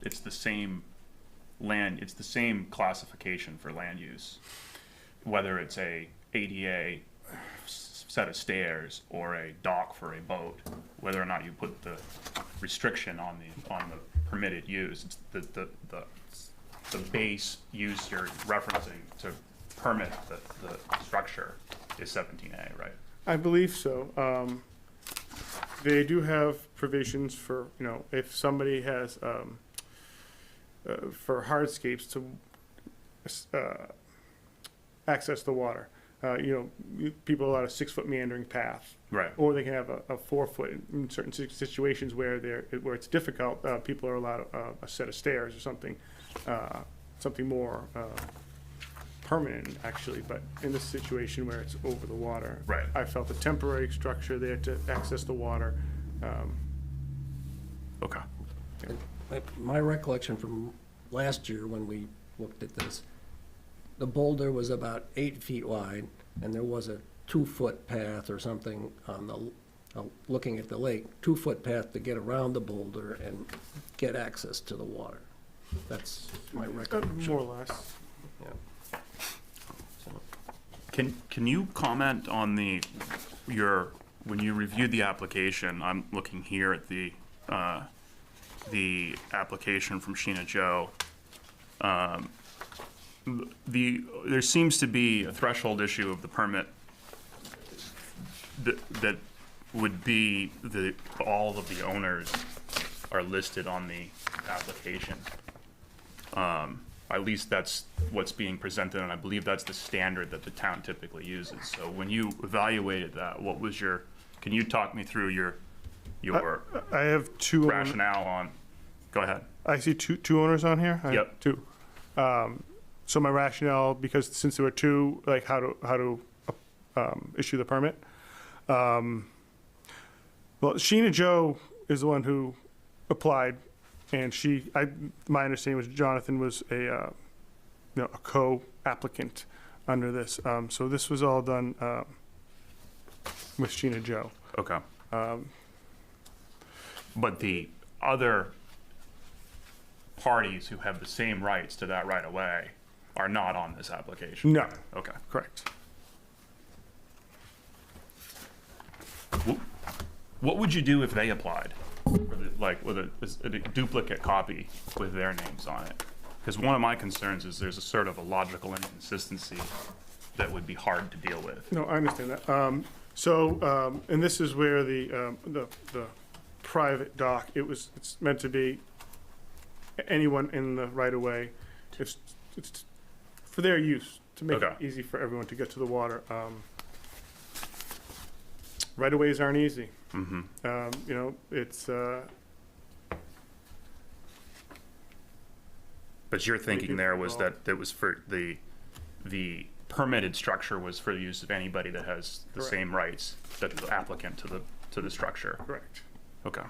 it's the same land, it's the same classification for land use, whether it's a ADA set of stairs or a dock for a boat, whether or not you put the restriction on the permitted use. It's the base use you're referencing to permit the structure is 17A, right? I believe so. They do have provisions for, if somebody has, for hardscapes to access the water. People allowed a 6-foot meandering path. Right. Or they can have a 4-foot in certain situations where it's difficult. People are allowed a set of stairs or something more permanent, actually. But in this situation where it's over the water, right, I felt a temporary structure there to access the water. Okay. My recollection from last year when we looked at this, the boulder was about 8 feet wide, and there was a 2-foot path or something on the, looking at the lake, 2-foot path to get around the boulder and get access to the water. That's my recollection. More or less. Yeah. So. Can you comment on when you reviewed the application? I'm looking here at the application from Sheena Joe. There seems to be a threshold issue of the permit that would be all of the owners are listed on the application. At least that's what's being presented, and I believe that's the standard that the town typically uses. So when you evaluated that, what was can you talk me through your I have two rationale on, go ahead. I see two owners on here? Yep. Two. So my rationale, because since there were two, like how to issue the permit. Well, Sheena Joe is the one who applied, and my understanding was Jonathan was a co-applicant under this. So this was all done with Sheena Joe. Okay. But the other parties who have the same rights to that right of way are not on this application? No. Okay. Correct. What would you do if they applied? With a duplicate copy with their names on it? Because one of my concerns is there's a sort of a logical inconsistency that would be hard to deal with. No, I understand that. And this is where the private dock, it's meant to be anyone in the right of way. It's for their use, to make it easy for everyone to get to the water. Right of ways aren't easy. Mm-hmm. It's but your thinking there was that it was for the permitted structure was for the use of anybody that has the same rights that the applicant to the structure. Correct. Okay.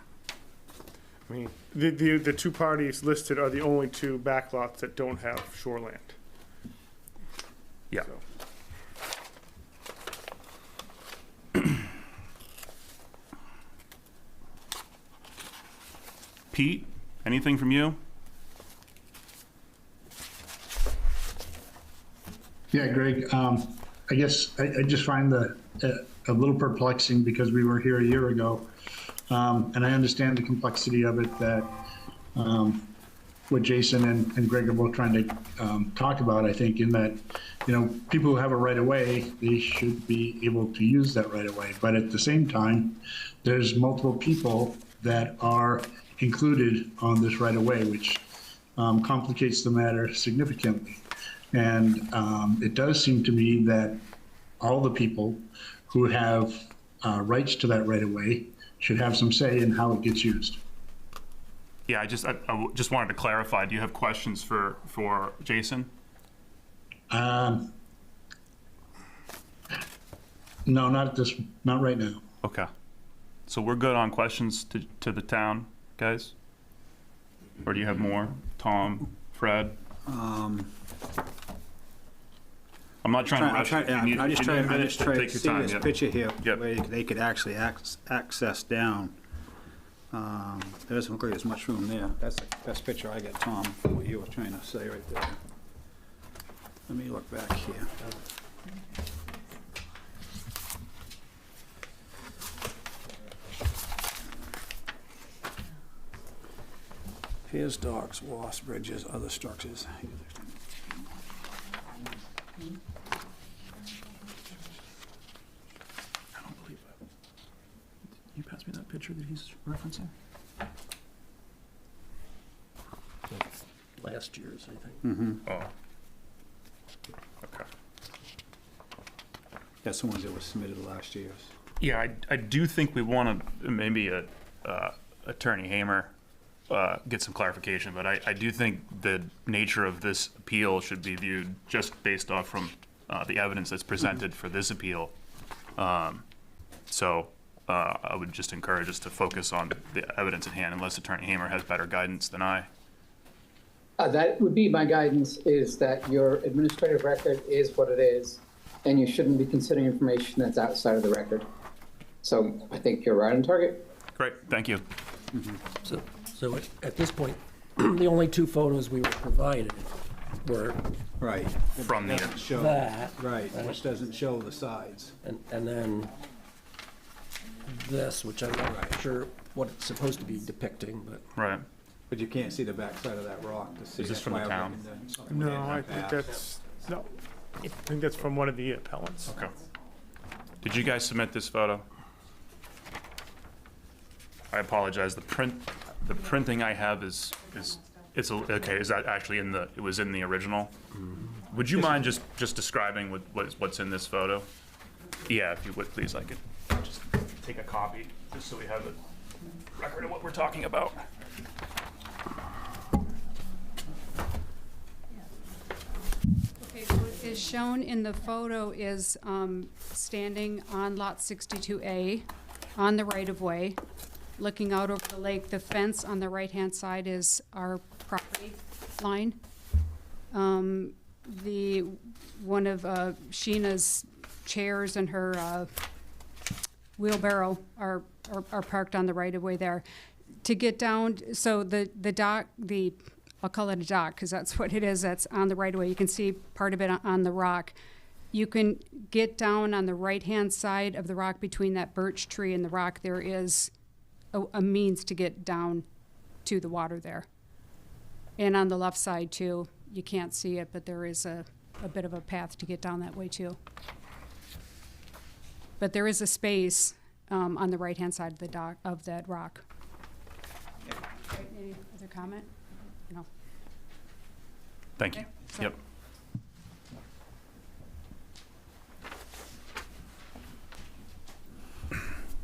I mean, the two parties listed are the only two backlots that don't have shoreland. Yeah. So. Pete, anything from you? Yeah, Greg, I guess I just find a little perplexing because we were here a year ago, and I understand the complexity of it that what Jason and Greg are both trying to talk about, I think, in that, people who have a right of way, they should be able to use that right of way. But at the same time, there's multiple people that are included on this right of way, which complicates the matter significantly. And it does seem to me that all the people who have rights to that right of way should have some say in how it gets used. Yeah, I just wanted to clarify. Do you have questions for Jason? No, not right now. Okay. So we're good on questions to the town, guys? Or do you have more? Tom, Fred? I'm not trying to rush. I just try to see time, this yep. picture here, Yep. where they could actually access down There doesn't look like there's much room there. That's the best picture I got, Tom, what you were trying to say right there. Let me look back here. Here's docks, walls, bridges, other structures. I don't believe that. You pass me that picture that he's referencing? That's last year's, I think. Oh. Okay. That's the ones that were submitted last year's. Yeah, I do think we want to, maybe Attorney Hamer get some clarification, but I do think the nature of this appeal should be viewed just based off from the evidence that's presented for this appeal. So I would just encourage us to focus on the evidence at hand unless Attorney Hamer has better guidance than I. That would be my guidance, is that your administrative record is what it is, and you shouldn't be considering information that's outside of the record. So I think you're right on target. Great, thank you. So at this point, the only two photos we were provided were Right. From the, Doesn't show, that, right, which doesn't show the sides. and then this, which I'm not sure what it's supposed to be depicting, but right. But you can't see the backside of that rock to see. Is this That's from the why I'm town? looking to- No, I think that's, no, I think that's from one of the appellants. Okay. Did you guys submit this photo? I apologize. The printing I have is okay. Is that actually in the? It was in the original. Would you mind just describing what's in this photo? Yeah, if you would, please. I could just take a copy just so we have a record of what we're talking about. Okay, so what is shown in the photo is standing on lot 62A on the right-of-way, looking out over the lake. The fence on the right-hand side is our property line. One of Sheena's chairs and her wheelbarrow are parked on the right-of-way there. To get down, so the dock, I'll call it a dock because that's what it is, that's on the right-of-way. You can see part of it on the rock. You can get down on the right-hand side of the rock between that birch tree and the rock. There is a means to get down to the water there. And on the left side too, you can't see it, but there is a bit of a path to get down that way too. But there is a space on the right-hand side of the dock, of that rock. Right, any other comment? No. Thank you. Okay, so- Yep.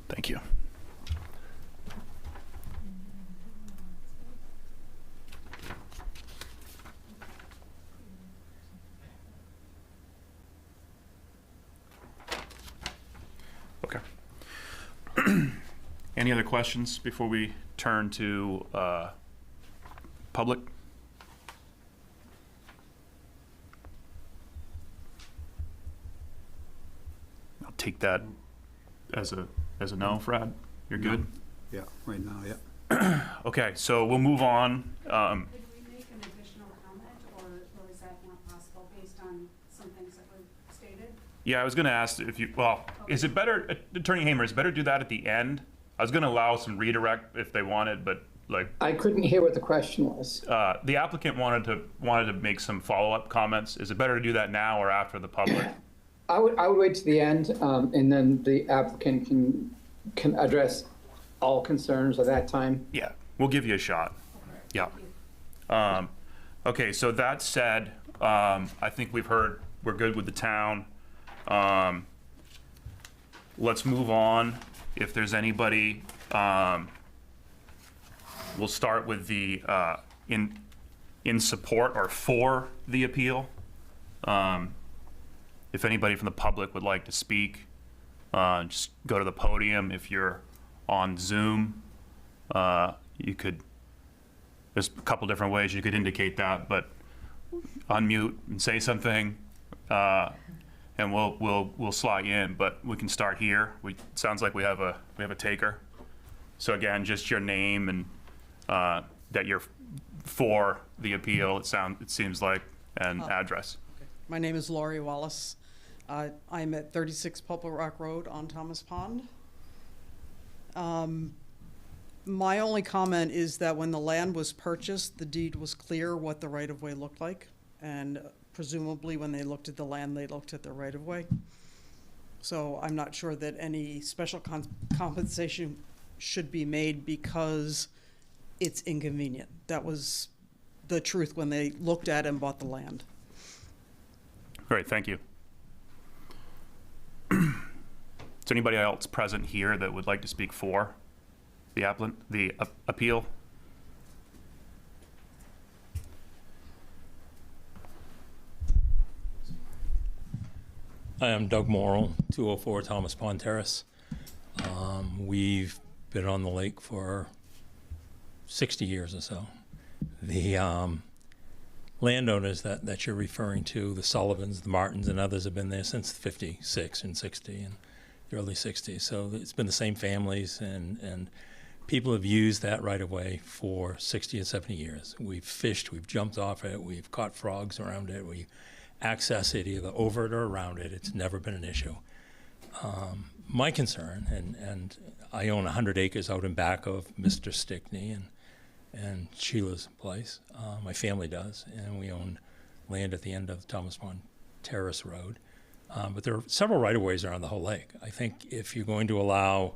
Thank you. Okay. Any other questions before we turn to public? I'll take that as a no, Fred. You're good? Yeah, right now, yeah. Okay, so we'll move on. Could we make an additional comment, or is that not possible based on some things that were stated? Yeah, I was gonna ask if you, well, is it better, Attorney Hamer, is it better to do that at the end? I was gonna allow some redirect if they wanted, but like, I couldn't hear what the question was. the applicant wanted to make some follow-up comments. Is it better to do that now or after the public? I would wait to the end, and then the applicant can address all concerns at that time. Yeah, we'll give you a shot. Yeah. Okay, so that said, I think we're good with the town. Let's move on. If there's anybody, we'll start with the in support or for the appeal. If anybody from the public would like to speak, just go to the podium. If you're on Zoom, you could, there's a couple different ways you could indicate that, but unmute and say something, and we'll slot you in. But we can start here. Sounds like we have a taker. So again, just your name and that you're for the appeal, it seems like, and address. My name is Laurie Wallace. I'm at 36 Pulpit Rock Road on Thomas Pond. My only comment is that when the land was purchased, the deed was clear what the right-of-way looked like. And presumably when they looked at the land, they looked at the right-of-way. So I'm not sure that any special compensation should be made because it's inconvenient. That was the truth when they looked at and bought the land. Great, thank you. Is anybody else present here that would like to speak for the appeal? I am Doug Morrill, 204 Thomas Pond Terrace. We've been on the lake for 60 years or so. The landowners that you're referring to, the Sullivans, the Martins, and others have been there since 56 and 60 and the early 60s. So it's been the same families, and people have used that right of way for 60 and 70 years. We've fished, we've jumped off it, we've caught frogs around it, we access it either over it or around it. It's never been an issue. My concern, and I own 100 acres out in back of Mr. Stickney and Sheila's place. My family does, and we own land at the end of Thomas Pond Terrace Road. But there are several right-of-ways around the whole lake. I think if you're going to allow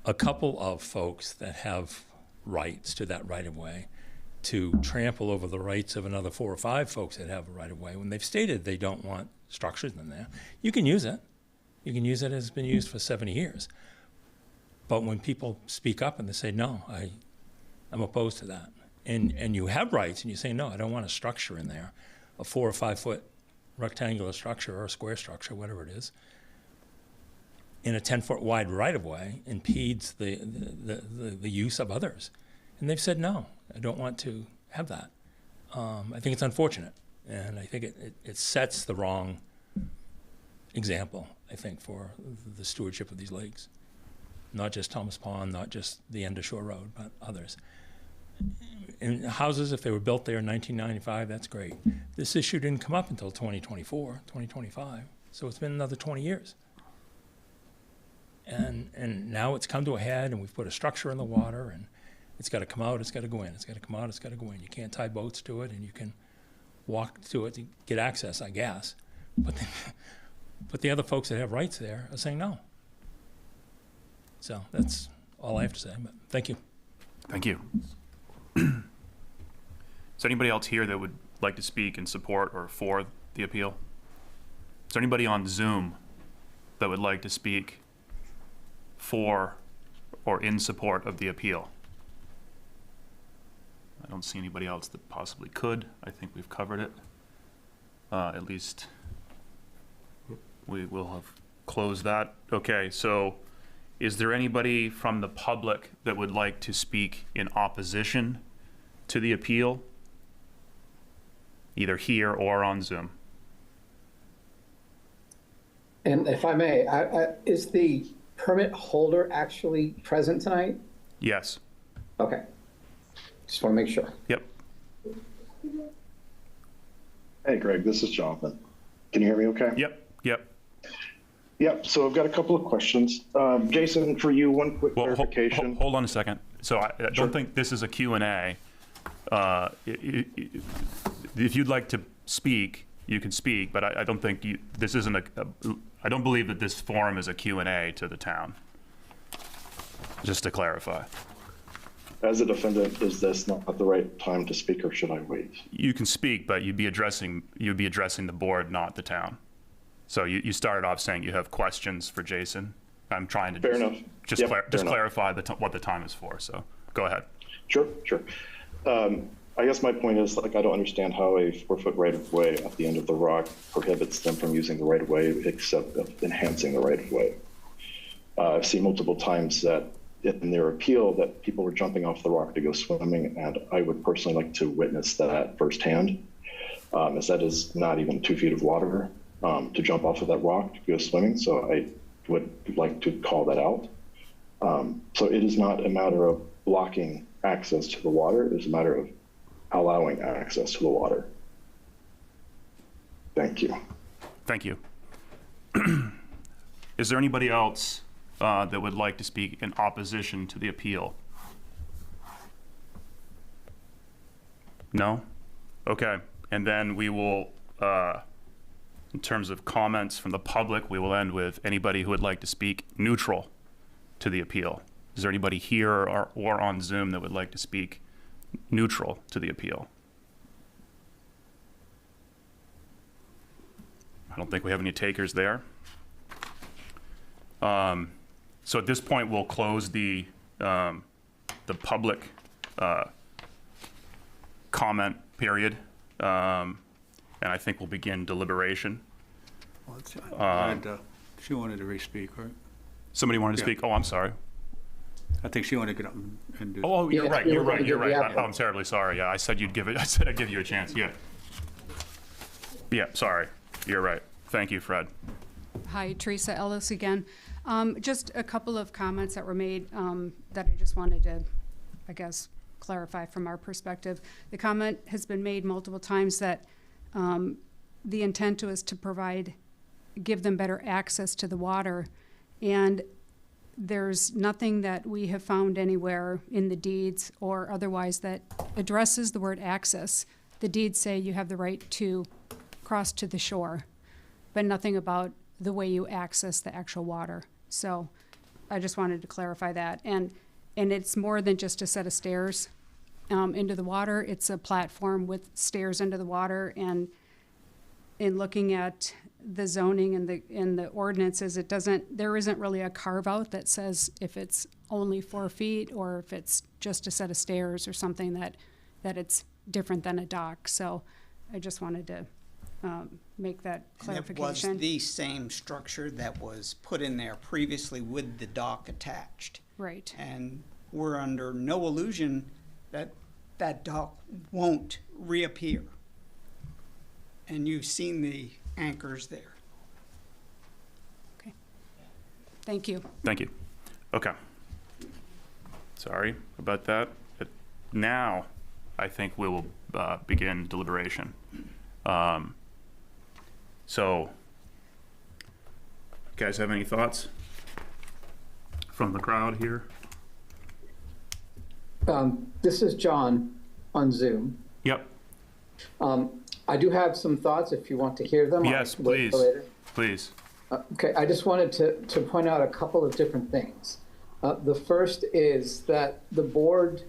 a couple of folks that have rights to that right-of-way to trample over the rights of another 4 or 5 folks that have a right-of-way, when they've stated they don't want structures in there, you can use it. You can use it as it's been used for 70 years. But when people speak up and they say, no, I'm opposed to that, and you have rights and you say, no, I don't want a structure in there, a 4 or 5 foot rectangular structure or a square structure, whatever it is, in a 10-foot wide right-of-way impedes the use of others. And they've said, no, I don't want to have that. I think it's unfortunate, and I think it sets the wrong example, I think, for the stewardship of these lakes. Not just Thomas Pond, not just the end of Shore Road, but others. And houses, if they were built there in 1995, that's great. This issue didn't come up until 2024, 2025, so it's been another 20 years. And now it's come to a head, and we've put a structure in the water, and it's got to come out, it's got to go in, it's got to come out, it's got to go in. You can't tie boats to it, and you can walk to it to get access, I guess. But the other folks that have rights there are saying no. So that's all I have to say, but thank you. Thank you. Is there anybody else here that would like to speak in support or for the appeal? Is there anybody on Zoom that would like to speak for or in support of the appeal? I don't see anybody else that possibly could. I think we've covered it. At least we will have closed that. Okay, so is there anybody from the public that would like to speak in opposition to the appeal, either here or on Zoom? And if I may, is the permit holder actually present tonight? Yes. Okay. Just want to make sure. Yep. Hey, Greg, this is Jonathan. Can you hear me okay? Yep. Yep. Yep, so I've got a couple of questions. Jason, for you, one quick clarification. Hold on a second. So I don't think this is a Q&A. If you'd like to speak, you can speak, but I don't think this isn't I don't believe that this forum is a Q&A to the town. Just to clarify. As a defendant, is this not the right time to speak, or should I wait? You can speak, but you'd be addressing the board, not the town. So you started off saying you have questions for Jason. I'm trying to clarify what the time is for. So go ahead. Sure. I guess my point is, I don't understand how a 4-foot right-of-way at the end of the rock prohibits them from using the right-of-way, except of enhancing the right-of-way. I've seen multiple times that in their appeal that people were jumping off the rock to go swimming, and I would personally like to witness that firsthand, as that is not even 2 feet of water to jump off of that rock to go swimming. So I would like to call that out. So it is not a matter of blocking access to the water. It is a matter of allowing access to the water. Thank you. Thank you. Is there anybody else that would like to speak in opposition to the appeal? No? Okay. And then we will, in terms of comments from the public, we will end with anybody who would like to speak neutral to the appeal. Is there anybody here or on Zoom that would like to speak neutral to the appeal? I don't think we have any takers there. So at this point, we'll close the public comment period, and I think we'll begin deliberation. She wanted to re-speak, right? Somebody wanted to Yeah. speak? Oh, I'm sorry. I think she wanted to get up and do. Oh, you're Yeah, right. you You're were right. gonna You're give the right. applicant. I'm terribly sorry. Yeah, I said you'd give it. I said I'd give you a chance. Yeah. Yeah. Sorry. You're right. Thank you, Fred. Hi, Teresa Ellis again. Just a couple of comments that were made that I just wanted to, I guess, clarify from our perspective. The comment has been made multiple times that the intent was to give them better access to the water. And there's nothing that we have found anywhere in the deeds or otherwise that addresses the word access. The deeds say you have the right to cross to the shore, but nothing about the way you access the actual water. So I just wanted to clarify that. And it's more than just a set of stairs into the water. It's a platform with stairs into the water. And in looking at the zoning and the ordinances, there isn't really a carve out that says if it's only 4 feet or if it's just a set of stairs or something that it's different than a dock. So I just wanted to make that clarification. It was the same structure that was put in there previously with the dock attached. Right. And we're under no illusion that that dock won't reappear. And you've seen the anchors there. Okay. Thank you. Thank you. Okay. Sorry about that. But now, I think we will begin deliberation. So, you guys have any thoughts from the crowd here? This is John on Zoom. Yep. I do have some thoughts if you want to hear them. Yes, I'll wait please. till later. Please. Okay, I just wanted to point out a couple of different things. The first is that the board,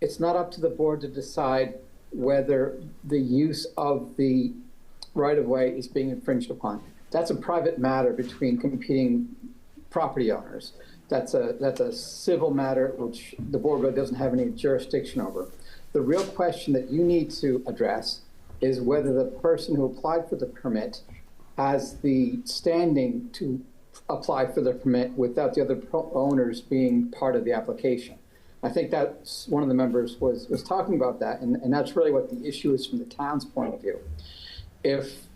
it's not up to the board to decide whether the use of the right-of-way is being infringed upon. That's a private matter between competing property owners. That's a civil matter which the board really doesn't have any jurisdiction over. The real question that you need to address is whether the person who applied for the permit has the standing to apply for the permit without the other owners being part of the application. I think that's one of the members was talking about that, and that's really what the issue is from the town's point of view. If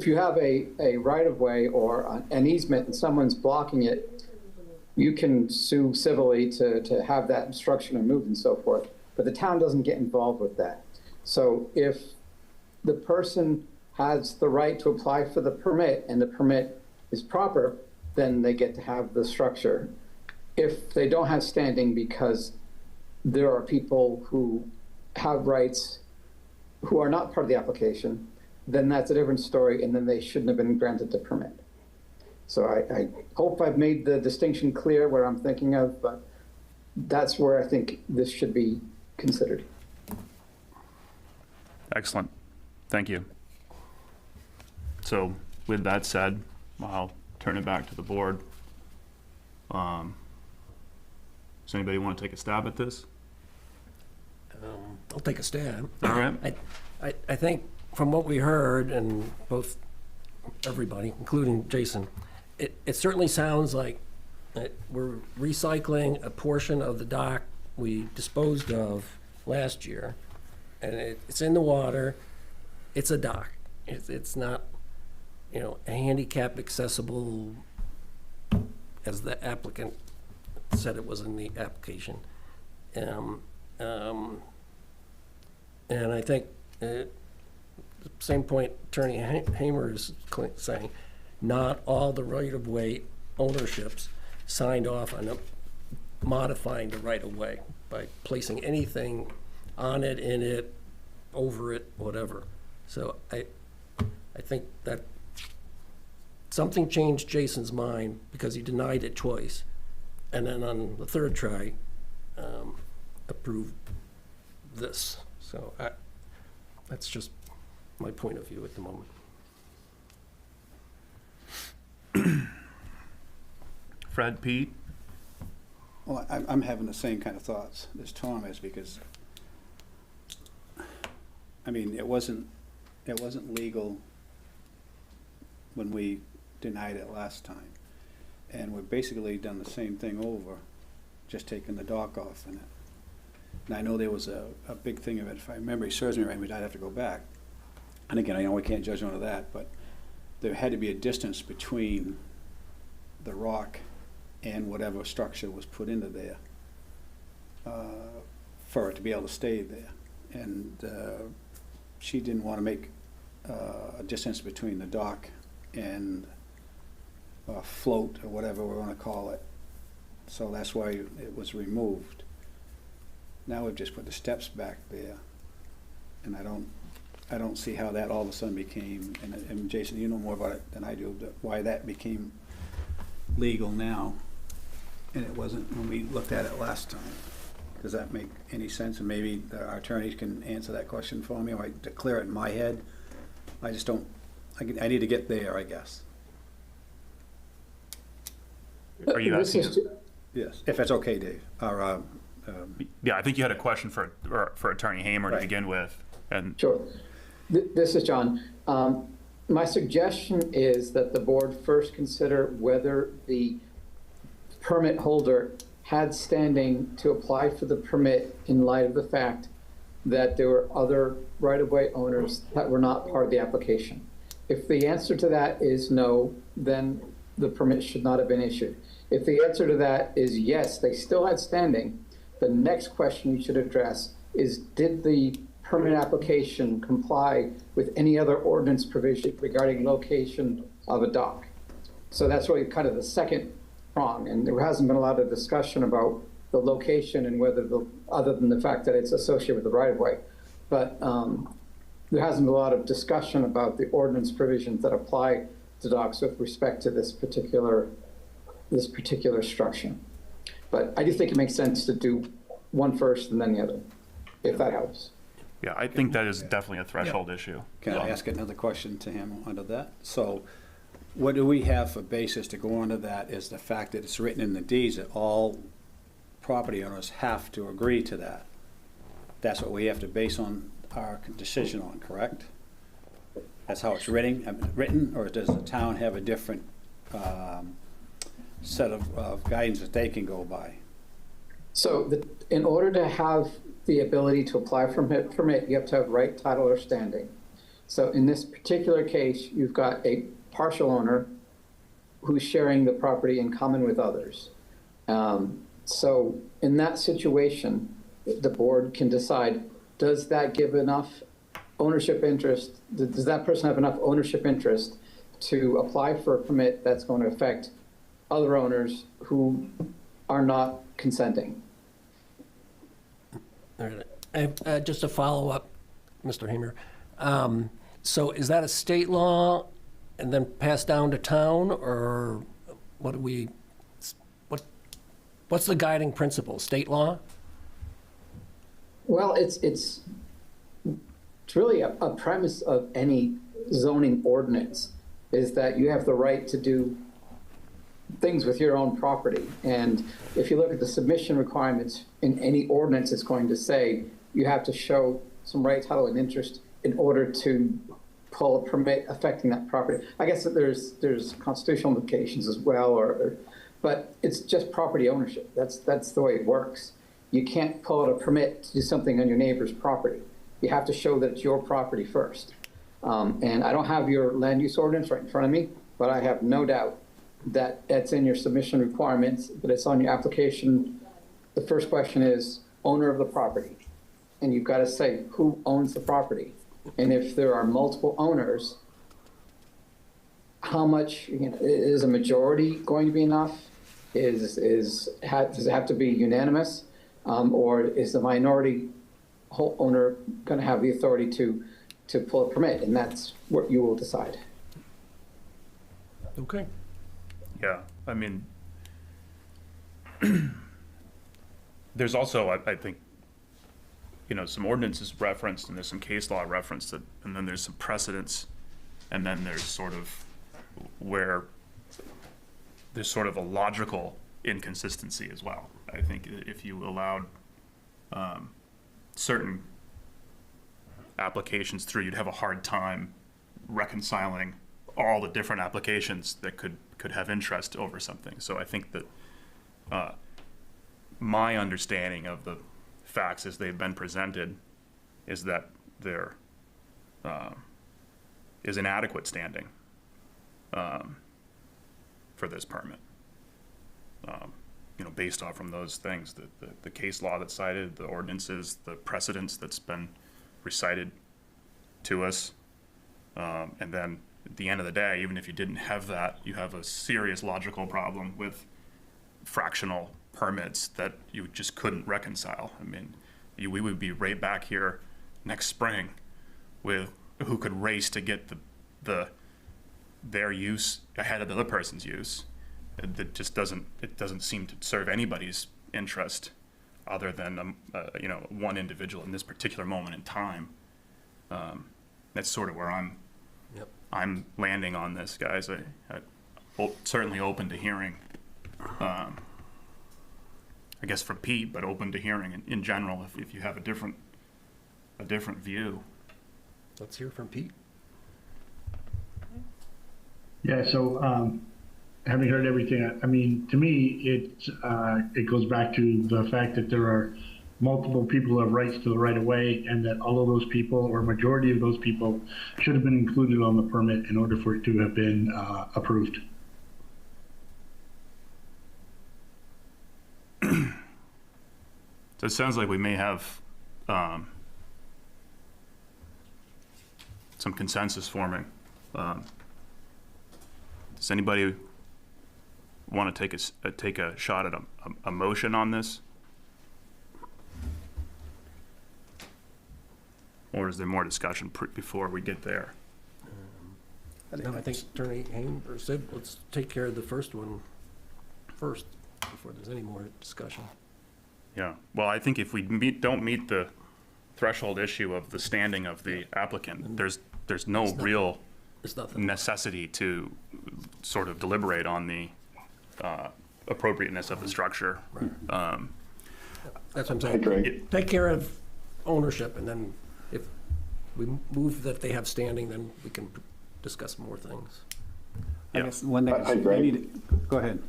you have a right-of-way or an easement and someone's blocking it, you can sue civilly to have that obstruction removed and so forth, but the town doesn't get involved with that. So if the person has the right to apply for the permit and the permit is proper, then they get to have the structure. If they don't have standing because there are people who have rights who are not part of the application, then that's a different story, and then they shouldn't have been granted the permit. So I hope I've made the distinction clear where I'm thinking of, but that's where I think this should be considered. Excellent. Thank you. So with that said, I'll turn it back to the board. Does anybody want to take a stab at this? I'll take a stab. All right. I think from what we heard, and both everybody, including Jason, it certainly sounds like that we're recycling a portion of the dock we disposed of last year, and it's in the water. It's a dock. It's not, a handicap accessible, as the applicant said it was in the application. Um, um, And I think, the same point Attorney Hamer is saying, not all the right-of-way ownerships signed off on modifying the right-of-way by placing anything on it, in it, over it, whatever. So I think that something changed Jason's mind because he denied it twice. And then on the third try, approved this. So that's just my point of view at the moment. Fred, Pete? Well, I'm having the same kind of thoughts as Tom is, because, I mean, it wasn't legal when we denied it last time. And we've basically done the same thing over, just taking the dock off in it. And I know there was a big thing of it, if I memory serves me right, I'd have to go back. And again, I know we can't judge on that, but there had to be a distance between the rock and whatever structure was put into there for it to be able to stay there. And she didn't want to make a distance between the dock and a float or whatever we want to call it. So that's why it was removed. Now we've just put the steps back there, and I don't see how that all of a sudden became, and Jason, you know more about it than I do, but why that became legal now, and it wasn't when we looked at it last time. Does that make any sense? And maybe our attorneys can answer that question for me, or I clear it in my head. I just don't, I need to get there, I guess. Are you asking? Yes, if that's okay, Dave. Or, Yeah, I think you had a question for Attorney Hamer to begin with. And Sure. This is John. My suggestion is that the board first consider whether the permit holder had standing to apply for the permit in light of the fact that there were other right-of-way owners that were not part of the application. If the answer to that is no, then the permit should not have been issued. If the answer to that is yes, they still had standing, the next question you should address is, did the permit application comply with any other ordinance provision regarding location of a dock? So that's really kind of the second prong, and there hasn't been a lot of discussion about the location and whether other than the fact that it's associated with the right-of-way. But there hasn't been a lot of discussion about the ordinance provisions that apply to docks with respect to this particular structure. But I do think it makes sense to do one first and then the other, if that helps. yeah, I think that is definitely a threshold issue. can I ask another question to him under that? So what do we have for basis to go under that is the fact that it's written in the deeds that all property owners have to agree to that. That's what we have to base on our decision on, correct? That's how it's written, or does the town have a different set of guidance that they can go by? So in order to have the ability to apply for a permit, you have to have right, title, or standing. So in this particular case, you've got a partial owner who's sharing the property in common with others. So in that situation, the board can decide, does that give enough ownership interest? Does that person have enough ownership interest to apply for a permit that's going to affect other owners who are not consenting? All right. Just to follow up, Mr. Hamer. So is that a state law and then passed down to town, or what's the guiding principle? State law? Well, it's really a premise of any zoning ordinance, is that you have the right to do things with your own property. And if you look at the submission requirements in any ordinance, it's going to say you have to show some right, title, and interest in order to pull a permit affecting that property. I guess that there's constitutional implications as well, but it's just property ownership. That's the way it works. You can't pull out a permit to do something on your neighbor's property. You have to show that it's your property first. And I don't have your land use ordinance right in front of me, but I have no doubt that it's in your submission requirements, but it's on your application. The first question is owner of the property. And you've got to say who owns the property. And if there are multiple owners, how much, is a majority going to be enough? Does it have to be unanimous? Or is the minority owner going to have the authority to pull a permit? And that's what you will decide. Okay. Yeah, I mean, there's also, I think, some ordinances referenced and there's some case law referenced, and then there's some precedents, and then there's sort of where there's sort of a logical inconsistency as well. I think if you allowed certain applications through, you'd have a hard time reconciling all the different applications that could have interest over something. So I think that my understanding of the facts as they've been presented is that there is an adequate standing for this permit. Based off from those things, the case law that's cited, the ordinances, the precedents that's been recited to us, and then at the end of the day, even if you didn't have that, you have a serious logical problem with fractional permits that you just couldn't reconcile. I mean, we would be right back here next spring with who could race to get their use ahead of the other person's use. That just doesn't seem to serve anybody's interest other than one individual in this particular moment in time. That's sort of where I'm landing on this, guys. I'm certainly open to hearing, I guess from Pete, but open to hearing in general if you have a different view. Let's hear from Pete. Yeah, so having heard everything, I mean, to me, it goes back to the fact that there are multiple people who have rights to the right of way, and that all of those people, or majority of those people, should have been included on the permit in order for it to have been approved. So it sounds like we may have some consensus forming. Does anybody want to take a shot at a motion on this? Or is there more discussion before we get there? No, I think Attorney Haim or Sid, let's take care of the first one first before there's any more discussion. Yeah, well, I think if we don't meet the threshold issue of the standing of the applicant, there's no real necessity to sort of deliberate on the appropriateness of the structure. Right. That's what I'm saying. Agree. Take care of ownership, and then if we move that they have standing, then we can discuss more things. I Yeah. guess one thing, Hi, is Greg. we need to- go ahead.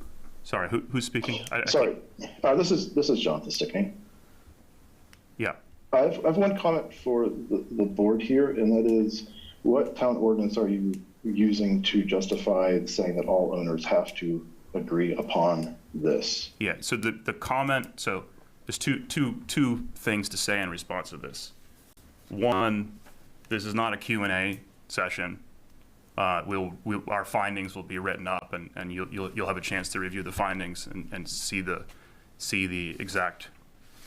Sorry, who's speaking? Sorry, this is Jonathan Stickney. Yeah. I have one comment for the board here, and that is, what town ordinance are you using to justify saying that all owners have to agree upon this? Yeah, so the comment, so there's two things to say in response to this. One, this is not a Q&A session. Our findings will be written up, and you'll have a chance to review the findings and see the exact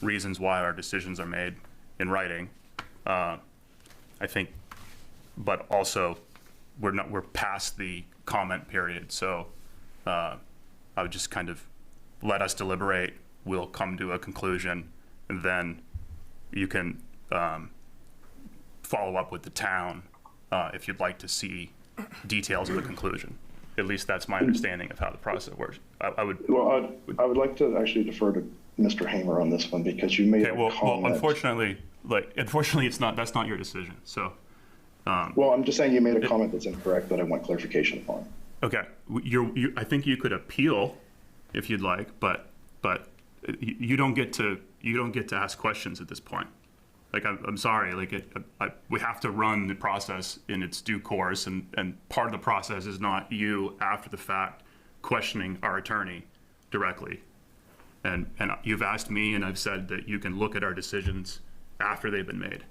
reasons why our decisions are made in writing. I think, but also we're past the comment period, so I would just kind of let us deliberate. We'll come to a conclusion, and then you can follow up with the town if you'd like to see details of the conclusion. At least that's my understanding of how the process works. I would like to actually defer to Mr. Hamer on this one, because you made okay, a comment. well, unfortunately, that's not your decision. So, well, I'm just saying you made a comment that's incorrect that I want clarification upon. okay, I think you could appeal if you'd like, but you don't get to ask questions at this point. Like, I'm sorry, like we have to run the process in its due course, and part of the process is not you after the fact questioning our attorney directly. And you've asked me, and I've said that you can look at our decisions after they've been made.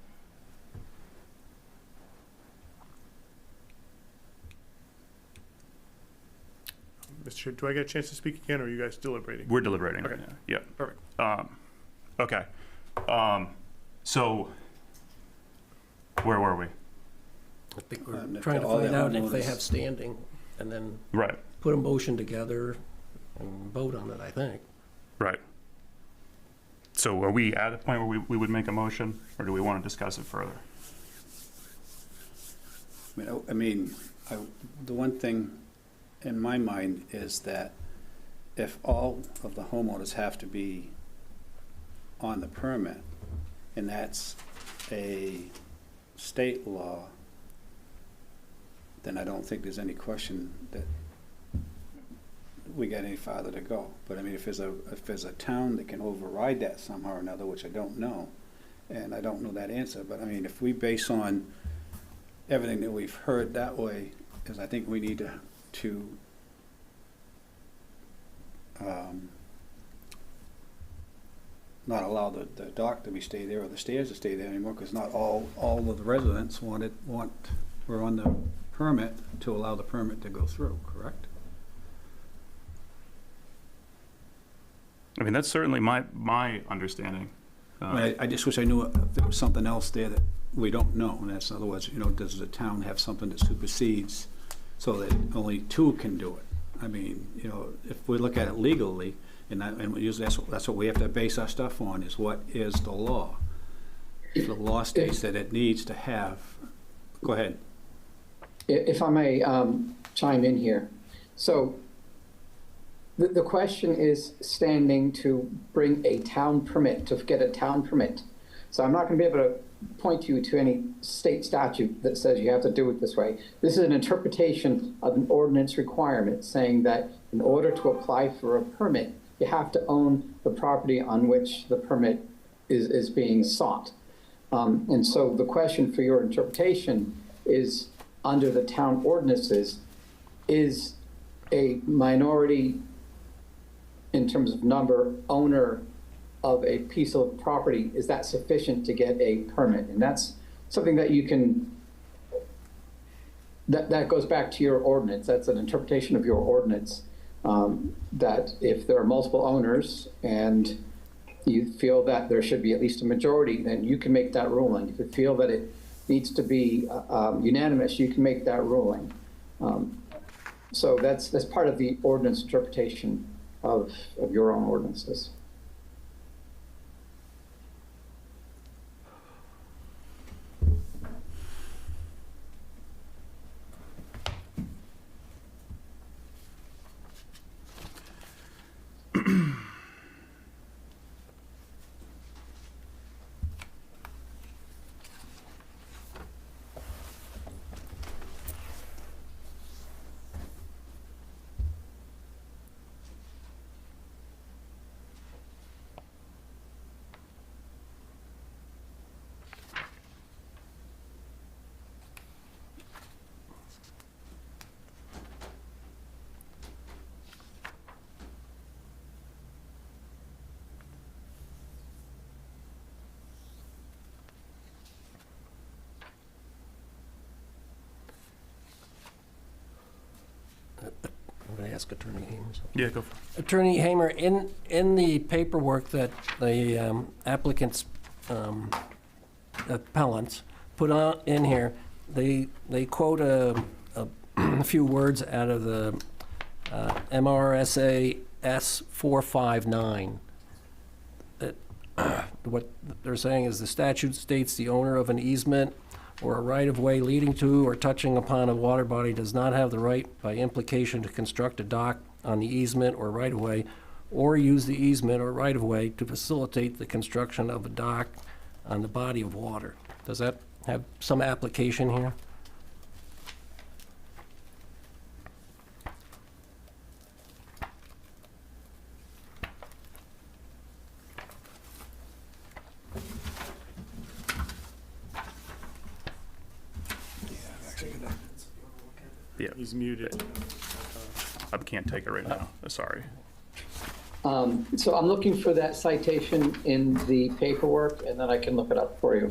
Mr. Chair, do I get a chance to speak again, or are you guys deliberating? We're deliberating right Okay. now. Yeah. Perfect. Okay. So, where were we? I think we're If trying to all the find out if they homeowners- have standing, and then Right, put a motion together and vote on it, I think. right. So are we at a point where we would make a motion, or do we want to discuss it further? The one thing in my mind is that if all of the homeowners have to be on the permit, and that's a state law, then I don't think there's any question that we got any farther to go. But I mean, if there's a town that can override that somehow or another, which I don't know, and I don't know that answer, but I mean, if we base on everything that we've heard that way, is I think we need to not allow the dock to be stay there or the stairs to stay there anymore, because not all of the residents were on the permit to allow the permit to go through, correct? I mean, that's certainly my understanding. I just wish I knew if there was something else there that we don't know, and that's in other words, does the town have something that supersedes so that only two can do it? I mean, if we look at it legally, and we usually that's what we have to base our stuff on, is what is the law. If the law states that it needs to have, go ahead. If I may chime in here. So the question is standing to bring a town permit, to get a town permit. So I'm not going to be able to point you to any state statute that says you have to do it this way. This is an interpretation of an ordinance requirement saying that in order to apply for a permit, you have to own the property on which the permit is being sought. And so the question for your interpretation is, under the town ordinances, is a minority, in terms of number, owner of a piece of property, is that sufficient to get a permit? And that's something that you can, that goes back to your ordinance. That's an interpretation of your ordinance, that if there are multiple owners and you feel that there should be at least a majority, then you can make that ruling. If you feel that it needs to be unanimous, you can make that ruling. So that's part of the ordinance interpretation of your own ordinances. I'm going to ask Attorney Hamer. Yeah, go for it. Attorney Hamer, in the paperwork that the applicants, appellants, put on in here, they quote a few words out of the MRSA S459. What they're saying is the statute states the owner of an easement or a right-of-way leading to or touching upon a water body does not have the right by implication to construct a dock on the easement or right-of-way or use the easement or right-of-way to facilitate the construction of a dock on the body of water. Does that have some application here? Yeah. He's muted. I can't take it right now, sorry. So I'm looking for that citation in the paperwork, and then I can look it up for you.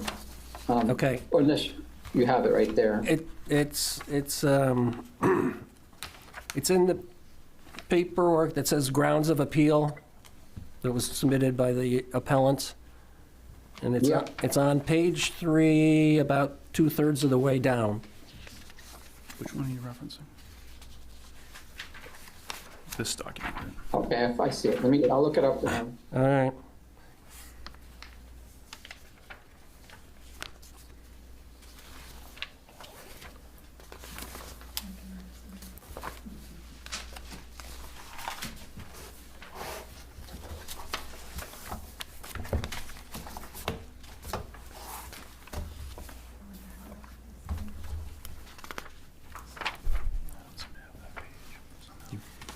Okay. Or unless you have it right there. It's it's in the paperwork that says grounds of appeal that was submitted by the appellant. And Yeah. it's on page 3, about 2/3 of the way down. Which one are you referencing? This document, right? Okay, if I see it, I'll look it up now. All right.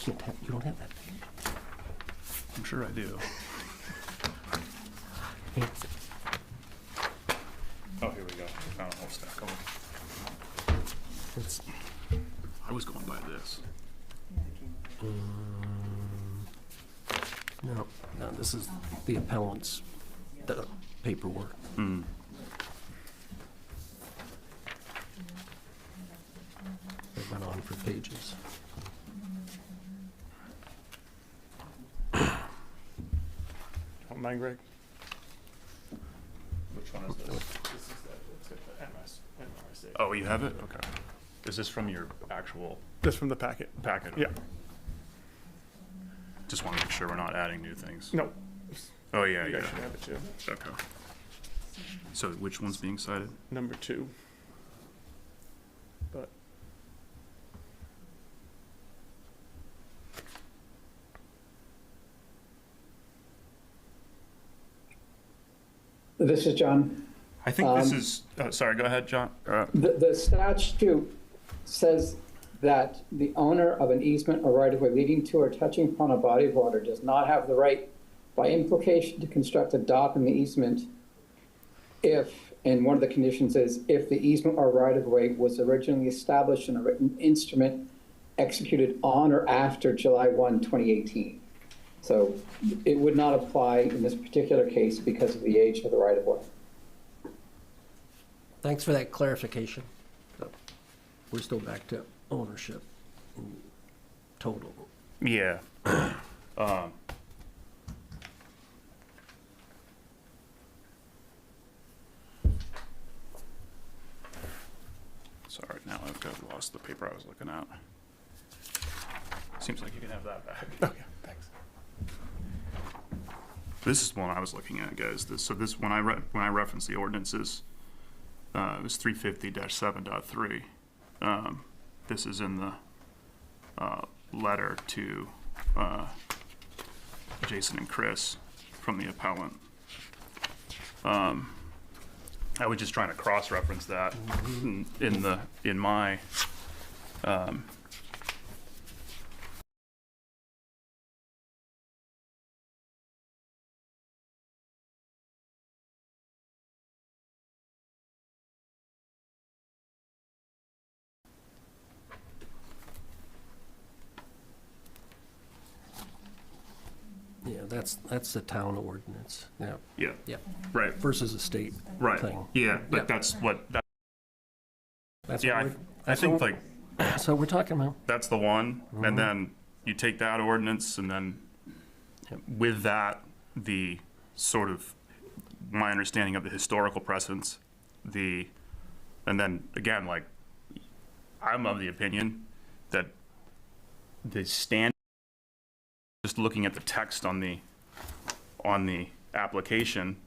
You don't have that page. I'm sure I do. Oh, here we go. Found a whole stack of them. It's, I was going by this. no, this is the appellant's paperwork. It went on for pages. Don't mind, Greg? Which one is this? This is the MRSA. Oh, you have it? Okay. Is this from your actual Just from the packet. packet? Yeah. Just want to make sure we're not adding new things. No, Oh, yeah, you yeah. guys should have it too. Okay. So which one's being cited? Number 2. But This is John. I think this is, sorry, go ahead, John. The statute says that the owner of an easement or right-of-way leading to or touching upon a body of water does not have the right, by implication, to construct a dock in the easement if, and one of the conditions is, if the easement or right-of-way was originally established in a written instrument executed on or after July 1, 2018. So it would not apply in this particular case because of the age of the right-of-way. Thanks for that clarification. So, we're still back to ownership in total. Yeah. Sorry, now I've lost the paper I was looking at. Seems like you can have that back. okay, thanks. This is one I was looking at, guys. When I reference the ordinances, it was 350-7.3. This is in the letter to Jason and Chris from the appellant. I was just trying to cross-reference that in my Yeah, that's the town ordinance, yeah, yeah, yeah, right, versus a state right, thing. yeah, but Yep. that's what that. That's Yeah, what I think like that's what we're talking about. that's the one, and then you take that ordinance, and then with that, the sort of my understanding of the historical precedents, and then again, like I'm of the opinion that the stand, just looking at the text on the application,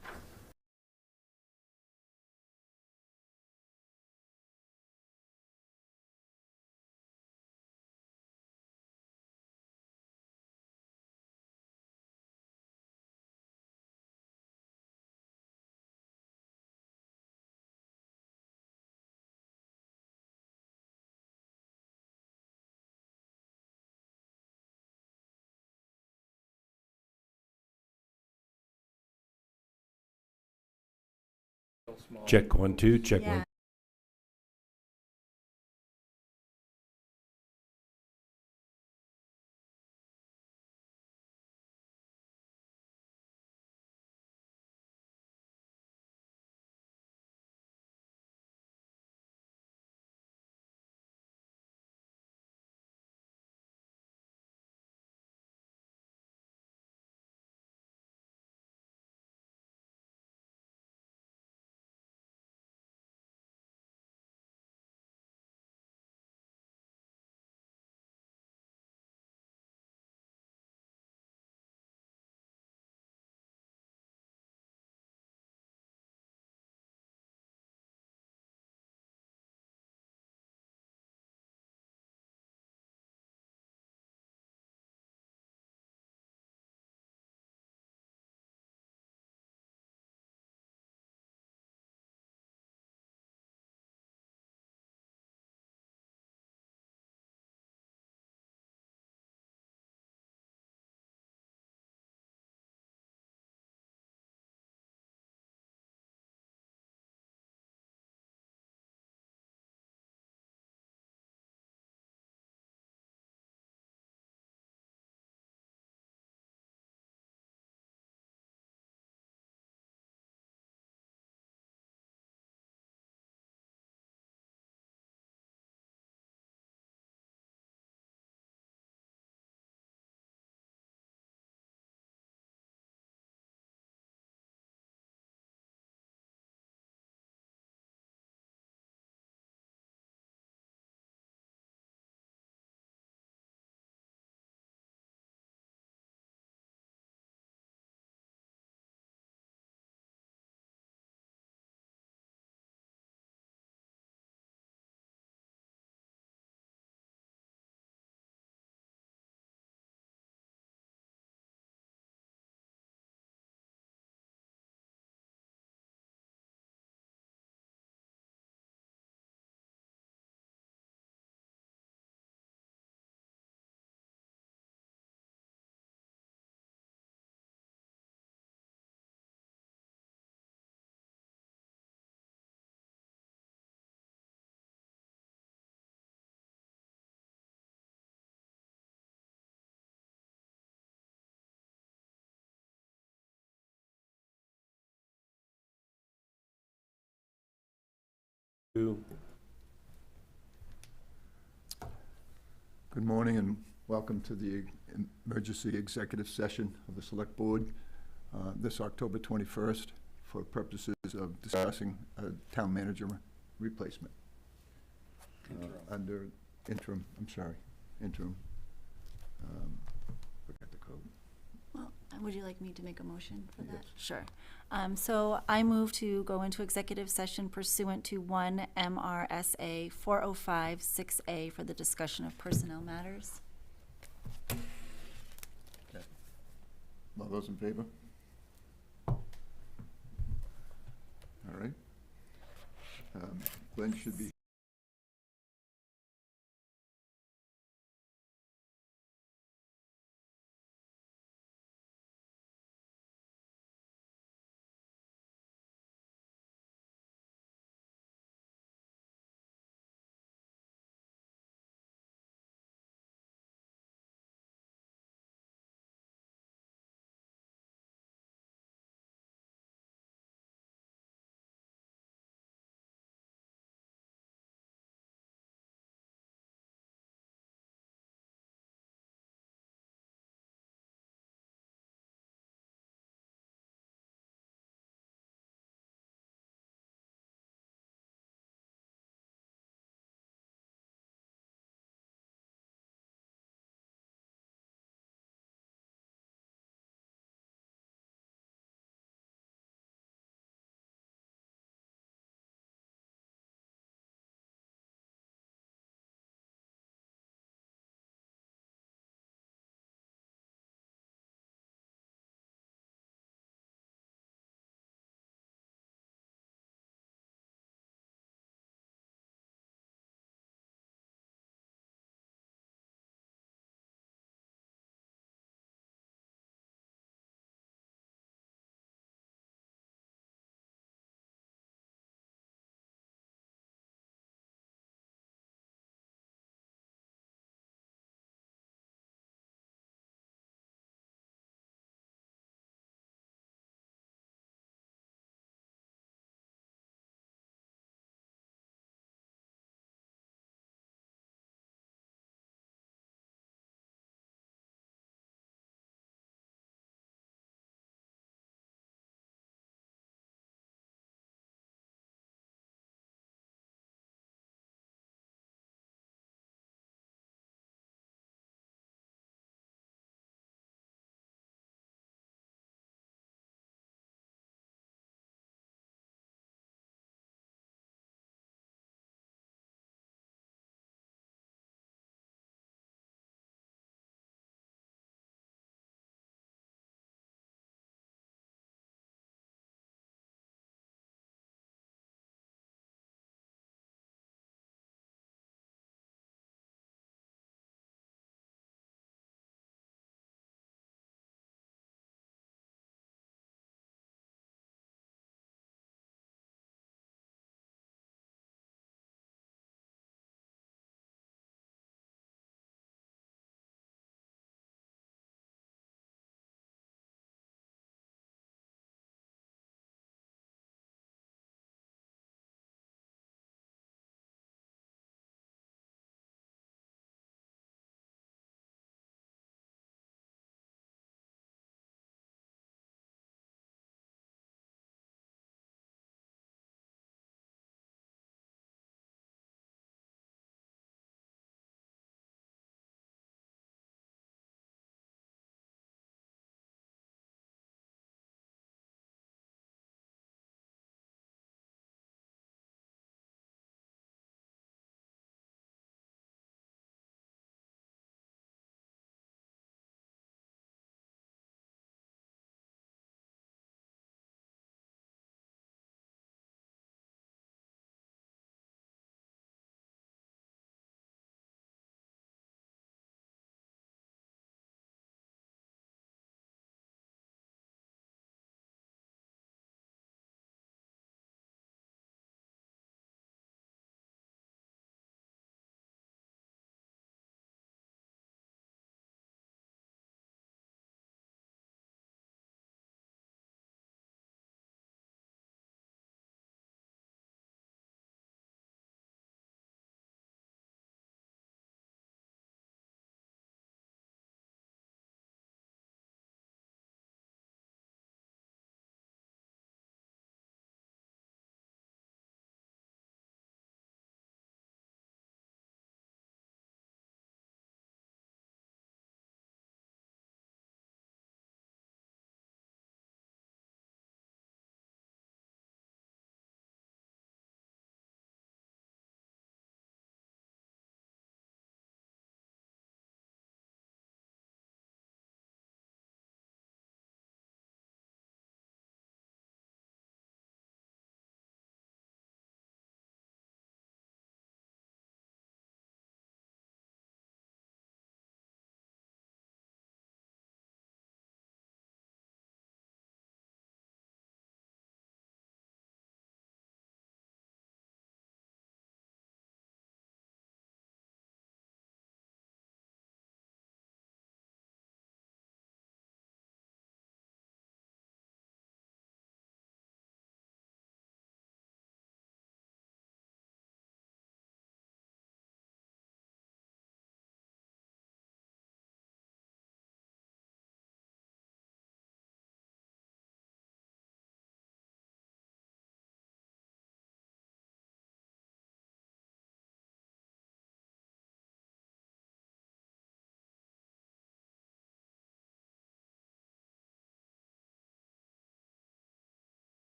Check 1 2, check Yeah. 1 Good morning and welcome to the emergency executive session of the Select Board this October 21st for purposes of discussing a town manager replacement. Under interim, interim. Forgot the code. Well, would you like me to make a motion for that? Yes. Sure. So I move to go into executive session pursuant to 1 MRSA 4056A for the discussion of personnel matters. Okay. All those in favor? All right. Glenn should be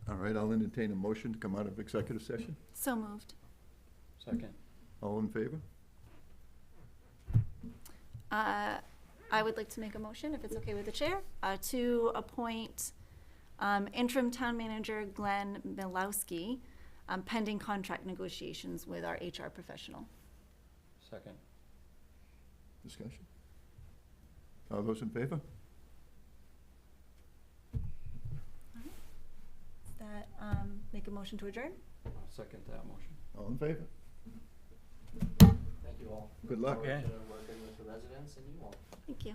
All right, I'll entertain a motion to come out of executive session. So moved. Second. All in favor? I would like to make a motion, if it's okay with the chair, to appoint interim town manager Glenn Milowski pending contract negotiations with our HR professional. Second. Discussion? All those in favor? That make a motion to adjourn? Second that motion. All in favor? Thank you all. Good luck. Working with the residents and you all. Thank you.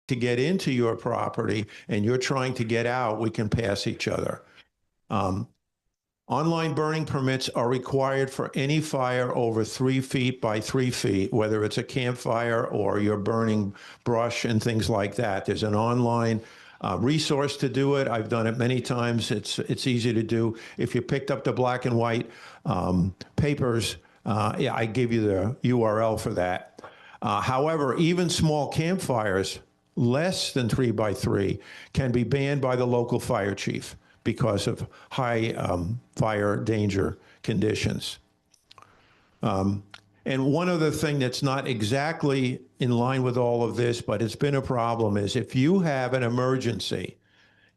To get into your property and you're trying to get out, we can pass each other. Online burning permits are required for any fire over 3 feet by 3 feet, whether it's a campfire or you're burning brush and things like that. There's an online resource to do it. I've done it many times. It's easy to do. If you picked up the black and white papers, yeah, I give you the URL for that. However, even small campfires less than 3 by 3 can be banned by the local fire chief because of high fire danger conditions. And one other thing that's not exactly in line with all of this, but it's been a problem, is if you have an emergency,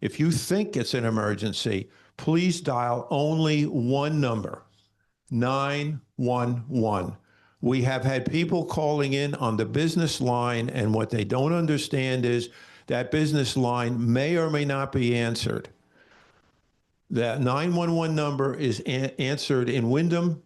if you think it's an emergency, please dial only one number, 911. We have had people calling in on the business line, and what they don't understand is that business line may or may not be answered. That 911 number is answered in Windham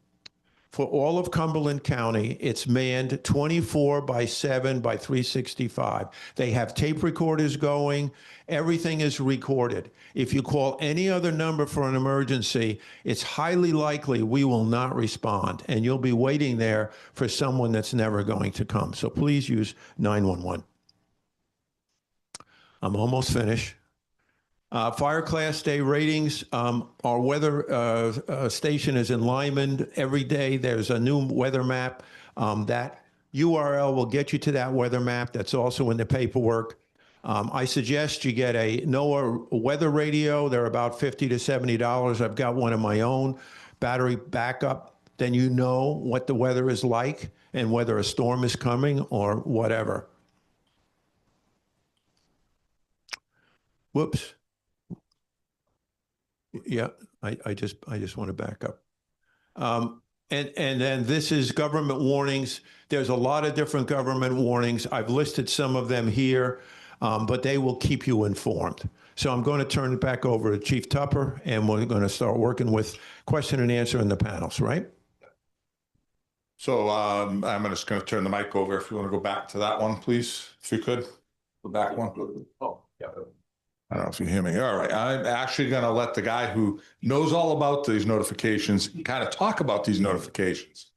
for all of Cumberland County. It's manned 24/7 by 365. They have tape recorders going. Everything is recorded. If you call any other number for an emergency, it's highly likely we will not respond, and you'll be waiting there for someone that's never going to come. So please use 911. I'm almost finished. Fire Class Day ratings. Our weather station is in Lyman. Every day there's a new weather map. That URL will get you to that weather map. That's also in the paperwork. I suggest you get a NOAA weather radio. They're about $50 to $70. I've got one of my own. Battery backup. Then you know what the weather is like and whether a storm is coming or whatever. Whoops. Yeah, I just want to back up. And then this is government warnings. There's a lot of different government warnings. I've listed some of them here, but they will keep you informed. So I'm going to turn it back over to Chief Tupper, and we're going to start working with question and answer in the panels, right? So I'm just going to turn the mic over. If you want to go back to that one, please, if you could. The back one. Oh, yeah. I don't know if you hear me. All right. I'm actually going to let the guy who knows all about these notifications kind of talk about these notifications.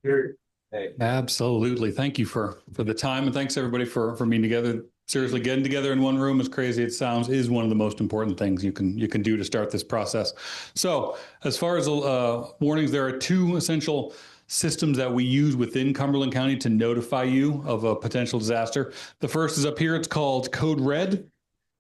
Hey. Absolutely. Thank you for the time, and thanks everybody for meeting together. Seriously, getting together in one room, as crazy as it sounds, is one of the most important things you can do to start this process. So as far as warnings, there are 2 essential systems that we use within Cumberland County to notify you of a potential disaster. The first is up here. It's called Code Red.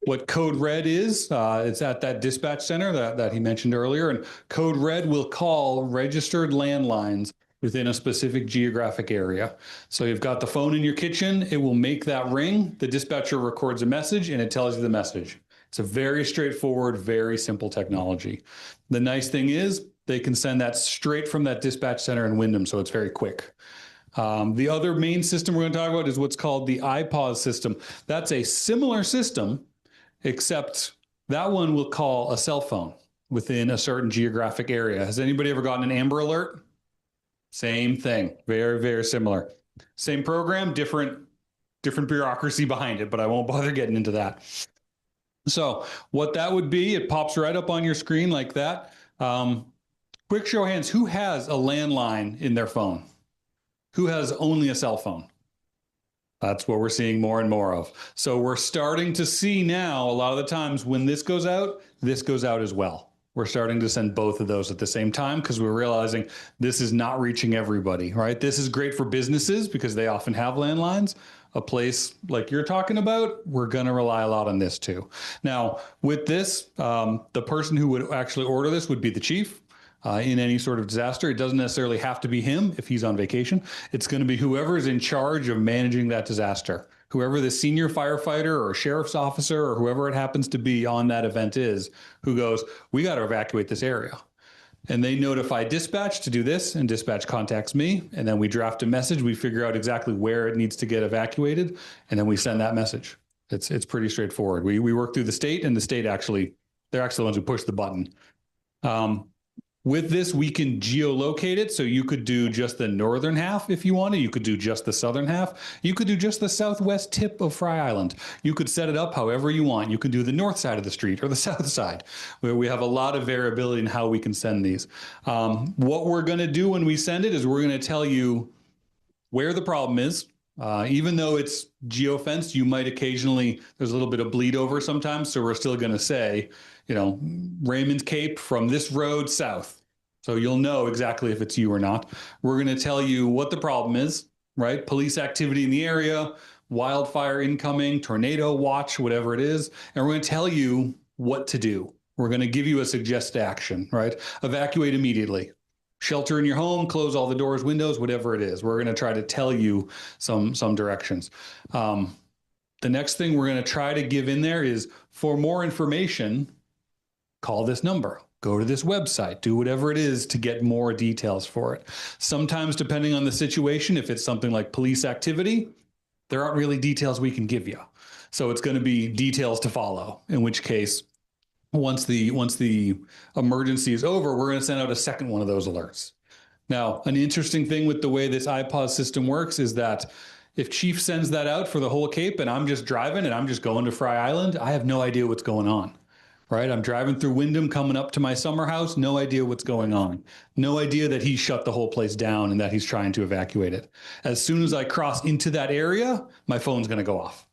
What Code Red is, it's at that dispatch center that he mentioned earlier, and Code Red will call registered landlines within a specific geographic area. So you've got the phone in your kitchen, it will make that ring, the dispatcher records a message, and it tells you the message. It's a very straightforward, very simple technology. The nice thing is, they can send that straight from that dispatch center in Wyndham, so it's very quick. The other main system we're going to talk about is what's called the iPause system. That's a similar system, except that one will call a cell phone within a certain geographic area. Has anybody ever gotten an Amber Alert? Same thing, very, very similar. Same program, different bureaucracy behind it, but I won't bother getting into that. So what that would be, it pops right up on your screen like that. Quick show of hands, who has a landline in their phone? Who has only a cell phone? That's what we're seeing more and more of. So we're starting to see now, a lot of the times when this goes out as well. We're starting to send both of those at the same time because we're realizing this is not reaching everybody, right? This is great for businesses because they often have landlines. A place like you're talking about, we're going to rely a lot on this too. Now, with this, the person who would actually order this would be the chief. In any sort of disaster, it doesn't necessarily have to be him if he's on vacation. It's going to be whoever is in charge of managing that disaster. Whoever the senior firefighter or sheriff's officer or whoever it happens to be on that event is, who goes, we got to evacuate this area. And they notify dispatch to do this, and dispatch contacts me, and then we draft a message. We figure out exactly where it needs to get evacuated, and then we send that message. It's pretty straightforward. We work through the state, and the state they're actually the ones who push the button. With this, we can geolocate it. So you could do just the northern half if you wanted. You could do just the southern half. You could do just the southwest tip of Fry Island. You could set it up however you want. You can do the north side of the street or the south side, where we have a lot of variability in how we can send these. What we're going to do when we send it is we're going to tell you where the problem is. Even though it's geofenced, you might occasionally, there's a little bit of bleed over sometimes. So we're still going to say, Raymond Cape from this road south. So you'll know exactly if it's you or not. We're going to tell you what the problem is, right? Police activity in the area, wildfire incoming, tornado watch, whatever it is. And we're going to tell you what to do. We're going to give you a suggested action, right? Evacuate immediately. Shelter in your home, close all the doors, windows, whatever it is. We're going to try to tell you some directions. The next thing we're going to try to give in there is, for more information, call this number, go to this website, do whatever it is to get more details for it. Sometimes, depending on the situation, if it's something like police activity, there aren't really details we can give you. So it's going to be details to follow, in which case, once the emergency is over, we're going to send out a second one of those alerts. Now, an interesting thing with the way this iPause system works is that if Chief sends that out for the whole Cape and I'm just driving and I'm just going to Fry Island, I have no idea what's going on, right? I'm driving through Wyndham, coming up to my summer house, no idea what's going on. No idea that he shut the whole place down and that he's trying to evacuate it. As soon as I cross into that area, my phone's going to go off.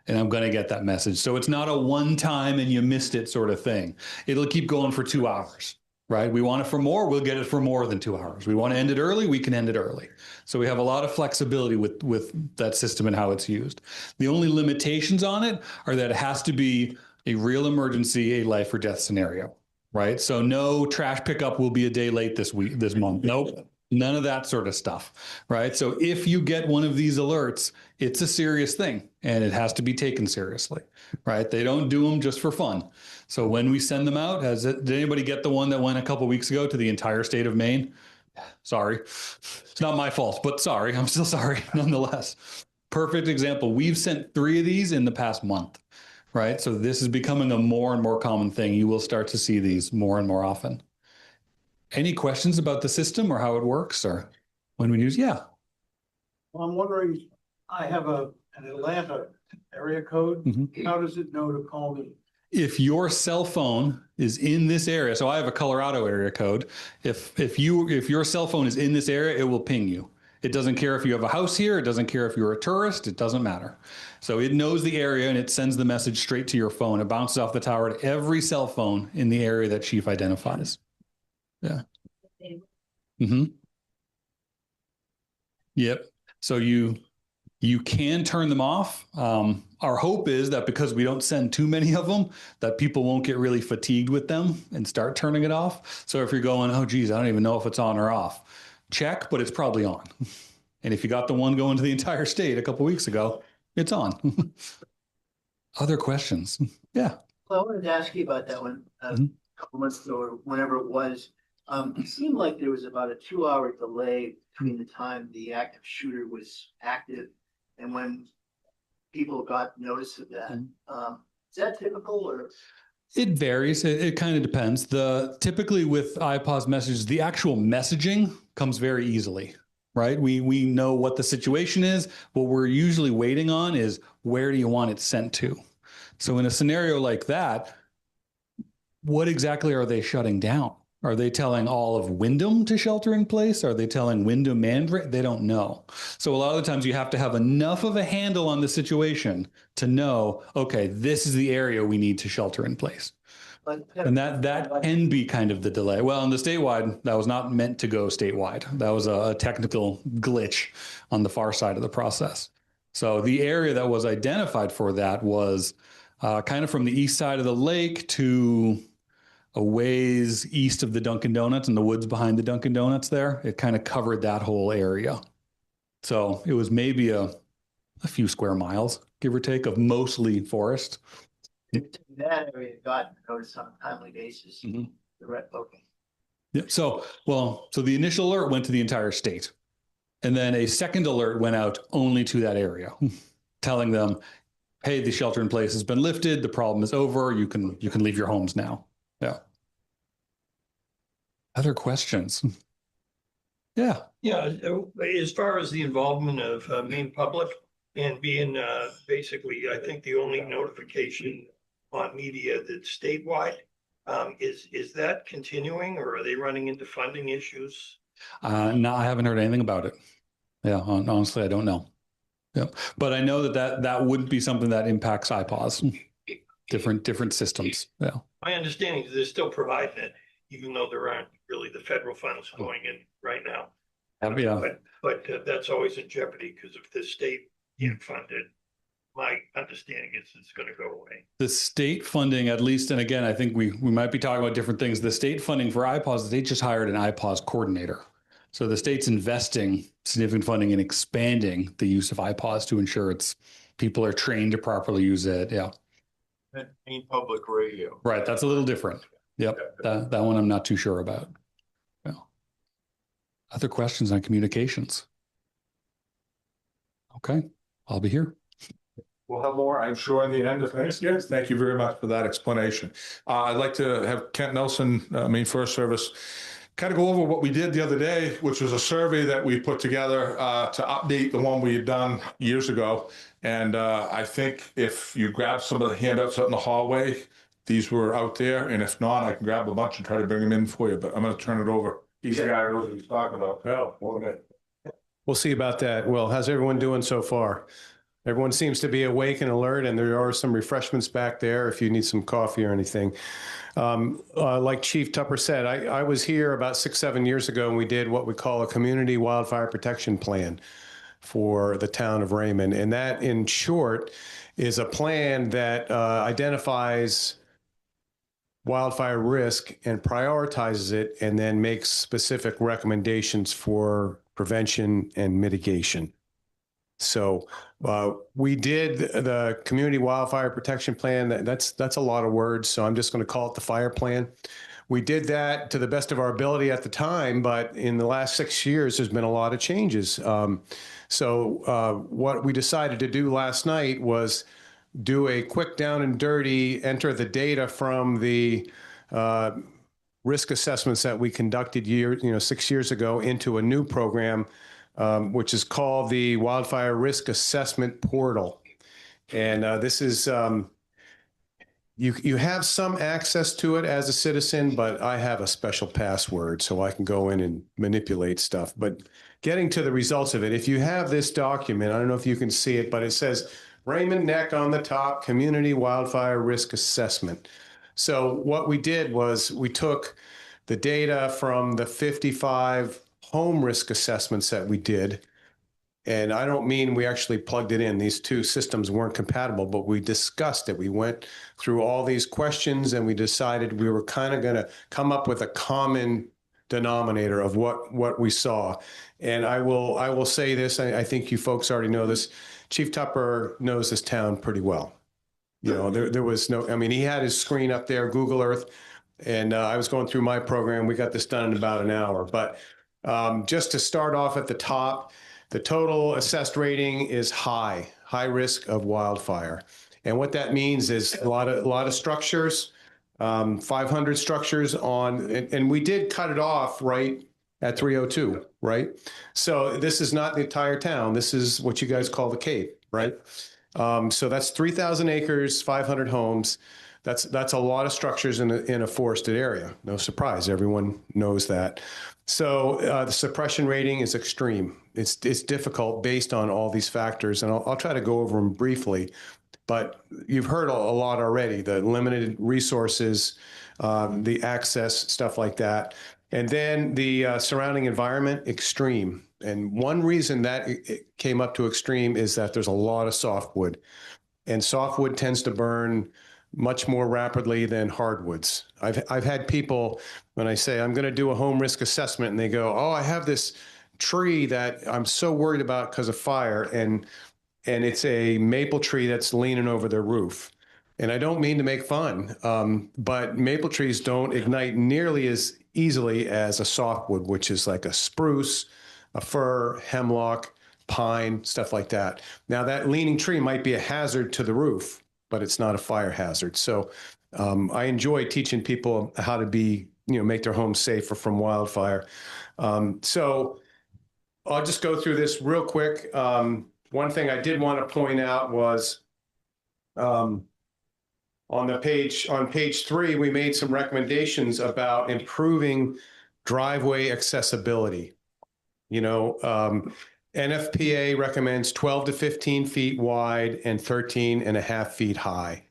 And I'm going to get that message. So it's not a one time and you missed it sort of thing. It'll keep going for 2 hours, right? We want it for more, we'll get it for more than 2 hours. We want to end it early, we can end it early. So we have a lot of flexibility with that system and how it's used. The only limitations on it are that it has to be a real emergency, a life or death scenario, right? So no trash pickup will be a day late this month. Nope. None of that sort of stuff, right? So if you get one of these alerts, it's a serious thing and it has to be taken seriously, right? They don't do them just for fun. So when we send them out, did anybody get the one that went a couple weeks ago to the entire state of Maine? Sorry. It's not my fault, but sorry. I'm still sorry nonetheless. Perfect example. We've sent 3 of these in the past month, right? So this is becoming a more and more common thing. You will start to see these more and more often. Any questions about the system or how it works or when we use? Yeah. Well, I'm wondering, I have an Atlanta area code. Mm-hmm. How does it know to call me? If your cell phone is in this area, so I have a Colorado area code. If your cell phone is in this area, it will ping you. It doesn't care if you have a house here. It doesn't care if you're a tourist. It doesn't matter. So it knows the area and it sends the message straight to your phone. It bounces off the tower to every cell phone in the area that Chief identifies. Yeah. Mm-hmm. Yep. So you can turn them off. Our hope is that because we don't send too many of them, that people won't get really fatigued with them and start turning it off. So if you're going, oh, geez, I don't even know if it's on or off, check, but it's probably on. And if you got the one going to the entire state a couple weeks ago, it's on. Other questions? Yeah. Well, I wanted to ask you about that one a couple months ago or whenever it was. It seemed like there was about a 2-hour delay between the time the active shooter was active and when people got notice of that. Is that typical or? It varies. It kind of depends. Typically with iPause messages, the actual messaging comes very easily, right? We know what the situation is. What we're usually waiting on is where do you want it sent to? So in a scenario like that, what exactly are they shutting down? Are they telling all of Wyndham to shelter in place? Are they telling Wyndham and they don't know. So a lot of the times you have to have enough of a handle on the situation to know, okay, this is the area we need to shelter in place. And that can be kind of the delay. Well, on the statewide, that was not meant to go statewide. That was a technical glitch on the far side of the process. So the area that was identified for that was kind of from the east side of the lake to a ways east of the Dunkin' Donuts and the woods behind the Dunkin' Donuts there. It kind of covered that whole area. So it was maybe a few square miles, give or take, of mostly forest. That area got notice on a timely basis. Mm-hmm. Okay. Yeah. So the initial alert went to the entire state. And then a second alert went out only to that area, telling them, hey, the shelter in place has been lifted. The problem is over. You can leave your homes now. Yeah. Other questions? Yeah. Yeah, as far as the involvement of Maine Public and being basically, I think the only notification on media that's statewide, is that continuing or are they running into funding issues? No, I haven't heard anything about it. Yeah, honestly, I don't know. Yeah, but I know that wouldn't be something that impacts iPause. Different systems. Yeah. My understanding is they're still providing it, even though there aren't really the federal funds going in right now. Yeah. But that's always in jeopardy because if the state can't fund it, my understanding is it's going to go away. The state funding, at least, and again, I think we might be talking about different things. The state funding for iPause, they just hired an iPause coordinator. So the state's investing significant funding in expanding the use of iPause to ensure people are trained to properly use it. Yeah. Maine Public Radio. Right. That's a little different. Yep. That one I'm not too sure about. Yeah. Other questions on communications? Okay. I'll be here. We'll have more, I'm sure, in the end of things. Yes, thank you very much for that explanation. I'd like to have Kent Nelson, Maine First Service, kind of go over what we did the other day, which was a survey that we put together to update the one we had done years ago. And I think if you grab some of the handouts out in the hallway, these were out there. And if not, I can grab a bunch and try to bring them in for you. But I'm going to turn it over. He's the guy who knows what he's talking about. Well, we'll see about that. Well, how's everyone doing so far? Everyone seems to be awake and alert, and there are some refreshments back there if you need some coffee or anything. Like Chief Tupper said, I was here about 6-7 years ago, and we did what we call a community wildfire protection plan for the town of Raymond. And that, in short, is a plan that identifies wildfire risk and prioritizes it, and then makes specific recommendations for prevention and mitigation. So we did the community wildfire protection plan. That's a lot of words, so I'm just going to call it the fire plan. We did that to the best of our ability at the time, but in the last 6 years, there's been a lot of changes. So what we decided to do last night was do a quick down and dirty, enter the data from the risk assessments that we conducted 6 years ago into a new program, which is called the Wildfire Risk Assessment Portal. And this is, you have some access to it as a citizen, but I have a special password so I can go in and manipulate stuff. But getting to the results of it, if you have this document, I don't know if you can see it, but it says Raymond Neck on the top, Community Wildfire Risk Assessment. So what we did was we took the data from the 55 home risk assessments that we did. And I don't mean we actually plugged it in. These two systems weren't compatible, but we discussed it. We went through all these questions and we decided we were kind of going to come up with a common denominator of what we saw. And I will say this, I think you folks already know this. Chief Tupper knows this town pretty well. You know, there was no, I mean, he had his screen up there, Google Earth. And I was going through my program. We got this done in about an hour. But just to start off at the top, the total assessed rating is high risk of wildfire. And what that means is a lot of structures, 500 structures on, and we did cut it off right at 302, right? So this is not the entire town. This is what you guys call the Cape, right? So that's 3,000 acres, 500 homes. That's a lot of structures in a forested area. No surprise, everyone knows that. So the suppression rating is extreme. It's difficult based on all these factors, and I'll try to go over them briefly. But you've heard a lot already, the limited resources, the access, stuff like that. And then the surrounding environment, extreme. And one reason that it came up to extreme is that there's a lot of softwood. And softwood tends to burn much more rapidly than hardwoods. I've had people, when I say, I'm going to do a home risk assessment, and they go, oh, I have this tree that I'm so worried about because of fire. And it's a maple tree that's leaning over their roof. And I don't mean to make fun, but maple trees don't ignite nearly as easily as a softwood, which is like a spruce, a fir, hemlock, pine, stuff like that. Now, that leaning tree might be a hazard to the roof, but it's not a fire hazard. So I enjoy teaching people how to make their homes safer from wildfire. So I'll just go through this real quick. One thing I did want to point out was on page 3, we made some recommendations about improving driveway accessibility. NFPA recommends 12 to 15 feet wide and 13 and a half feet high.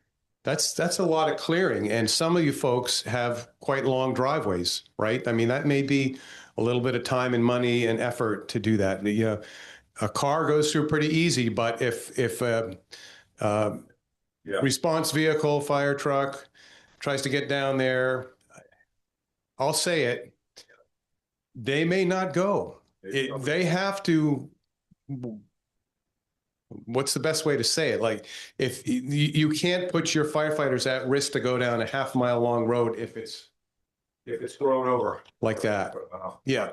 That's a lot of clearing. And some of you folks have quite long driveways, right? I mean, that may be a little bit of time and money and effort to do that. A car goes through pretty easy, but if a response vehicle, fire truck tries to get down there, I'll say it, they may not go. They have to, what's the best way to say it? Like, if you can't put your firefighters at risk to go down a half-mile long road if it's grown over like that. Yeah.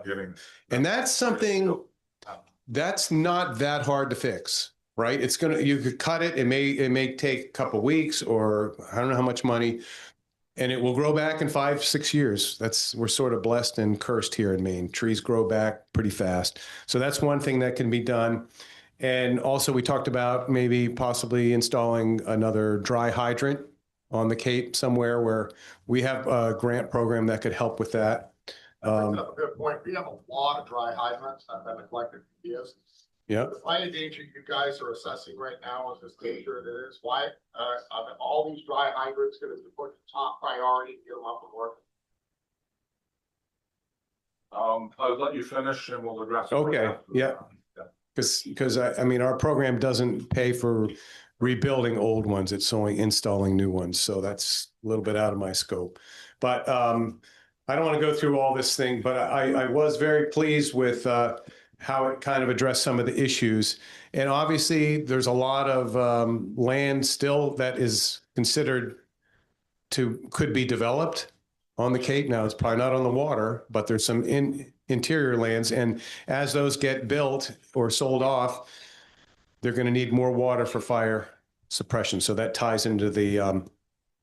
And that's something that's not that hard to fix, right? You could cut it. It may take a couple weeks, or I don't know how much money, and it will grow back in 5-6 years. We're sort of blessed and cursed here in Maine. Trees grow back pretty fast. So that's one thing that can be done. And also we talked about maybe possibly installing another dry hydrant on the Cape somewhere, where we have a grant program that could help with that. That's a good point. We have a lot of dry hydrants that have been collected for years. Yeah. The fire danger you guys are assessing right now is as dangerous it is. Why are all these dry hydrants going to be put top priority to get them up and working? I'll let you finish and we'll address it. Okay. Yeah. Because I mean, our program doesn't pay for rebuilding old ones. It's only installing new ones. So that's a little bit out of my scope. But I don't want to go through all this thing, but I was very pleased with how it kind of addressed some of the issues. And obviously, there's a lot of land still that is considered could be developed on the Cape. Now, it's probably not on the water, but there's some interior lands. And as those get built or sold off, they're going to need more water for fire suppression. So that ties into the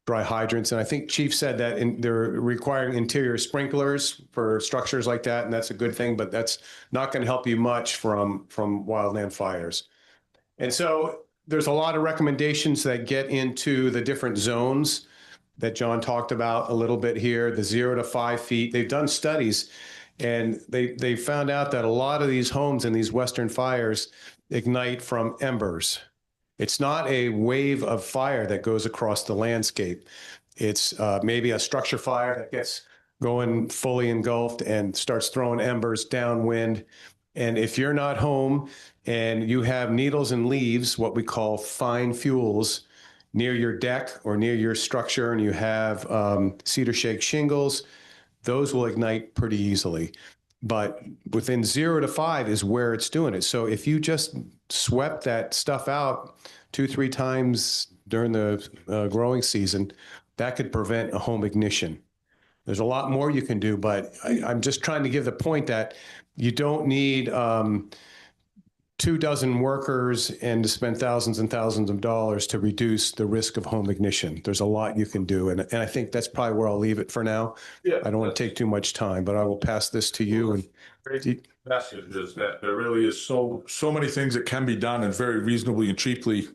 dry hydrants. And I think Chief said that they're requiring interior sprinklers for structures like that. And that's a good thing, but that's not going to help you much from wildland fires. And so there's a lot of recommendations that get into the different zones that John talked about a little bit here, the 0 to 5 feet. They've done studies, and they found out that a lot of these homes in these western fires ignite from embers. It's not a wave of fire that goes across the landscape. It's maybe a structure fire that gets going fully engulfed and starts throwing embers downwind. And if you're not home and you have needles and leaves, what we call fine fuels, near your deck or near your structure, and you have cedar shake shingles, those will ignite pretty easily. But within 0 to 5 is where it's doing it. So if you just swept that stuff out 2-3 times during the growing season, that could prevent a home ignition. There's a lot more you can do, but I'm just trying to give the point that you don't need 24 workers and to spend thousands and thousands of dollars to reduce the risk of home ignition. There's a lot you can do. And I think that's probably where I'll leave it for now. Yeah. I don't want to take too much time, but I will pass this to you. And Message is that there really is so many things that can be done and very reasonably and cheaply.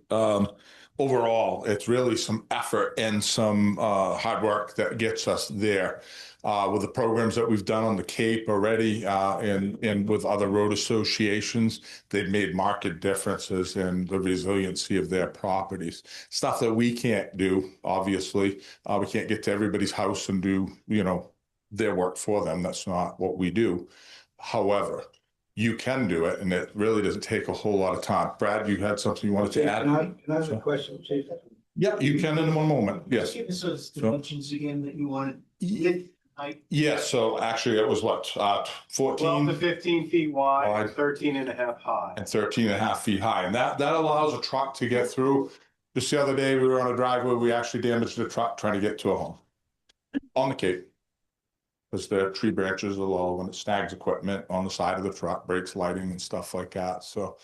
Overall, it's really some effort and some hard work that gets us there. With the programs that we've done on the Cape already, and with other road associations, they've made marked differences in the resiliency of their properties. Stuff that we can't do, obviously. We can't get to everybody's house and do, their work for them. That's not what we do. However, you can do it, and it really doesn't take a whole lot of time. Brad, you had something you wanted to add? Can I have a question, Chief? Yeah, you can in one moment. Yes. Give us those dimensions again that you wanted. Yeah, so actually it was what, 14? 12 to 15 feet wide, 13 and a half high. And 13 and a half feet high. And that allows a truck to get through. Just the other day, we were on a driveway, we actually damaged a truck trying to get to a home on the Cape. Because the tree branches are low and it snags equipment on the side of the truck, breaks lighting and stuff like that. So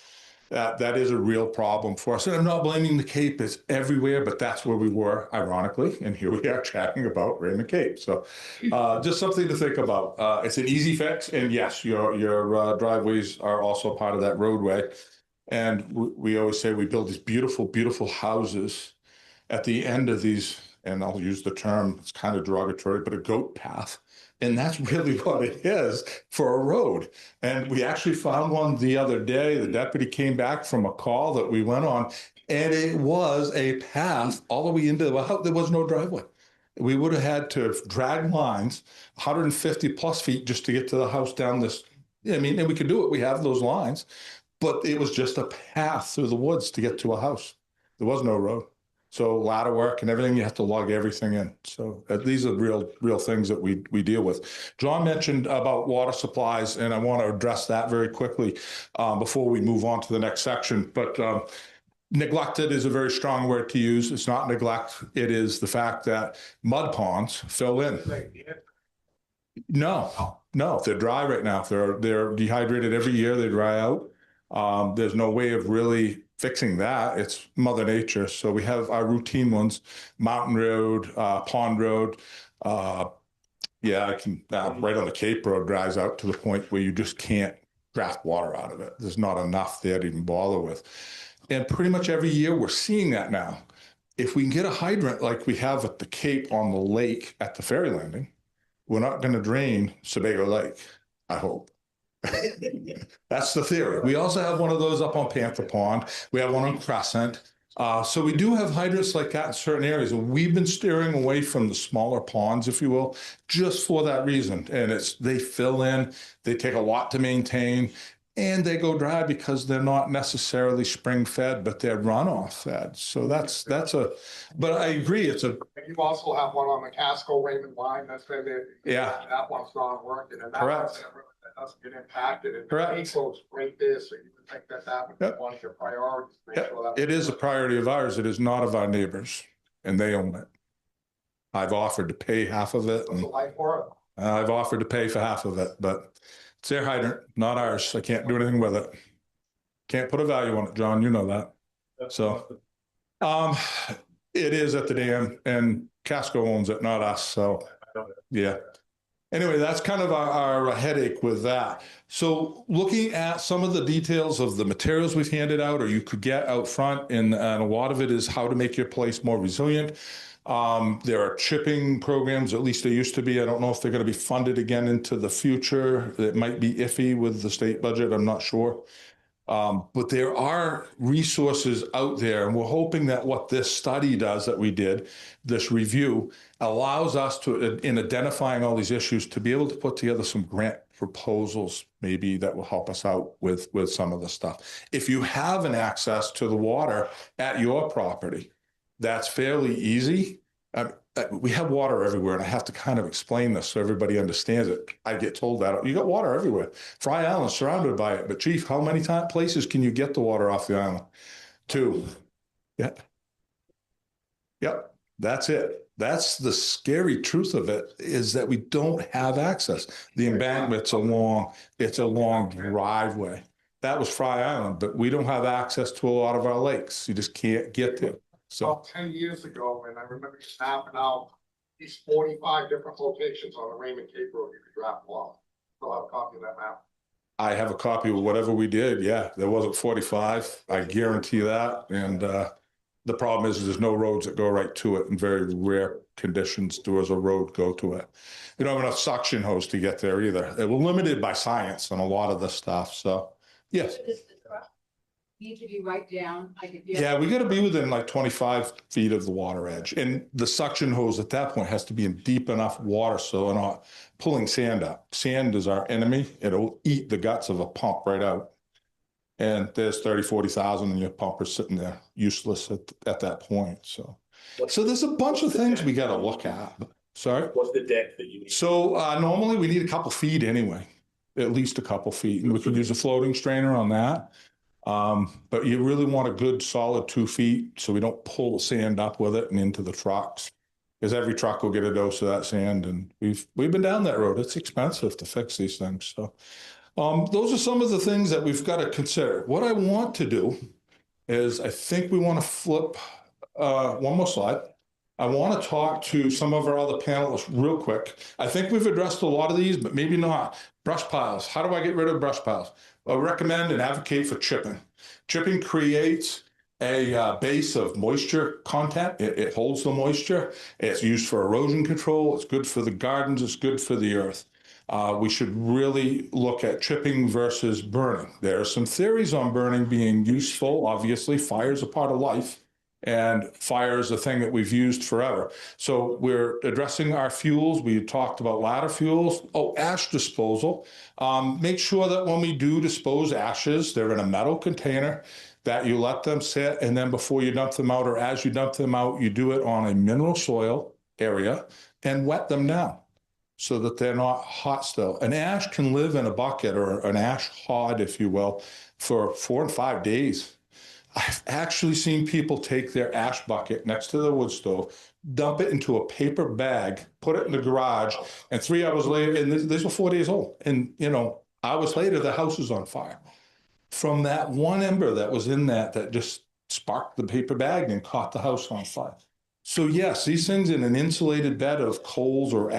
that is a real problem for us. And I'm not blaming the Cape, it's everywhere, but that's where we were, ironically. And here we are chatting about Raymond Cape. So just something to think about. It's an easy fix. And yes, your driveways are also part of that roadway. And we always say we build these beautiful, beautiful houses at the end of these, and I'll use the term, it's kind of derogatory, but a goat path. And that's really what it is for a road. And we actually found one the other day. The deputy came back from a call that we went on, and it was a path all the way into the house. There was no driveway. We would have had to drag lines 150 plus feet just to get to the house down this. I mean, and we could do it. We have those lines, but it was just a path through the woods to get to a house. There was no road. So ladder work and everything, you have to lug everything in. So these are real things that we deal with. John mentioned about water supplies, and I want to address that very quickly before we move on to the next section. But neglected is a very strong word to use. It's not neglect. It is the fact that mud ponds fill in. No, they're dry right now. They're dehydrated every year. They dry out. There's no way of really fixing that. It's Mother Nature. So we have our routine ones: Mountain Road, Pond Road. Right on the Cape Road dries out to the point where you just can't draft water out of it. There's not enough there to even bother with. And pretty much every year we're seeing that now. If we can get a hydrant like we have at the Cape on the lake at the ferry landing, we're not going to drain Sebago Lake, I hope. That's the theory. We also have one of those up on Panther Pond. We have one on Crescent. So we do have hydrants like that in certain areas. And we've been steering away from the smaller ponds, if you will, just for that reason. And they fill in, they take a lot to maintain, and they go dry because they're not necessarily spring fed, but they're runoff fed. So but I agree, it's a. You also have one on the Casco Raymond line that's been there. Yeah. That one's not working, and that Correct. doesn't get impacted. And Correct. goes right there, so you would think that would be one of your priorities. It is a priority of ours. It is not of our neighbors, and they own it. I've offered to pay half of it. And I've offered to pay for half of it, but it's their hydrant, not ours. I can't do anything with it. Can't put a value on it, John. You know that. So, it is at the dam, and Casco owns it, not us. So, yeah. Anyway, that's kind of our headache with that. So looking at some of the details of the materials we've handed out or you could get out front, and a lot of it is how to make your place more resilient. There are chipping programs, at least there used to be. I don't know if they're going to be funded again into the future. It might be iffy with the state budget. I'm not sure. But there are resources out there, and we're hoping that what this study does that we did, this review, allows us to, in identifying all these issues, to be able to put together some grant proposals maybe that will help us out with some of the stuff. If you have an access to the water at your property, that's fairly easy. We have water everywhere, and I have to kind of explain this so everybody understands it. I get told that you got water everywhere. Fry Island's surrounded by it, but Chief, how many places can you get the water off the island? 2. Yeah. Yep, that's it. That's the scary truth of it, is that we don't have access. The embankment's it's a long driveway. That was Fry Island, but we don't have access to a lot of our lakes. You just can't get there. So About 10 years ago, and I remember just mapping out these 45 different locations on the Raymond Cape Road you could drop off. Still have a copy of that map. I have a copy of whatever we did. Yeah, there wasn't 45. I guarantee that. And the problem is there's no roads that go right to it. In very rare conditions, does a road go to it. You don't have enough suction hose to get there either. We're limited by science on a lot of this stuff. So, yes. Need to be right down. Yeah, we got to be within like 25 feet of the water edge. And the suction hose at that point has to be in deep enough water so we're not pulling sand up. Sand is our enemy. It'll eat the guts of a pump right out. And there's 30, 40,000 and your pump is sitting there useless at that point. So there's a bunch of things we got to look at. Sorry? What's the depth that you need? So normally we need a couple feet anyway, at least a couple feet. And we could use a floating strainer on that. But you really want a good solid 2 feet so we don't pull the sand up with it and into the trucks, because every truck will get a dose of that sand. And we've been down that road. It's expensive to fix these things. So those are some of the things that we've got to consider. What I want to do is I think we want to flip one more slide. I want to talk to some of our other panelists real quick. I think we've addressed a lot of these, but maybe not. Brush piles. How do I get rid of brush piles? I recommend and advocate for chipping. Chipping creates a base of moisture content. It holds the moisture. It's used for erosion control. It's good for the gardens. It's good for the earth. We should really look at chipping versus burning. There are some theories on burning being useful. Obviously, fire is a part of life. And fire is a thing that we've used forever. So we're addressing our fuels. We talked about ladder fuels. Oh, ash disposal. Make sure that when we do dispose ashes, they're in a metal container, that you let them sit, and then before you dump them out or as you dump them out, you do it on a mineral soil area and wet them down so that they're not hot still. An ash can live in a bucket, or an ash hod, if you will, for 4 and 5 days. I've actually seen people take their ash bucket next to the wood stove, dump it into a paper bag, put it in the garage, and 3 hours later, and these were 4 days old. And, hours later, the house is on fire. From that one ember that was in that just sparked the paper bag and caught the house on fire. So yes, these things in an insulated bed of coals or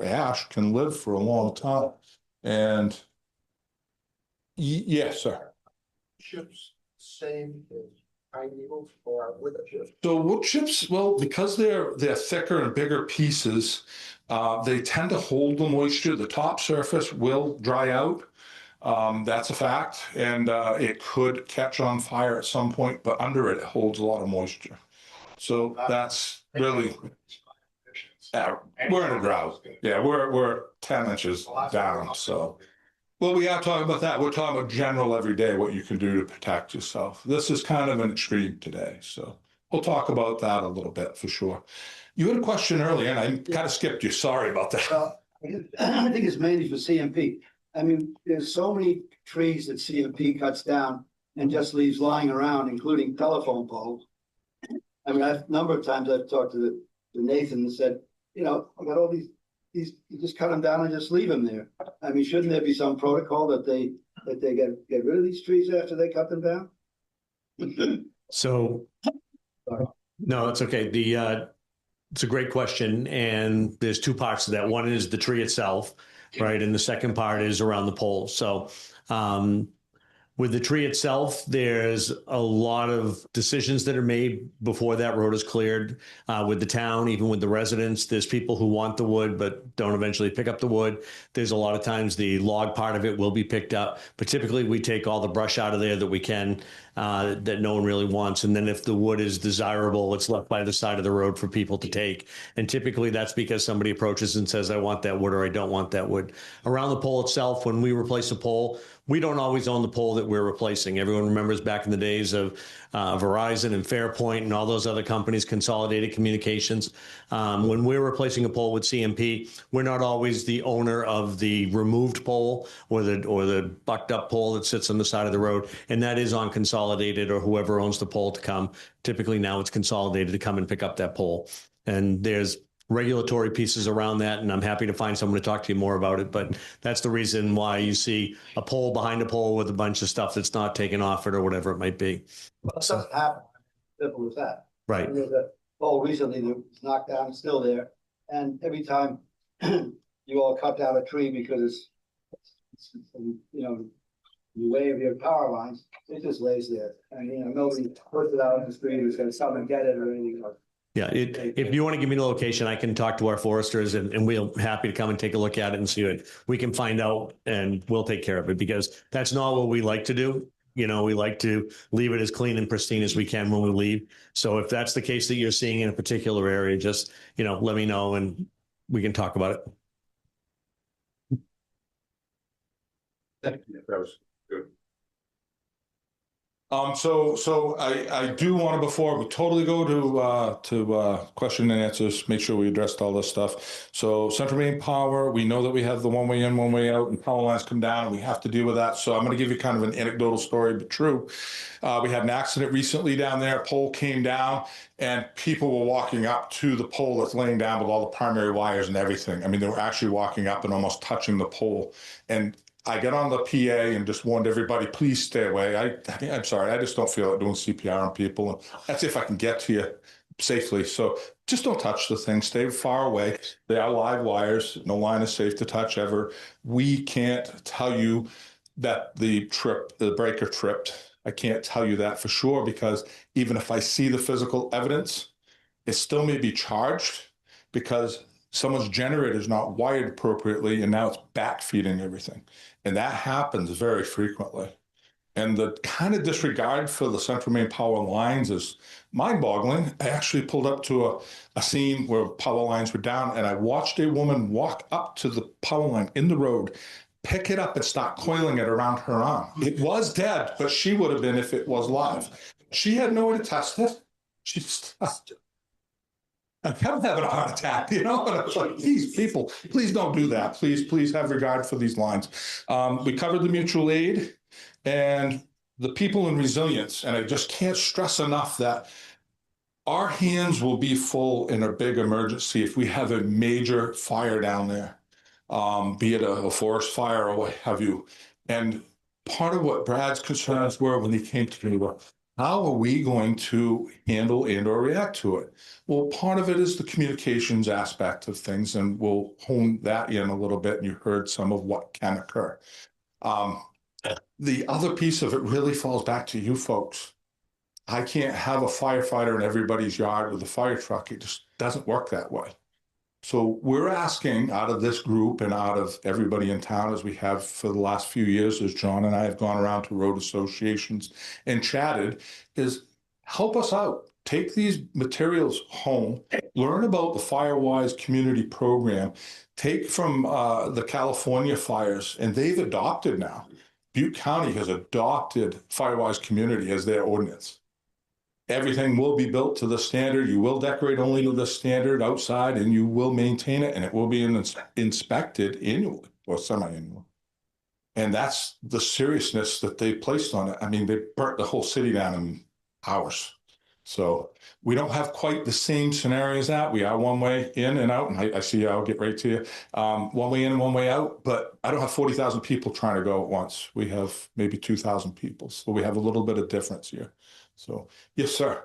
ash can live for a long time. And yes, sir. Chips, same as pine needles or wood chips? So wood chips, well, because they're thicker and bigger pieces, they tend to hold the moisture. The top surface will dry out. That's a fact. And it could catch on fire at some point, but under it holds a lot of moisture. So that's really, we're in a drought. Yeah, we're 10 inches down. So, well, we are talking about that. We're talking about general every day, what you can do to protect yourself. This is kind of an extreme today. So we'll talk about that a little bit for sure. You had a question earlier and I kind of skipped you. Sorry about that. I think it's mainly for CMP. I mean, there's so many trees that CMP cuts down and just leaves lying around, including telephone poles. I mean, a number of times I've talked to Nathan and said, I got all these, you just cut them down and just leave them there. I mean, shouldn't there be some protocol that they get rid of these trees after they cut them down? So, no, it's okay. It's a great question. And there's 2 parts to that. One is the tree itself, right? And the second part is around the poles. So, with the tree itself, there's a lot of decisions that are made before that road is cleared with the town, even with the residents. There's people who want the wood but don't eventually pick up the wood. There's a lot of times the log part of it will be picked up, but typically we take all the brush out of there that we can, that no one really wants. And then if the wood is desirable, it's left by the side of the road for people to take. And typically that's because somebody approaches and says, I want that wood or I don't want that wood. Around the pole itself, when we replace a pole, we don't always own the pole that we're replacing. Everyone remembers back in the days of Verizon and Fairpoint and all those other companies, Consolidated Communications. When we're replacing a pole with CMP, we're not always the owner of the removed pole or the bucked up pole that sits on the side of the road. And that is on Consolidated or whoever owns the pole to come. Typically now it's Consolidated to come and pick up that pole. And there's regulatory pieces around that, and I'm happy to find someone to talk to you more about it. But that's the reason why you see a pole behind a pole with a bunch of stuff that's not taken off it or whatever it might be. Well, it doesn't happen. Simple as that. Right. There's a pole recently that was knocked down, it's still there. And every time you all cut down a tree because it's you know, the way of your power lines, it just lays there. And, you know, nobody puts it out in the street who's gonna come and get it or anything. Yeah, if you want to give me the location, I can talk to our foresters and we'll happy to come and take a look at it and see what we can find out, and we'll take care of it, because that's not what we like to do. You know, we like to leave it as clean and pristine as we can when we leave. So if that's the case that you're seeing in a particular area, just, you know, let me know and we can talk about it. That was good. So I do want to, before we totally go to question and answers, make sure we addressed all this stuff. So Central Maine Power, we know that we have the one way in, one way out, and power lines come down, and we have to deal with that. So I'm going to give you kind of an anecdotal story, but true. We had an accident recently down there. A pole came down, and people were walking up to the pole that's laying down with all the primary wires and everything. I mean, they were actually walking up and almost touching the pole. And I got on the PA and just warned everybody, please stay away. I'm sorry, I just don't feel like doing CPR on people. And that's if I can get to you safely. So just don't touch the thing. Stay far away. They are live wires. No line is safe to touch ever. We can't tell you that the breaker tripped. I can't tell you that for sure, because even if I see the physical evidence, it still may be charged because someone's generator is not wired appropriately, and now it's backfeeding everything. And that happens very frequently. And the kind of disregard for the Central Maine power lines is mind-boggling. I actually pulled up to a scene where power lines were down, and I watched a woman walk up to the power line in the road, pick it up and start coiling it around her arm. It was dead, but she would have been if it was live. She had no way to test it. She stopped. I'm having a heart attack, you know? And I was like, these people, please don't do that. Please have regard for these lines. We covered the mutual aid and the people in resilience. And I just can't stress enough that our hands will be full in a big emergency if we have a major fire down there, be it a forest fire or what have you. And part of what Brad's concerns were when he came to me were, how are we going to handle and or react to it? Well, part of it is the communications aspect of things, and we'll hone that in a little bit, and you heard some of what can occur. The other piece of it really falls back to you folks. I can't have a firefighter in everybody's yard with a fire truck. It just doesn't work that way. So we're asking out of this group and out of everybody in town, as we have for the last few years, as John and I have gone around to road associations and chatted, is help us out. Take these materials home, learn about the Firewise community program, take from the California fires, and they've adopted now. Butte County has adopted Firewise community as their ordinance. Everything will be built to the standard. You will decorate only to the standard outside, and you will maintain it, and it will be inspected annually or semi-annually. And that's the seriousness that they placed on it. I mean, they burnt the whole city down in hours. So we don't have quite the same scenario as that. We are one way in and out, and I see I'll get right to you. One way in and one way out, but I don't have 40,000 people trying to go at once. We have maybe 2,000 people. So we have a little bit of difference here. So, yes, sir.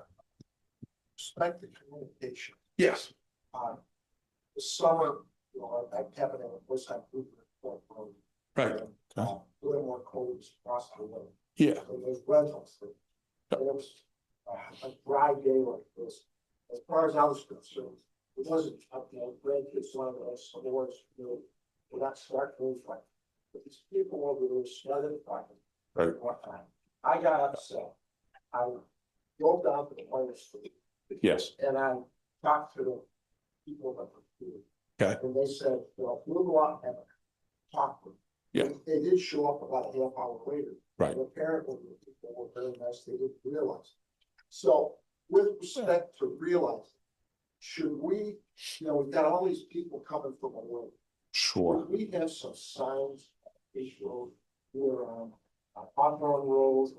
Respect the communication. Yes. The summer, you know, I have it on the first time. Right. Doing more codes across the way. Yeah. So there's rentals. It was a dry day like this. As far as I was concerned, it wasn't, you know, grandkids, one of those stores, you know, we're not start roof like. But these people over there started fighting. Right. One time. I got upset. I drove down to the Point Street. Yes. And I talked to the people that were here. Okay. And they said, well, we'll go out and talk to them. Yeah. They did show up about a half hour later. Right. And apparently the people were very nice. They didn't realize. So with respect to realizing, should we, you know, we've got all these people coming from away. Sure. Should we have some signs on this road, here on Hawthorne Road,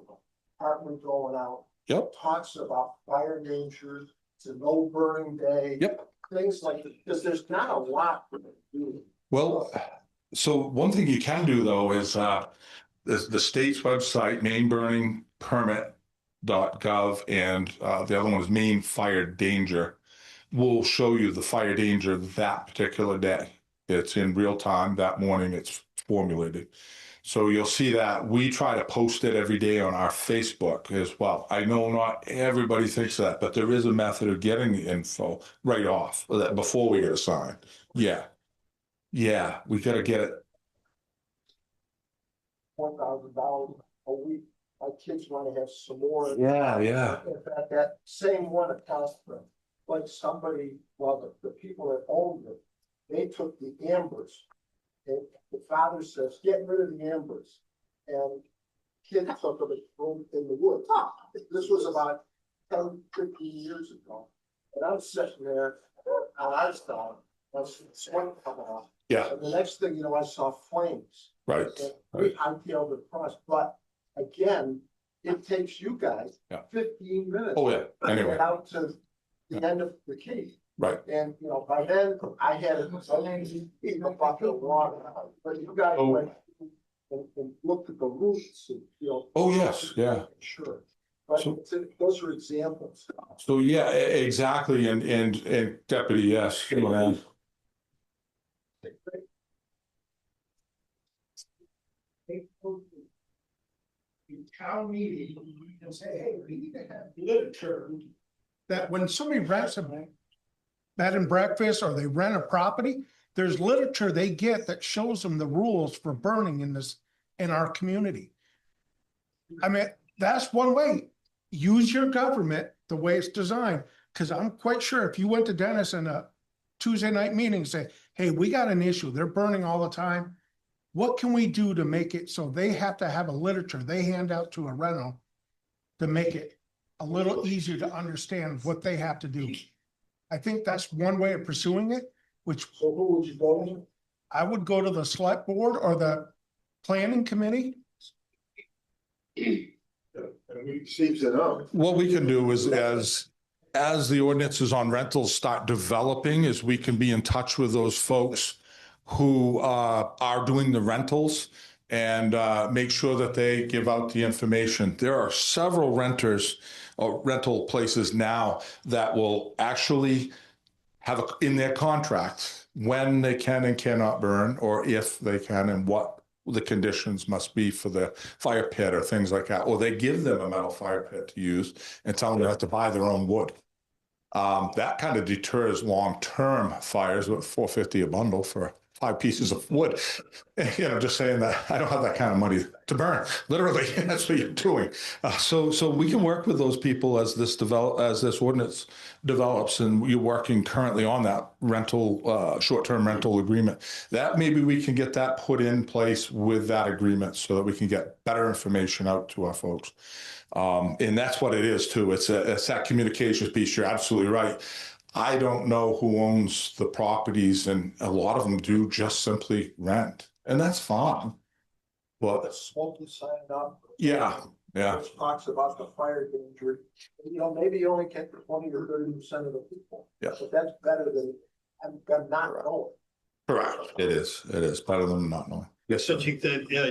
apartment going out? Yep. Talks about fire dangers, it's a no burning day. Yep. things like, because there's not a lot. to do. Well, so one thing you can do though is the state's website, maineburningpermit.gov, and the other one is Maine Fire Danger, will show you the fire danger that particular day. It's in real time. That morning it's formulated. So you'll see that. We try to post it every day on our Facebook as well. I know not everybody thinks that, but there is a method of getting the info right off before we get a sign. Yeah. Yeah, we got to get it. $1,000 a week. My kids want to have some more. Yeah, yeah. In fact, that same one accounts for, like somebody, well, the people that owned it, they took the ambers. And the father says, get rid of the ambers. And kid took them and threw them in the woods. This was about 10, 15 years ago. And I'm sitting there, and I saw smoke coming off. Yeah. And the next thing you know, I saw flames. Right. I peeled across, but again, it takes you guys 15 minutes. Oh, yeah. To Anyway. get out to the end of the cave. Right. And, you know, by then I had a bucket of water, but you guys went and looked at the roots and, you know. Oh, yes, yeah. Sure. But those are examples. So yeah, exactly. And Deputy, yes. In town meeting, you can say, hey, we need to have literature. That when somebody rents a bed and breakfast or they rent a property, there's literature they get that shows them the rules for burning in our community. I mean, that's one way. Use your government the way it's designed. Because I'm quite sure if you went to Dennis in a Tuesday night meeting and say, hey, we got an issue, they're burning all the time. What can we do to make it so they have to have a literature they hand out to a rental to make it a little easier to understand what they have to do? I think that's one way of pursuing it, which. So who would you go to? I would go to the select board or the planning committee. Seems to know. What we can do is as the ordinances on rentals start developing, is we can be in touch with those folks who are doing the rentals and make sure that they give out the information. There are several renters or rental places now that will actually have in their contract when they can and cannot burn, or if they can and what the conditions must be for the fire pit or things like that. Or they give them a metal fire pit to use and tell them they have to buy their own wood. That kind of deters long-term fires with $4.50 a bundle for 5 pieces of wood. You know, just saying that I don't have that kind of money to burn. Literally, that's what you're doing. So we can work with those people as this ordinance develops, and you're working currently on that rental, short-term rental agreement. That maybe we can get that put in place with that agreement so that we can get better information out to our folks. And that's what it is too. It's that communications piece. You're absolutely right. I don't know who owns the properties, and a lot of them do just simply rent, and that's fine. But Smoking sign up. yeah. Which talks about the fire danger. You know, maybe you only get 20 or 30% of the people. Yeah. But that's better than not knowing. Correct. It is better than not knowing. Yes, So Chief,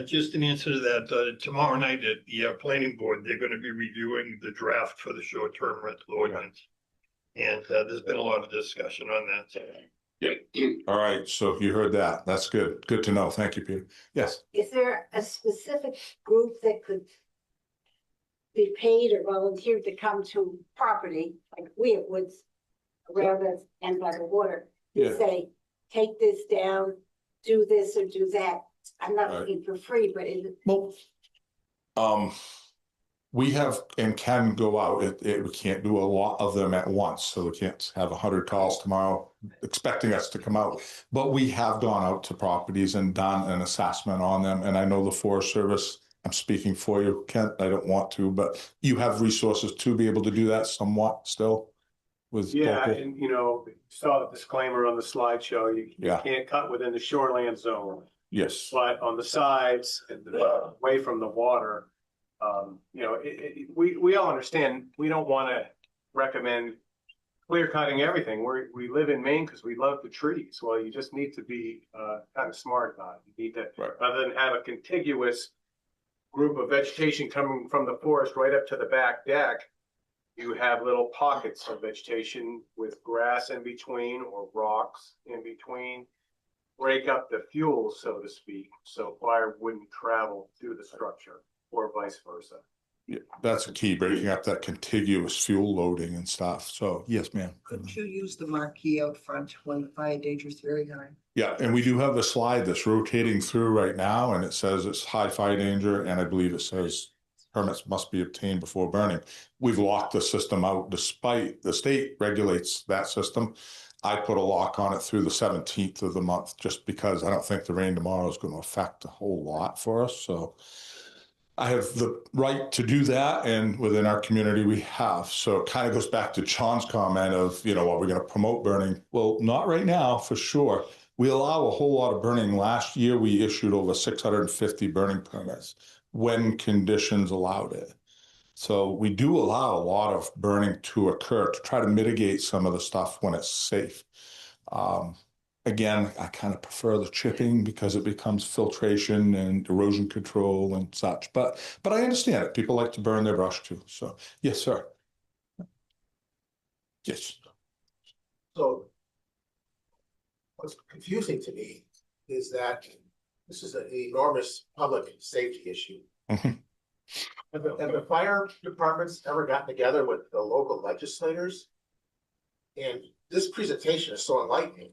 just an answer to that, tomorrow night at the planning board, they're going to be reviewing the draft for the short-term rental ordinance. And there's been a lot of discussion on that. Yeah. All right. So you heard that. That's good. Good to know. Thank you, Peter. Yes. Is there a specific group that could be paid or volunteered to come to property, like we at Woods, around us and by the water, to say, take this down, do this or do that? I'm not looking for free, but is it? We have and can go out. We can't do a lot of them at once, so we can't have 100 calls tomorrow expecting us to come out. But we have gone out to properties and done an assessment on them. And I know the Forest Service, I'm speaking for you, Kent, I don't want to, but you have resources to be able to do that somewhat still with local. And you know, you saw the disclaimer on the slideshow, you can't cut within the shoreland zone. Yes. But on the sides and away from the water, you know, we all understand we don't want to recommend clear cutting everything. We live in Maine because we love the trees. Well, you just need to be kind of smart about it. You need to, rather than have a contiguous group of vegetation coming from the forest right up to the back deck, you have little pockets of vegetation with grass in between or rocks in between. Break up the fuel, so to speak, so fire wouldn't travel through the structure or vice versa. Yeah, that's a key, breaking up that contiguous fuel loading and stuff. So yes, ma'am. Couldn't you use the marquee out front when the fire danger is very high? Yeah, and we do have a slide that's rotating through right now, and it says it's high fire danger, and I believe it says permits must be obtained before burning. We've locked the system out despite the state regulates that system. I put a lock on it through the 17th of the month just because I don't think the rain tomorrow is going to affect a whole lot for us. So I have the right to do that, and within our community we have. So it kind of goes back to John's comment of, are we going to promote burning? Well, not right now, for sure. We allow a whole lot of burning. Last year we issued over 650 burning permits when conditions allowed it. So we do allow a lot of burning to occur to try to mitigate some of the stuff when it's safe. Again, I kind of prefer the chipping because it becomes filtration and erosion control and such. But I understand it. People like to burn their brush too. So yes, sir. Yes. So what's confusing to me is that this is an enormous public safety issue. Have the fire departments ever gotten together with the local legislators? And this presentation is so enlightening.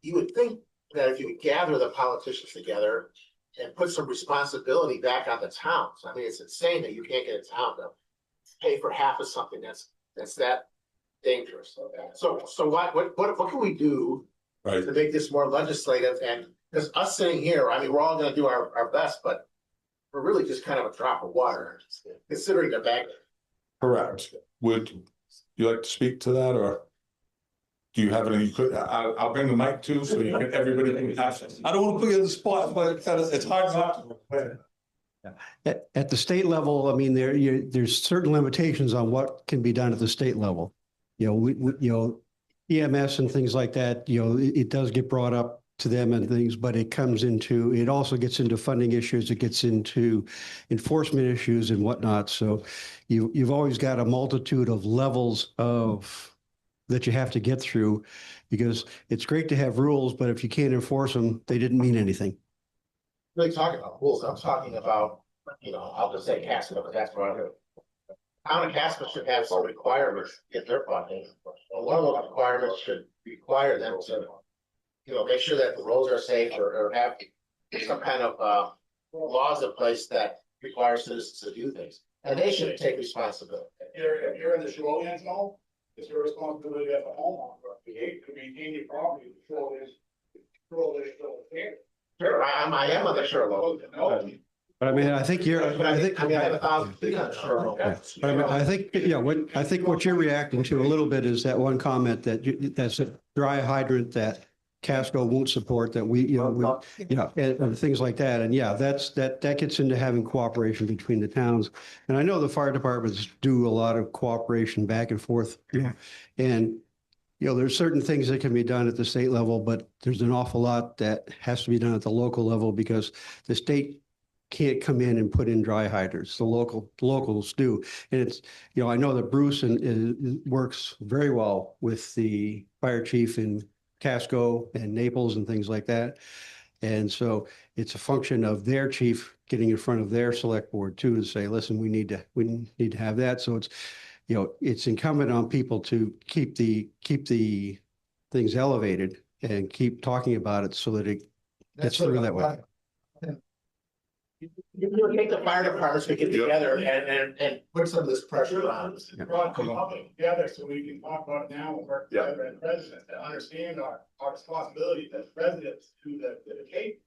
You would think that if you would gather the politicians together and put some responsibility back on the towns. I mean, it's insane that you can't get a town to pay for half of something that's that dangerous. So what can we do to make this more legislative? And because us sitting here, I mean, we're all going to do our best, but we're really just kind of a drop of water, considering the bag. Correct. Would you like to speak to that, or do you have any? I'll bring the mic too, so everybody can have it. I don't want to put you on the spot, but it's hard not to. At the state level, I mean, there's certain limitations on what can be done at the state level. EMS and things like that. It does get brought up to them and things, but it also gets into funding issues. It gets into enforcement issues and whatnot. So you've always got a multitude of levels that you have to get through, because it's great to have rules, but if you can't enforce them, they didn't mean anything. Really talking about rules. I'm talking about, I'll just say Casco, but that's what I do. Town of Casco should have some requirements to get their funding. And one of those requirements should require them to make sure that the roads are safe, or have some kind of laws in place that require citizens to do things. And they should take responsibility. If you're in the shoreline zone, it's your responsibility as a homeowner to maintain your property, control this. Sure, I am on the shoreline. But I mean, I think you're. I have 1,000 feet on the shoreline. But I mean, I think what you're reacting to a little bit is that one comment that's a dry hydrant that Casco won't support, that and things like that. And that gets into having cooperation between the towns. And I know the fire departments do a lot of cooperation back and forth. Yeah. And there's certain things that can be done at the state level, but there's an awful lot that has to be done at the local level, because the state can't come in and put in dry hydrants. The locals do. And it's, I know that Bruce works very well with the fire chief in Casco and Naples and things like that. And so it's a function of their chief getting in front of their select board too, to say, listen, we need to have that. So it's, it's incumbent on people to keep the things elevated and keep talking about it so that it gets through that way. You take the fire departments to get together and put some of this pressure on. Brought the public together so we can talk about it now and work together as residents to understand our responsibility as residents to the Cape,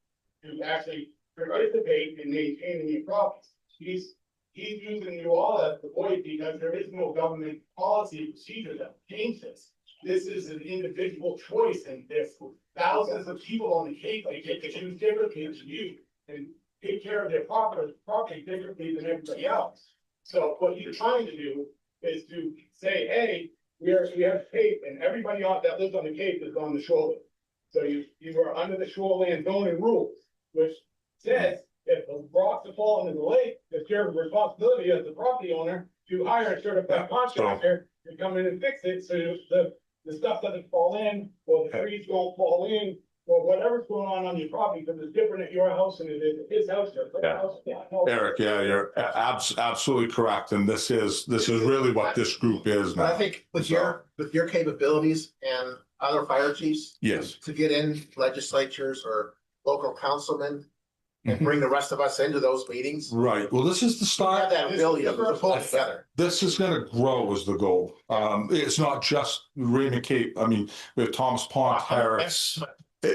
to actually participate in maintaining the properties. He's using you all as the voice because there is no government policy procedure that change this. This is an individual choice, and there's thousands of people on the Cape that get to choose differently than you. And take care of their property differently than everybody else. So what you're trying to do is to say, hey, we have Cape, and everybody that lives on the Cape is on the shoreline. So you are under the shoreline zoning rules, which says if the rocks are falling in the lake, it's your responsibility as the property owner to hire a certified contractor to come in and fix it, so the stuff doesn't fall in, or the trees don't fall in, or whatever's going on your property, because it's different at your house than it is at his house. Eric, yeah, you're absolutely correct, and this is really what this group is now. But I think with your capabilities and other fire chiefs, yes, to get in legislatures or local councilmen and bring the rest of us into those meetings. Right. Well, this is the start. Have that ability to pull together. This is going to grow as the goal. It's not just Raymond Cape. I mean, we have Thomas Pond Terrace.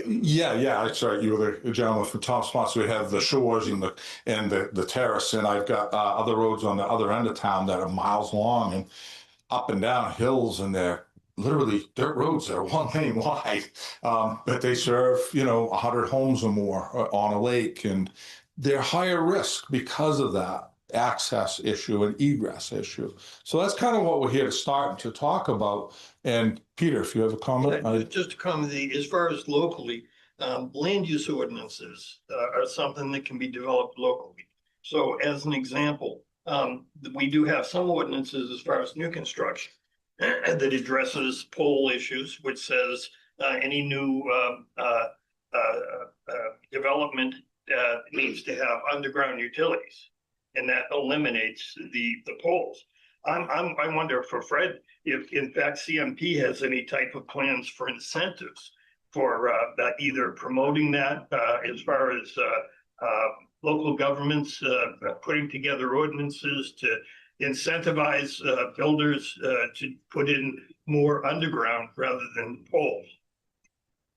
Yeah, that's right. You were the gentleman from Thomas Pond. So we have the shores and the terrace, and I've got other roads on the other end of town that are miles long and up and down hills, and they're literally dirt roads that are 1 lane wide, but they serve 100 homes or more on a lake, and they're higher risk because of that access issue and egress issue. So that's kind of what we're here to start to talk about. And Peter, if you have a comment. Just a comment, as far as locally, land use ordinances are something that can be developed locally. So as an example, we do have some ordinances as far as new construction that addresses pole issues, which says any new development needs to have underground utilities, and that eliminates the poles. I wonder for Fred if in fact CMP has any type of plans for incentives for either promoting that as far as local governments putting together ordinances to incentivize builders to put in more underground rather than poles.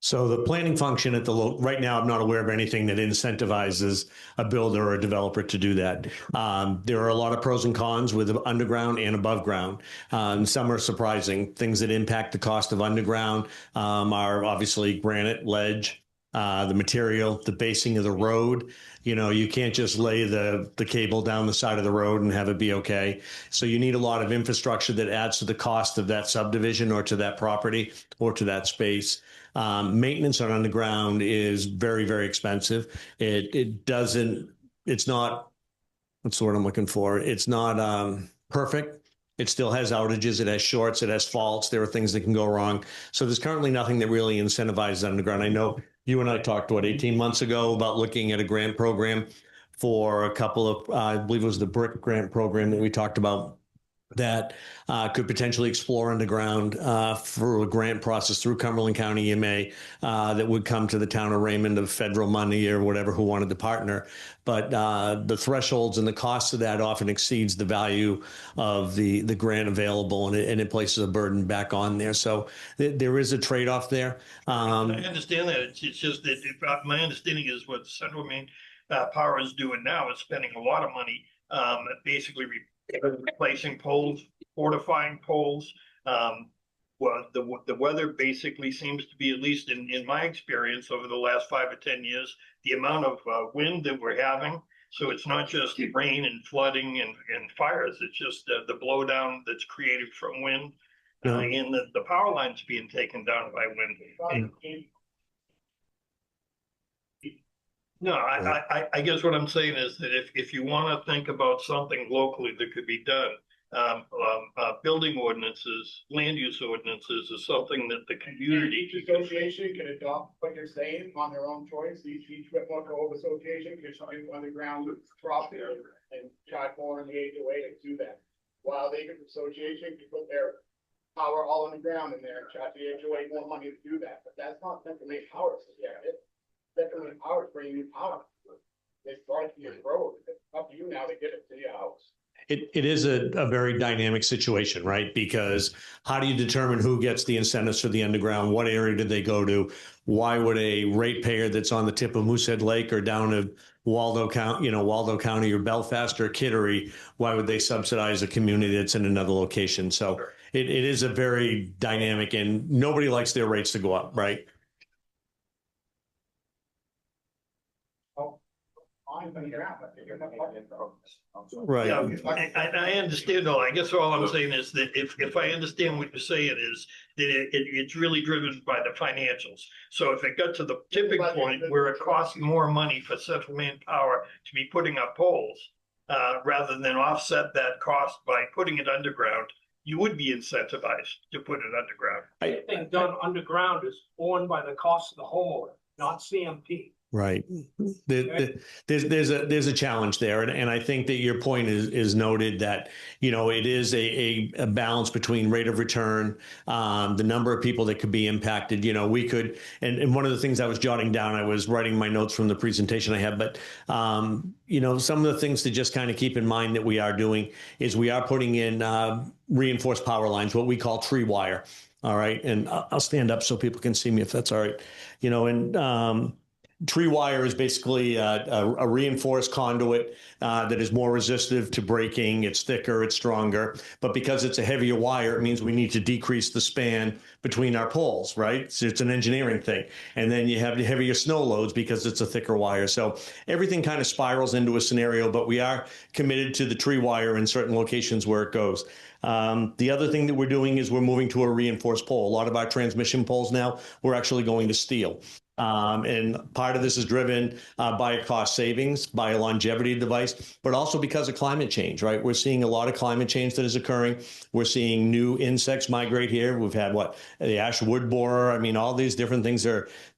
So the planning function at the right now, I'm not aware of anything that incentivizes a builder or a developer to do that. There are a lot of pros and cons with underground and above ground. Some are surprising. Things that impact the cost of underground are obviously granite, ledge, the material, the basing of the road. You can't just lay the cable down the side of the road and have it be okay. So you need a lot of infrastructure that adds to the cost of that subdivision or to that property or to that space. Maintenance on underground is very, very expensive. It's not, what's the word I'm looking for? It's not perfect. It still has outages, it has shorts, it has faults. There are things that can go wrong. So there's currently nothing that really incentivizes underground. I know you and I talked, 18 months ago about looking at a grant program for a couple of, I believe it was the BRIC grant program that we talked about, that could potentially explore underground for a grant process through Cumberland County EMA that would come to the town of Raymond of federal money or whatever who wanted to partner. But the thresholds and the cost of that often exceeds the value of the grant available, and it places a burden back on there. So there is a trade-off there. I understand that. It's just that my understanding is what Central Maine Power is doing now is spending a lot of money basically replacing poles, fortifying poles. Well, the weather basically seems to be, at least in my experience over the last 5 or 10 years, the amount of wind that we're having. So it's not just rain and flooding and fires. It's just the blowdown that's created from wind and the power lines being taken down by wind. No, I guess what I'm saying is that if you want to think about something locally that could be done, building ordinances, land use ordinances is something that the community. Each association can adopt what you're saying on their own choice. Each local association can try to underground property and charge more in the HOA to do that. While the association can put their power all on the ground in there and charge the HOA more money to do that. But that's not Central Maine Power. Central Maine Power is bringing you power. They brought it to your road. It's up to you now to get it to your house. It is a very dynamic situation, right? Because how do you determine who gets the incentives for the underground? What area did they go to? Why would a ratepayer that's on the tip of Moosehead Lake or down to Waldo County or Belfast or Kittery, why would they subsidize a community that's in another location? So it is a very dynamic, and nobody likes their rates to go up, right? lines on the ground, but you're not public road. Right. Yeah, I understand all. I guess all I'm saying is that if I understand what you're saying is that it's really driven by the financials. So if it got to the tipping point where it costs more money for Central Manpower to be putting up poles, rather than offset that cost by putting it underground, you would be incentivized to put it underground. Anything done underground is borne by the cost of the homeowner, not CMP. Right. There's a challenge there. And I think that your point is noted that, it is a balance between rate of return, the number of people that could be impacted. We could, and one of the things I was jotting down, I was writing my notes from the presentation I had, but, some of the things to just kind of keep in mind that we are doing is we are putting in reinforced power lines, what we call tree wire. All right. And I'll stand up so people can see me if that's all right. Tree wire is basically a reinforced conduit that is more resistive to breaking. It's thicker, it's stronger. But because it's a heavier wire, it means we need to decrease the span between our poles, right? So it's an engineering thing. And then you have heavier snow loads because it's a thicker wire. So everything kind of spirals into a scenario, but we are committed to the tree wire in certain locations where it goes. The other thing that we're doing is we're moving to a reinforced pole. A lot of our transmission poles now, we're actually going to steel. And part of this is driven by a cost savings, by a longevity device, but also because of climate change, right? We're seeing a lot of climate change that is occurring. We're seeing new insects migrate here. We've had the ash wood borer. I mean, all these different things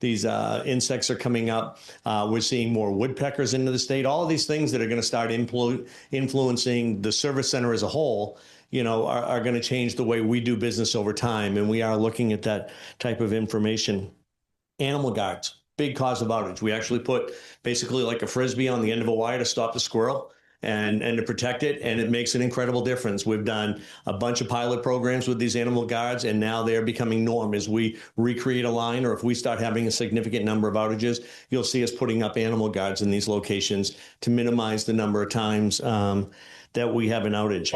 these insects are coming up. We're seeing more woodpeckers into the state. All of these things that are going to start influencing the service center as a whole, are going to change the way we do business over time. And we are looking at that type of information. Animal guards, big cause of outage. We actually put basically like a Frisbee on the end of a wire to stop the squirrel and to protect it. And it makes an incredible difference. We've done a bunch of pilot programs with these animal guards, and now they're becoming norm. As we recreate a line, or if we start having a significant number of outages, you'll see us putting up animal guards in these locations to minimize the number of times that we have an outage.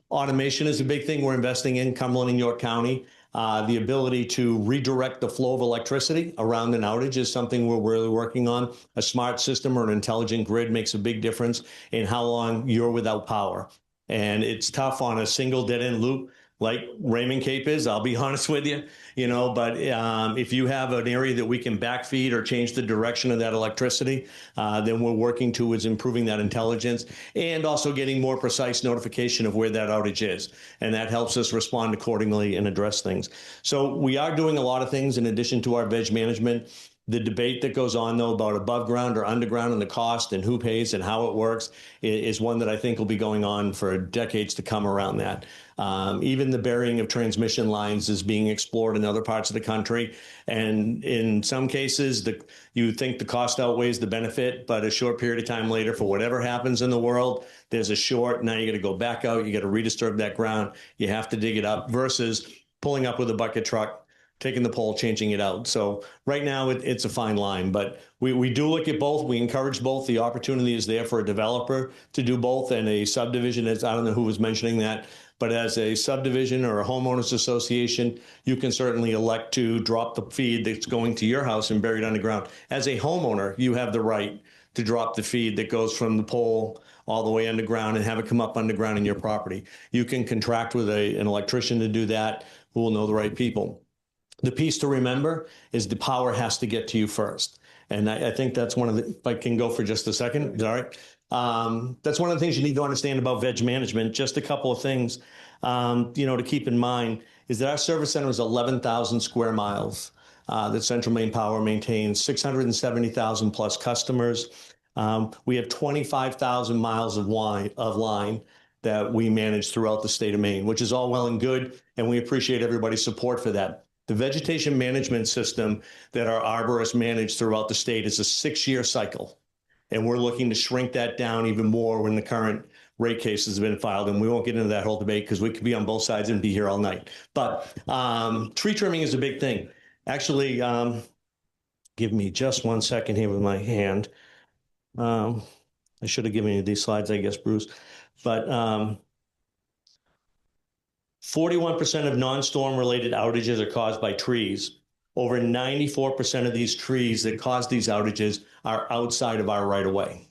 Automation is a big thing we're investing in, Cumberland and York County. The ability to redirect the flow of electricity around an outage is something we're really working on. A smart system or an intelligent grid makes a big difference in how long you're without power. And it's tough on a single dead-end loop like Raymond Cape is, I'll be honest with you, but if you have an area that we can backfeed or change the direction of that electricity, then we're working towards improving that intelligence and also getting more precise notification of where that outage is. And that helps us respond accordingly and address things. So we are doing a lot of things in addition to our veg management. The debate that goes on, though, about above ground or underground and the cost and who pays and how it works is one that I think will be going on for decades to come around that. Even the burying of transmission lines is being explored in other parts of the country. And in some cases, you think the cost outweighs the benefit, but a short period of time later, for whatever happens in the world, there's a short. Now you got to go back out. You got to redisturb that ground. You have to dig it up versus pulling up with a bucket truck, taking the pole, changing it out. So right now it's a fine line, but we do look at both. We encourage both. The opportunity is there for a developer to do both, and a subdivision, I don't know who was mentioning that, but as a subdivision or a homeowners association, you can certainly elect to drop the feed that's going to your house and bury it underground. As a homeowner, you have the right to drop the feed that goes from the pole all the way underground and have it come up underground in your property. You can contract with an electrician to do that who will know the right people. The piece to remember is the power has to get to you first. And I think that's one of the, if I can go for just a second, all right? That's one of the things you need to understand about veg management. Just a couple of things, to keep in mind is that our service center is 11,000 square miles that Central Maine Power maintains, 670,000 plus customers. We have 25,000 miles of line that we manage throughout the state of Maine, which is all well and good, and we appreciate everybody's support for that. The vegetation management system that our arborists manage throughout the state is a 6-year cycle. And we're looking to shrink that down even more when the current rate case has been filed. And we won't get into that whole debate because we could be on both sides and be here all night. But tree trimming is a big thing. Actually, give me just 1 second here with my hand. I should have given you these slides, I guess, Bruce. But 41% of non-storm related outages are caused by trees. Over 94% of these trees that cause these outages are outside of our right-of-way.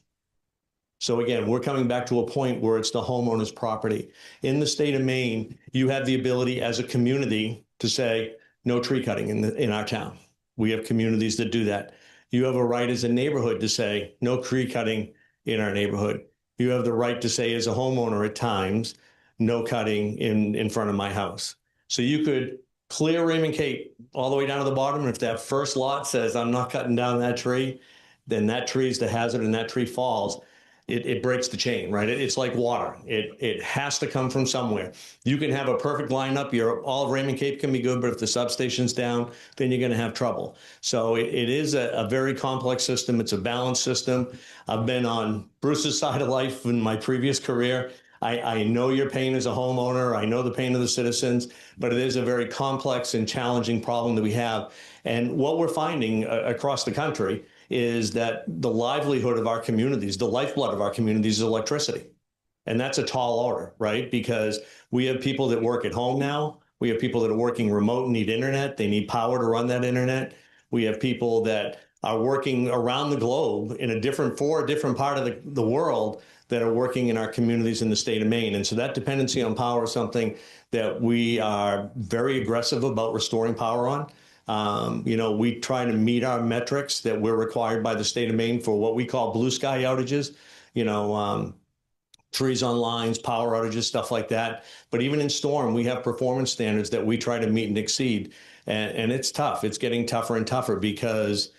So again, we're coming back to a point where it's the homeowner's property. In the state of Maine, you have the ability as a community to say, no tree cutting in our town. We have communities that do that. You have a right as a neighborhood to say, no tree cutting in our neighborhood. You have the right to say as a homeowner at times, no cutting in front of my house. So you could clear Raymond Cape all the way down to the bottom. And if that first lot says, I'm not cutting down that tree, then that tree is the hazard and that tree falls. It breaks the chain, right? It's like water. It has to come from somewhere. You can have a perfect lineup. All of Raymond Cape can be good, but if the substation's down, then you're going to have trouble. So it is a very complex system. It's a balanced system. I've been on Bruce's side of life in my previous career. I know your pain as a homeowner. I know the pain of the citizens, but it is a very complex and challenging problem that we have. And what we're finding across the country is that the livelihood of our communities, the lifeblood of our communities is electricity. And that's a tall order, right? Because we have people that work at home now. We have people that are working remote and need internet. They need power to run that internet. We have people that are working around the globe in for a different part of the world that are working in our communities in the state of Maine. And so that dependency on power is something that we are very aggressive about restoring power on. We try to meet our metrics that we're required by the state of Maine for what we call blue sky outages, trees on lines, power outages, stuff like that. But even in storm, we have performance standards that we try to meet and exceed. And it's tough. It's getting tougher and tougher because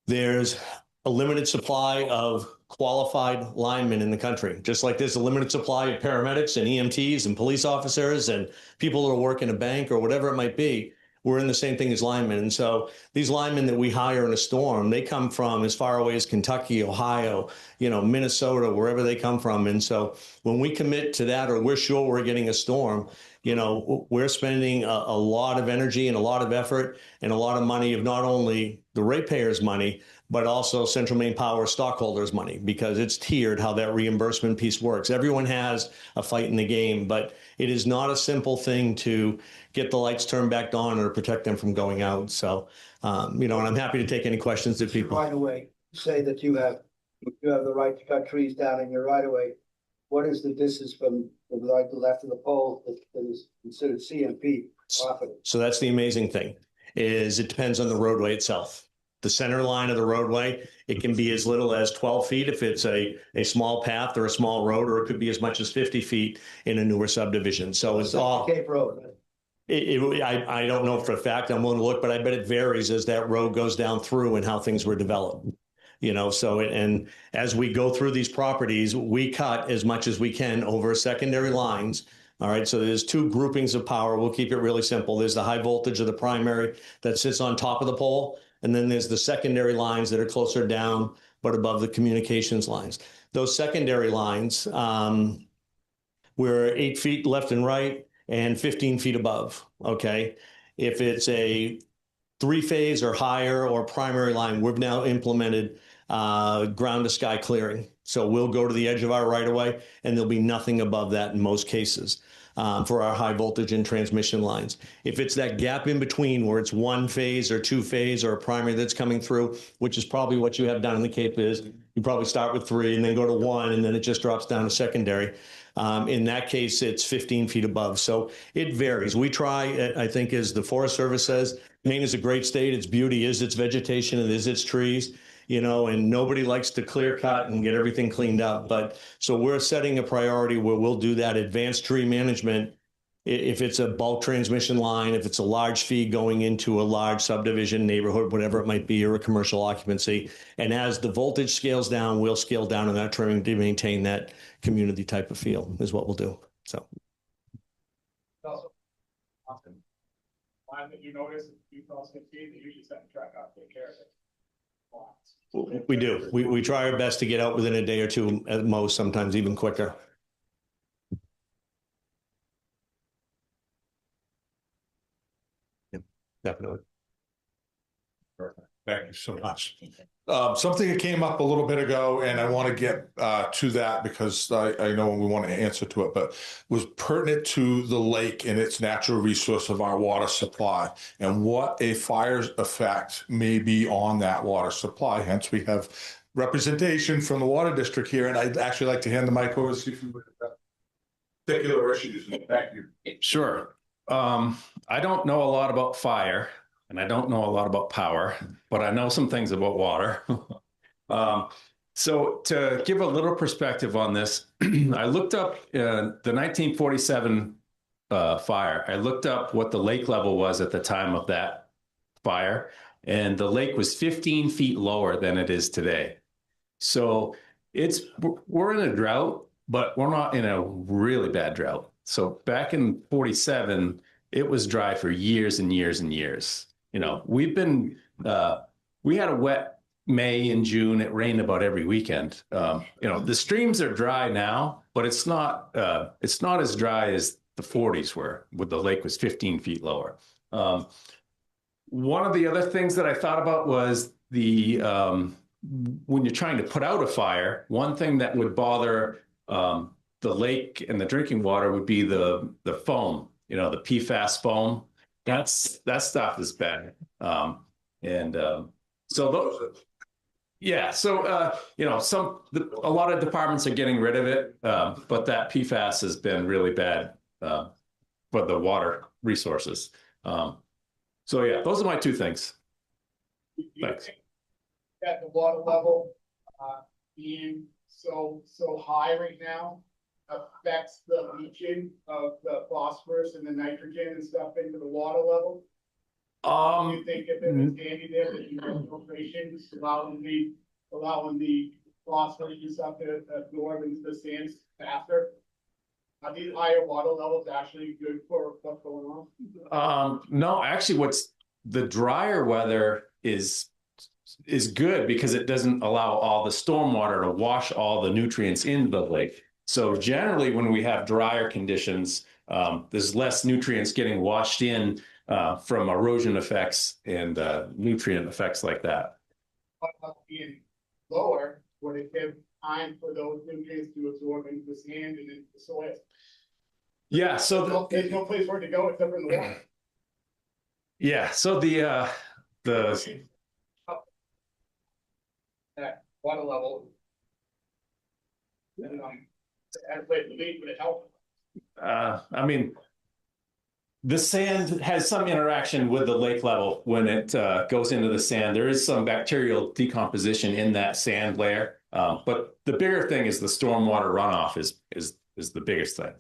there's a limited supply of qualified linemen in the country, just like there's a limited supply of paramedics and EMTs and police officers and people that work in a bank or whatever it might be. We're in the same thing as linemen. And so these linemen that we hire in a storm, they come from as far away as Kentucky, Ohio, Minnesota, wherever they come from. And so when we commit to that, or we're sure we're getting a storm, we're spending a lot of energy and a lot of effort and a lot of money of not only the ratepayers' money, but also Central Maine Power stockholders' money, because it's tiered how that reimbursement piece works. Everyone has a fight in the game, but it is not a simple thing to get the lights turned back on or protect them from going out. So, and I'm happy to take any questions that people. Right away, say that you have the right to cut trees down in your right of way. What is the distance from the right to left of the pole that is considered CMP property? So that's the amazing thing, is it depends on the roadway itself. The center line of the roadway, it can be as little as 12 feet if it's a small path or a small road, or it could be as much as 50 feet in a newer subdivision. So it's all Cape Road. I don't know for a fact. I'm willing to look, but I bet it varies as that road goes down through and how things were developed. And as we go through these properties, we cut as much as we can over secondary lines. All right, so there's two groupings of power. We'll keep it really simple. There's the high voltage of the primary that sits on top of the pole, and then there's the secondary lines that are closer down but above the communications lines. Those secondary lines, we're 8 feet left and right and 15 feet above, okay? If it's a three-phase or higher or primary line, we've now implemented ground to sky clearing. So we'll go to the edge of our right of way and there'll be nothing above that in most cases for our high voltage and transmission lines. If it's that gap in between where it's one phase or two phase or a primary that's coming through, which is probably what you have down in the Cape is, you probably start with 3 and then go to 1 and then it just drops down to secondary. In that case, it's 15 feet above. So it varies. We try, I think, as the Forest Service says, Maine is a great state. Its beauty is its vegetation and is its trees, and nobody likes to clear cut and get everything cleaned up. But so we're setting a priority where we'll do that advanced tree management. If it's a bulk transmission line, if it's a large feed going into a large subdivision, neighborhood, whatever it might be, or a commercial occupancy. And as the voltage scales down, we'll scale down on that trimming to maintain that community type of feel is what we'll do. So. Also, often, line that you notice, you cross 15, they usually send a truck out to take care of it. We do. We try our best to get out within a day or two at most, sometimes even quicker. Yep, definitely. Perfect. Thank you so much. Something that came up a little bit ago, and I want to get to that because I know we want to answer to it, but was pertinent to the lake and its natural resource of our water supply and what a fire's effect may be on that water supply. Hence, we have representation from the water district here, and I'd actually like to hand the mic over to see if you would particular issues. Thank you. Sure. I don't know a lot about fire and I don't know a lot about power, but I know some things about water. So to give a little perspective on this, I looked up the 1947 fire. I looked up what the lake level was at the time of that fire, and the lake was 15 feet lower than it is today. So we're in a drought, but we're not in a really bad drought. So back in 47, it was dry for years and years and years. You know, we had a wet May and June. It rained about every weekend. You know, the streams are dry now, but it's not as dry as the 40s were, when the lake was 15 feet lower. One of the other things that I thought about was when you're trying to put out a fire, one thing that would bother the lake and the drinking water would be the foam, you know, the PFAS foam. That stuff is bad. So you know, a lot of departments are getting rid of it, but that PFAS has been really bad for the water resources. So yeah, those are my two things. Thanks. At the water level being so high right now affects the leaching of the phosphorus and the nitrogen and stuff into the water level? Do you think if it was standing there that you have filtration allowing the phosphorus and stuff to absorb into the sands faster? Are these higher water levels actually good for what's going on? No, actually, the drier weather is good because it doesn't allow all the stormwater to wash all the nutrients into the lake. So generally, when we have drier conditions, there's less nutrients getting washed in from erosion effects and nutrient effects like that. Being lower, would it give time for those nutrients to absorb into the sand and into the soil? Yeah, so there's no place for it to go except for in the water. Yeah, so That water level, at a place to be, would it help? I mean, the sand has some interaction with the lake level when it goes into the sand. There is some bacterial decomposition in that sand layer, but the bigger thing is the stormwater runoff is the biggest thing.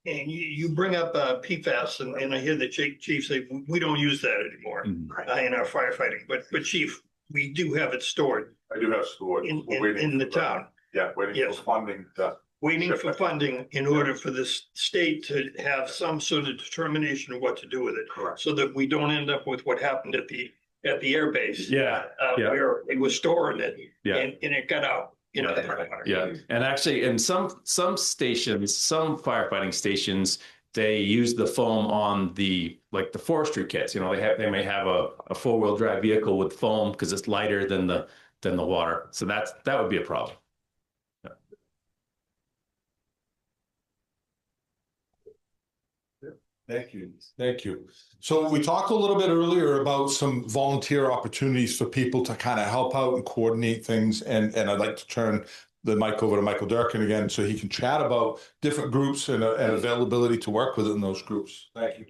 And you bring up PFAS, and I hear the chief say we don't use that anymore in our firefighting. But chief, we do have it stored. I do have stored in the town. Yeah, waiting for funding. Waiting for funding in order for the state to have some sort of determination of what to do with it. Correct. So that we don't end up with what happened at the air base. Yeah. Where it was storing it, Yeah. and it got out. You know, Yeah, and actually, in some stations, some firefighting stations, they use the foam on the forestry kits. You know, they may have a 4-wheel drive vehicle with foam because it's lighter than the water. So that would be a problem. Thank you. Thank you. So we talked a little bit earlier about some volunteer opportunities for people to kind of help out and coordinate things. And I'd like to turn the mic over to Michael Durkin again so he can chat about different groups and availability to work within those groups. Thank you.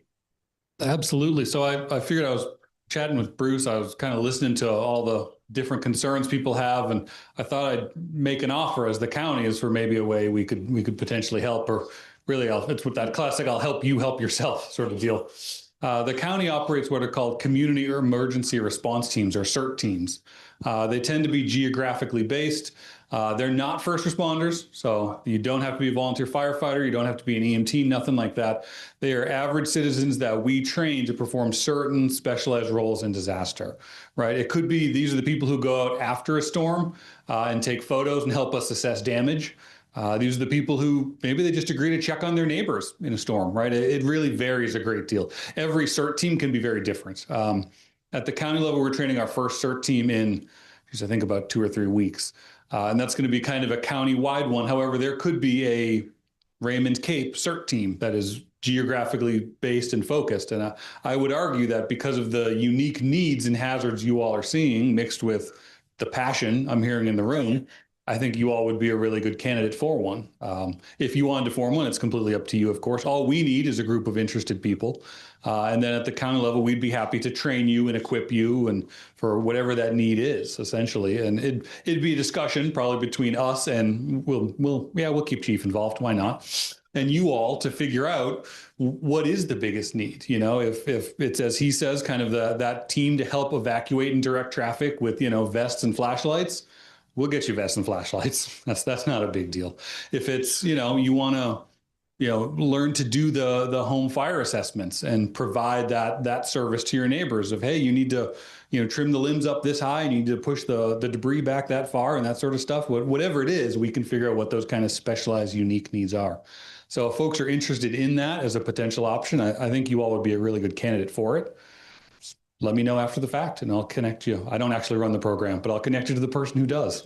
Absolutely. So I figured I was chatting with Bruce. I was kind of listening to all the different concerns people have, and I thought I'd make an offer as the county as for maybe a way we could potentially help, or really, it's with that classic, I'll help you help yourself sort of deal. The county operates what are called community or emergency response teams, or CERT teams. They tend to be geographically based. They're not first responders, so you don't have to be a volunteer firefighter. You don't have to be an EMT, nothing like that. They are average citizens that we train to perform certain specialized roles in disaster, right? It could be these are the people who go out after a storm and take photos and help us assess damage. These are the people who maybe they just agree to check on their neighbors in a storm, right? It really varies a great deal. Every CERT team can be very different. At the county level, we're training our first CERT team in, I think, about 2 or 3 weeks. And that's going to be kind of a county-wide one. However, there could be a Raymond Cape CERT team that is geographically based and focused. And I would argue that because of the unique needs and hazards you all are seeing, mixed with the passion I'm hearing in the room, I think you all would be a really good candidate for one. If you wanted to form one, it's completely up to you, of course. All we need is a group of interested people. And then at the county level, we'd be happy to train you and equip you and for whatever that need is, essentially. And it'd be a discussion probably between us and we'll keep Chief involved. Why not? And you all to figure out what is the biggest need. You know, if it's, as he says, kind of that team to help evacuate and direct traffic with, you know, vests and flashlights, we'll get you vests and flashlights. That's not a big deal. If it's, you know, you want to, you know, learn to do the home fire assessments and provide that service to your neighbors of, hey, you need to, you know, trim the limbs up this high, you need to push the debris back that far and that sort of stuff. Whatever it is, we can figure out what those kind of specialized, unique needs are. So if folks are interested in that as a potential option, I think you all would be a really good candidate for it. Let me know after the fact and I'll connect you. I don't actually run the program, but I'll connect you to the person who does.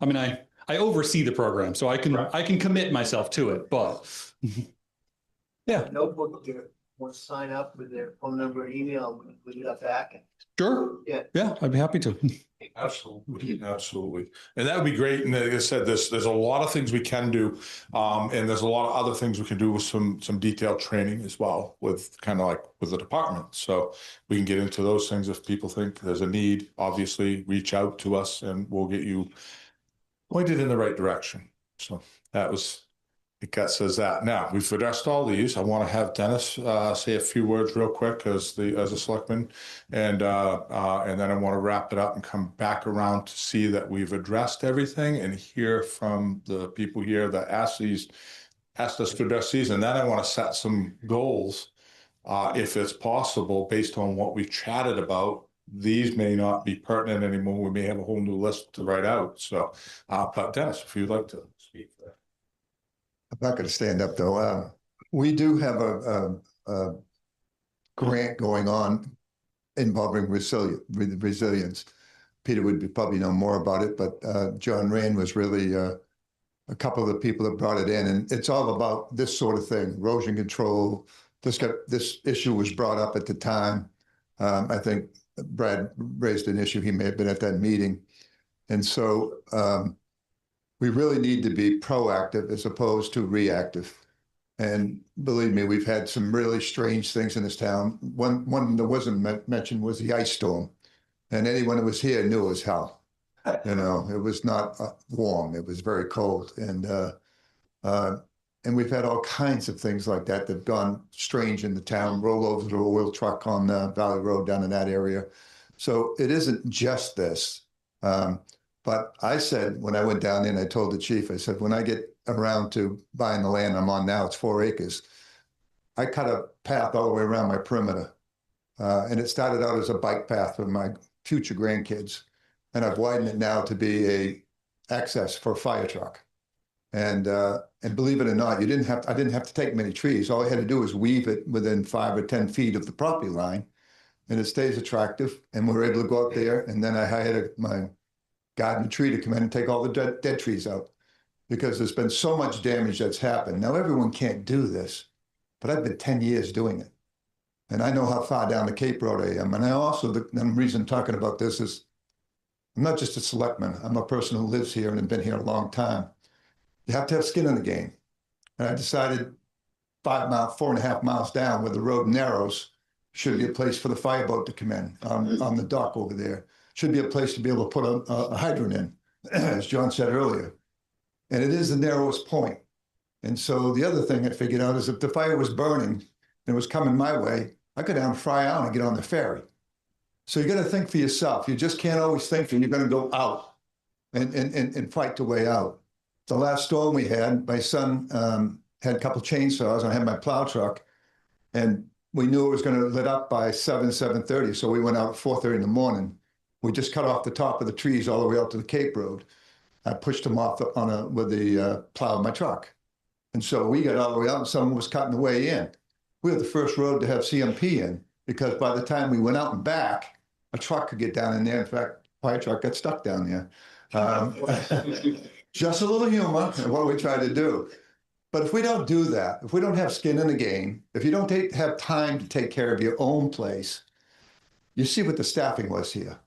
I mean, I oversee the program, so I can commit myself to it, but yeah. Notebook to want to sign up with their phone number and email, we do that back. Sure. Yeah, I'd be happy to. Absolutely, absolutely. And that would be great. And like I said, there's a lot of things we can do. And there's a lot of other things we can do with some detailed training as well, with kind of like with the department. So we can get into those things if people think there's a need. Obviously, reach out to us and we'll get you pointed in the right direction. So that was, it says that. Now, we've addressed all these. I want to have Dennis say a few words real quick as a selectman, and then I want to wrap it up and come back around to see that we've addressed everything and hear from the people here that asked us to address these. And then I want to set some goals, if it's possible, based on what we've chatted about. These may not be pertinent anymore. We may have a whole new list to write out. So, but Dennis, if you'd like to speak for that. I'm not going to stand up though. We do have a grant going on involving resilience. Peter would probably know more about it, but John Rand was really a couple of the people that brought it in, and it's all about this sort of thing: erosion control. This issue was brought up at the time. I think Brad raised an issue. He may have been at that meeting, and so. We really need to be proactive as opposed to reactive. And believe me, we've had some really strange things in this town. One that wasn't mentioned was the ice storm. And anyone that was here knew it was hell. You know, it was not warm. It was very cold. And we've had all kinds of things like that that have gone strange in the town. Rollovers of an oil truck on Valley Road down in that area. So it isn't just this. But I said, when I went down there and I told the chief, I said, when I get around to buying the land I'm on now, it's 4 acres. I cut a path all the way around my perimeter. And it started out as a bike path for my future grandkids. And I've widened it now to be a access for a fire truck. And believe it or not, I didn't have to take many trees. All I had to do was weave it within 5 or 10 feet of the property line. And it stays attractive. And we're able to go out there. And then I hired my garden tree to come in and take all the dead trees out, because there's been so much damage that's happened. Now, everyone can't do this, but I've been 10 years doing it. And I know how far down the Cape Road I am. And I also, the reason I'm talking about this is I'm not just a selectman. I'm a person who lives here and has been here a long time. You have to have skin in the game. And I decided 4.5 miles down where the road narrows should be a place for the fireboat to come in on the dock over there. Should be a place to be able to put a hydrant in, as John said earlier. And it is the narrowest point. And so the other thing I figured out is if the fire was burning and it was coming my way, I go down Fry Island and get on the ferry. So you got to think for yourself. You just can't always think that you're going to go out and fight the way out. The last storm we had, my son had a couple chainsaws, and I had my plow truck, and we knew it was going to lit up by 7:30. So we went out at 4:30 in the morning. We just cut off the top of the trees all the way out to the Cape Road. I pushed them off with the plow of my truck. And so we got all the way out and someone was cutting the way in. We were the first road to have CMP in, because by the time we went out and back, a truck could get down in there. In fact, fire truck got stuck down there. Just a little humor, what we tried to do. But if we don't do that, if we don't have skin in the game, if you don't have time to take care of your own place, you see what the staffing was here.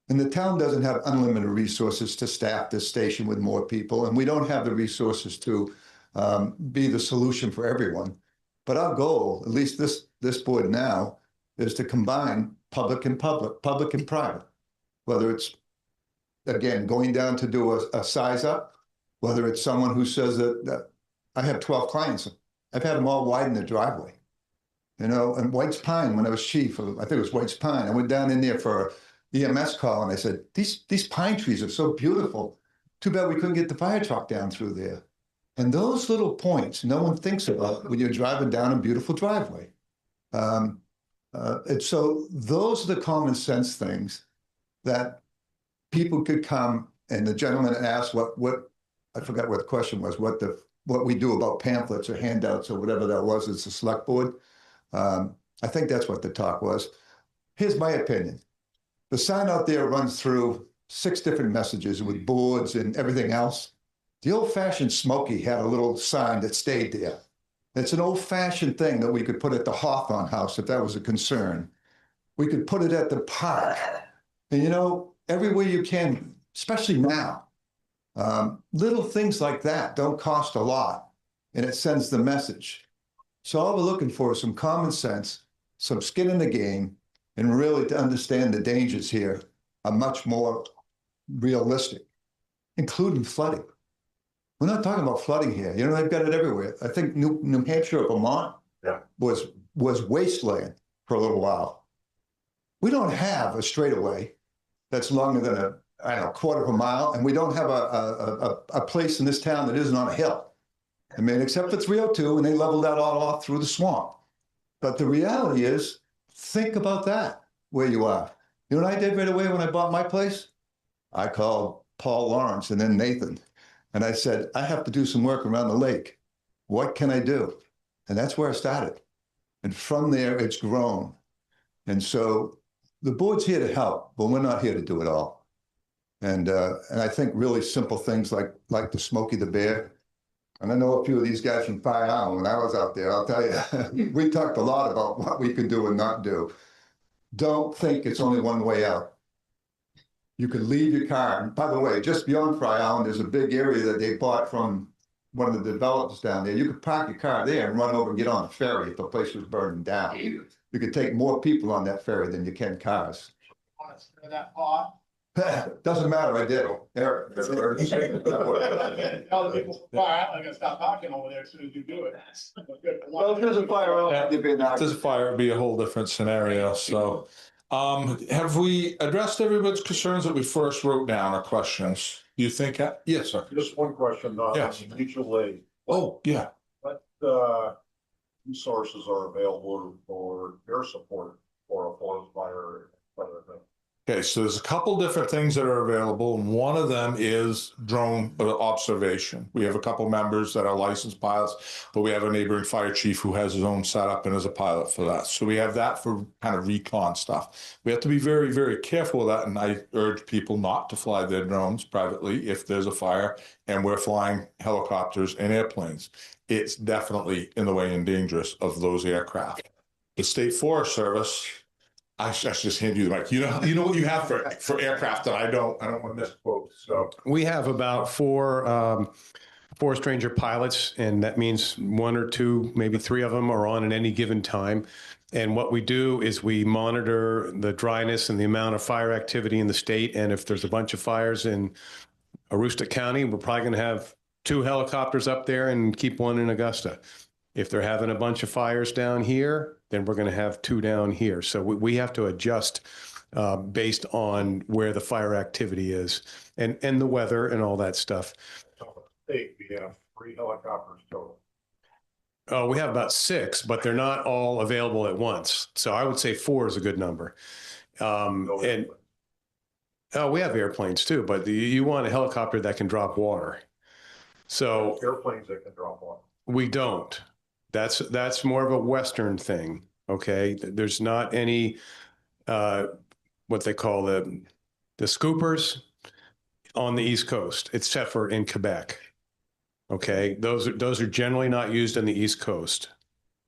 And the town doesn't have unlimited resources to staff this station with more people, and we don't have the resources to be the solution for everyone. But our goal, at least this board now, is to combine public and private, whether it's, again, going down to do a size up, whether it's someone who says that I have 12 clients, I've had them all widen the driveway. You know, and White's Pine, when I was chief, I think it was White's Pine, I went down in there for EMS call and I said, these pine trees are so beautiful. Too bad we couldn't get the fire truck down through there. And those little points no one thinks about when you're driving down a beautiful driveway. And so those are the common sense things that people could come, and the gentleman asked what I forgot what the question was, what we do about pamphlets or handouts or whatever that was as a select board. I think that's what the talk was. Here's my opinion. The sign out there runs through 6 different messages with boards and everything else. The old-fashioned Smoky had a little sign that stayed there. It's an old-fashioned thing that we could put at the Hawthorne House if that was a concern. We could put it at the park. And you know, everywhere you can, especially now, little things like that don't cost a lot, and it sends the message. So all we're looking for is some common sense, some skin in the game, and really to understand the dangers here are much more realistic, including flooding. We're not talking about flooding here. You know, they've got it everywhere. I think New Hampshire or Vermont was wasteland for a little while. We don't have a straightaway that's longer than a quarter of a mile, and we don't have a place in this town that isn't on a hill. I mean, except for 302, and they leveled that all off through the swamp. But the reality is, think about that, where you are. You know what I did right away when I bought my place? I called Paul Lawrence and then Nathan. And I said, I have to do some work around the lake. What can I do? And that's where I started. And from there, it's grown. And so the board's here to help, but we're not here to do it all. And I think really simple things like the Smokey the Bear. And I know a few of these guys from Fire Island. When I was out there, I'll tell you, we talked a lot about what we can do and not do. Don't think it's only one way out. You can leave your car. And by the way, just beyond Fry Island, there's a big area that they bought from one of the developers down there. You could park your car there and run over and get on a ferry if the place was burning down. You could take more people on that ferry than you can cars. Want to stir that pot? Doesn't matter, I did. Eric. Tell the people from Fire Island, I'm gonna stop talking over there as soon as you do it. Well, if there's a fire, If there's a fire, it'd be a whole different scenario. So, have we addressed everybody's concerns that we first wrote down or questions? You think? Yes, sir. Just one question on Yes. mutual aid. Oh, yeah. What resources are available for air support for a forest fire? Okay, so there's a couple different things that are available, and one of them is drone observation. We have a couple members that are licensed pilots, but we have a neighboring fire chief who has his own setup and is a pilot for that. So we have that for kind of recon stuff. We have to be very, very careful with that, and I urge people not to fly their drones privately if there's a fire and we're flying helicopters and airplanes. It's definitely in the way and dangerous of those aircraft. The State Forest Service, I should just hand you the mic. You know what you have for aircraft that I don't want to misquote. So we have about 4 forest ranger pilots, and that means 1 or 2, maybe 3 of them are on at any given time. And what we do is we monitor the dryness and the amount of fire activity in the state. And if there's a bunch of fires in Aroostook County, we're probably going to have 2 helicopters up there and keep 1 in Augusta. If they're having a bunch of fires down here, then we're going to have 2 down here. So we have to adjust based on where the fire activity is and the weather and all that stuff. We have 3 helicopters total. We have about 6, but they're not all available at once. So I would say 4 is a good number. And we have airplanes too, but you want a helicopter that can drop water. So airplanes that can drop water. We don't. That's more of a Western thing. Okay. There's not any, what they call the scoopers on the East Coast, except for in Quebec. Okay, those are generally not used on the East Coast.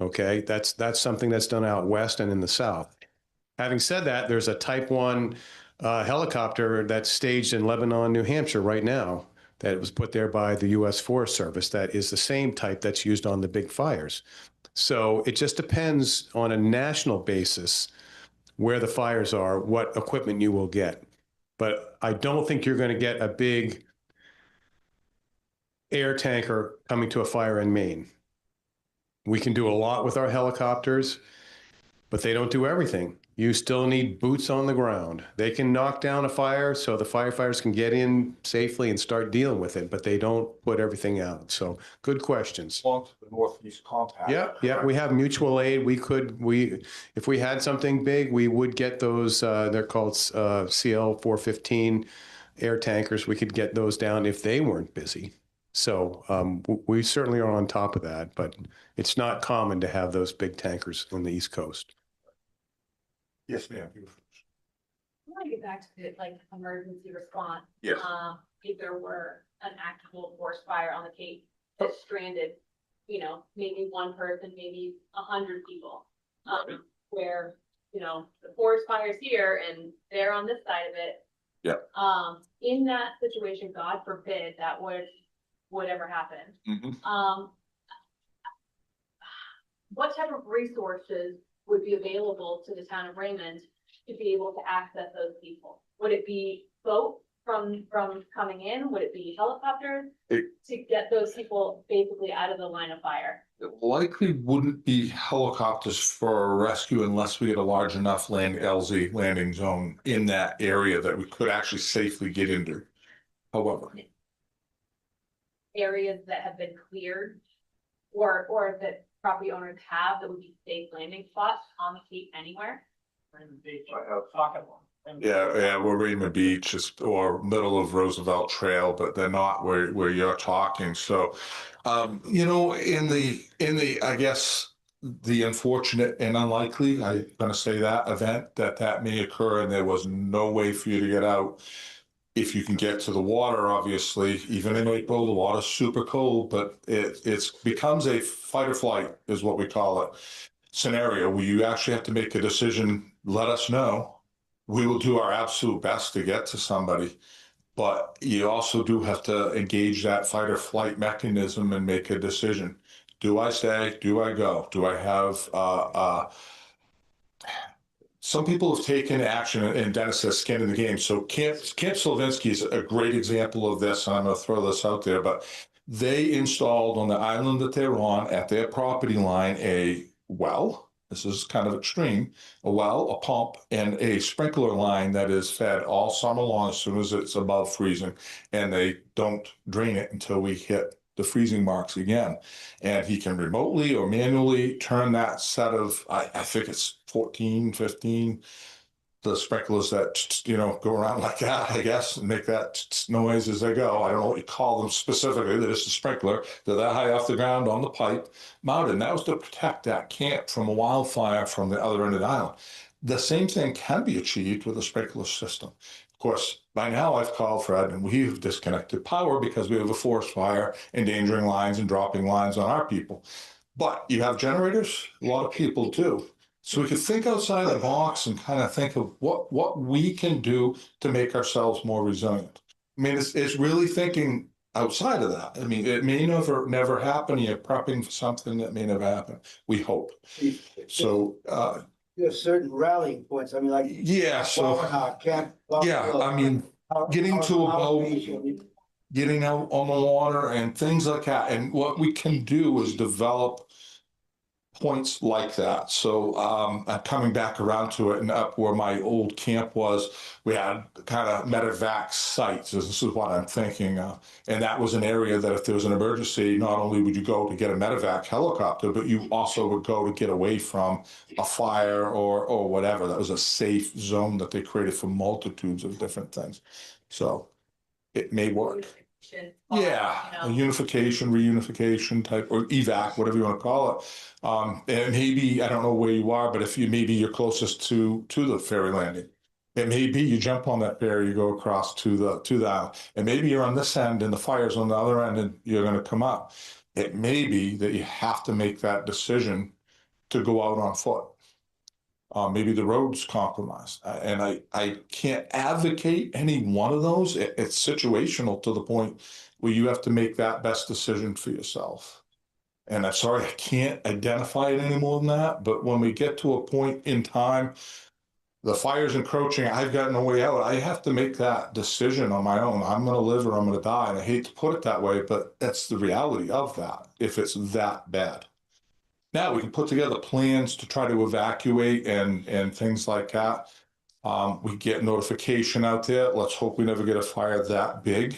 Okay, that's something that's done out west and in the south. Having said that, there's a Type 1 helicopter that's staged in Lebanon, New Hampshire right now that was put there by the U.S. Forest Service that is the same type that's used on the big fires. So it just depends on a national basis where the fires are, what equipment you will get. But I don't think you're going to get a big air tanker coming to a fire in Maine. We can do a lot with our helicopters, but they don't do everything. You still need boots on the ground. They can knock down a fire so the firefighters can get in safely and start dealing with it, but they don't put everything out. So good questions. Along to the Northeast Compact. Yeah, we have mutual aid. If we had something big, we would get those, they're called CL 415 air tankers. We could get those down if they weren't busy. So we certainly are on top of that, but it's not common to have those big tankers on the East Coast. Yes, ma'am. I want to get back to the emergency response. Yes. If there were an active forest fire on the Cape that stranded, maybe one person, maybe 100 people, where, the forest fire's here and they're on this side of it. Yeah. In that situation, God forbid that would ever happen. What type of resources would be available to the town of Raymond to be able to access those people? Would it be boats from coming in? Would it be helicopters to get those people basically out of the line of fire? It likely wouldn't be helicopters for a rescue unless we had a large enough LZ landing zone in that area that we could actually safely get into. However, areas that have been cleared or that property owners have that would be safe landing spots on the Cape anywhere? yeah, we're Raymond Beach or middle of Roosevelt Trail, but they're not where you're talking. So, in the I guess the unfortunate and unlikely, I'm going to say that event that may occur and there was no way for you to get out. If you can get to the water, obviously, even in April, the water's super cold, but it becomes a fight or flight is what we call it scenario where you actually have to make a decision. Let us know. We will do our absolute best to get to somebody, but you also do have to engage that fight or flight mechanism and make a decision. Do I stay? Do I go? Do I have some people have taken action, and Dennis has skin in the game. So Camp Slavinsky is a great example of this, and I'm going to throw this out there, but they installed on the island that they're on at their property line a well, this is kind of extreme, a well, a pump, and a sprinkler line that is fed all summer long as soon as it's above freezing, and they don't drain it until we hit the freezing marks again. And he can remotely or manually turn that set of, I think it's 14, 15, the sprinklers that, go around like that, I guess, and make that noise as they go. I don't know what you call them specifically. They're just a sprinkler. They're that high off the ground on the pipe mounted. And that was to protect that camp from a wildfire from the other end of the island. The same thing can be achieved with a sprinkler system. Of course, by now I've called Fred and we've disconnected power because we have a forest fire endangering lines and dropping lines on our people. But you have generators, a lot of people do. So we could think outside the box and kind of think of what we can do to make ourselves more resilient. I mean, it's really thinking outside of that. I mean, it may never happen. You're prepping for something that may never happen. We hope. So, you have certain rallying points. I mean, like I mean, getting to a boat, getting out on the water, and things like that. And what we can do is develop points like that. So coming back around to it and up where my old camp was, we had kind of medevac sites. This is what I'm thinking of. And that was an area that if there was an emergency, not only would you go to get a medevac helicopter, but you also would go to get away from a fire or whatever. That was a safe zone that they created for multitudes of different things. So it may work. Yeah, a unification, reunification type, or evac, whatever you want to call it. And maybe, I don't know where you are, but if you're closest to the ferry landing, It may be you jump on that ferry, you go across to the island, and maybe you're on this end and the fire's on the other end and you're going to come up. It may be that you have to make that decision to go out on foot. Maybe the road's compromised, and I can't advocate any one of those. It's situational to the point where you have to make that best decision for yourself. And I'm sorry, I can't identify it any more than that. But when we get to a point in time, the fire's encroaching, I've got no way out. I have to make that decision on my own. I'm going to live or I'm going to die. And I hate to put it that way, but that's the reality of that if it's that bad. Now we can put together plans to try to evacuate and things like that. We get notification out there. Let's hope we never get a fire that big.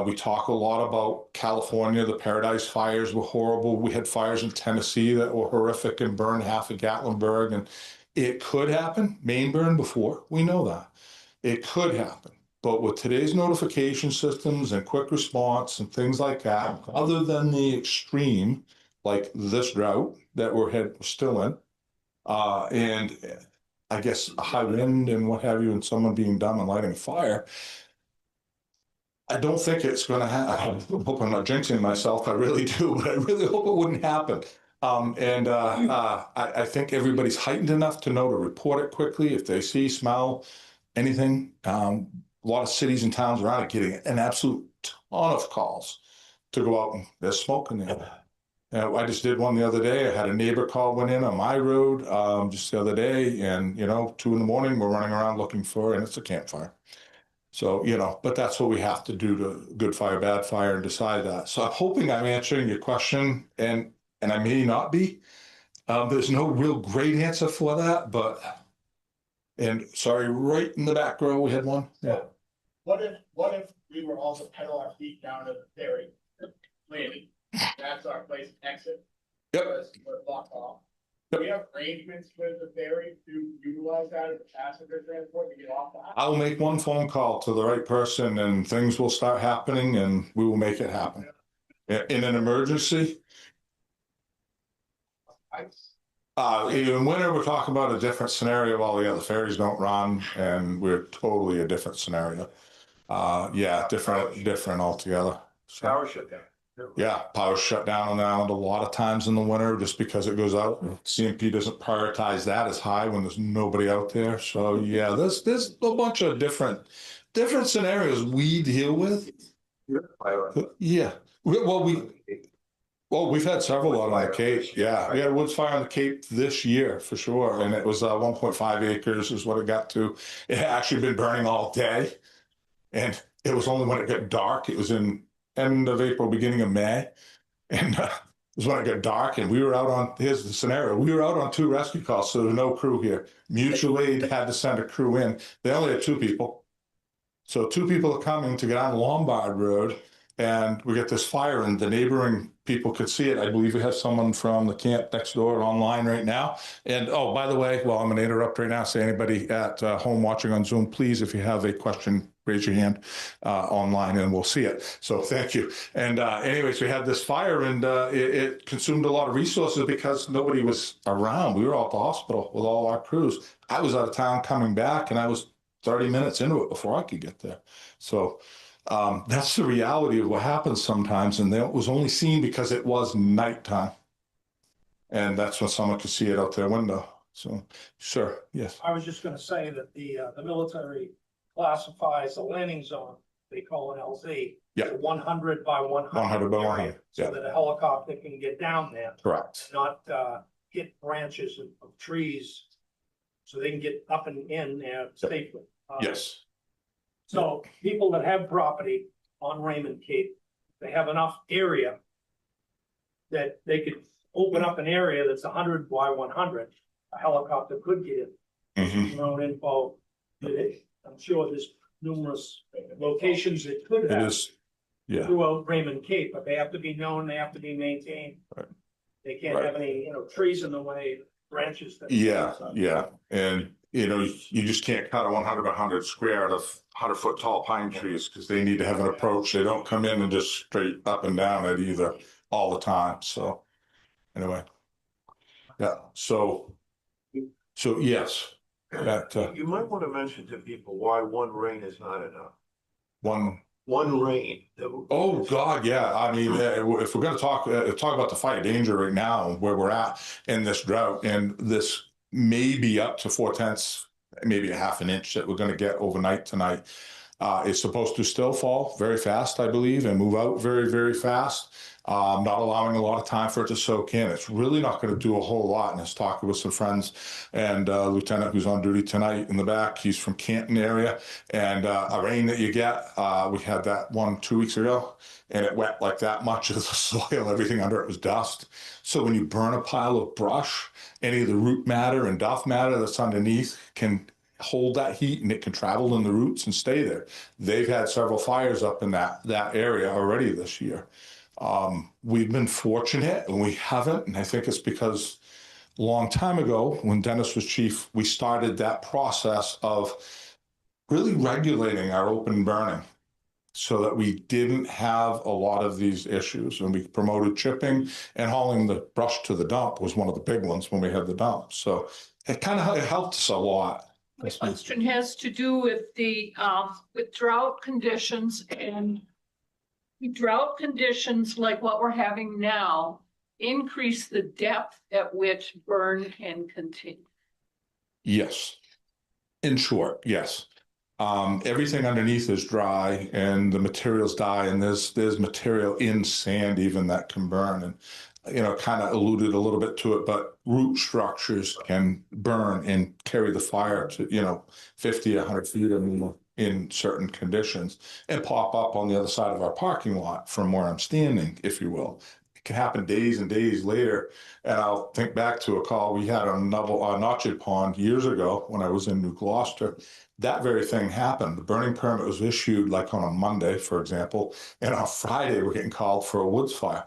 We talk a lot about California. The Paradise fires were horrible. We had fires in Tennessee that were horrific and burned half of Gatlinburg. And it could happen. Maine burned before. We know that. It could happen. But with today's notification systems and quick response and things like that, other than the extreme, like this drought that we're still in, and I guess a high wind and what have you, and someone being dumb and lighting a fire, I don't think it's going to happen. I hope I'm not jinxing myself. I really do, but I really hope it wouldn't happen. I think everybody's heightened enough to know to report it quickly if they see, smell anything. A lot of cities and towns around it getting an absolute ton of calls to go out and there's smoke in there. I just did one the other day. I had a neighbor call went in on my road just the other day, and 2 a.m, we're running around looking for, and it's a campfire. So but that's what we have to do to good fire, bad fire, and decide that. So I'm hoping I'm answering your question, and I may not be. There's no real great answer for that, and sorry, right in the back row we had one. Yeah. What if we were all to pedal our feet down to the ferry landing? That's our place to exit. Yep. We're blocked off. Yep. Do we have arrangements with the ferry to utilize that as a passenger transport to get off that? I'll make one phone call to the right person and things will start happening and we will make it happen. In an emergency, in winter, we're talking about a different scenario. Well, the ferries don't run and we're totally a different scenario. Different altogether. So, Power shut down. Yeah, power shut down on the island a lot of times in the winter just because it goes out. CMP doesn't prioritize that as high when there's nobody out there. So yeah, there's a bunch of different scenarios we deal with. Yeah. We've had several on the Cape. Yeah, we had a woods fire on the Cape this year for sure, and it was 1.5 acres is what it got to. It had actually been burning all day, and it was only when it got dark. It was in end of April, beginning of May. And it was when it got dark and we were out on, here's the scenario. We were out on 2 rescue calls. So there's no crew here. Mutual aid had to send a crew in. They only had 2 people. So 2 people are coming to get on Lombard Road and we get this fire and the neighboring people could see it. I believe we have someone from the camp next door online right now. And oh, by the way, well, I'm going to interrupt right now. Say anybody at home watching on Zoom, please, if you have a question, raise your hand online and we'll see it. So thank you. And anyways, we had this fire and it consumed a lot of resources because nobody was around. We were all at the hospital with all our crews. I was out of town coming back and I was 30 minutes into it before I could get there. So that's the reality of what happens sometimes. And that was only seen because it was nighttime. And that's when someone could see it out their window. So, sure, yes. I was just going to say that the military classifies the landing zone, they call it LZ, 100 by 100. 100 by 100, area, so that a helicopter can get down there. Correct. Not hit branches of trees, so they can get up and in there safely. Yes. So people that have property on Raymond Cape, they have enough area that they could open up an area that's 100 by 100. A helicopter could get in. Your own info. I'm sure there's numerous locations that could have throughout Raymond Cape, but they have to be known, they have to be maintained. Right. They can't have any, trees in the way, branches. And you just can't cut a 100 by 100 square out of 100-foot tall pine trees because they need to have an approach. They don't come in and just straight up and down it either all the time. So anyway, yeah. So yes. that, You might want to mention to people why one rain is not enough. one rain. Oh, God, yeah. I mean, if we're going to talk about the fire danger right now, where we're at in this drought, and this may be up to 4/10, maybe a half an inch that we're going to get overnight tonight. It's supposed to still fall very fast, I believe, and move out very, very fast. Not allowing a lot of time for it to soak in. It's really not going to do a whole lot. And I was talking with some friends and Lieutenant who's on duty tonight in the back. He's from Canton area, and a rain that you get. We had that 2 weeks ago, and it wet like that much of the soil. Everything under it was dust. So when you burn a pile of brush, any of the root matter and duff matter that's underneath can hold that heat, and it can travel in the roots and stay there. They've had several fires up in that area already this year. We've been fortunate, and we haven't, and I think it's because a long time ago when Dennis was chief, we started that process of really regulating our open burning so that we didn't have a lot of these issues. And we promoted chipping, and hauling the brush to the dump was one of the big ones when we had the dump. So it helped us a lot. My question has to do with with drought conditions, and drought conditions like what we're having now increase the depth at which burn can continue. Yes. In short, yes. Everything underneath is dry, and the materials die, and there's material in sand even that can burn. And kind of alluded a little bit to it, but root structures can burn and carry the fire to 50, 100 feet in certain conditions, and pop up on the other side of our parking lot from where I'm standing, if you will. It can happen days and days later. And I'll think back to a call we had on Notched Pond years ago when I was in New Gloucester. That very thing happened. The burning permit was issued like on a Monday, for example, and on Friday we're getting called for a woods fire.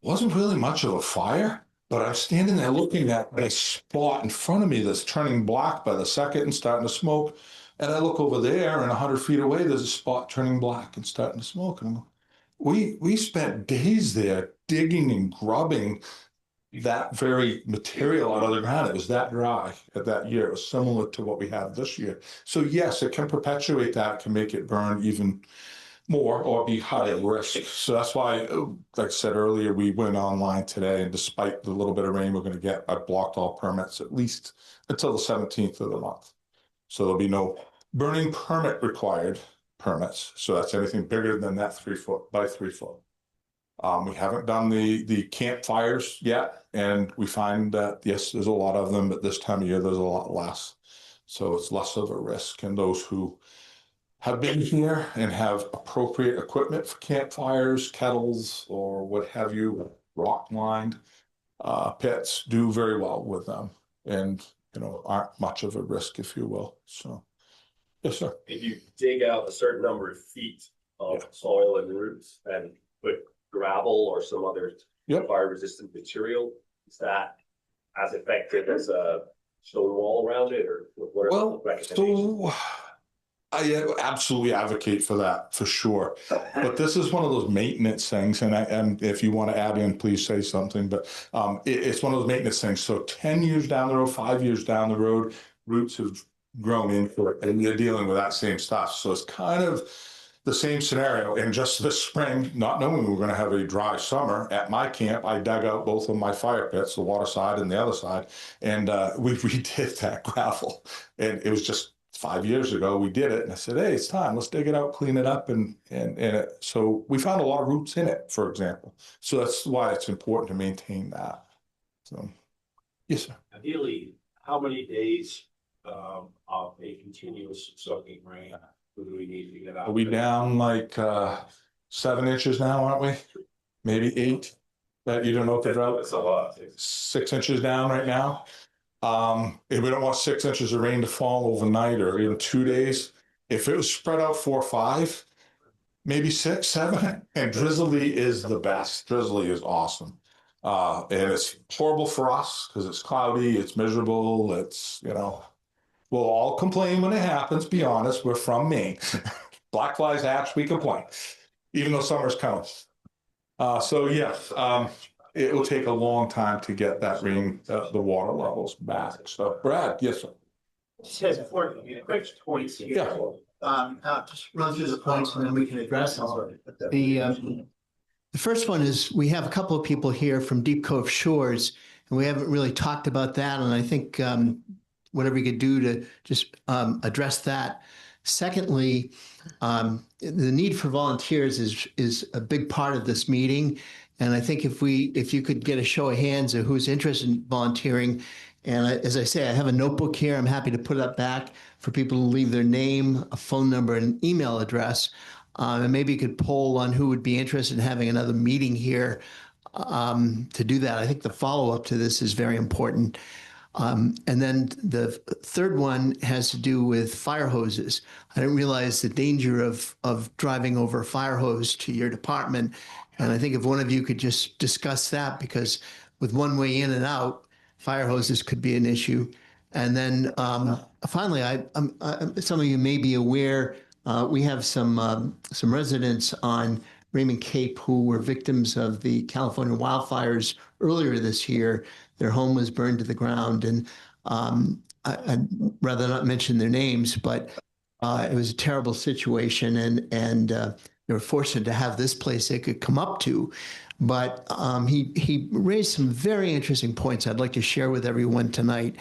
Wasn't really much of a fire, but I'm standing there looking at a spot in front of me that's turning black by the second and starting to smoke. And I look over there, and 100 feet away, there's a spot turning black and starting to smoke. And we spent days there digging and grubbing that very material out of the ground. It was that dry at that year. It was similar to what we have this year. So yes, it can perpetuate that, it can make it burn even more or be higher risk. So that's why, like I said earlier, we went online today, and despite the little bit of rain we're going to get, I blocked all permits at least until the 17th of the month. So there'll be no burning permit required permits. So that's anything bigger than that 3 foot by 3 foot. We haven't done the campfires yet, and we find that, yes, there's a lot of them, but this time of year there's a lot less. So it's less of a risk. And those who have been here and have appropriate equipment for campfires, kettles, or what have you, rock-lined pits, do very well with them, and aren't much of a risk, if you will. So, yes, sir. If you dig out a certain number of feet of soil and roots and put gravel or some other fire-resistant material, is that as effective as a stone wall around it, or what are the recommendations? So I absolutely advocate for that, for sure. But this is one of those maintenance things, and if you want to add in, please say something. But it's one of those maintenance things. So 10 years down the road, 5 years down the road, roots have grown into it, and you're dealing with that same stuff. So it's kind of the same scenario. And just this spring, not knowing we were going to have a dry summer, at my camp, I dug out both of my fire pits, the water side and the other side, and we redid that gravel. And it was just 5 years ago we did it, and I said, hey, it's time, let's dig it out, clean it up, and so we found a lot of roots in it, for example. So that's why it's important to maintain that. So yes, sir. Ideally, how many days of a continuous soaking rain do we need to get out? Are we down like 7 inches now, aren't we? Maybe 8. That you don't know what the drought? That's a lot. 6 inches down right now. If we don't want 6 inches of rain to fall overnight or even 2 days, if it was spread out 4 or 5, maybe 6, 7, and drizzly is the best. Drizzly is awesome. And it's horrible for us because it's cloudy, it's miserable, it's, we'll all complain when it happens, be honest, we're from Maine. Black flies hatch, we complain, even though summer's coming. So yes, it will take a long time to get that rain, the water levels back. So Brad, yes, sir. Says before, quick points here. Yeah. I'll just run through the points and then we can address them. The first one is we have a couple of people here from Deep Cove Shores, and we haven't really talked about that. And I think whatever you could do to just address that. Secondly, the need for volunteers is a big part of this meeting. And I think if you could get a show of hands of who's interested in volunteering. And as I say, I have a notebook here. I'm happy to put it up back for people to leave their name, a phone number, and an email address. And maybe you could poll on who would be interested in having another meeting here to do that. I think the follow-up to this is very important. And then the third one has to do with fire hoses. I didn't realize the danger of driving over a fire hose to your department. And I think if one of you could just discuss that, because with one way in and out, fire hoses could be an issue. And then finally, some of you may be aware, we have some residents on Raymond Cape who were victims of the California wildfires earlier this year. Their home was burned to the ground, and I'd rather not mention their names, but it was a terrible situation, and they were fortunate to have this place they could come up to. But he raised some very interesting points I'd like to share with everyone tonight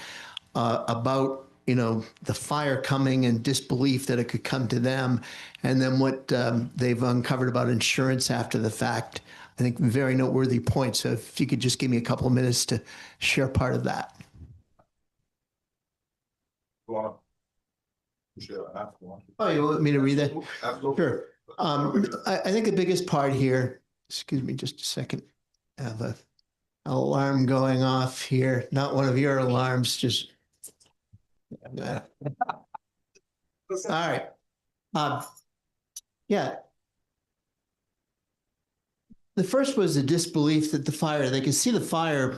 about the fire coming and disbelief that it could come to them, and then what they've uncovered about insurance after the fact. I think very noteworthy points. So if you could just give me a couple of minutes to share part of that. Oh, you want me to read that? Sure. I think the biggest part here, excuse me just a second, I have an alarm going off here. Not one of your alarms, just. All right. Yeah. The first was the disbelief that they could see the fire,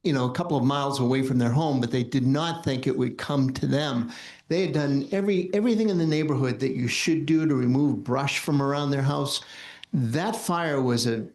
a couple of miles away from their home, but they did not think it would come to them. They had done everything in the neighborhood that you should do to remove brush from around their house. That fire was a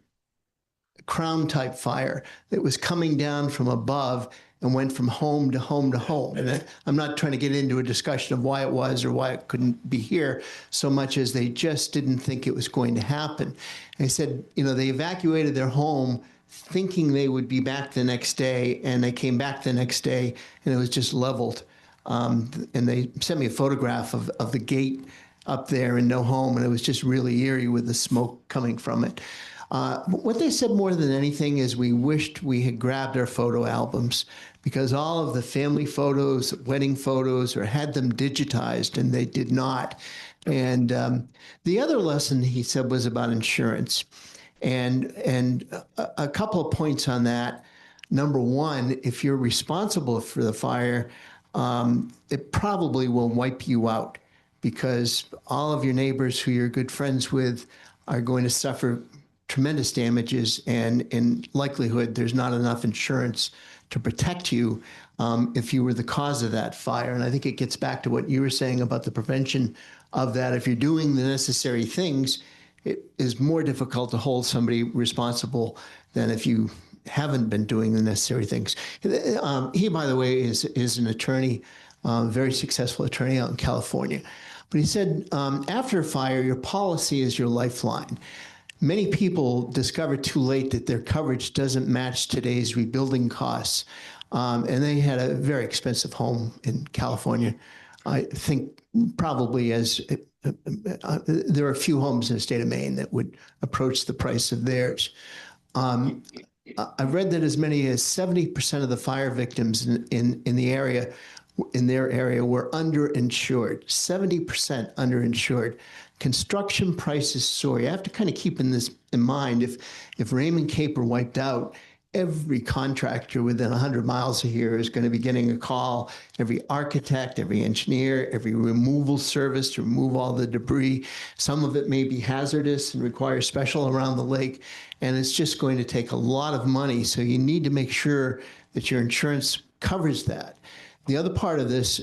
crown type fire that was coming down from above and went from home to home to home. And I'm not trying to get into a discussion of why it was or why it couldn't be here, so much as they just didn't think it was going to happen. And they said, they evacuated their home thinking they would be back the next day, and they came back the next day and it was just leveled. And they sent me a photograph of the gate up there and no home, and it was just really eerie with the smoke coming from it. What they said more than anything is we wished we had grabbed our photo albums, because all of the family photos, wedding photos, or had them digitized, and they did not. And the other lesson he said was about insurance. And a couple of points on that. Number one, if you're responsible for the fire, it probably will wipe you out, because all of your neighbors who you're good friends with are going to suffer tremendous damages, and in likelihood, there's not enough insurance to protect you if you were the cause of that fire. And I think it gets back to what you were saying about the prevention of that. If you're doing the necessary things, it is more difficult to hold somebody responsible than if you haven't been doing the necessary things. He, by the way, is an attorney, very successful attorney out in California. But he said, after a fire, your policy is your lifeline. Many people discover too late that their coverage doesn't match today's rebuilding costs. And they had a very expensive home in California. I think probably there are a few homes in the state of Maine that would approach the price of theirs. I've read that as many as 70% of the fire victims in their area were underinsured, 70% underinsured. Construction prices soar. You have to kind of keep this in mind. If Raymond Cape were wiped out, every contractor within 100 miles of here is going to be getting a call. Every architect, every engineer, every removal service to remove all the debris. Some of it may be hazardous and require special around the lake, and it's just going to take a lot of money. So you need to make sure that your insurance covers that. The other part of this,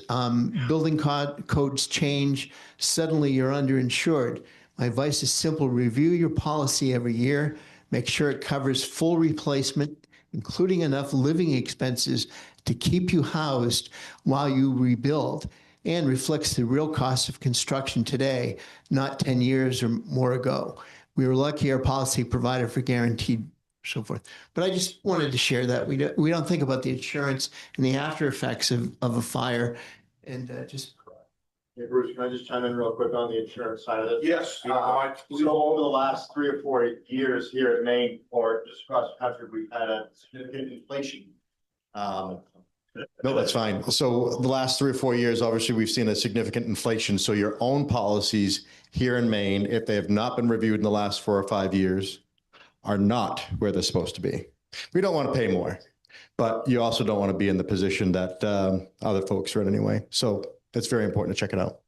building codes change. Suddenly you're underinsured. My advice is simple: review your policy every year. Make sure it covers full replacement, including enough living expenses to keep you housed while you rebuild. and reflects the real cost of construction today, not 10 years or more ago. We were lucky our policy provided for guaranteed so forth. But I just wanted to share that. We don't think about the insurance and the after effects of a fire, and just. Hey, Bruce, can I just chime in real quick on the insurance side of this? Yes. So over the last 3 or 4 years here at Maine, or just across the country, we've had a significant inflation. No, that's fine. So the last 3 or 4 years, obviously, we've seen a significant inflation. So your own policies here in Maine, if they have not been reviewed in the last 4 or 5 years, are not where they're supposed to be. We don't want to pay more, but you also don't want to be in the position that other folks are in anyway. So it's very important to check it out.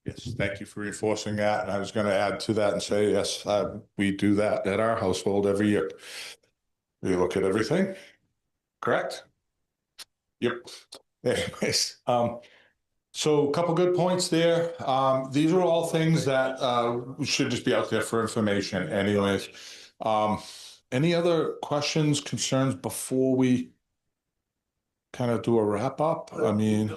Yes, thank you for reinforcing that. And I was going to add to that and say, yes, we do that at our household every year. We look at everything, correct? Yep. Anyways, so a couple good points there. These are all things that should just be out there for information anyways. Any other questions, concerns before we kind of do a wrap up? I mean,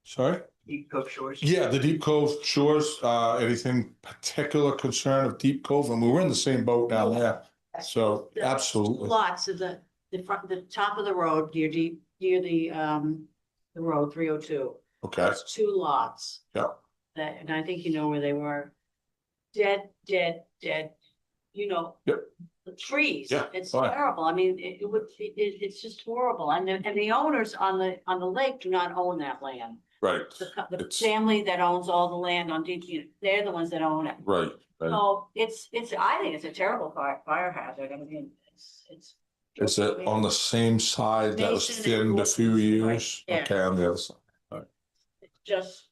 sorry? Deep Cove Shores? Yeah, the Deep Cove Shores. Anything particular concern of Deep Cove? And we were in the same boat down there. So absolutely. Lots of the top of the road, near the road 302. Okay. There's 2 lots. Yeah. That, and I think you know where they were. Dead. You know. Yep. The trees. Yeah. It's Fine. terrible. I mean, it's just horrible. And the owners on the lake do not own that land. Right. The family that owns all the land on DP, they're the ones that own it. Right. So I think it's a terrible fire hazard. I mean, it's. Is it on the same side that was thinned a few years? Yeah. Okay, on the other side. All right. Just.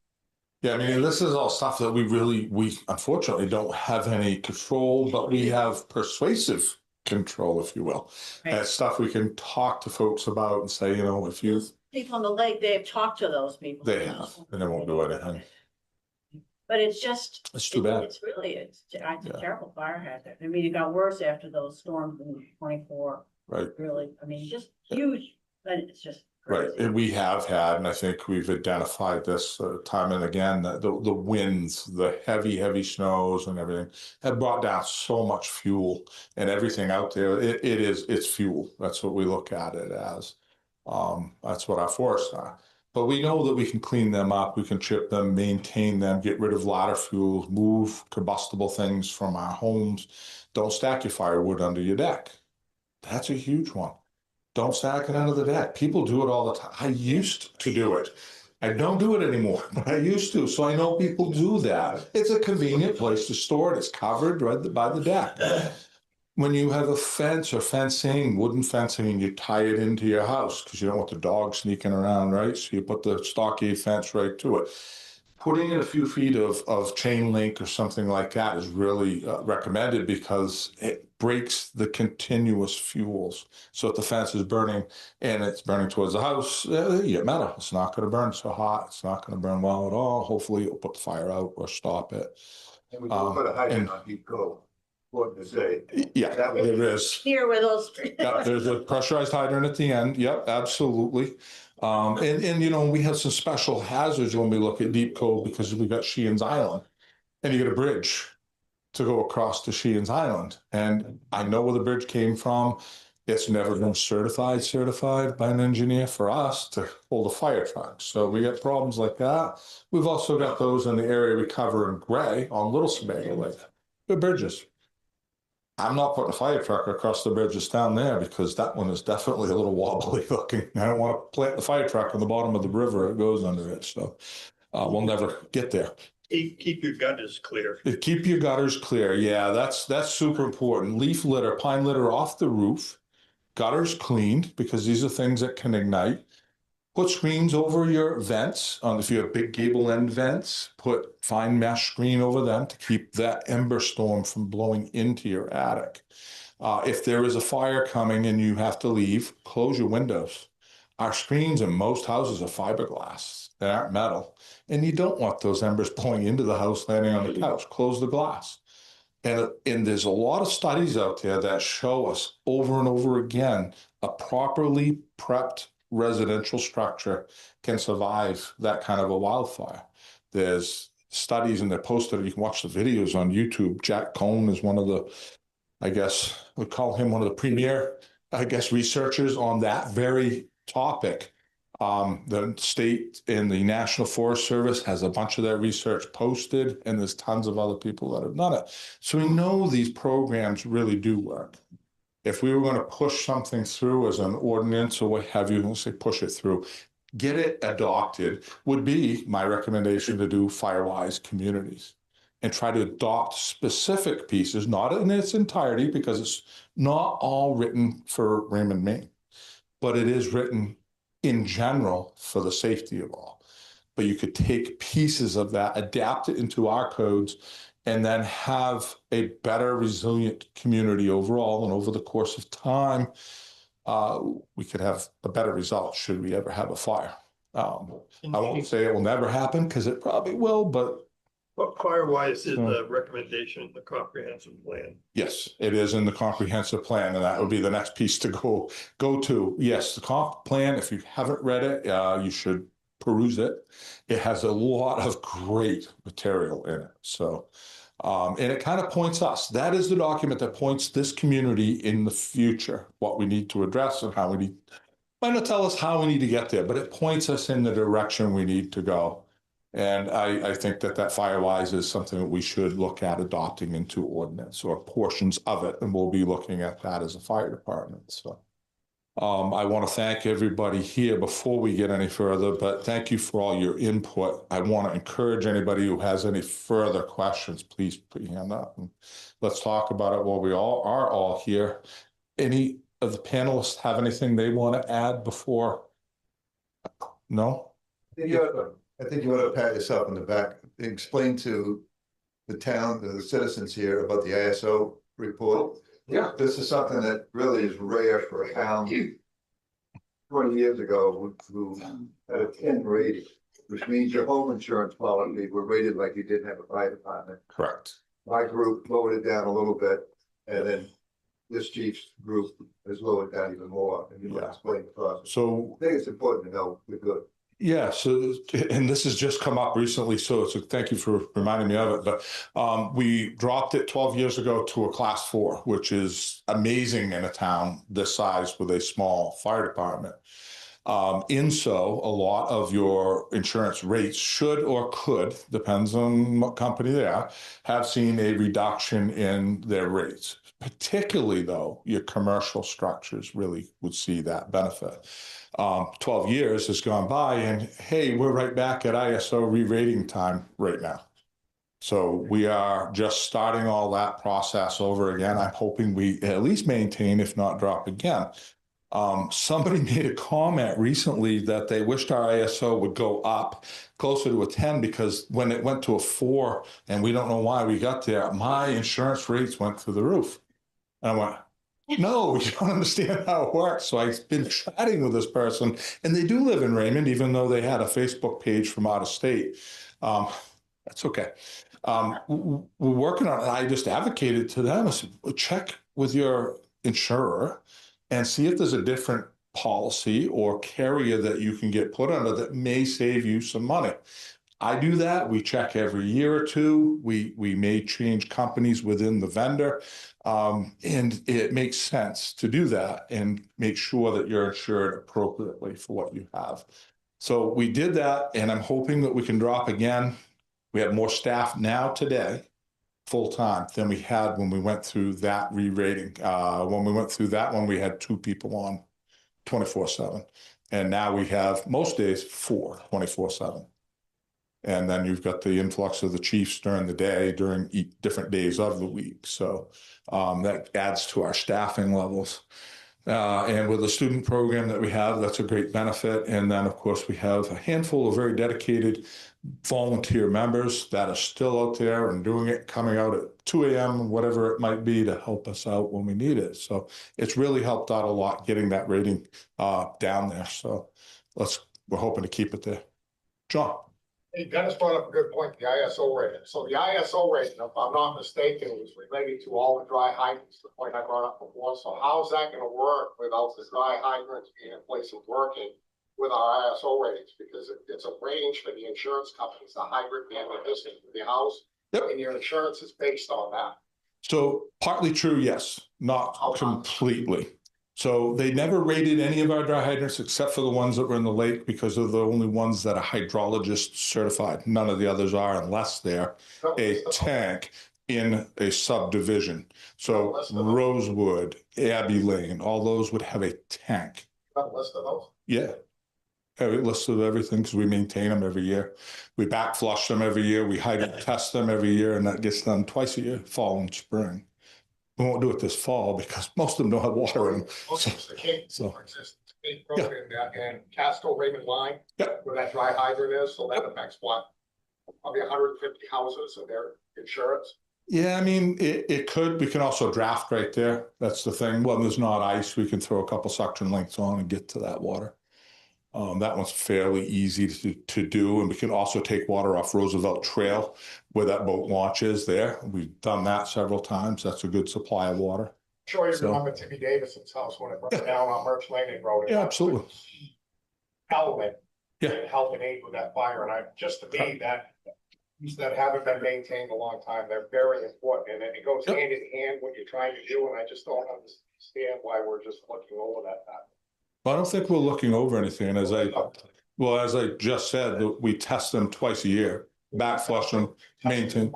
Yeah, I mean, this is all stuff that we unfortunately don't have any control, but we have persuasive control, if you will. Right. And it's stuff we can talk to folks about and say, you know, if you. People on the lake, they've talked to those people. They have, and they won't do anything. But it's just. It's too bad. It's a terrible fire hazard. I mean, it got worse after those storms in 24. Right. Really, I mean, just huge, but it's just. Right, and we have had, and I think we've identified this time and again, that the winds, the heavy snows and everything have brought down so much fuel, and everything out there, it's fuel. That's what we look at it as. That's what our forests are. But we know that we can clean them up, we can chip them, maintain them, get rid of ladder fuels, move combustible things from our homes. Don't stack your firewood under your deck. That's a huge one. Don't stack it under the deck. People do it all the time. I used to do it. I don't do it anymore, but I used to. So I know people do that. It's a convenient place to store it. It's covered right by the deck. When you have a fence or fencing, wooden fencing, and you tie it into your house because you don't want the dog sneaking around, right? So you put the stockade fence right to it. Putting in a few feet of chain link or something like that is really recommended because it breaks the continuous fuels. So if the fence is burning and it's burning towards the house, you get metal. It's not going to burn so hot. It's not going to burn well at all. Hopefully it'll put the fire out or stop it. And we can put a hydrant on Deep Cove. What to say? Yeah, there is. Here where those. Yeah, there's a pressurized hydrant at the end. Yep, absolutely. And you know, we have some special hazards when we look at Deep Cove because we got Sheehan's Island and you get a bridge to go across to Sheehan's Island. And I know where the bridge came from. It's never been certified by an engineer for us to hold a fire truck. So we got problems like that. We've also got those in the area we cover in gray on Little Sebago Lake. Good bridges. I'm not putting a fire truck across the bridges down there because that one is definitely a little wobbly looking. I don't want to plant the fire truck on the bottom of the river. It goes under it. So we'll never get there. Keep your gutters clear. Keep your gutters clear. Yeah, that's super important. Leaf litter, pine litter off the roof. Gutters cleaned because these are things that can ignite. Put screens over your vents. If you have big gable end vents, put fine mesh screen over them to keep that ember storm from blowing into your attic. If there is a fire coming and you have to leave, close your windows. Our screens in most houses are fiberglass. They aren't metal. And you don't want those embers blowing into the house, landing on the couch. Close the glass. And there's a lot of studies out there that show us over and over again a properly prepped residential structure can survive that kind of a wildfire. There's studies and they're posted, you can watch the videos on YouTube. Jack Cohn is one of the, I guess, we call him one of the premier, I guess, researchers on that very topic. The state and the National Forest Service has a bunch of their research posted, and there's tons of other people that have done it. So we know these programs really do work. If we were going to push something through as an ordinance or what have you, let's say push it through, get it adopted, would be my recommendation to do Firewise communities and try to adopt specific pieces, not in its entirety, because it's not all written for Raymond, Maine, but it is written in general for the safety of all. But you could take pieces of that, adapt it into our codes, and then have a better resilient community overall. And over the course of time, we could have a better result should we ever have a fire. I won't say it will never happen, because it probably will, but what Firewise is the recommendation in the comprehensive plan? yes, it is in the comprehensive plan, and that would be the next piece to go to. Yes, the comp plan, if you haven't read it, you should peruse it. It has a lot of great material in it. So, and it kind of points us. That is the document that points this community in the future, what we need to address and how we need, might not tell us how we need to get there, but it points us in the direction we need to go. And I think that Firewise is something that we should look at adopting into ordinance or portions of it. And we'll be looking at that as a fire department. So I want to thank everybody here before we get any further, but thank you for all your input. I want to encourage anybody who has any further questions, please put your hand up and let's talk about it while we all are all here. Any of the panelists have anything they want to add before? No? I think you want to pat yourself on the back. Explain to the town, the citizens here about the ISO report. Yeah. This is something that really is rare for a town. 20 years ago, we had a 10 rating, which means your home insurance policy were rated like you didn't have a fire department. Correct. My group lowered it down a little bit, and then this chief's group has lowered down even more. And you want to explain the process. So I think it's important to know we're good. yeah, so, and this has just come up recently, so thank you for reminding me of it, but we dropped it 12 years ago to a class 4, which is amazing in a town this size with a small fire department. So a lot of your insurance rates should or could, depends on what company they are, have seen a reduction in their rates. Particularly though, your commercial structures really would see that benefit. 12 years has gone by and hey, we're right back at ISO re-rating time right now. So we are just starting all that process over again. I'm hoping we at least maintain, if not drop again. Somebody made a comment recently that they wished our ISO would go up closer to a 10 because when it went to a 4, and we don't know why we got there, my insurance rates went through the roof. And I went, no, you don't understand how it works. So I've been chatting with this person, and they do live in Raymond, even though they had a Facebook page from out of state. That's okay. We're working on it. I just advocated to them. I said, well, check with your insurer and see if there's a different policy or carrier that you can get put under that may save you some money. I do that. We check every year or two. We may change companies within the vendor. And it makes sense to do that and make sure that you're insured appropriately for what you have. So we did that, and I'm hoping that we can drop again. We have more staff now today, full-time, than we had when we went through that re-rating. When we went through that one, we had 2 people on 24/7. And now we have most days 4, 24/7. And then you've got the influx of the chiefs during the day, during different days of the week. So that adds to our staffing levels. And with the student program that we have, that's a great benefit. And then, of course, we have a handful of very dedicated volunteer members that are still out there and doing it, coming out at 2 a.m., whatever it might be, to help us out when we need it. So it's really helped out a lot getting that rating down there. So we're hoping to keep it there. John. Hey, Dennis brought up a good point, the ISO rating. So the ISO rating, if I'm not mistaken, was related to all the dry hydrants, the point I brought up before. So how's that gonna work without the dry hydrants being in place and working with our ISO ratings? Because it's a range for the insurance companies, the hydrant being the distance to the house. And your insurance is based on that. So partly true, yes, not completely. So they never rated any of our dry hydrants except for the ones that were in the lake because they're the only ones that are hydrologist certified. None of the others are unless they're a tank in a subdivision. So Rosewood, Abbey Lane, all those would have a tank. Got a list of those? Yeah. Every list of everything because we maintain them every year. We back flush them every year. We hydrant test them every year, and that gets done twice a year, fall and spring. We won't do it this fall because most of them don't have water in them. So, and Casco Raymond line, where that dry hydrant is, so that affects what? Probably 150 houses and their insurance. Yeah, I mean, it could. We can also draft right there. That's the thing. When there's not ice, we can throw a couple suction links on and get to that water. That one's fairly easy to do. And we can also take water off Roosevelt Trail where that boat launch is there. We've done that several times. That's a good supply of water. Sure, you remember Timmy Davison's house when it burned down on Merch Landing Road. Yeah, absolutely. Element. Yeah. Help and aid with that fire. And just to me, that haven't been maintained a long time, they're very important. And it goes hand in hand what you're trying to do. And I just don't understand why we're just looking over that. I don't think we're looking over anything. As I just said, we test them twice a year, back flush them, maintain.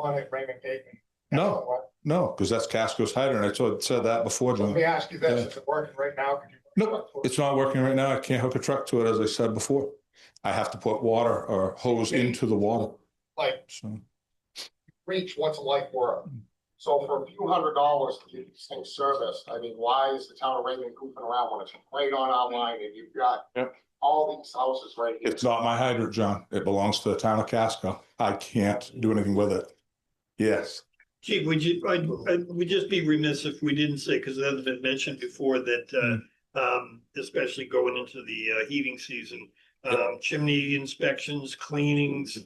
No, because that's Casco's hydrant. I said that before, John. Let me ask you this, is it working right now? No, it's not working right now. I can't hook a truck to it, as I said before. I have to put water or hose into the water. Like, reach what's it like work? So for a few $100 to get these things serviced, I mean, why is the town of Raymond goofing around when it's right on our line and you've got all these houses right here? It's not my hydrant, John. It belongs to the town of Casco. I can't do anything with it. Yes. Chief, we'd just be remiss if we didn't say, because it hasn't been mentioned before, that especially going into the heating season, chimney inspections, cleanings,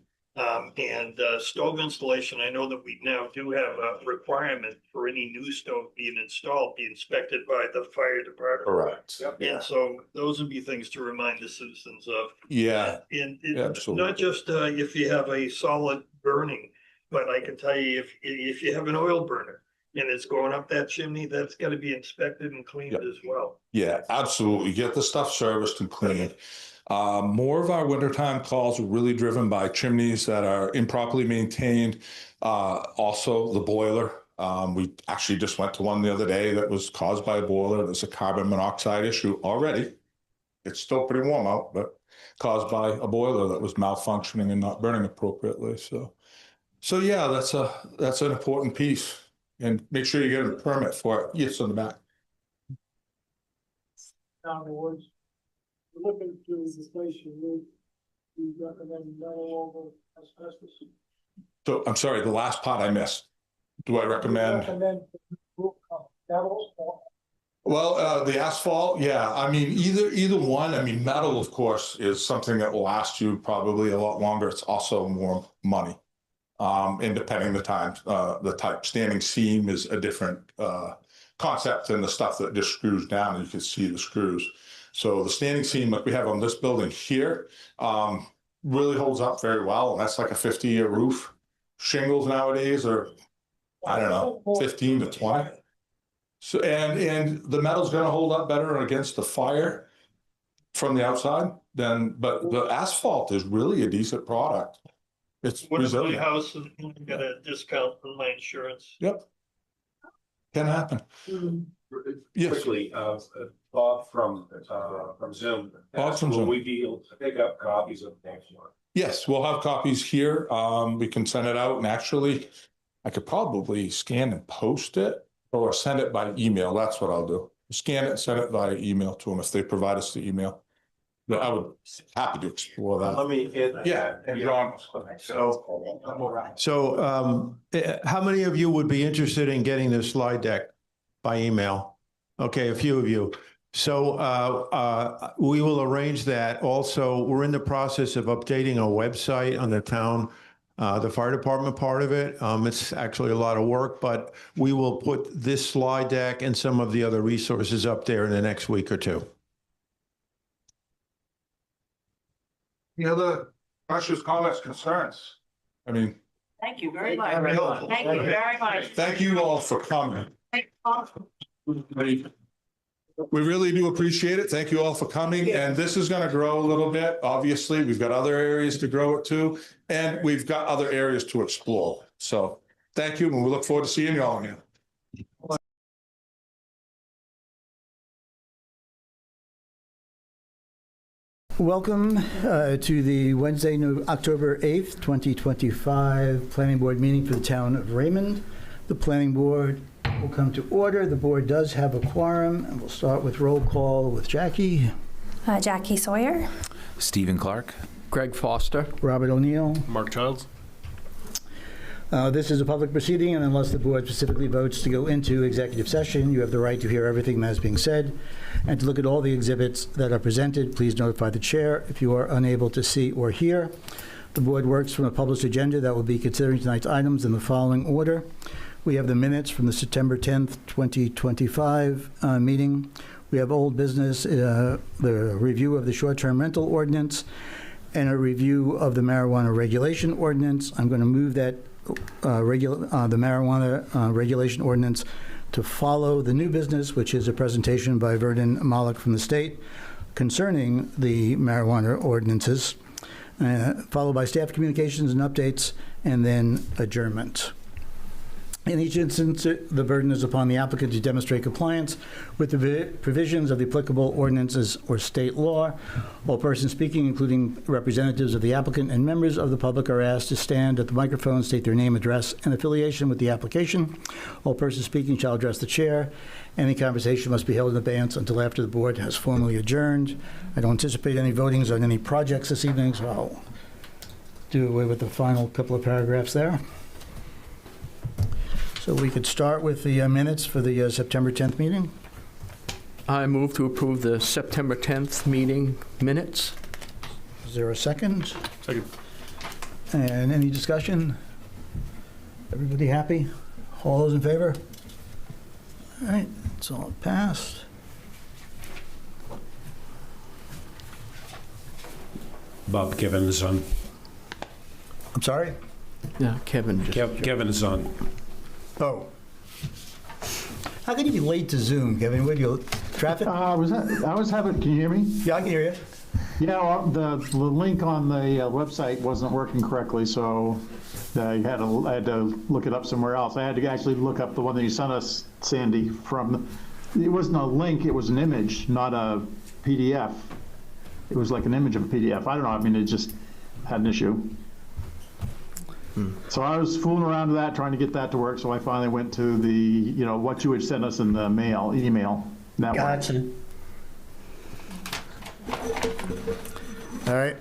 and stove installation. I know that we now do have a requirement for any new stove being installed, be inspected by the fire department. Correct. And so those would be things to remind the citizens of. Yeah. And absolutely. not just if you have a solid burning, but I can tell you if you have an oil burner and it's going up that chimney, that's got to be inspected and cleaned as well. Yeah, absolutely. Get the stuff serviced and cleaned. More of our wintertime calls are really driven by chimneys that are improperly maintained. Also the boiler. We actually just went to one the other day that was caused by a boiler. It was a carbon monoxide issue already. It's still pretty warm out, but caused by a boiler that was malfunctioning and not burning appropriately. So yeah, that's an important piece. And make sure you get a permit for it. Yes, on the back. Down the woods. We're looking to replace your roof. You recommend metal over asbestos? So I'm sorry, the last part I missed. Do I recommend? Metal? Well, the asphalt, yeah. I mean, either one. I mean, metal, of course, is something that will last you probably a lot longer. It's also more money. And depending the type, standing seam is a different concept than the stuff that just screws down and you can see the screws. So the standing seam like we have on this building here really holds up very well. And that's like a 50-year roof. Shingles nowadays are, I don't know, 15 to 20. So and the metal's going to hold up better against the fire from the outside but the asphalt is really a decent product. It's resilient. My house and got a discount from my insurance. Yep. Can happen. Yes. Quickly, Bob from Zoom. Bob from Will Zoom. we be able to pick up copies of the next one? Yes, we'll have copies here. We can send it out, and actually, I could probably scan and post it or send it by email. That's what I'll do. Scan it and send it via email to them if they provide us the email. But I would happy to explore that. Let me hit. Yeah. And John. So how many of you would be interested in getting this slide deck by email? Okay, a few of you. So we will arrange that. Also, we're in the process of updating our website on the town, the fire department part of it. It's actually a lot of work, but we will put this slide deck and some of the other resources up there in the next week or two. Any other questions, comments, concerns? I mean, Thank you very much. Thank Thank you very much. thank you all for coming. We really do appreciate it. Thank you all for coming. And this is going to grow a little bit. Obviously, we've got other areas to grow it to, and we've got other areas to explore. So thank you, and we look forward to seeing you all again. Welcome to the Wednesday, October 8th, 2025 Planning Board meeting for the town of Raymond. The Planning Board will come to order. The board does have a quorum, and we'll start with roll call with Jackie. Jackie Sawyer. Stephen Clark. Greg Foster. Robert O'Neill. Mark Childs. This is a public proceeding, and unless the board specifically votes to go into executive session, you have the right to hear everything that is being said and to look at all the exhibits that are presented. Please notify the chair if you are unable to see or hear. The board works from a published agenda that will be considering tonight's items in the following order. We have the minutes from the September 10th, 2025 meeting. We have old business, the review of the short-term rental ordinance, and a review of the marijuana regulation ordinance. I'm going to move that the marijuana regulation ordinance to follow the new business, which is a presentation by Verdun Malik from the state concerning the marijuana ordinances, followed by staff communications and updates, and then adjournment. In each instance, the burden is upon the applicant to demonstrate compliance with the provisions of the applicable ordinances or state law. All persons speaking, including representatives of the applicant and members of the public, are asked to stand at the microphone, state their name, address, and affiliation with the application. All persons speaking shall address the chair. Any conversation must be held in advance until after the board has formally adjourned. I don't anticipate any votings on any projects this evening, so I'll do away with the final couple of paragraphs there. So we could start with the minutes for the September 10th meeting. I move to approve the September 10th meeting minutes. Is there a second? Second. And any discussion? Everybody happy? All those in favor? All right, it's all passed. Bob Kevin's son. I'm sorry? Yeah, Kevin. Kevin's son. Oh. How can you be late to Zoom, Kevin? What do you, traffic? I was having, can you hear me? Yeah, I can hear you. Yeah, well, the link on the website wasn't working correctly, so I had to look it up somewhere else. I had to actually look up the one that you sent us, Sandy, from, it wasn't a link, it was an image, not a PDF. It was like an image of a PDF. I don't know, I mean, it just had an issue. So I was fooling around with that, trying to get that to work. So I finally went to the, what you had sent us in the email. Gotcha. All right.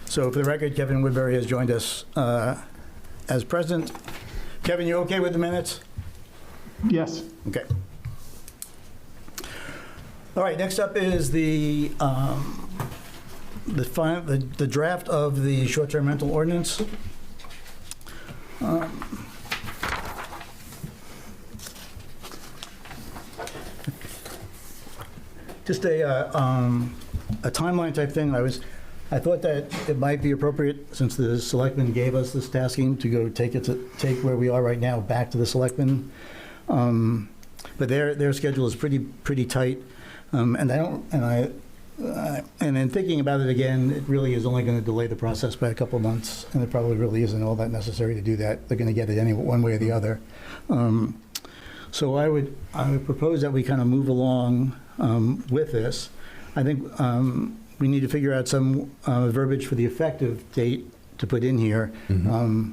So for the record, Kevin Woodbury has joined us as president. Kevin, you okay with the minutes? Yes. Okay. All right, next up is the draft of the short-term rental ordinance. Just a timeline type thing. I thought that it might be appropriate, since the selectmen gave us this tasking, to go take where we are right now back to the selectmen. But their schedule is pretty tight, and in thinking about it again, it really is only going to delay the process by a couple of months, and it probably really isn't all that necessary to do that. They're going to get it anyway, one way or the other. So I would propose that we kind of move along with this. I think we need to figure out some verbiage for the effective date to put in here. Mm-hmm.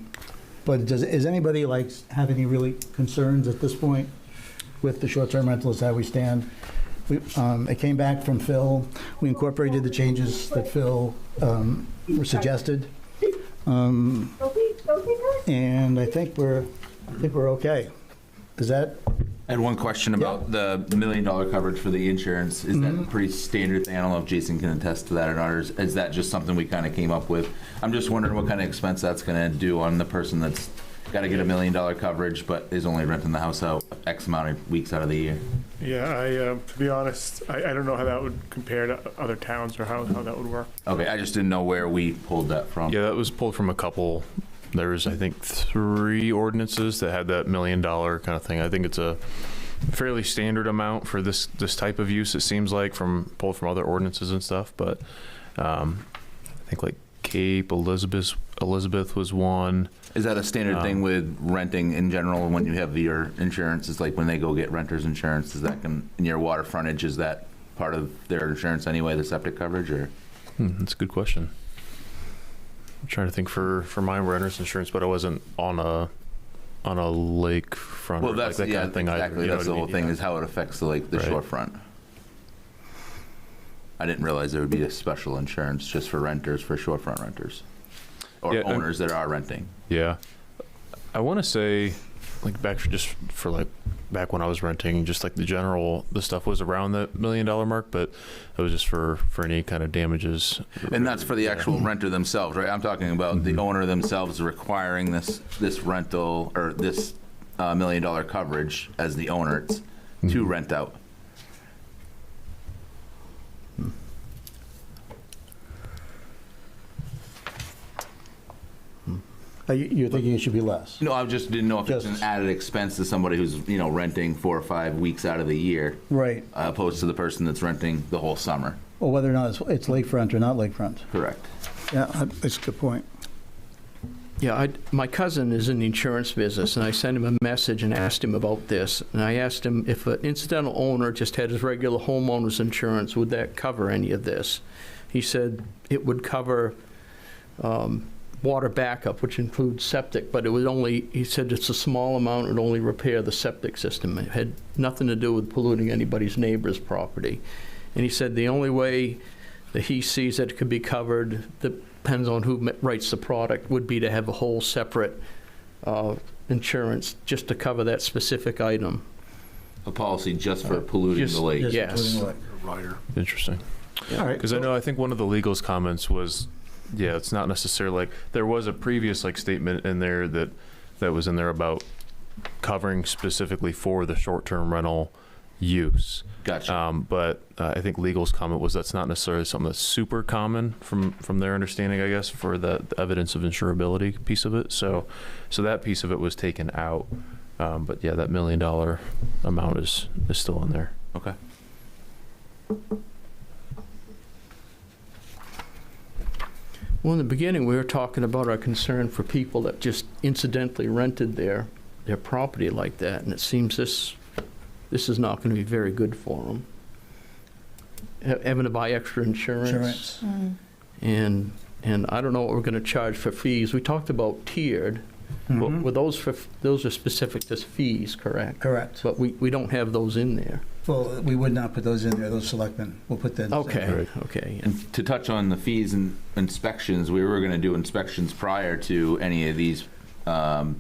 But does anybody have any really concerns at this point with the short-term rentals as we stand? It came back from Phil. We incorporated the changes that Phil were suggested, and I think we're okay. Is that? I had one question about the $1 million coverage for the insurance. Is that a pretty standard thing? I don't know if Jason can attest to that or not, or is that just something we kind of came up with? I'm just wondering what kind of expense that's going to do on the person that's got to get $1 million coverage, but is only renting the house out X amount of weeks out of the year. Yeah, to be honest, I don't know how that would compare to other towns or how that would work. Okay, I just didn't know where we pulled that from. Yeah, that was pulled from a couple. There's, I think, 3 ordinances that had that $1 million kind of thing. I think it's a fairly standard amount for this type of use. It seems like pulled from other ordinances and stuff. But I think like Cape Elizabeth was one. Is that a standard thing with renting in general when you have your insurance? It's like when they go get renter's insurance. Is that in your water frontage? Is that part of their insurance anyway? The septic coverage, or? That's a good question. I'm trying to think for my renter's insurance, but I wasn't on a lake front. Well, that's that kind of thing. Exactly. That's the whole thing is how it affects the right. Shorefront. I didn't realize there would be a special insurance just for renters, for shorefront renters, or owners that are renting. Yeah, I want to say, like back when I was renting, just like the stuff was around the $1 million mark, but it was just for any kind of damages. And that's for the actual renter themselves, right? I'm talking about the owner themselves requiring this rental or this $1 million coverage as the owner to rent out. You're thinking it should be less? No, I just didn't know if it's an added expense to somebody who's renting 4 or 5 weeks out of the year, right? Opposed to the person that's renting the whole summer. Or whether or not it's lakefront or not lakefront. Correct. Yeah, that's a good point. Yeah, my cousin is in the insurance business, and I sent him a message and asked him about this. And I asked him if an incidental owner just had his regular homeowner's insurance, would that cover any of this? He said it would cover water backup, which includes septic, but it would only, he said it's a small amount, it would only repair the septic system. It had nothing to do with polluting anybody's neighbor's property. And he said the only way that he sees that it could be covered, depends on who writes the product, would be to have a whole separate insurance just to cover that specific item. A policy just for polluting the lake. Yes. Interesting. All right. Because I think one of the legal's comments was, yeah, it's not necessarily like there was a previous statement in there that was in there about covering specifically for the short-term rental use. Gotcha. But I think legal's comment was that's not necessarily something that's super common from their understanding, I guess, for the evidence of insurability piece of it. So that piece of it was taken out. But yeah, that $1 million amount is still in there. Okay. Well, in the beginning, we were talking about our concern for people that just incidentally rented their property like that, and it seems this is not going to be very good for them. Having to buy extra insurance. And I don't know what we're going to charge for fees. We talked about tiered. Were those are specific to fees, correct? Correct. But we don't have those in there. Well, we would not put those in there. Those selectmen will put that. Okay. Okay. And to touch on the fees and inspections, we were going to do inspections prior to any of these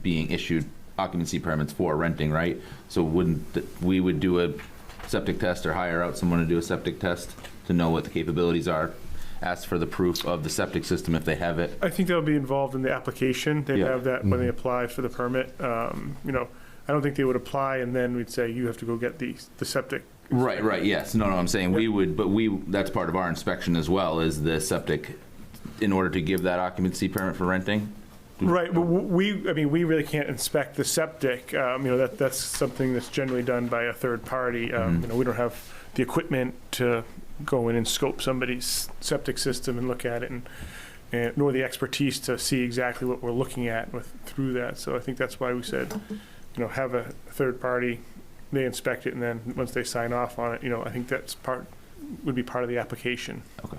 being issued occupancy permits for renting, right? So we would do a septic test or hire out someone to do a septic test to know what the capabilities are, ask for the proof of the septic system if they have it. I think they'll be involved in the application. They'd have that when they apply for the permit. I don't think they would apply and then we'd say you have to go get the septic. Right, yes. No, I'm saying we would, but that's part of our inspection as well, is the septic, in order to give that occupancy permit for renting. Right, but we really can't inspect the septic. That's something that's generally done by a third party. We don't have the equipment to go in and scope somebody's septic system and look at it, and nor the expertise to see exactly what we're looking at through that. So I think that's why we said, have a third party, they inspect it, and then once they sign off on it, I think would be part of the application. Okay.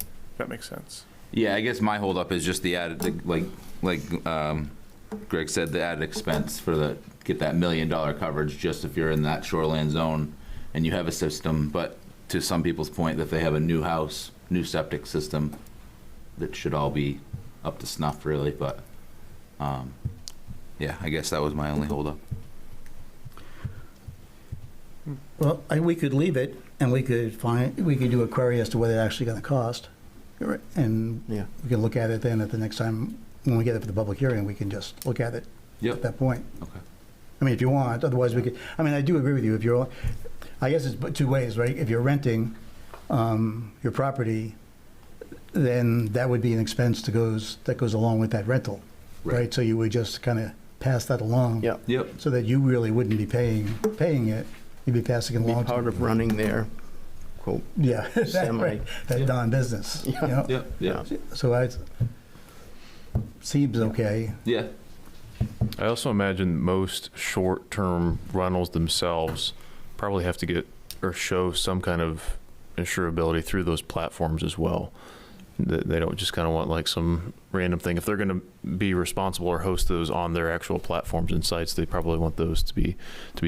If that makes sense. Yeah, I guess my holdup is just the added, like Greg said, the added expense for get that $1 million coverage just if you're in that shoreline zone and you have a system. But to some people's point, that they have a new house, new septic system, that should all be up to snuff, really. But yeah, I guess that was my only holdup. Well, we could leave it, and we could do a query as to what it's actually going to cost. And Yeah. we can look at it then at the next time, when we get it for the public hearing, we can just look at it Yep. at that point. Okay. I mean, if you want, otherwise we could, I mean, I do agree with you. If you're, I guess it's two ways, right? If you're renting your property, then that would be an expense that goes along with that rental, right? So you would just kind of pass that along. Yep. Yep. So that you really wouldn't be paying it. You'd be passing it Be along. part of running their, quote, Yeah, that's semi. right. That non-business. You know? Yep. Yeah. So it seems okay. Yeah. I also imagine most short-term rentals themselves probably have to get or show some kind of insurability through those platforms as well. They don't just kind of want like some random thing. If they're going to be responsible or host those on their actual platforms and sites, they probably want those to be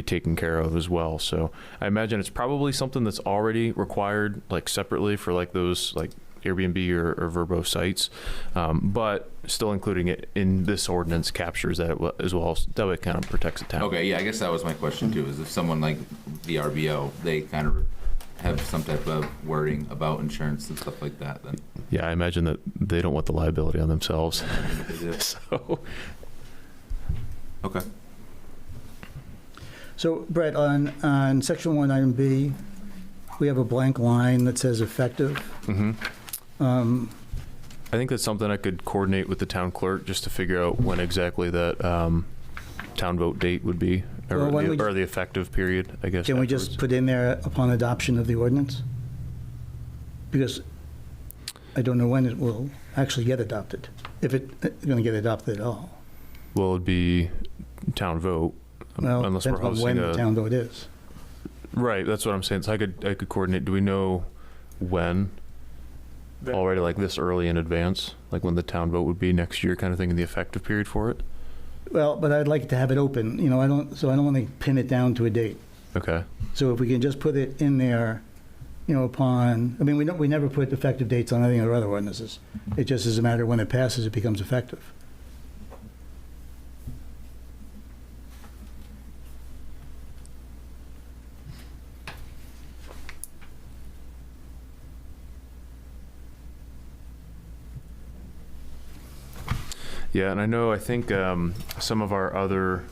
taken care of as well. So I imagine it's probably something that's already required like separately for like those like Airbnb or Vrbo sites, but still including it in this ordinance captures that as well. That way it kind of protects the town. Okay, yeah, I guess that was my question too, is if someone like the RBO, they kind of have some type of wording about insurance and stuff like that, then. Yeah, I imagine that they don't want the liability on themselves. They do. So, Okay. So Brett, on section 1, item B, we have a blank line that says effective. I think that's something I could coordinate with the town clerk just to figure out when exactly that town vote date would be, or, Well, the effective period, I guess. Can we just put in there upon adoption of the ordinance? Because I don't know when it will actually get adopted, if it's going to get adopted at all. Well, it'd be town vote, Well, unless we're depends on hosting when the town vote is. Right, that's what I'm saying. So I could coordinate. Do we know when? Already, like this early in advance, like when the town vote would be next year, kind of thing, in the effective period for it. Well, but I'd like to have it open, you know, I don't want to pin it down to a date. Okay. So if we can just put it in there, you know, upon, I mean, we never put effective dates on any of our other ordinances. It just is a matter of when it passes, it becomes effective. Yeah, and I think some of our other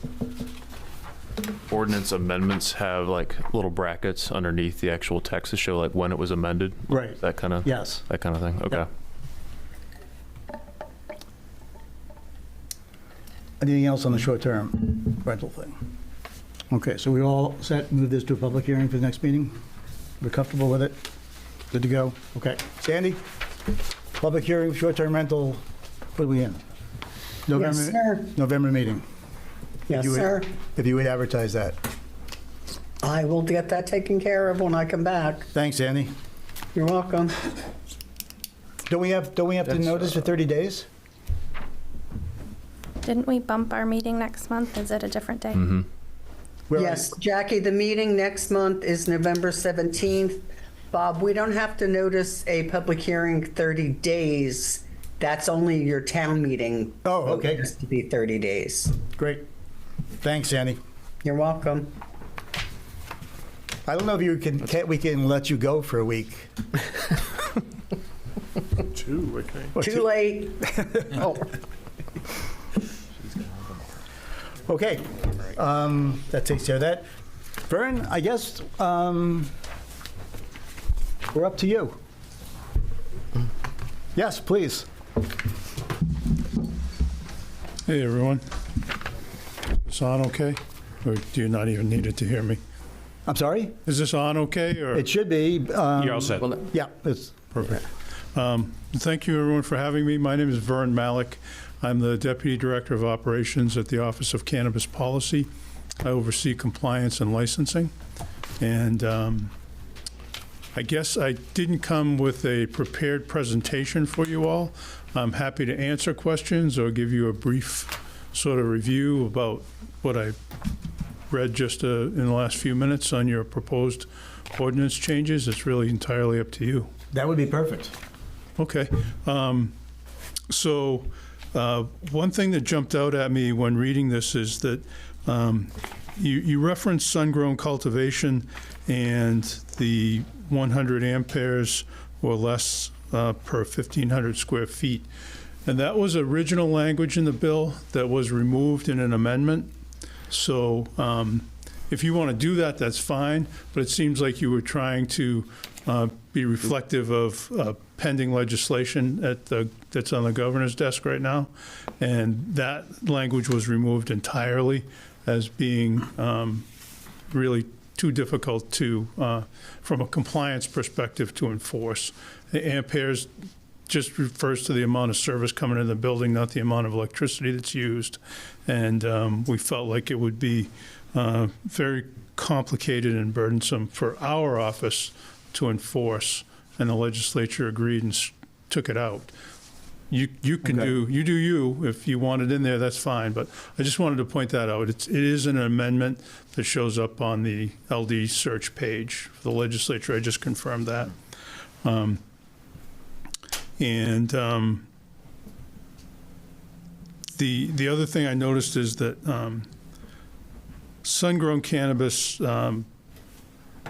ordinance amendments have like little brackets underneath the actual text to show like when it was amended. Right. That kind of. Yes. That kind of thing. Okay. Yep. Anything else on the short-term rental thing? Okay, so we all set, move this to a public hearing for the next meeting? We're comfortable with it? Good to go? Okay. Sandy? Public hearing, short-term rental, what are we in? Yes, sir. November meeting. Yes, sir. If you would advertise that. I will get that taken care of when I come back. Thanks, Andy. You're welcome. Don't we have to notice for 30 days? Didn't we bump our meeting next month? Is it a different day? Yes, Jackie, the meeting next month is November 17th. Bob, we don't have to notice a public hearing 30 days. That's only your town meeting. Oh, okay. It has to be 30 days. Great. Thanks, Andy. You're welcome. I don't know if we can let you go for a week. Two, okay. Too late. Oh. Okay. That takes care of that. Vern, I guess we're up to you. Yes, please. Hey, everyone. Is this on okay? Or do you not even need it to hear me? I'm sorry? Is this on okay? Or It should be. You're all set. Yeah, it's Perfect. Thank you, everyone, for having me. My name is Vern Malik. I'm the Deputy Director of Operations at the Office of Cannabis Policy. I oversee compliance and licensing. And I guess I didn't come with a prepared presentation for you all. I'm happy to answer questions or give you a brief sort of review about what I read just in the last few minutes on your proposed ordinance changes. It's really entirely up to you. That would be perfect. Okay. So one thing that jumped out at me when reading this is that You referenced sun-grown cultivation and the 100 amperes or less per 1,500 square feet. And that was original language in the bill that was removed in an amendment. So if you want to do that, that's fine, but it seems like you were trying to be reflective of pending legislation that's on the governor's desk right now. And that language was removed entirely as being really too difficult to, from a compliance perspective, to enforce. The amperes just refers to the amount of service coming in the building, not the amount of electricity that's used. And we felt like it would be very complicated and burdensome for our office to enforce, and the legislature agreed and took it out. You can do you. If you want it in there, that's fine. But I just wanted to point that out. It is an amendment that shows up on the LD search page for the legislature. I just confirmed that. The other thing I noticed is that sun-grown cannabis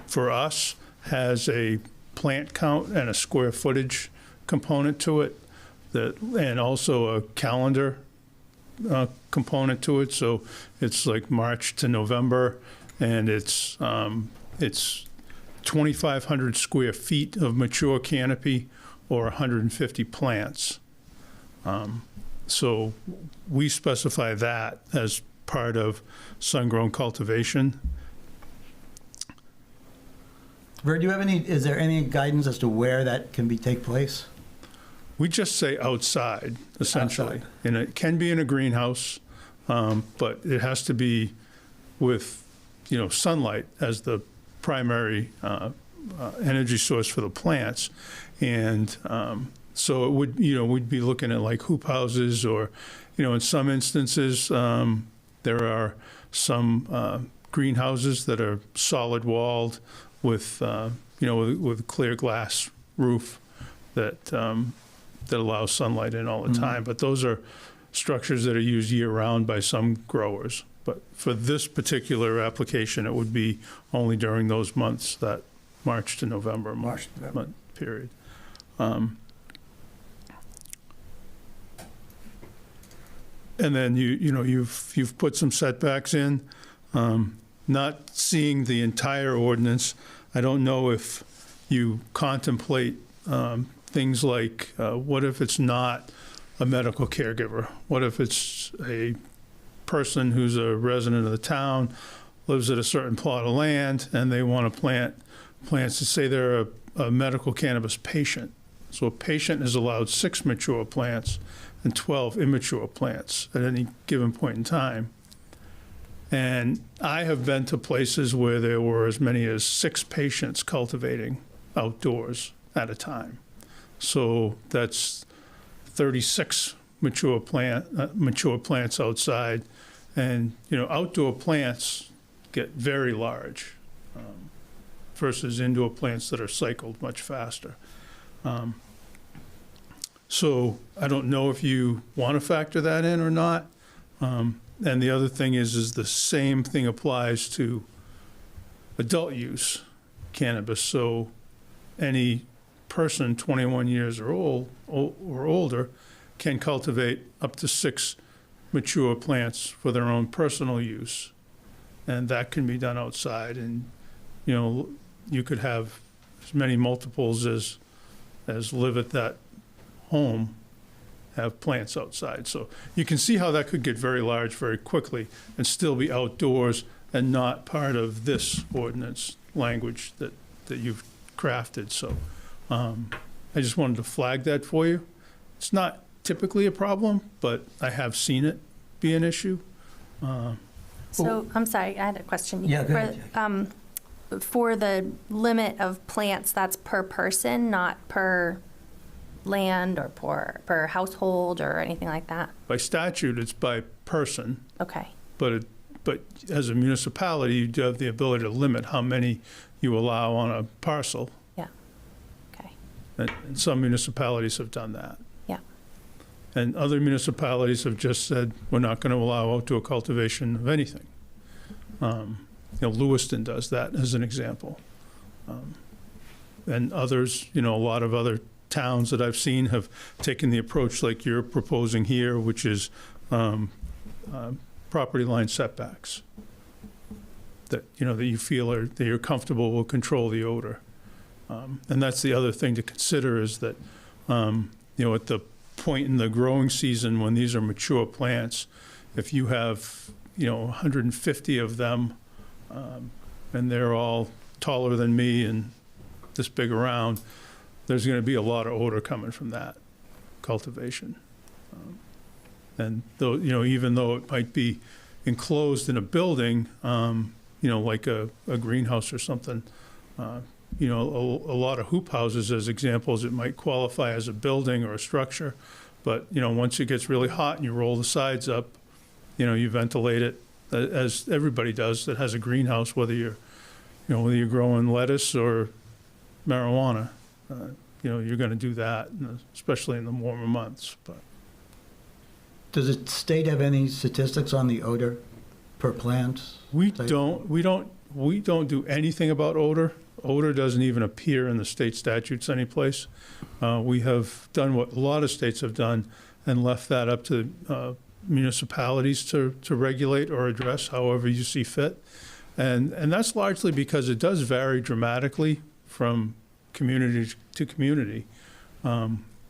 for us has a plant count and a square footage component to it, and also a calendar component to it. So it's like March to November, and it's 2,500 square feet of mature canopy or 150 plants. So we specify that as part of sun-grown cultivation. Vern, do you have is there any guidance as to where that can take place? We just say outside, essentially. Outside. And it can be in a greenhouse, but it has to be with, sunlight as the primary energy source for the plants. And so it would, we'd be looking at like hoop houses, or, in some instances, there are some greenhouses that are solid walled with, with a clear glass roof that allows sunlight in all the time. But those are structures that are used year-round by some growers. But for this particular application, it would be only during those months, that March to November month period. And then you've put some setbacks in. Not seeing the entire ordinance, I don't know if you contemplate things like, what if it's not a medical caregiver? What if it's a person who's a resident of the town, lives at a certain plot of land, and they want to plant plants to say they're a medical cannabis patient. So a patient is allowed 6 mature plants and 12 immature plants at any given point in time. And I have been to places where there were as many as 6 patients cultivating outdoors at a time. So that's 36 mature plants outside. And, outdoor plants get very large versus indoor plants that are cycled much faster. So I don't know if you want to factor that in or not. And the other thing is the same thing applies to adult use cannabis. So any person 21 years or older can cultivate up to 6 mature plants for their own personal use. And that can be done outside. And, you could have as many multiples as live at that home have plants outside. So you can see how that could get very large very quickly and still be outdoors and not part of this ordinance language that you've crafted. So I just wanted to flag that for you. It's not typically a problem, but I have seen it be an issue. So I'm sorry, I had a question. Yeah, go ahead. For the limit of plants, that's per person, not per land or per household or anything like that? By statute, it's by person. Okay. But as a municipality, you do have the ability to limit how many you allow on a parcel. Yeah. Okay. And some municipalities have done that. Yeah. And other municipalities have just said, we're not going to allow outdoor cultivation of anything. Lewiston does that as an example. And others, a lot of other towns that I've seen have taken the approach like you're proposing here, which is property line setbacks that, that you feel that you're comfortable will control the odor. And that's the other thing to consider is that, at the point in the growing season when these are mature plants, if you have, 150 of them, and they're all taller than me and this big around, there's going to be a lot of odor coming from that cultivation. And though, even though it might be enclosed in a building, like a greenhouse or something, a lot of hoop houses as examples, it might qualify as a building or a structure. But, once it gets really hot and you roll the sides up, you ventilate it as everybody does that has a greenhouse, whether you're growing lettuce or marijuana, you're going to do that, especially in the warmer months. But does the state have any statistics on the odor per plant? We don't do anything about odor. Odor doesn't even appear in the state statutes anyplace. We have done what a lot of states have done and left that up to municipalities to regulate or address however you see fit. And that's largely because it does vary dramatically from community to community.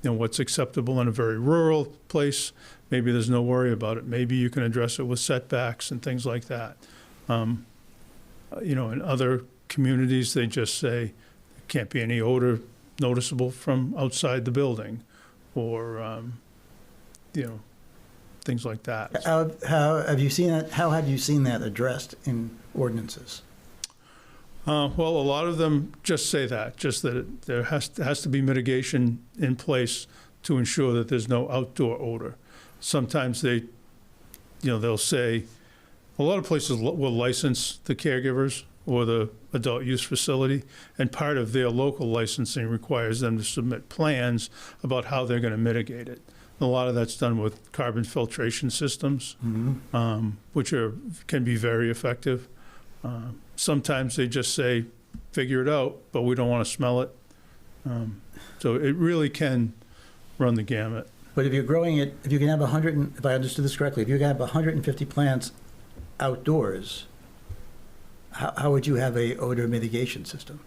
What's acceptable in a very rural place, maybe there's no worry about it. Maybe you can address it with setbacks and things like that. In other communities, they just say there can't be any odor noticeable from outside the building, or things like that. How have you seen that? How have you seen that addressed in ordinances? Well, a lot of them just say that, there has to be mitigation in place to ensure that there's no outdoor odor. Sometimes they'll say, a lot of places will license the caregivers or the adult use facility, and part of their local licensing requires them to submit plans about how they're going to mitigate it. A lot of that's done with carbon filtration systems, which can be very effective. Sometimes they just say, figure it out, but we don't want to smell it. So it really can run the gamut. But if you're growing it, if you can have if I understood this correctly, if you can have 150 plants outdoors, how would you have a odor mitigation system?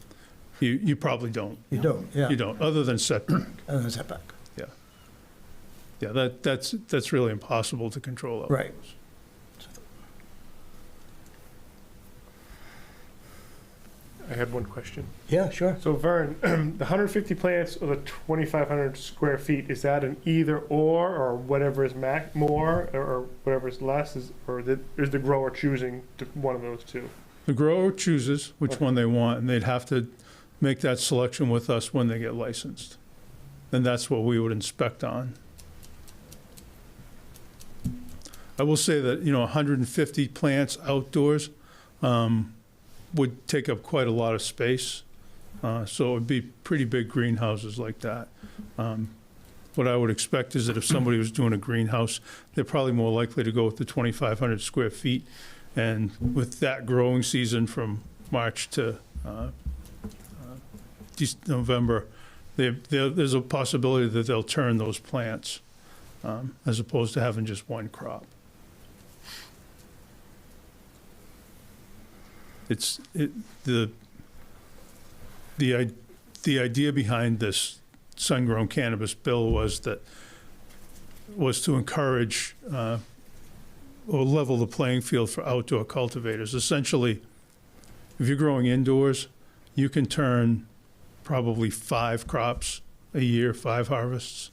You probably don't. You don't, yeah. You don't, other than setback. Other than setback. Yeah. Yeah, that's really impossible to control. Outdoors. Right. I had one question. Yeah, sure. So Vern, the 150 plants or the 2,500 square feet, is that an either or whatever is more or whatever is less, is the grower choosing one of those two? The grower chooses which one they want, and they'd have to make that selection with us when they get licensed. And that's what we would inspect on. I will say that, 150 plants outdoors would take up quite a lot of space. So it would be pretty big greenhouses like that. What I would expect is that if somebody was doing a greenhouse, they're probably more likely to go with the 2,500 square feet. And with that growing season from March to November, there's a possibility that they'll turn those plants as opposed to having just one crop. The idea behind this sun-grown cannabis bill was to encourage or level the playing field for outdoor cultivators. Essentially, if you're growing indoors, you can turn probably 5 crops a year, 5 harvests,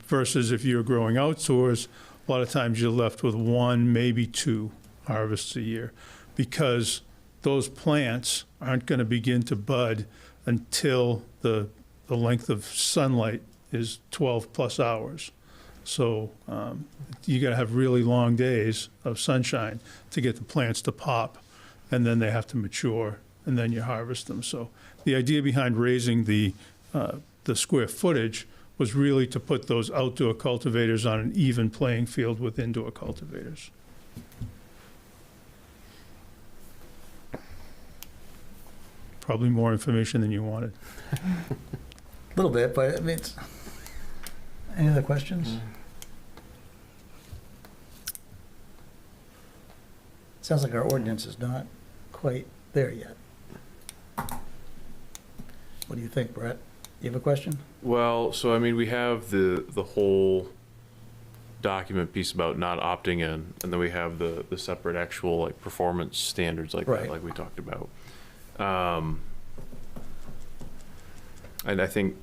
versus if you're growing outdoors, a lot of times you're left with 1, maybe 2 harvests a year, because those plants aren't going to begin to bud until the length of sunlight is 12 plus hours. So you got to have really long days of sunshine to get the plants to pop, and then they have to mature, and then you harvest them. So the idea behind raising the square footage was really to put those outdoor cultivators on an even playing field with indoor cultivators. probably more information than you wanted. A little bit, but I mean, any other questions? Sounds like our ordinance is not quite there yet. What do you think, Brett? You have a question? Well, so I mean, we have the whole document piece about not opting in, and then we have the separate actual like performance standards like Right. that, like we talked about. And I think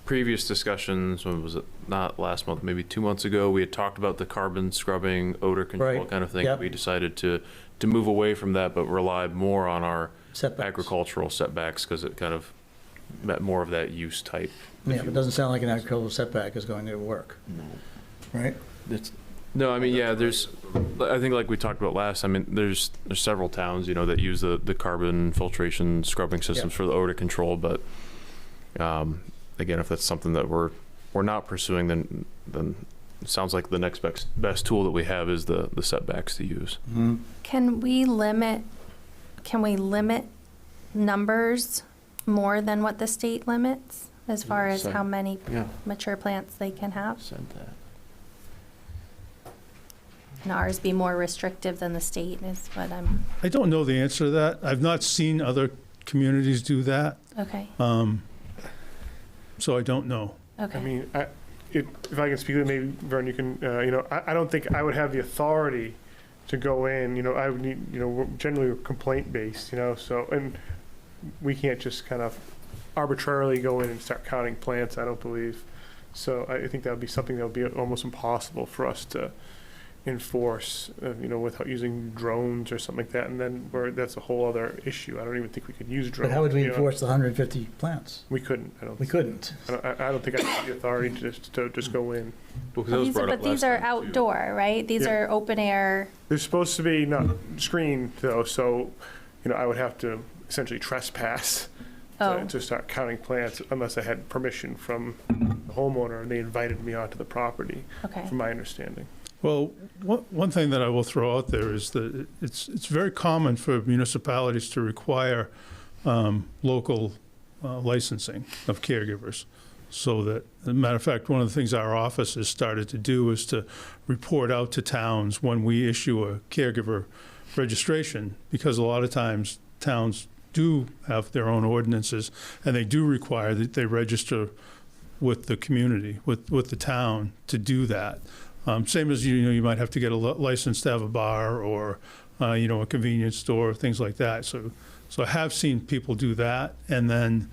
previous discussions, when was it, not last month, maybe 2 months ago, we had talked about the carbon scrubbing, odor control Right. kind of thing. Yep. We decided to move away from that, but rely more on our Setbacks. agricultural setbacks, because it kind of met more of that use type. Yeah, but it doesn't sound like an agricultural setback is going to work. Right? No, I mean, yeah, there's, I think like we talked about last, I mean, there's several towns, you know, that use the carbon filtration scrubbing systems for the odor control, but again, if that's something that we're not pursuing, then it sounds like the next best tool that we have is the setbacks to use. Mm-hmm. Can we limit numbers more than what the state limits as far as how many mature plants they can have? Said that. And ours be more restrictive than the state is what I don't know the answer to that. I've not seen other communities do that. okay. So I don't know. Okay. I mean, if I can speak, maybe Vern, you can. I don't think I would have the authority to go in. I would need. We're generally complaint based. So and we can't just kind of arbitrarily go in and start counting plants. I don't believe. So I think that would be something that would be almost impossible for us to enforce, without using drones or something like that. And then that's a whole other issue. I don't even think we could use drones. But how would we enforce the 150 plants? We couldn't. We couldn't. I don't think I have the authority to just go in. These are outdoor, right? These are open air. They're supposed to be not screened though, so I would have to essentially trespass to start counting plants unless I had permission from the homeowner and they invited me onto the property. Okay. From my understanding. Well, one thing that I will throw out there is that it's very common for municipalities to require local licensing of caregivers. So that, as a matter of fact, one of the things our office has started to do is to report out to towns when we issue a caregiver registration, because a lot of times towns do have their own ordinances and they do require that they register with the community, with the town to do that. Same as, you might have to get a license to have a bar or, a convenience store, things like that. So I have seen people do that and then,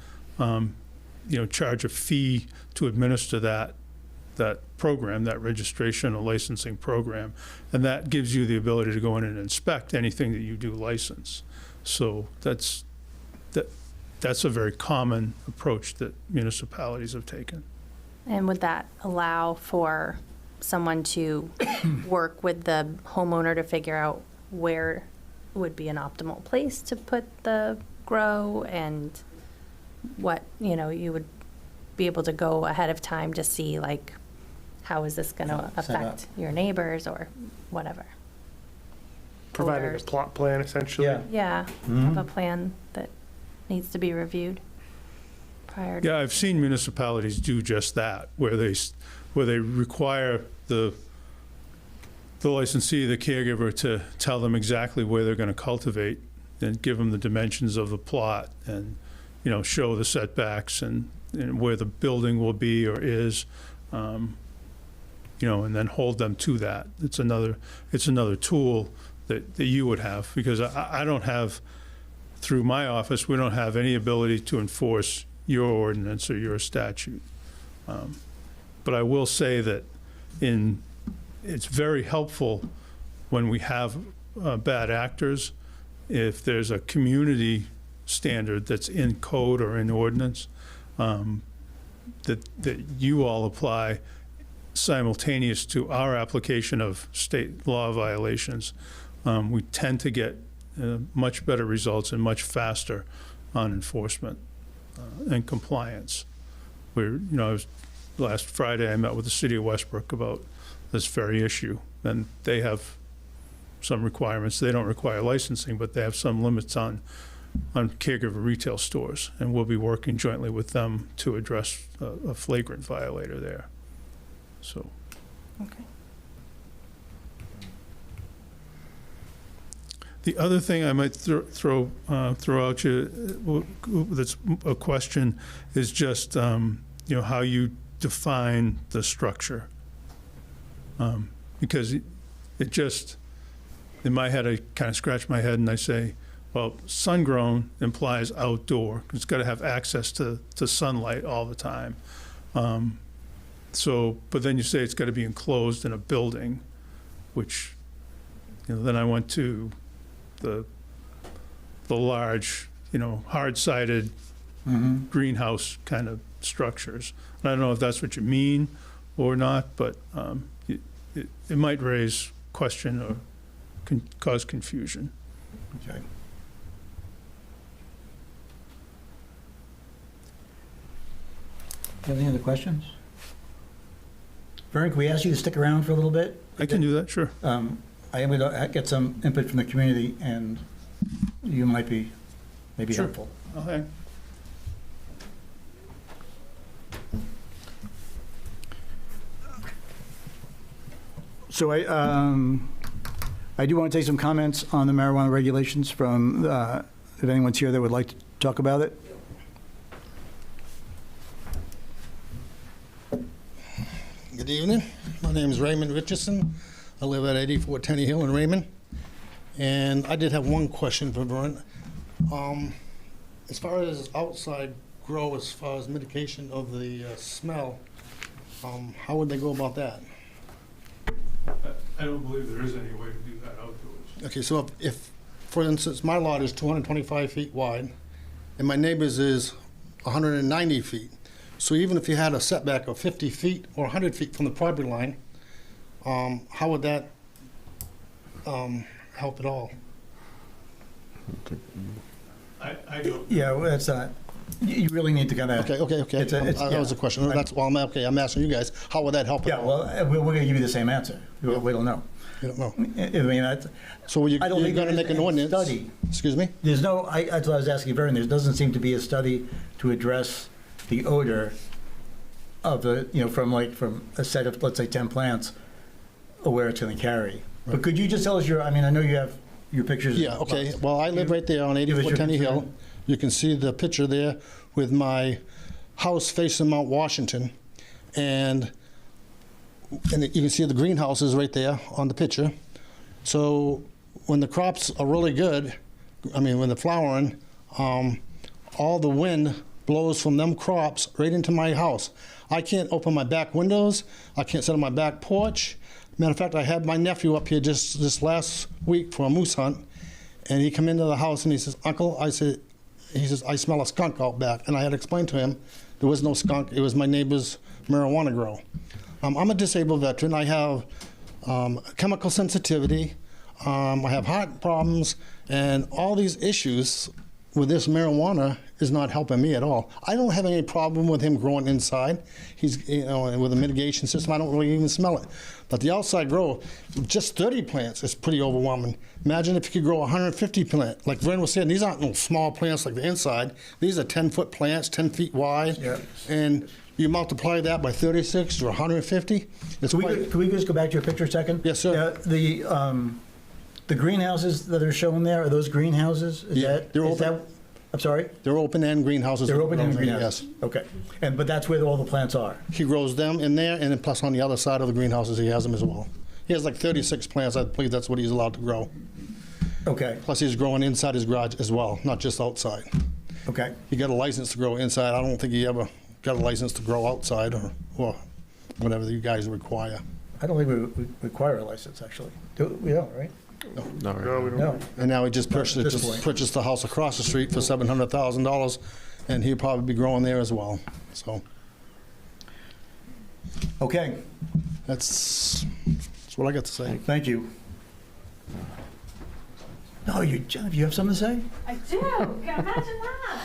charge a fee to administer that program, that registration or licensing program. And that gives you the ability to go in and inspect anything that you do license. So that's a very common approach that municipalities have taken. And would that allow for someone to work with the homeowner to figure out where would be an optimal place to put the grow and what, you would be able to go ahead of time to see like, how is this going to affect your neighbors or whatever? Providing a plot plan essentially. Yeah, have a plan that needs to be reviewed prior to. Yeah, I've seen municipalities do just that, where they require the licensee, the caregiver, to tell them exactly where they're going to cultivate and give them the dimensions of the plot and, show the setbacks and where the building will be or is, and then hold them to that. It's another tool that you would have, because I don't have, through my office, we don't have any ability to enforce your ordinance or your statute. But I will say that it's very helpful when we have bad actors, if there's a community standard that's in code or in ordinance, that you all apply simultaneous to our application of state law violations. We tend to get much better results and much faster on enforcement and compliance. Last Friday I met with the city of Westbrook about this very issue, and they have some requirements. They don't require licensing, but they have some limits on caregiver retail stores, and we'll be working jointly with them to address a flagrant violator there. So. Okay. The other thing I might throw out you, that's a question, is just how you define the structure, because it just, in my head, I kind of scratch my head and I say, well, sun-grown implies outdoor. It's got to have access to sunlight all the time. But then you say it's got to be enclosed in a building, which, then I went to the large, hard-sided greenhouse kind of structures. And I don't know if that's what you mean or not, but it might raise question or cause confusion. Okay. Do you have any other questions? Vern, can we ask you to stick around for a little bit? I can do that, sure. I am going to get some input from the community, and you might be maybe Sure. helpful. Okay. So I do want to take some comments on the marijuana regulations from, if anyone's here that would like to talk about it. Good evening. My name is Raymond Richardson. I live at 84 Tenny Hill in Raymond. And I did have one question for Vern. As far as outside grow, as far as mitigation of the smell, how would they go about that? I don't believe there is any way to do that outdoors. Okay, so if, for instance, my lot is 225 feet wide and my neighbor's is 190 feet, so even if you had a setback of 50 feet or 100 feet from the property line, how would that help at all? I don't. Yeah, well, that's not, you really need to kind of. Okay. That was a question. That's why I'm asking you guys, how would that help? Yeah, well, we're going to give you the same answer. We don't know. You don't know. I mean, that's. So you're going to make an ordinance? Study. Excuse me? There's no, that's what I was asking Vern, there doesn't seem to be a study to address the odor of the, from a set of, let's say, 10 plants, or where it's going to carry. But could you just tell us I know you have your pictures. Yeah, okay. Well, I live right there on 84 Tenny Hill. You can see the picture there with my house facing Mount Washington. And you can see the greenhouses right there on the picture. So when the crops are really good, when they're flowering, all the wind blows from them crops right into my house. I can't open my back windows. I can't sit on my back porch. Matter of fact, I had my nephew up here just this last week for a moose hunt, and he come into the house and he says, "Uncle," he says, "I smell a skunk out back." And I had explained to him there was no skunk. It was my neighbor's marijuana grow. I'm a disabled veteran. I have chemical sensitivity. I have heart problems, and all these issues with this marijuana is not helping me at all. I don't have any problem with him growing inside. He's, with a mitigation system, I don't really even smell it. But the outside grow, just 30 plants is pretty overwhelming. Imagine if you could grow 150 plants. Like Vern was saying, these aren't no small plants like the inside. These are 10-foot plants, 10 feet wide. Yeah. And you multiply that by 36 or 150. Can we just go back to your picture a second? Yes, sir. The greenhouses that are shown there, are those greenhouses? They're open. I'm sorry? They're open-end greenhouses. They're open-end greenhouses? Yes. Okay. But that's where all the plants are? He grows them in there, and then plus on the other side of the greenhouses, he has them as well. He has like 36 plants. I believe that's what he's allowed to grow. Okay. Plus he's growing inside his garage as well, not just outside. Okay. He got a license to grow inside. I don't think he ever got a license to grow outside or whatever you guys require. I don't think we require a license, actually. We don't, right? No, we don't. No. And now he just purchased the house across the street for $700,000, and he'll probably be growing there as well. So. Okay. That's what I got to say. Thank you. No, Jennifer, you have something to say? I do. Imagine that.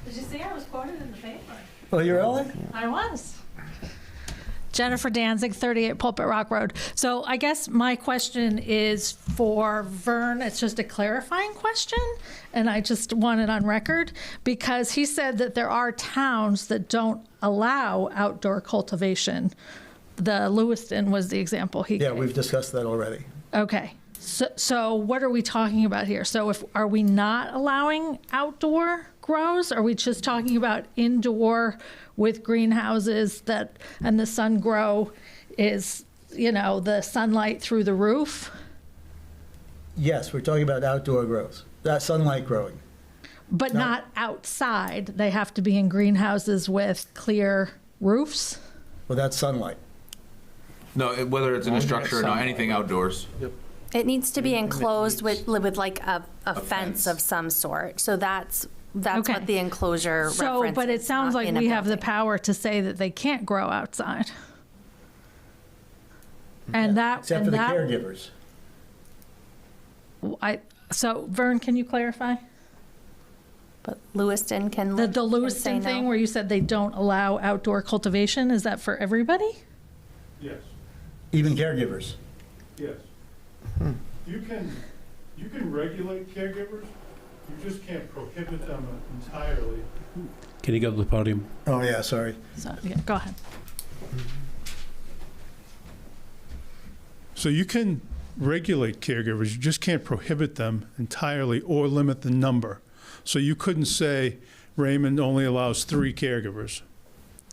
Did you see I was quoted in the paper? Oh, you're really? I was. Jennifer Danzig, 38 Pulpit Rock Road. So I guess my question is for Vern. It's just a clarifying question, and I just want it on record, because he said that there are towns that don't allow outdoor cultivation. The Lewiston was the example he gave. Yeah, we've discussed that already. Okay. So what are we talking about here? So are we not allowing outdoor grows? Are we just talking about indoor with greenhouses and the sun grow is, the sunlight through the roof? Yes, we're talking about outdoor growth, that sunlight growing. But not outside. They have to be in greenhouses with clear roofs? Well, that's sunlight. No, whether it's in a structure or not, anything outdoors. Yep. It needs to be enclosed with like a fence of some sort. So that's Okay. what the enclosure So, references, but it sounds not like in a we have the building. power to say that they can't grow outside. And that, Except for the caregivers. So Vern, can you clarify? But Lewiston can. The say Lewiston no? thing where you said they don't allow outdoor cultivation, is that for everybody? Yes, Even caregivers. yes. You can regulate caregivers, you just can't prohibit them entirely. Can you go to the podium? Oh, yeah, sorry. So, yeah, go ahead. So you can regulate caregivers, you just can't prohibit them entirely or limit the number. So you couldn't say Raymond only allows 3 caregivers,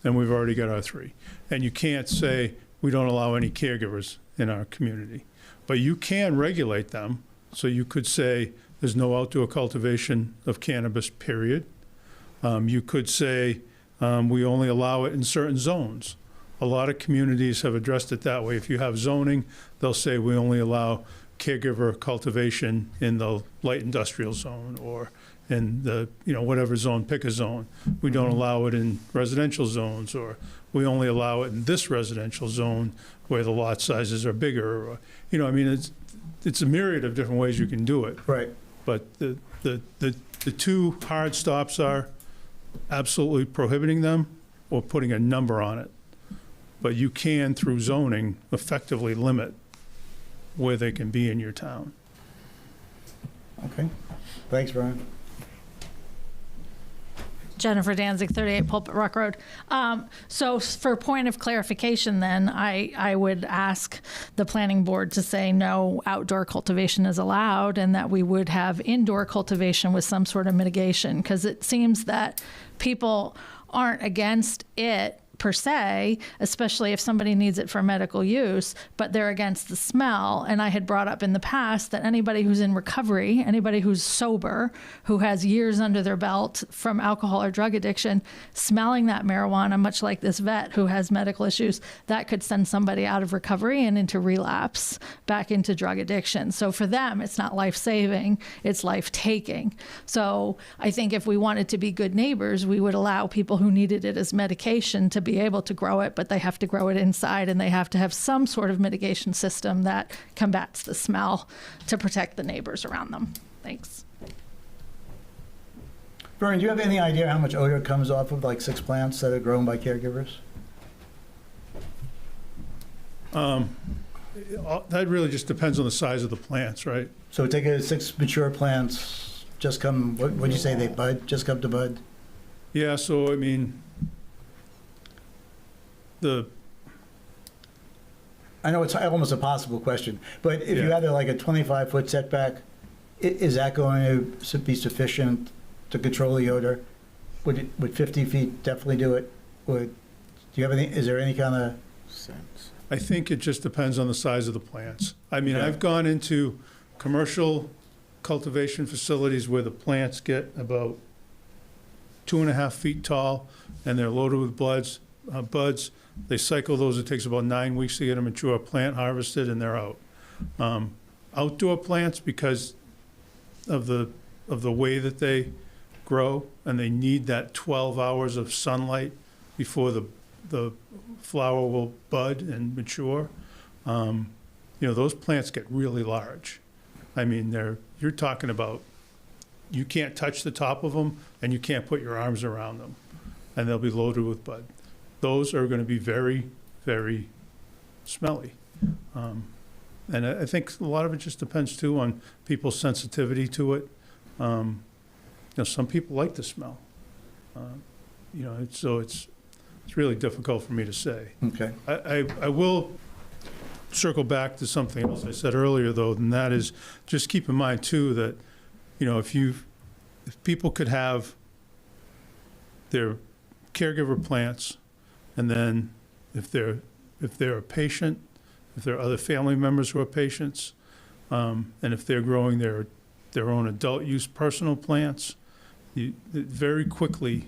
and we've already got our 3. And you can't say we don't allow any caregivers in our community. But you can regulate them, so you could say there's no outdoor cultivation of cannabis, period. You could say we only allow it in certain zones. A lot of communities have addressed it that way. If you have zoning, they'll say we only allow caregiver cultivation in the light industrial zone or in the, whatever zone, pick a zone. We don't allow it in residential zones, or we only allow it in this residential zone where the lot sizes are bigger. Or, it's a myriad of different ways you can do it. Right. But the 2 hard stops are absolutely prohibiting them or putting a number on it. But you can, through zoning, effectively limit where they can be in your town. Okay. Thanks, Brian. Jennifer Danzig, 38 Pulpit Rock Road. So for point of clarification then, I would ask the planning board to say no outdoor cultivation is allowed and that we would have indoor cultivation with some sort of mitigation, because it seems that people aren't against it per se, especially if somebody needs it for medical use, but they're against the smell. And I had brought up in the past that anybody who's in recovery, anybody who's sober, who has years under their belt from alcohol or drug addiction, smelling that marijuana, much like this vet who has medical issues, that could send somebody out of recovery and into relapse, back into drug addiction. So for them, it's not life-saving, it's life-taking. So I think if we wanted to be good neighbors, we would allow people who needed it as medication to be able to grow it, but they have to grow it inside, and they have to have some sort of mitigation system that combats the smell to protect the neighbors around them. Thanks. Vern, do you have any idea how much odor comes off of like 6 plants that are grown by caregivers? That really just depends on the size of the plants, right? So take 6 mature plants, just come, what'd you say, they bud, just come to bud? Yeah, so I know it's almost a possible question, but if you had like a 25-foot setback, is that going to be sufficient to control the odor? Would 50 feet definitely do it? Is there any kind of sense? I think it just depends on the size of the plants. I've gone into commercial cultivation facilities where the plants get about 2.5 feet tall and they're loaded with buds. They cycle those. It takes about 9 weeks to get a mature plant harvested, and they're out. Outdoor plants, because of the way that they grow, and they need that 12 hours of sunlight before the flower will bud and mature. Those plants get really large. You're talking about, you can't touch the top of them, and you can't put your arms around them, and they'll be loaded with bud. Those are going to be very, very smelly. And I think a lot of it just depends too on people's sensitivity to it. Some people like the smell. So it's really difficult for me to say. Okay. I will circle back to something else I said earlier, though, and that is just keep in mind too that, if people could have their caregiver plants, and then if they're a patient, if there are other family members who are patients, and if they're growing their own adult use personal plants, it very quickly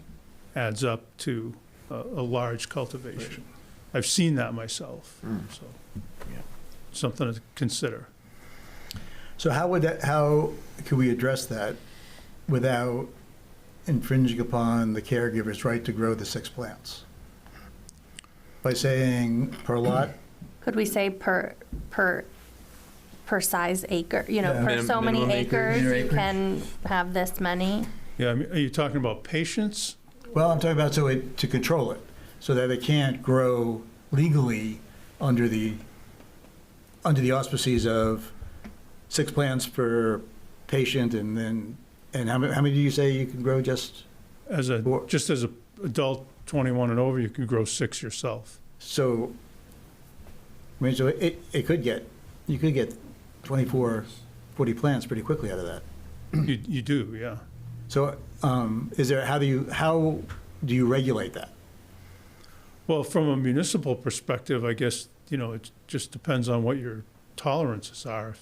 adds up to a large cultivation. I've seen that myself, so something to consider. So how could we address that without infringing upon the caregiver's right to grow the 6 plants? By saying per lot? Could we say per size acre, per so many acres, you can have this many? Yeah, I mean, are you talking about patients? Well, I'm talking about to control it, so that it can't grow legally under the auspices of 6 plants per patient, and how many do you say you can grow just? As an adult 21 and over, you can grow 6 yourself. So, you could get 24, 40 plants pretty quickly out of that. You do, yeah. So, how do you regulate that? Well, from a municipal perspective, I guess, it just depends on what your tolerances are.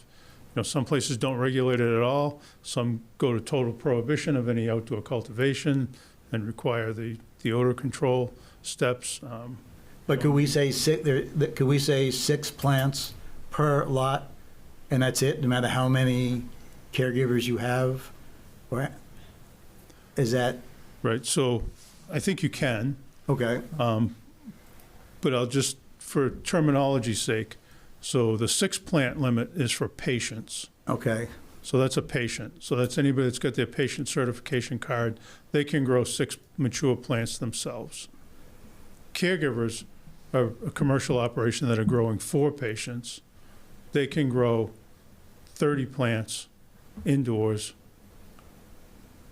Some places don't regulate it at all. Some go to total prohibition of any outdoor cultivation and require the odor control steps. But could we say 6 plants per lot, and that's it, no matter how many caregivers you have? Or is that? Right, so I think you can. Okay. But I'll just, for terminology's sake, so the 6 plant limit is for patients. Okay. So that's a patient. So that's anybody that's got their patient certification card. They can grow 6 mature plants themselves. Caregivers are a commercial operation that are growing 4 patients. They can grow 30 plants indoors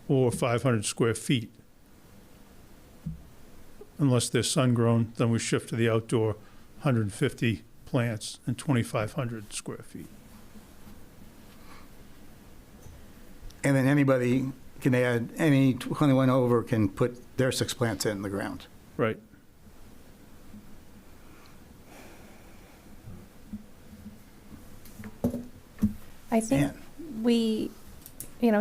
or 500 square feet. Unless they're sun-grown, then we shift to the outdoor 150 plants and 2,500 square feet. And then anybody can add, any 21 over can put their 6 plants in the ground. Right. I think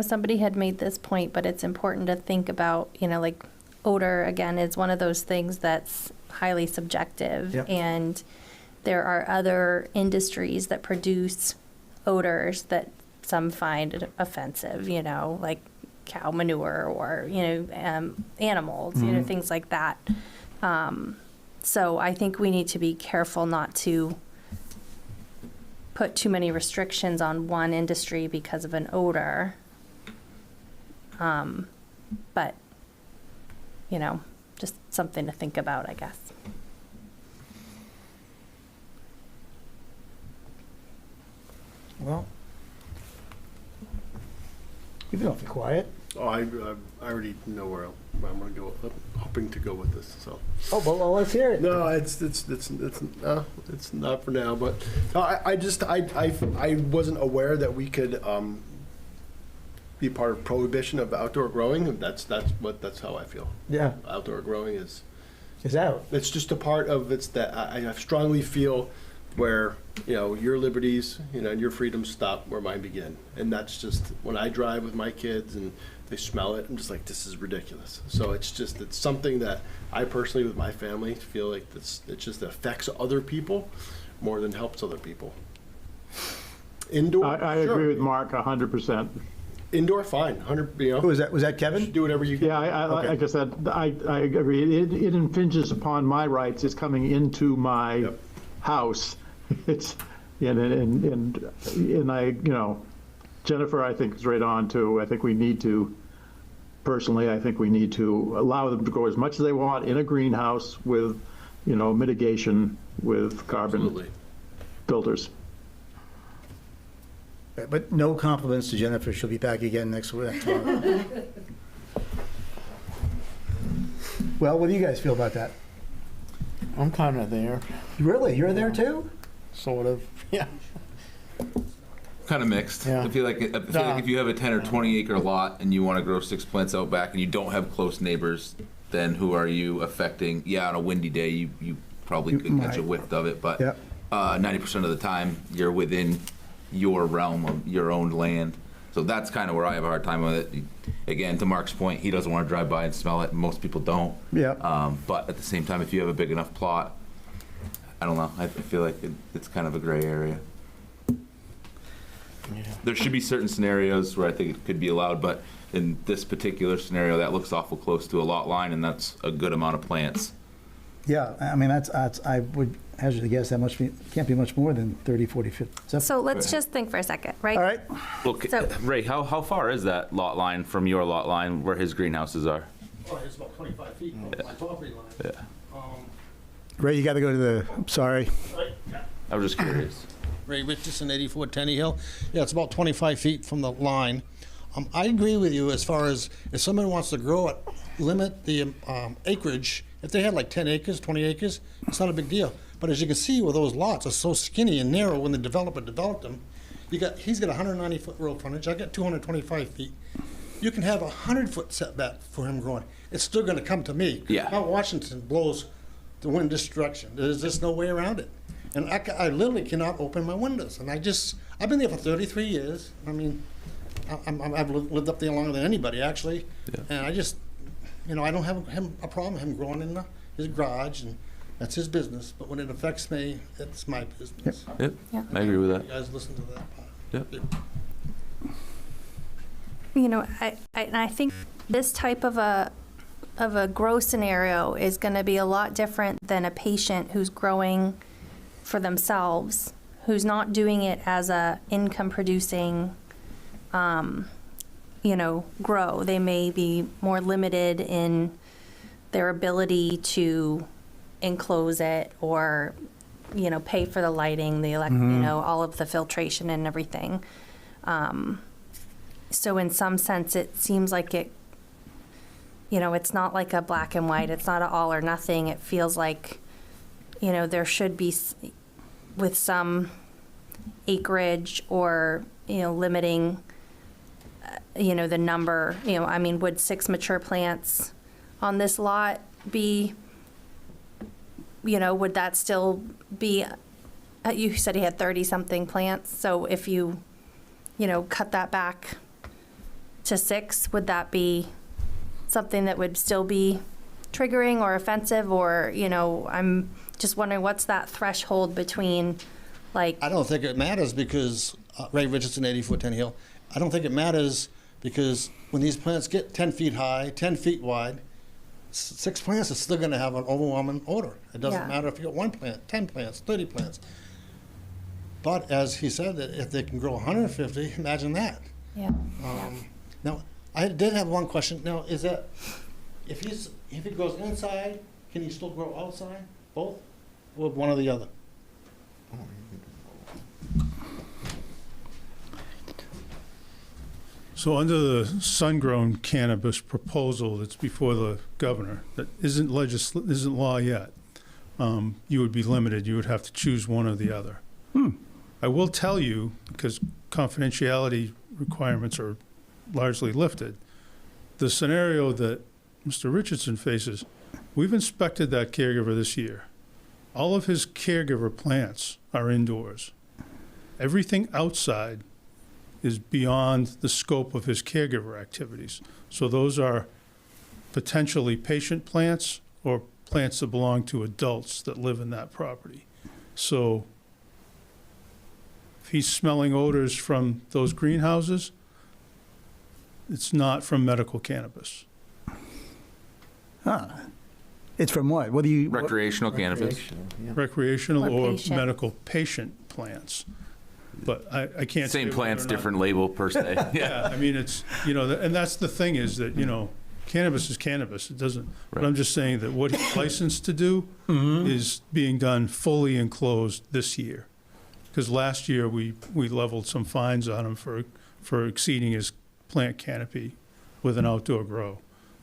somebody had made this point, but it's important to think about, like odor, again, is one of those things that's highly subjective. Yep. And there are other industries that produce odors that some find offensive, like cow manure or, animals, things like that. So I think we need to be careful not to put too many restrictions on one industry because of an odor. But, just something to think about, I guess. Well, you've been awfully quiet. Oh, I already know where I'm going to go. I'm hoping to go with this. So. Oh, well, let's hear it. No, it's not for now. But I wasn't aware that we could be part of prohibition of outdoor growing. That's how I feel. Yeah. Outdoor growing is out. It's just a part of it's that I strongly feel where your liberties and your freedoms stop where mine begin, and that's just when I drive with my kids and they smell it, I'm just like, this is ridiculous. So it's something that I personally with my family feel like it just affects other people more than helps other people. Indoor, I sure. agree with Mark 100%. Indoor, fine, 100. Who was that? Was that Kevin? Do whatever you can. Yeah, Okay. like I said, I agree. It infringes upon my rights. It's coming into my house. It's and I Jennifer, I think, is right on too. I think we need to personally. I think we need to allow them to grow as much as they want in a greenhouse with mitigation with carbon filters. But no compliments to Jennifer. She'll be back again next month. Well, what do you guys feel about that? I'm kind of there. Really? You're there too? Sort of, yeah. Kind of mixed. Yeah. I feel like if you have a 10 or 20 acre lot and you want to grow 6 plants out back and you don't have close neighbors, then who are you affecting? Yeah, on a windy day, you probably could catch a whiff of it, but 90% of the time you're within your realm of your own land. So that's kind of where I have a hard time with it. Again, to Mark's point, he doesn't want to drive by and smell it. Most people don't. Yeah. But at the same time, if you have a big enough plot, I don't know. I feel like it's kind of a gray area. Yeah. There should be certain scenarios where I think it could be allowed, but in this particular scenario, that looks awful close to a lot line, and that's a good amount of plants. Yeah, I mean, that's I would hazard to guess that can't be much more than 30, 40, 50. So let's just think for a second, right? All right. Well, Ray, how far is that lot line from your lot line where his greenhouses are? Oh, it's about 25 feet from my property line. Yeah. Ray, you got to go to the. Sorry. I was just curious. Ray Richardson, 84 Tenny Hill. Yeah, it's about 25 feet from the line. I agree with you as far as if someone wants to grow it, limit the acreage. If they had like 10 acres, 20 acres, it's not a big deal. But as you can see, where those lots are so skinny and narrow when the developer developed them, he's got 190-foot road frontage. I got 225 feet. You can have a 100-foot setback for him growing. It's still going to come to me. Yeah. Mount Washington blows the wind this direction. There's just no way around it. And I literally cannot open my windows. And I've been there for 33 years. I mean, I've lived up there longer than anybody, actually. Yeah. And I just, I don't have a problem with him growing in his garage, and that's his business. But when it affects me, it's my business. Yep. I agree with that. You guys listen to that part. Yep. I think this type of a grow scenario is going to be a lot different than a patient who's growing for themselves, who's not doing it as a income producing grow. They may be more limited in their ability to enclose it or pay for the lighting, the all of the filtration and everything. So in some sense it seems like it's not like a black and white, it's not an all or nothing. It feels like there should be with some acreage or limiting the number. Would 6 mature plants on this lot be would that still be you said he had 30 something plants, so if you cut that back to 6, would that be something that would still be triggering or offensive? Or I'm just wondering, what's that threshold between, like... I don't think it matters because, Ray Richardson, 84 Tenny Hill, I don't think it matters because when these plants get 10 feet high, 10 feet wide, 6 plants is still going to have an overwhelming odor. It doesn't matter if you got 1 plant, 10 plants, 30 plants. But as he said, that if they can grow 150, imagine that. Yeah. Now, I did have one question. Now, is that if he goes inside, can he still grow outside? Both? Or one or the other? So under the sun-grown cannabis proposal that's before the governor, that isn't law yet, you would be limited. You would have to choose one or the other. I will tell you, because confidentiality requirements are largely lifted, the scenario that Mr. Richardson faces, we've inspected that caregiver this year. All of his caregiver plants are indoors. Everything outside is beyond the scope of his caregiver activities. So those are potentially patient plants or plants that belong to adults that live in that property. So if he's smelling odors from those greenhouses, it's not from medical cannabis. It's from what? What do you... Recreational cannabis. Recreational or patient. medical patient plants. But I can't Same say plants, whether or not- different label per se. Yeah, I mean, it's, and that's the thing is that, cannabis is cannabis. It doesn't, but I'm just saying that what he's licensed to do is being done fully enclosed this year. Because last year, we leveled some fines on him for exceeding his plant canopy with an outdoor grow.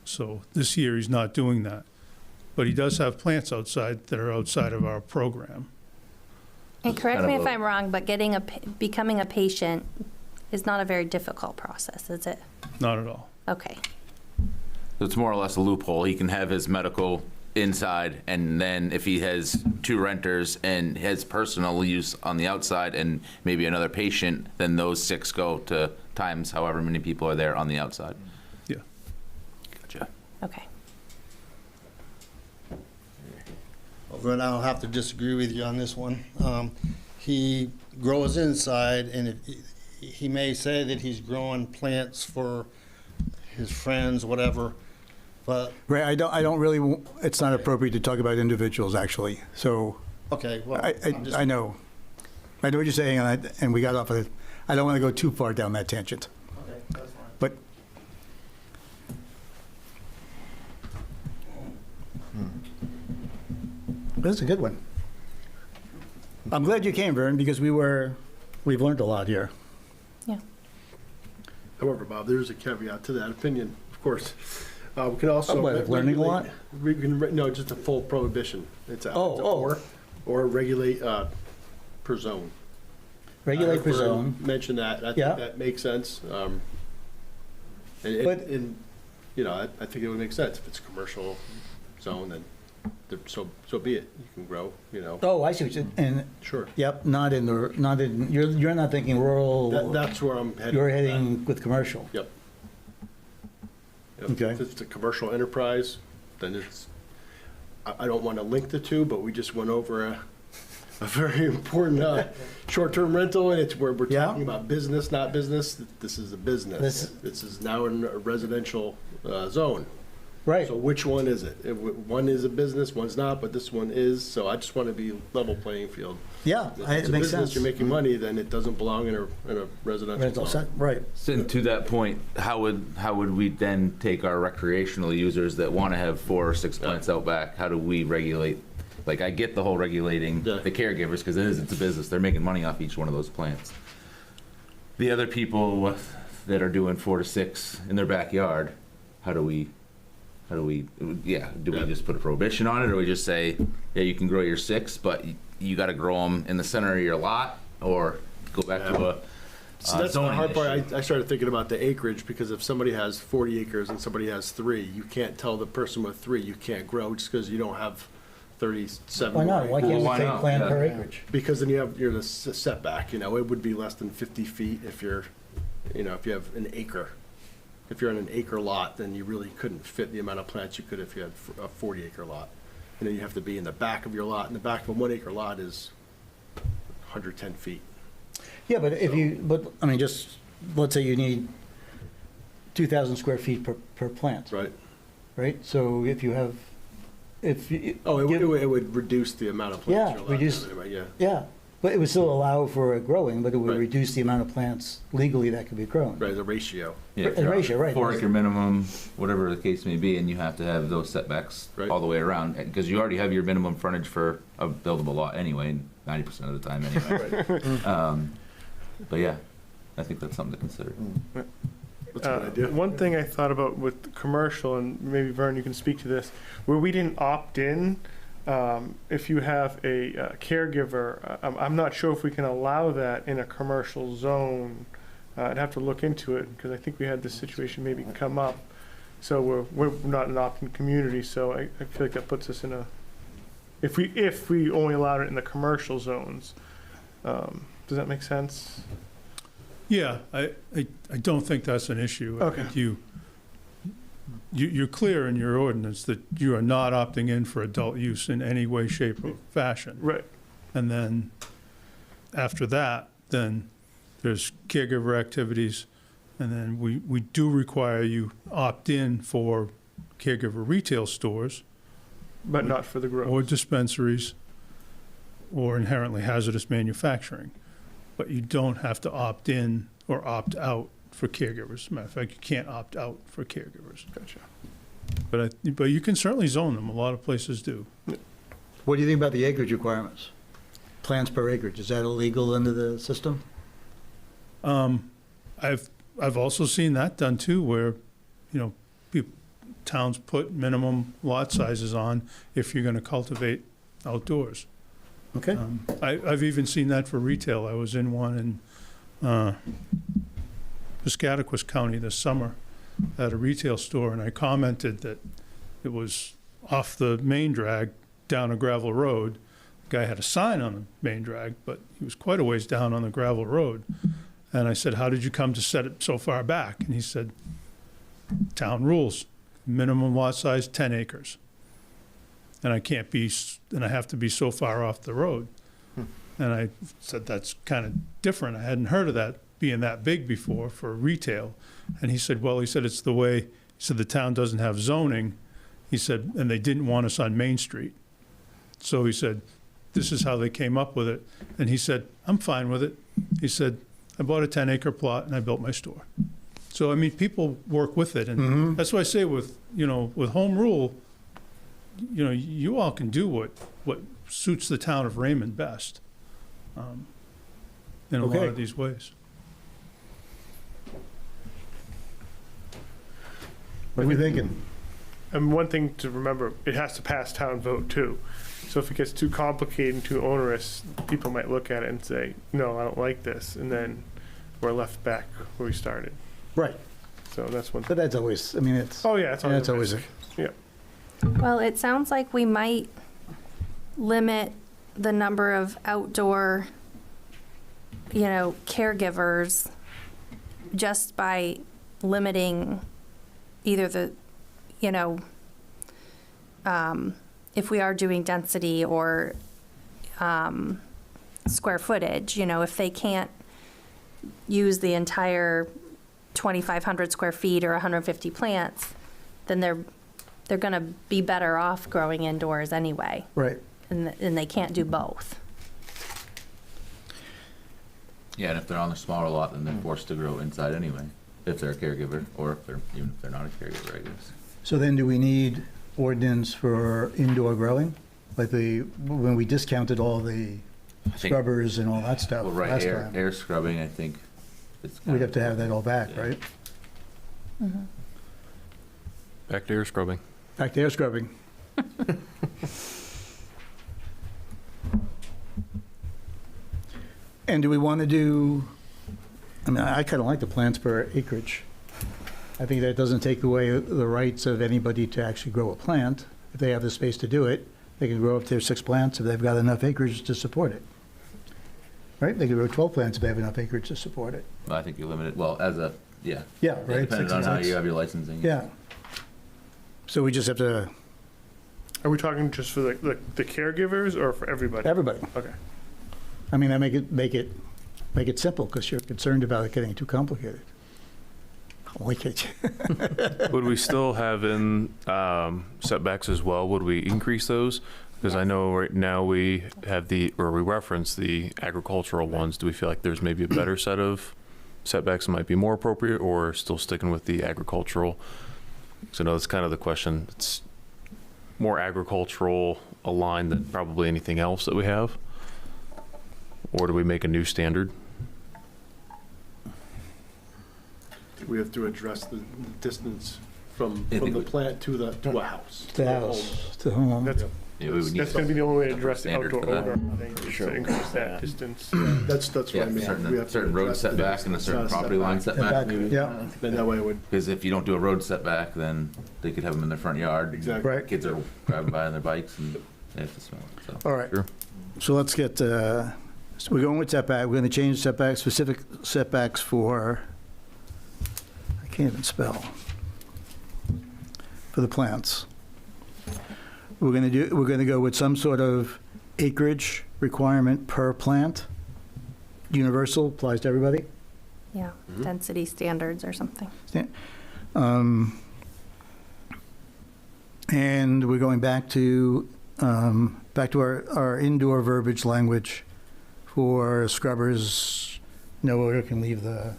So this year, he's not doing that. But he does have plants outside that are outside of our program. And correct me if I'm wrong, but becoming a patient is not a very difficult process, is it? Not at all. Okay. So it's more or less a loophole. He can have his medical inside, and then if he has 2 renters and has personal use on the outside and maybe another patient, then those 6 go to times however many people are there on the outside. Yeah. Gotcha. Okay. Vern, I'll have to disagree with you on this one. He grows inside, and he may say that he's growing plants for his friends, whatever, but... Right, I don't really, it's not appropriate to talk about individuals, actually, so... Okay, well... I know. I know what you're saying, and we got off of it. I don't want to go too far down that tangent. Okay, that's fine. But... This is a good one. I'm glad you came, Vern, because we've learned a lot here. Yeah. However, Bob, there's a caveat to that opinion, of course. We can also. Learning a lot? We can, no, just a full prohibition. It's or regulate per zone. Regulate per zone. Mention that. I think that makes sense. And you know, I think it would make sense if it's a commercial zone, then so be it. You can grow, you know. Oh, I see what you're, sure. Yep, not in, you're not thinking rural. That's where I'm heading. You're heading with commercial. Yep. Okay. If it's a commercial enterprise, then it's, I don't want to link the two, but we just went over a very important short-term rental, and it's where we're talking about business, not business. This is a business. This is now in a residential zone. Right. So which one is it? One is a business, one's not, but this one is. So I just want to be level playing field. Yeah, If it it's a makes business, sense. you're making money, then it doesn't belong in a residential zone. Right. So to that point, how would we then take our recreational users that want to have 4 or 6 plants out back? How do we regulate? Like, I get the whole regulating the caregivers, because it's a business. They're making money off each one of those plants. The other people that are doing 4 to 6 in their backyard, do we just put a prohibition on it, or do we just say, yeah, you can grow your 6, but you got to grow them in the center of your lot, or go back to a So that's the hard part. I started thinking about the acreage, because if somebody has 40 acres and somebody has 3, you can't tell the person with 3 you can't grow just because you don't have 37. Why not? Why can't we take plant per acreage? Because then you're the setback. You know, it would be less than 50 feet if you're, you know, if you have an acre. If you're on an acre lot, then you really couldn't fit the amount of plants you could if you had a 40-acre lot. And then you have to be in the back of your lot, and the back of a 1-acre lot is 110 feet. Yeah, but I mean, just, let's say you need 2,000 square feet per plant. Right. Right? So if you have, it would reduce the amount of plants you're allowed to have anyway, yeah. But it would still allow for growing, but it would reduce the amount of plants legally that could be grown. Right, the ratio. Yeah, The ratio, right. 4-acre minimum, whatever the case may be, and you have to have those setbacks all the way around, because you already have your minimum frontage for a buildable lot anyway, 90% of the time anyway. But yeah, I think that's something to consider. That's a good idea. One thing I thought about with commercial, and maybe Vern, you can speak to this, where we didn't opt in. If you have a caregiver, I'm not sure if we can allow that in a commercial zone. I'd have to look into it, because I think we had this situation maybe come up. So we're not an opt-in community, so I feel like that puts us in a, if we only allowed it in the commercial zones. Does that make sense? Yeah, I don't think that's an issue. I think you're clear in your ordinance that you are not opting in for adult use in any way, shape, or fashion. Right. And then after that, then there's caregiver activities, and then we do require you opt in for caregiver retail stores. But not for the growth. Or dispensaries, or inherently hazardous manufacturing. But you don't have to opt in or opt out for caregivers. As a matter of fact, you can't opt out for caregivers. Gotcha. But you can certainly zone them. A lot of places do. What do you think about the acreage requirements? Plants per acreage, is that illegal under the system? I've also seen that done too, where, towns put minimum lot sizes on if you're going to cultivate outdoors. Okay. I've even seen that for retail. I was in one in Piscataquis County this summer at a retail store, and I commented that it was off the main drag down a gravel road. The guy had a sign on the main drag, but he was quite a ways down on the gravel road. And I said, how did you come to set it so far back? And he said, town rules, minimum lot size, 10 acres. And I have to be so far off the road. And I said, that's kind of different. I hadn't heard of that being that big before for retail. And he said, it's the way, he said, the town doesn't have zoning. He said, and they didn't want us on Main Street. So he said, this is how they came up with it. And he said, I'm fine with it. He said, I bought a 10-acre plot and I built my store. So, I mean, people work with it. And that's why I say with home rule, you all can do what suits the town of Raymond best in a lot of these ways. What are we thinking? And one thing to remember, it has to pass town vote too. So if it gets too complicated and too onerous, people might look at it and say, no, I don't like this. And then we're left back where we started. Right. So that's one thing. But that's always, I mean, it's... Oh, yeah, it's always... Yeah. Well, it sounds like we might limit the number of outdoor, caregivers just by limiting either the, if we are doing density or square footage, if they can't use the entire 2,500 square feet or 150 plants, then they're going to be better off growing indoors anyway. Right. And they can't do both. Yeah, and if they're on the smaller lot, then they're forced to grow inside anyway, if they're a caregiver, or even if they're not a caregiver, I guess. So then do we need ordinance for indoor growing? Like when we discounted all the scrubbers and all that stuff Well, right, last time? air scrubbing, I think. We'd have to have that all back, Yeah. right? Mm-hmm. Back to air scrubbing. Back to air scrubbing. And do we want to do, I kind of like the plants per acreage. I think that doesn't take away the rights of anybody to actually grow a plant. If they have the space to do it, they can grow up to 6 plants if they've got enough acreage to support it. Right? They can grow 12 plants if they have enough acreage to support it. Well, I think you limit it, well, as a, yeah. Yeah, right. Depending on how you have your licensing. Yeah. So we just have to, Are we talking just for the caregivers or for everybody? everybody. Okay. I mean, I make it simple because you're concerned about it getting too complicated. Why can't you? Would we still have in setbacks as well? Would we increase those? Because I know right now we have we reference the agricultural ones. Do we feel like there's maybe a better set of setbacks that might be more appropriate, or still sticking with the agricultural? So I know that's kind of the question. It's more agricultural aligned than probably anything else that we have. Or do we make a new standard? We have to address the distance from the plant to a house. The house, to home. That's Yeah, we would need going to be the only way to address the standard outdoor for that. odor, I think, is to increase that distance. That's what I Yeah, mean. We have to certain road address the setback and a distance, certain not property line setback. maybe. Yeah. Then that way it would, Because if you don't do a road setback, then they could have them in their front yard. Exactly. Right. Kids are driving by on their bikes and they have to smell it, so. All right. Sure. So let's get, so we're going with setback. We're going to change setbacks, specific setbacks for, I can't even spell, for the plants. We're going to go with some sort of acreage requirement per plant. Universal, applies to everybody. Yeah, density standards or something. And we're going back to our indoor verbiage language for scrubbers. No odor can leave the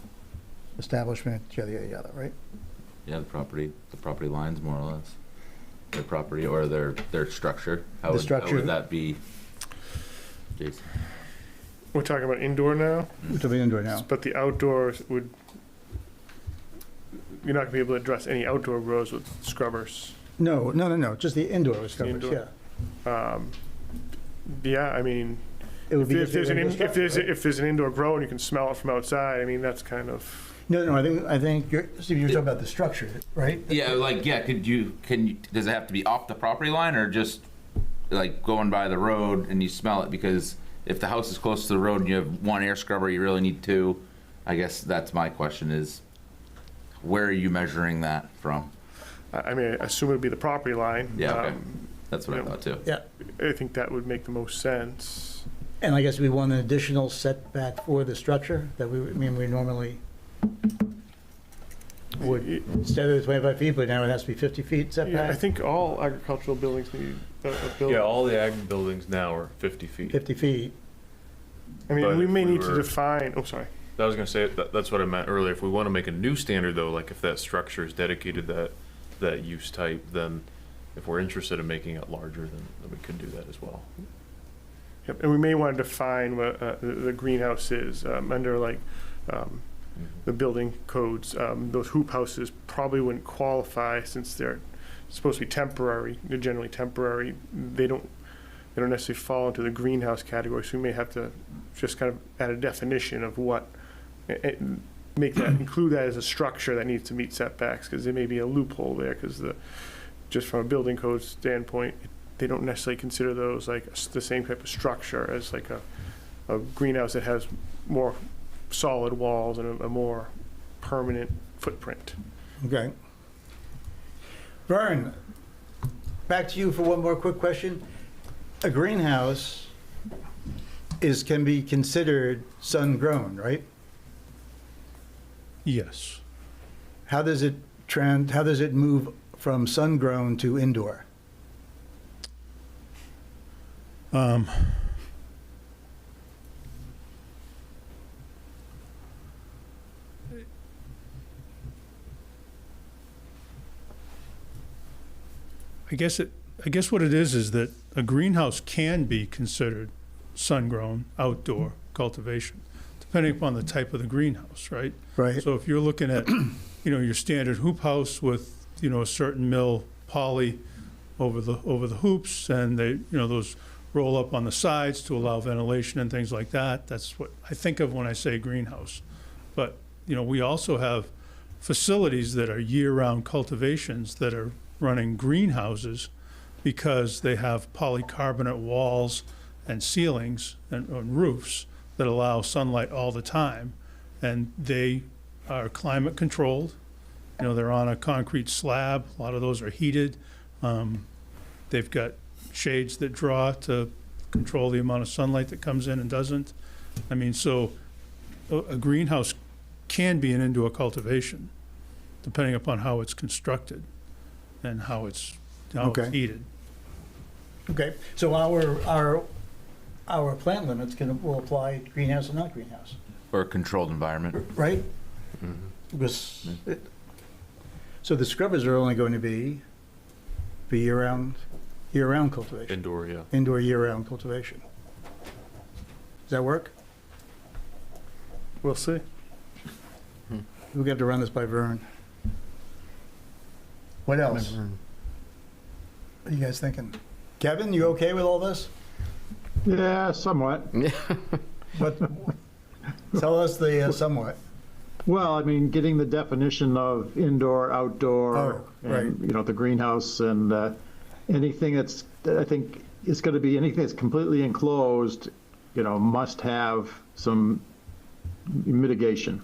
establishment, yada, yada, yada, right? Yeah, the property lines, more or less. their property or their structure? How The would, structure. How would that be? Jason? We're talking about indoor now, We're talking indoor now. but the outdoors would, you're not gonna be able to address any outdoor grows with scrubbers. No, just the indoor scrubbers, indoor. yeah. Yeah, I mean, It would be if there's just if there's an indoor grow and you can smell it from outside, I mean, that's kind of, No, I think Steve, you're talking about the structure, right? Yeah, can you, does it have to be off the property line or just like going by the road and you smell it? Because if the house is close to the road and you have one air scrubber, you really need two. I guess that's my question is, where are you measuring that from? I mean, I assume it would be the property line. Yeah, okay. That's what I you know, thought too. Yeah. I think that would make the most sense. And I guess we want an additional setback for the structure that we normally would, instead of the 25 feet, but now it has to be 50 feet Yeah, setback? I think all agricultural buildings need a building. Yeah, all the ag buildings now are 50 feet. 50 feet. I mean, But we if may we need to were- define, oh, sorry. I was gonna say, that's what I meant earlier. If we want to make a new standard though, like if that structure is dedicated that use type, then if we're interested in making it larger, then we could do that as well. Yep, and we may want to define what the greenhouse is under like the building codes. Those hoop houses probably wouldn't qualify since they're supposed to be temporary. They're generally temporary. They don't necessarily fall into the greenhouse category. So we may have to just kind of add a definition of what, make that include that as a structure that needs to meet setbacks, because there may be a loophole there because just from a building code standpoint, they don't necessarily consider those like the same type of structure as like a greenhouse that has more solid walls and a more permanent footprint. Okay. Vern, back to you for one more quick question. A greenhouse can be considered sun-grown, right? Yes. How does it move from sun-grown to indoor? I guess what it is that a greenhouse can be considered sun-grown outdoor cultivation, depending upon the type of the greenhouse, right? Right. So if you're looking at, your standard hoop house with, a certain mill poly over the hoops, and they, those roll up on the sides to allow ventilation and things like that. That's what I think of when I say greenhouse. But, we also have facilities that are year-round cultivations that are running greenhouses because they have polycarbonate walls and ceilings and roofs that allow sunlight all the time. And they are climate controlled. They're on a concrete slab. A lot of those are heated. They've got shades that draw to control the amount of sunlight that comes in and doesn't. I mean, so a greenhouse can be an indoor cultivation, depending upon how it's constructed and how it's heated. Okay, so our plant limits will apply to greenhouse or not greenhouse, Or a controlled environment. right? Because so the scrubbers are only going to be year-round cultivation. Indoor, yeah. Indoor year-round cultivation. Does that work? We'll see. We'll have to run this by Vern. What else? What are you guys thinking? Kevin, you okay with all this? Yeah, somewhat. But tell us the somewhat. Well, I mean, getting the definition of indoor, outdoor, right. and, the greenhouse and anything I think it's going to be anything that's completely enclosed, must have some mitigation.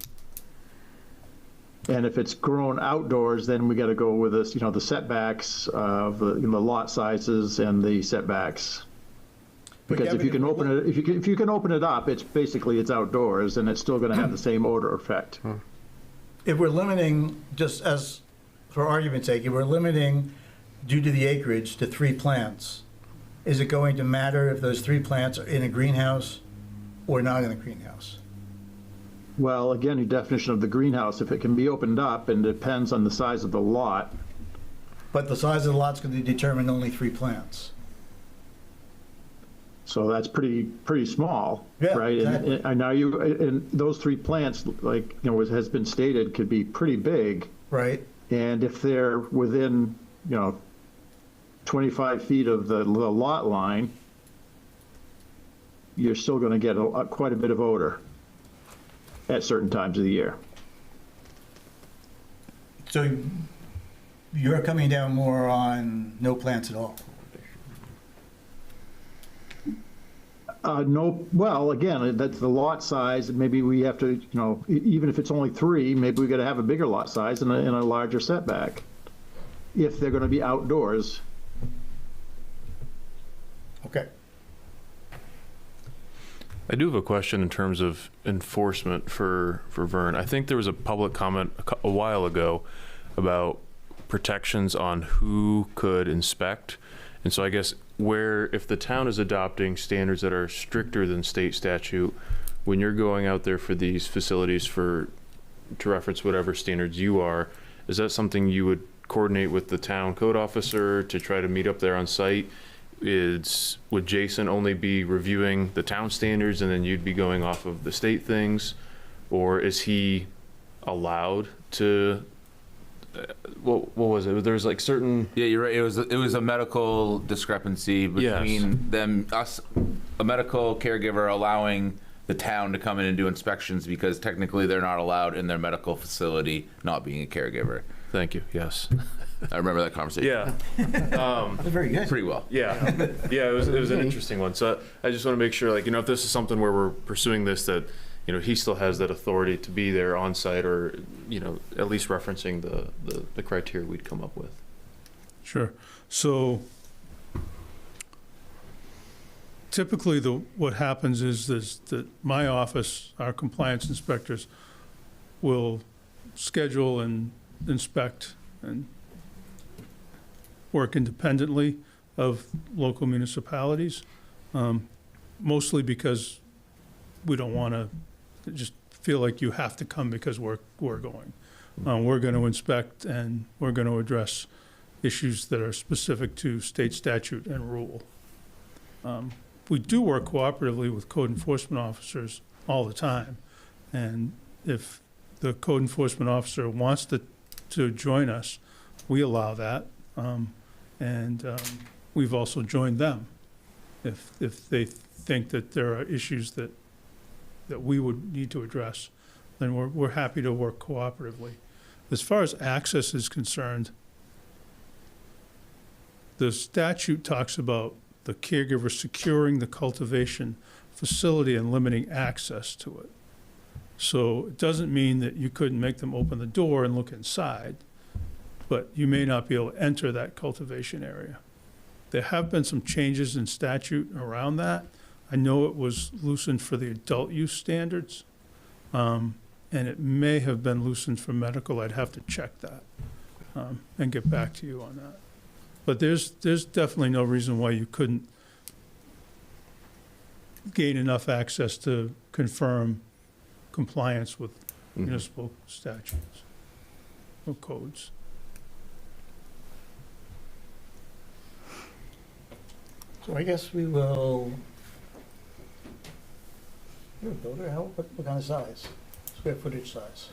And if it's grown outdoors, then we got to go with this, the setbacks of the lot sizes and the setbacks. Because if you can open it, if you can open it up, it's outdoors, and it's still going to have the same odor effect. If we're limiting, just as for argument's sake, if we're limiting due to the acreage to 3 plants, is it going to matter if those 3 plants are in a greenhouse or not in a greenhouse? Well, again, your definition of the greenhouse, if it can be opened up, and depends on the size of the lot, But the size of the lot's going to determine only 3 plants. So that's pretty small, Yeah, right? exactly. And now and those 3 plants, like, you know, as has been stated, could be pretty big. Right. And if they're within, 25 feet of the lot line, you're still going to get quite a bit of odor at certain times of the year. So you're coming down more on no plants at all? No, well, again, that's the lot size. Maybe we have to, even if it's only 3, maybe we got to have a bigger lot size and a larger setback if they're going to be outdoors. Okay. I do have a question in terms of enforcement for Vern. I think there was a public comment a while ago about protections on who could inspect. And so I guess if the town is adopting standards that are stricter than state statute, when you're going out there for these facilities to reference whatever standards you are, is that something you would coordinate with the town code officer to try to meet up there on site? Would Jason only be reviewing the town standards and then you'd be going off of the state things? Or is he allowed to, what was it? There's like certain... Yeah, you're right. It was a medical discrepancy between us, a medical caregiver allowing the town to come in and do inspections because technically they're not allowed in their medical facility, not being a caregiver. Thank you, yes. I remember that conversation. Yeah. Very good. Pretty well. Yeah. Yeah, it was an interesting one. So I just want to make sure, if this is something where we're pursuing this, that, he still has that authority to be there on site or, at least referencing the criteria we'd come up with. Sure. So typically what happens is that my office, our compliance inspectors, will schedule and inspect and work independently of local municipalities, mostly because we don't want to just feel like you have to come because we're going. We're going to inspect and we're going to address issues that are specific to state statute and rule. We do work cooperatively with code enforcement officers all the time, and if the code enforcement officer wants to join us, we allow that. And we've also joined them if they think that there are issues that we would need to address, then we're happy to work cooperatively. As far as access is concerned, the statute talks about the caregiver securing the cultivation facility and limiting access to it. So it doesn't mean that you couldn't make them open the door and look inside, but you may not be able to enter that cultivation area. There have been some changes in statute around that. I know it was loosened for the adult use standards, and it may have been loosened for medical. I'd have to check that and get back to you on that. But there's definitely no reason why you couldn't gain enough access to confirm compliance with municipal statutes or codes. So I guess we will. You're a builder. What kind of size? Square footage size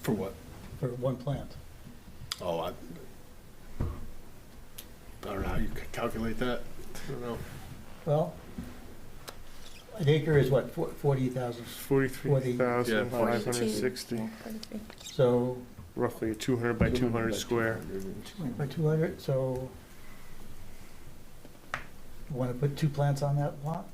For what? for one plant? Oh, I don't know how you calculate that. I don't know. Well, an acre is what, 40,000? 43,560. So. Roughly a 200 by 200 square. 200 by 200, so you want to put 2 plants on that lot?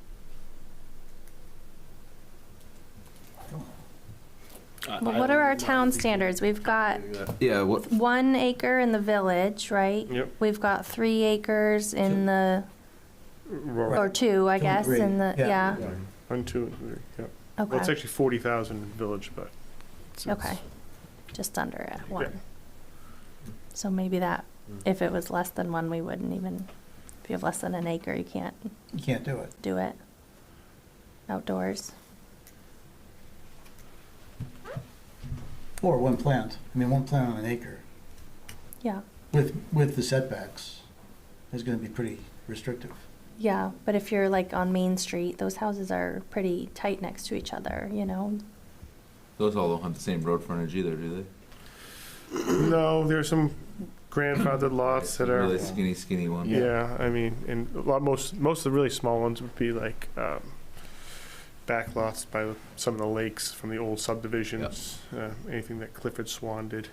Well, what are our town standards? We've got 1 acre in the village, right? Yep. We've got 3 acres in the, or 2, I guess, in the, yeah. 1, 2, and 3, yeah. Okay. Well, it's actually 40,000 in the village, but. Okay, just under at 1. So maybe that, if it was less than 1, we wouldn't even, if you have less than an acre, you can't do it. do it outdoors. Or 1 plant. I mean, 1 plant on an acre. Yeah. with the setbacks, is going to be pretty restrictive. Yeah, but if you're like on Main Street, those houses are pretty tight next to each other, you know? Those all don't have the same road frontage either, do they? No, there's some grandfathered lots that are. Really skinny ones. Yeah, I mean, and most of the really small ones would be like back lots by some of the lakes from the old subdivisions. Anything that Clifford Swan did.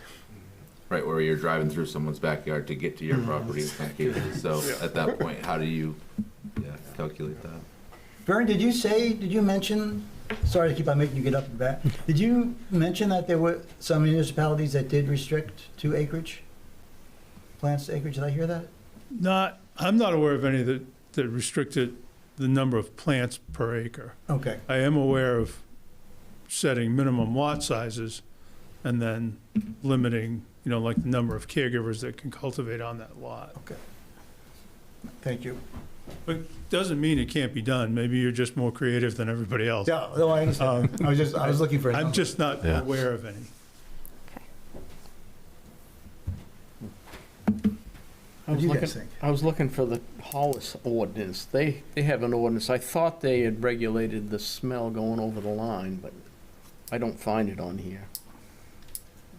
Right, where you're driving through someone's backyard to get to your property in some cases. So at that point, how do you calculate that? Vern, did you mention, sorry to keep on making you get up and back, did you mention that there were some municipalities that did restrict to acreage? Plants to acreage, did I hear that? I'm not aware of any that restricted the number of plants per acre. Okay. I am aware of setting minimum lot sizes and then limiting, like the number of caregivers that can cultivate on that lot. Okay. Thank you. But doesn't mean it can't be done. Maybe you're just more creative than everybody else. Yeah, no, I understand. I was looking for a I'm number. just not aware of any. What do you guys think? I was looking for the Hollis ordinance. They have an ordinance. I thought they had regulated the smell going over the line, but I don't find it on here.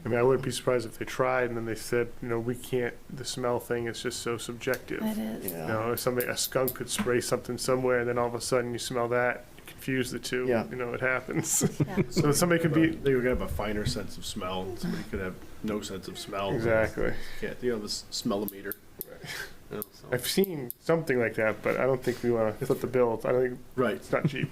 I mean, I wouldn't be surprised if they tried and then they said, we can't, the smell thing is just so subjective. It is. Yeah. If a skunk could spray something somewhere and then all of a sudden you smell that, you confuse the two, Yeah. It happens. So somebody could be. They could have a finer sense of smell, and somebody could have no sense of smell. Exactly. Can't, the smellometer. So. I've seen something like that, but I don't think we want to foot the bill. I don't think it's not cheap.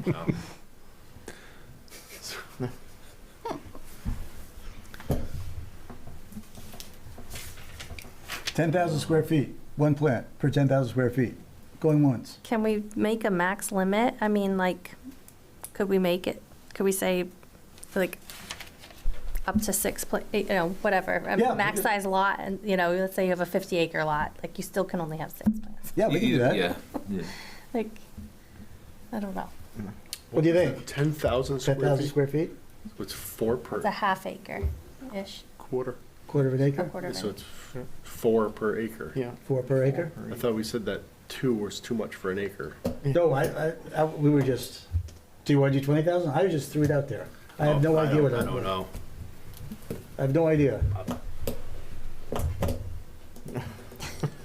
10,000 square feet, one plant per 10,000 square feet, going once. Can we make a max limit? I mean, could we say like up to 6, whatever, max size lot, and, let's say you have a 50-acre lot, you still can only have 6 plants. Yeah, we can do that. Yeah. I don't know. What do you think? 10,000 square 10,000 feet? square feet? It's 4 per. It's a half acre-ish. Quarter. Quarter of an acre? So it's 4 per acre. Yeah. 4 per acre? I thought we said that 2 was too much for an acre. No, we were just, do you want to do 20,000? I just threw it out there. I have no idea what I don't know. I have no idea. I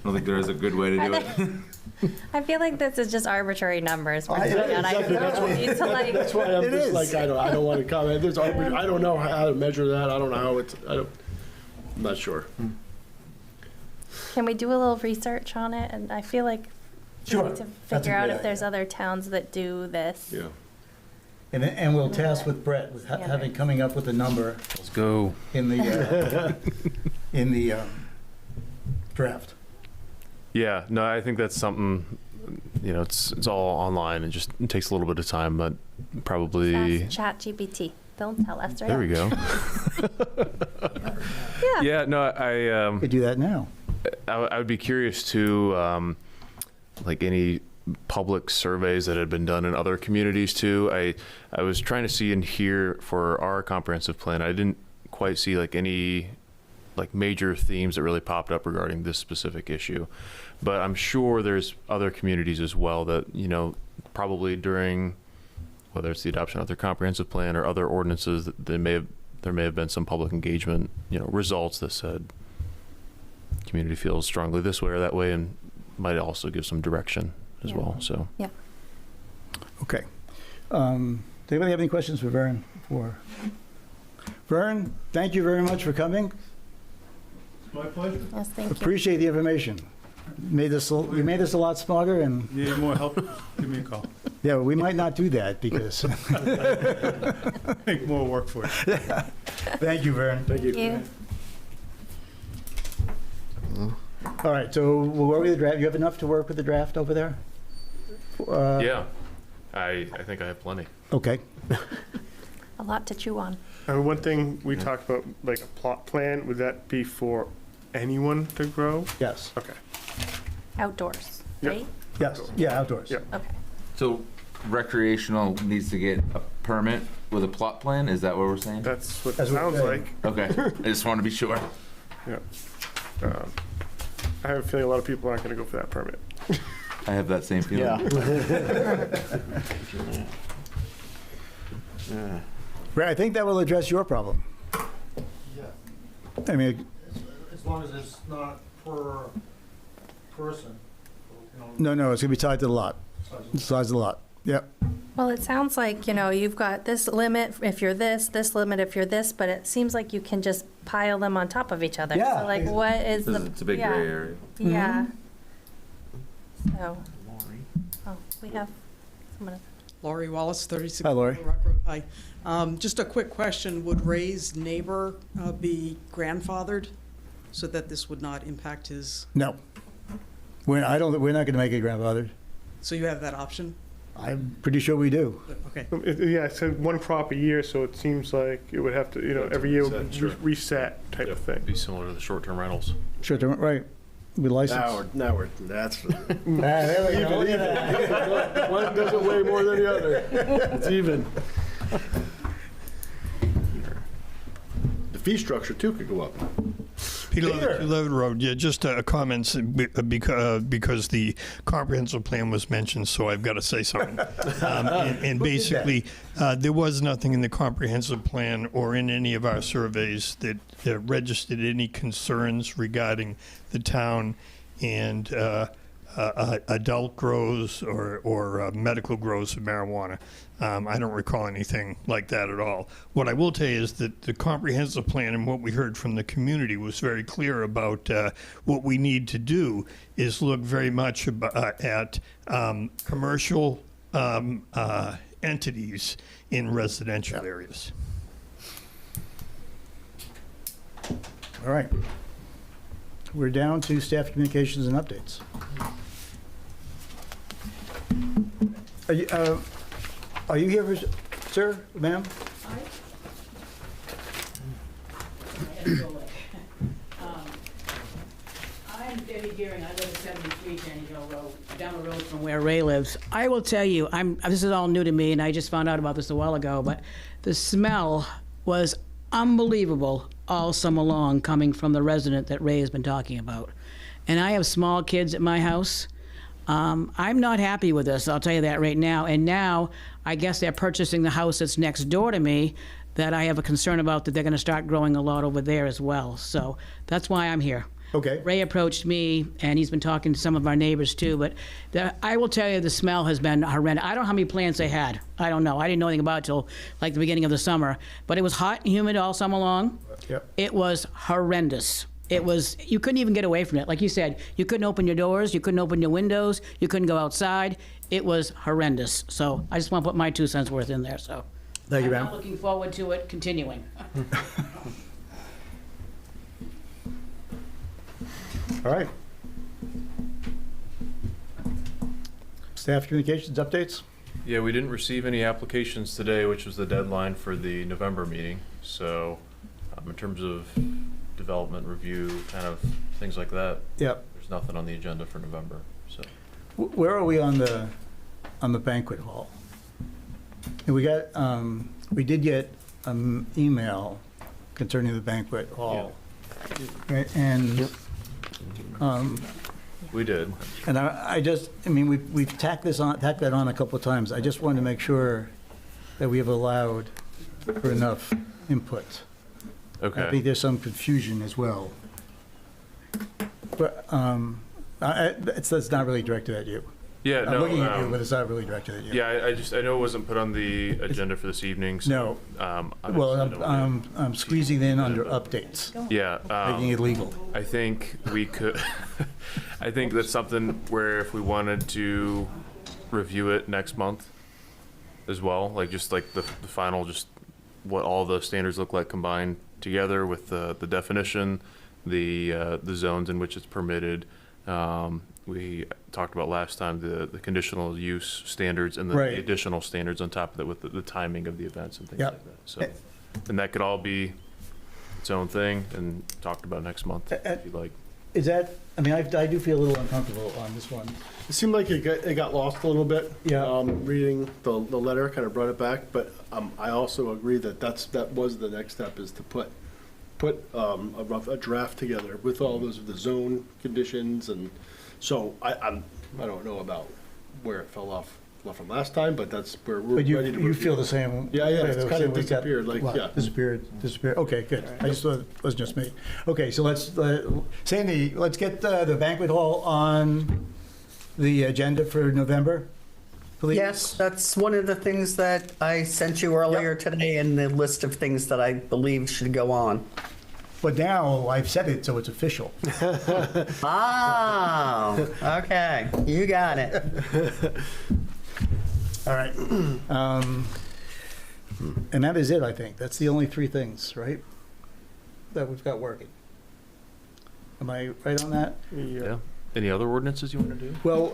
don't think there is a good way to do it. I feel like this is just arbitrary numbers. That's why I'm just I don't want to comment. I don't know how to measure that. I don't know how I'm not sure. Can we do a little research on it? And I feel like we Sure. need to figure out if there's other towns that do this. Yeah. And we'll task with Brett with having coming up with a number Let's go. in the draft. Yeah, no, I think that's something, it's all online and it takes a little bit of time, but probably. Ask ChatGPT. They'll tell us, right? There we go. Yeah, no, I could do that now. I would be curious to, any public surveys that had been done in other communities too. I was trying to see in here for our comprehensive plan. I didn't quite see any major themes that really popped up regarding this specific issue, but I'm sure there's other communities as well that probably during whether it's the adoption of their comprehensive plan or other ordinances that there may have been some public engagement results that said community feels strongly this way or that way, and might also give some direction as well. So yeah. Okay. Does anybody have any questions for Vern? Vern, thank you very much for coming. My pleasure. Yes, thank you. Appreciate the information. You made us a lot smarter, and Need more help? Give me a call. yeah, we might not do that because Make more work for you. thank you, Vern. Thank you. Thank you. All right, so we'll work with the draft. You have enough to work with the draft over there? yeah, I think I have plenty. Okay. A lot to chew on. One thing we talked about, a plot plan, would that be for anyone to grow? Yes. Okay. Outdoors, Yep. right? Yes. Yeah, outdoors. Yeah. Okay. So recreational needs to get a permit with a plot plan? Is that what we're saying? That's what it That's what sounds we're like. Okay, I just want to be sure. Yeah. I have a feeling a lot of people aren't going to go for that permit. I have that same feeling. Yeah. Ray, I think that will address your problem. Yeah. I mean, As long as it's not per person. You know, no, it's going to be tied to the lot. Size of the lot. Yep. Well, it sounds like, you've got this limit if you're this limit if you're this, but it seems like you can just pile them on top of each other. Yeah. So like, what is the? It's a big yeah. gray area. Yeah. So, oh, we have someone. Laurie Wallace, 36. Hi, Laurie. Rock Road. Hi. Just a quick question. Would Ray's neighbor be grandfathered so that this would not impact his? No. We're not going to make it grandfathered. So you have that option? I'm pretty sure we do. Okay. Yeah, it said one crop a year, so it seems like it would have to, every year would reset type of thing. Be similar to the short-term rentals. Sure, right. We license. That's. There we go. Look at that. One doesn't weigh more than the other. It's even. The fee structure too could go up. Peter Levitt Road, yeah, just comments because the comprehensive plan was mentioned, so I've got to say something. And basically, there was nothing in the comprehensive plan or in any of our surveys that registered any concerns regarding the town and adult grows or medical grows of marijuana. I don't recall anything like that at all. What I will tell you is that the comprehensive plan and what we heard from the community was very clear about what we need to do is look very much at commercial entities in residential areas. All right. We're down to staff communications and updates. Are you here, sir, ma'am? I'm Debbie Gearing. I live at 73 Jenny Hill Road, down the road from where Ray lives. I will tell you, this is all new to me, and I just found out about this a while ago, but the smell was unbelievable all summer long coming from the resident that Ray has been talking about. And I have small kids at my house. I'm not happy with this, I'll tell you that right now. And now, I guess they're purchasing the house that's next door to me that I have a concern about that they're going to start growing a lot over there as well. So that's why I'm here. Okay. Ray approached me, and he's been talking to some of our neighbors too, but I will tell you the smell has been horrendous. I don't know how many plants they had. I don't know. I didn't know anything about it till like the beginning of the summer. But it was hot and humid all summer long. Yep. It was horrendous. It was, you couldn't even get away from it. Like you said, you couldn't open your doors, you couldn't open your windows, you couldn't go outside. It was horrendous. So I just want to put my 2 cents worth in there, so. Thank you, ma'am. I'm looking forward to it continuing. All right. Staff communications updates? Yeah, we didn't receive any applications today, which was the deadline for the November meeting. So in terms of development review, kind of things like that, Yep. there's nothing on the agenda for November. So Where are we on the banquet hall? And we got, we did get an email concerning the banquet hall. Right, and, we did. And I mean, we've tacked that on a couple of times. I just wanted to make sure that we have allowed for enough input. Okay. I think there's some confusion as well. But that's not really directed at you. Yeah, I'm no. looking at you, but it's not really directed at you. Yeah, I know it wasn't put on the agenda for this evening. So, No. Well, I'm squeezing in under updates. Yeah. Making it legal. I think we could, I think that's something where if we wanted to review it next month as well, like just like the final, just what all the standards look like combined together with the definition, the zones in which it's permitted. We talked about last time the conditional use standards and the additional standards on top of that with the timing of the events and things like that. So, and that could all be its own thing and talked about next month if you'd like. Is that, I mean, I do feel a little uncomfortable on this one. It seemed like it got lost a little bit. Yeah. Reading the letter kind of brought it back, but I also agree that that was the next step, is to put put a draft together with all those of the zone conditions, and so I don't know about where it fell off from last time, but that's where we're But you, ready to. you feel the same? Yeah, it's kind of we got- disappeared, like, what, yeah. Disappeared. Okay, good. I just thought it was just me. Okay, so let's, Sandy, let's get the banquet hall on the agenda for November, please. Yes, that's one of the things that I sent you earlier today in the list of things that I believe should go on. But now I've said it, so it's official. Oh, okay. You got it. All right. And that is it, I think. That's the only three things, right, that we've got working. Am I right on that? Yeah. Any other ordinances you want to do? Well,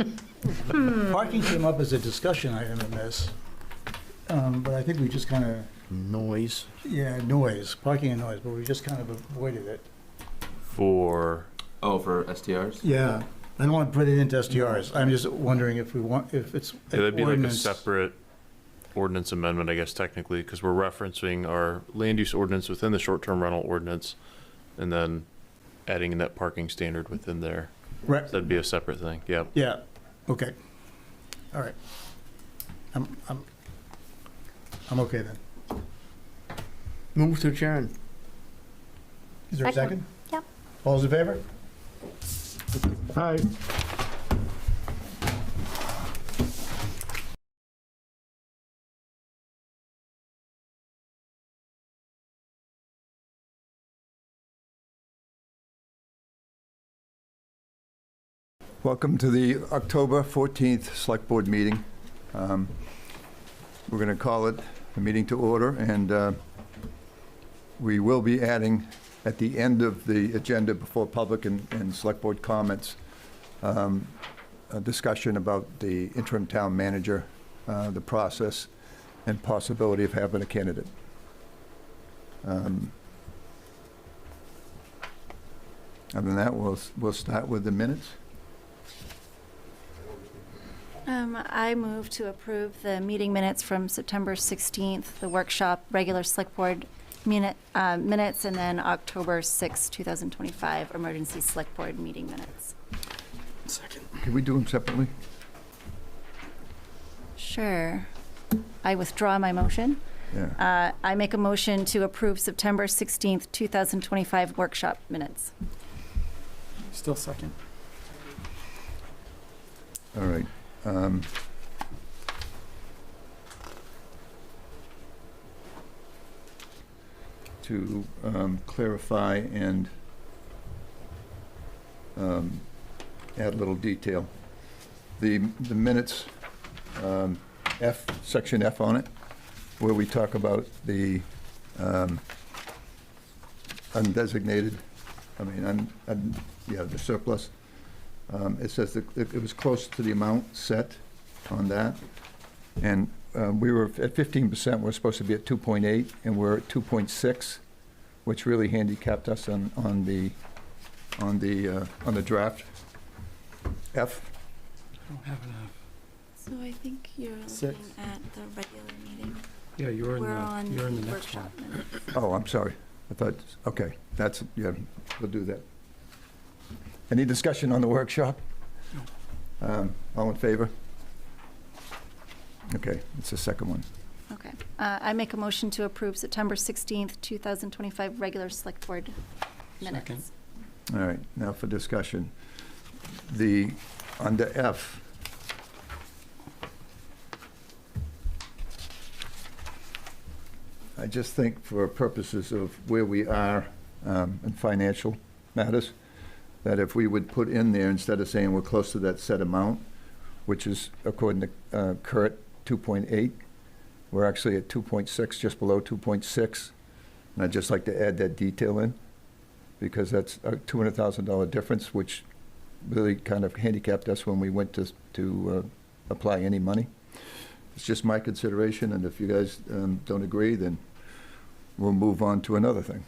parking came up as a discussion item in this, but I think we just kind of, Noise. yeah, noise, parking and noise, but we just kind of avoided it. For For STRs? Yeah, I don't want to put it into STRs. I'm just wondering if it's an yeah, that'd be like a ordinance. separate ordinance amendment, I guess, technically, because we're referencing our land use ordinance within the short-term rental ordinance, and then adding in that parking standard within there. Right. So that'd be a separate thing. Yep. Yeah, okay. All right. I'm okay then. Move to adjourn. Is there a second? Yep. All those in favor? Hi. Welcome to the October 14th Select Board meeting. We're going to call it a meeting to order, and we will be adding at the end of the agenda before public and Select Board comments, a discussion about the interim town manager, the process, and possibility of having a candidate. Other than that, we'll start with the minutes. I move to approve the meeting minutes from September 16th, the workshop, regular select board minutes, and then October 6th, 2025, emergency select board meeting minutes. Second. Can we do them separately? Sure. I withdraw my motion. Yeah. I make a motion to approve September 16th, 2025 workshop minutes. Still second. All right. To clarify and add a little detail. The minutes, section F on it, where we talk about the undesignated, the surplus. It says that it was close to the amount set on that. And we were at 15%, we're supposed to be at 2.8, and we're at 2.6, which really handicapped us on the draft. F. I don't have enough. So I think you're Six. looking at the regular meeting. Yeah, you're We're on you're in the next workshop one. minutes. Oh, I'm sorry. I thought, okay, we'll do that. Any discussion on the workshop? All in favor? Okay, it's the second one. Okay. I make a motion to approve September 16th, 2025 regular select board minutes. Second. All right, now for discussion. Under F, I just think for purposes of where we are in financial matters, that if we would put in there, instead of saying we're close to that set amount, which is, according to Kurt, 2.8, we're actually at 2.6, just below 2.6. And I'd just like to add that detail in, because that's a $200,000 difference, which really kind of handicapped us when we went to apply any money. It's just my consideration, and if you guys don't agree, then we'll move on to another thing.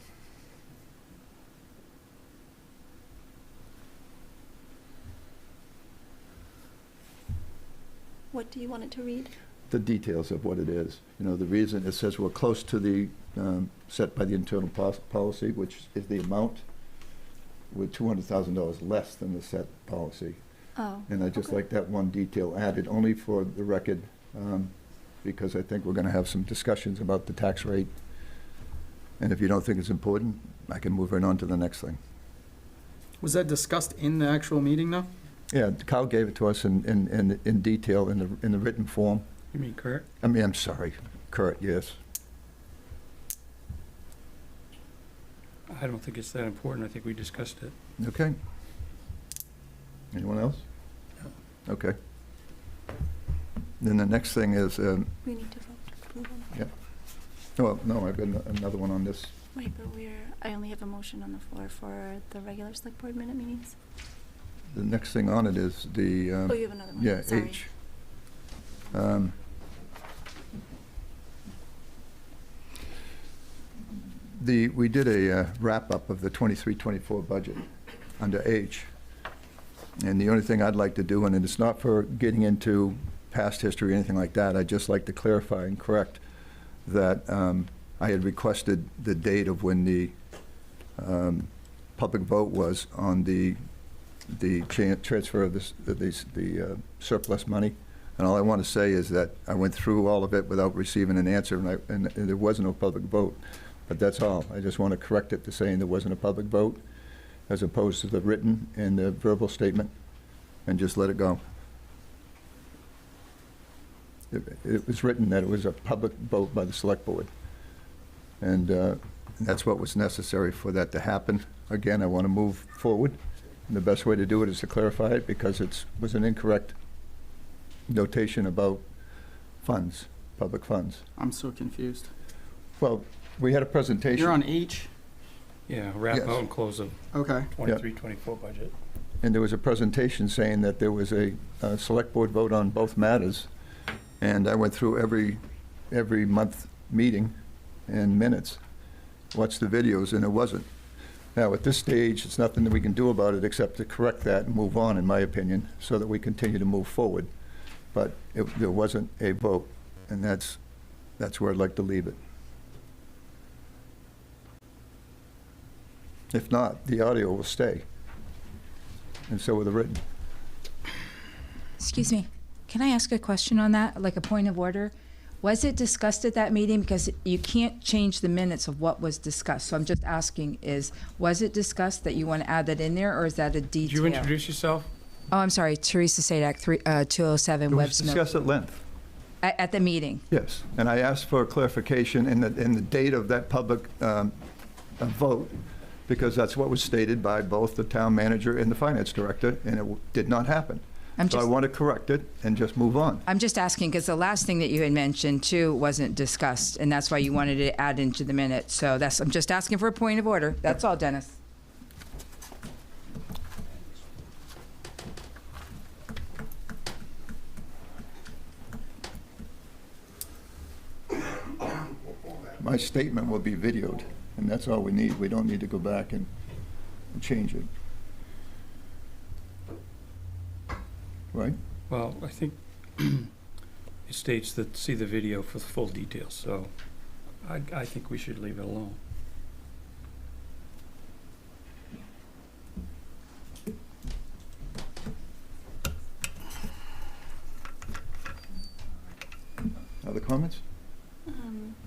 What do you want it to read? the details of what it is. You know, the reason it says we're close to the set by the internal policy, which is the amount, with $200,000 less than the set policy. Oh. And I just like that one detail added, only for the record, because I think we're going to have some discussions about the tax rate. And if you don't think it's important, I can move right on to the next thing. Was that discussed in the actual meeting, though? Yeah, Kyle gave it to us in detail in the written form. You mean Kurt? I'm sorry, Kurt, yes. I don't think it's that important. I think we discussed it. Okay. Anyone else? No. Okay. Then the next thing is, We need to vote. yeah. Oh, no, I've got another one on this. Wait, but I only have a motion on the floor for the regular select board minute meetings. The next thing on it is the, Oh, you have another one. yeah, Sorry. H. We did a wrap-up of the 23-24 budget under H. And the only thing I'd like to do, and it's not for getting into past history or anything like that, I'd just like to clarify and correct that I had requested the date of when the public vote was on the transfer of the surplus money. And all I want to say is that I went through all of it without receiving an answer, and there was no public vote. But that's all. I just want to correct it to saying there wasn't a public vote, as opposed to the written and the verbal statement, and just let it go. It was written that it was a public vote by the select board. And that's what was necessary for that to happen. Again, I want to move forward. And the best way to do it is to clarify it, because it was an incorrect notation about funds, public funds. I'm so confused. Well, we had a presentation. You're on H? Yeah, wrap Yes. out and close of Okay. 23-24 budget. And there was a presentation saying that there was a select board vote on both matters. And I went through every month meeting and minutes, watched the videos, and it wasn't. Now, at this stage, it's nothing that we can do about it except to correct that and move on, in my opinion, so that we continue to move forward. But there wasn't a vote, and that's where I'd like to leave it. If not, the audio will stay, and so will the written. Excuse me, can I ask a question on that, like a point of order? Was it discussed at that meeting? Because you can't change the minutes of what was discussed. So I'm just asking was it discussed that you want to add that in there, or is that a detail? Did you introduce yourself? Oh, I'm sorry, Teresa Sadak, 207 It was Webster. discussed at length. At the meeting? Yes, and I asked for clarification in the date of that public vote, because that's what was stated by both the town manager and the finance director, and it did not happen. So I want to correct it and just move on. I'm just asking, because the last thing that you had mentioned, too, wasn't discussed, and that's why you wanted to add into the minute. So I'm just asking for a point of order. That's all, Dennis. My statement will be videoed, and that's all we need. We don't need to go back and change it. Right? Well, I think it states that see the video for the full details, so I think we should leave it alone. Other comments?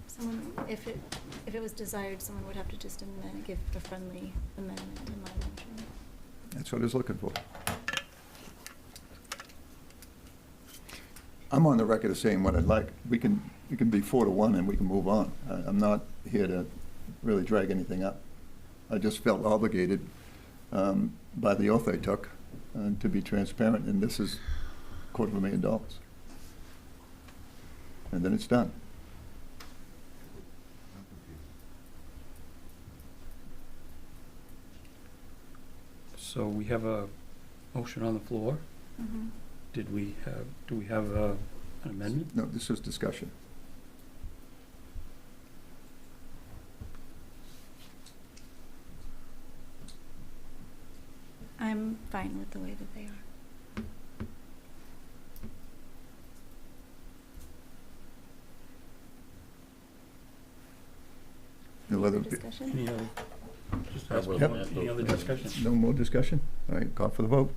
Someone, if it was desired, someone would have to just give a friendly amendment to my motion. That's what I was looking for. I'm on the record of saying what I'd like. We can be 4-1 and we can move on. I'm not here to really drag anything up. I just felt obligated by the oath I took to be transparent, and this is $250,000. And then it's done. So we have a motion on the floor. Mm-hmm. Do we have an amendment? No, this is discussion. I'm fine with the way that they are. No other, Any other, just Yep. ask one, any other discussion? no more discussion? All right, call for the vote.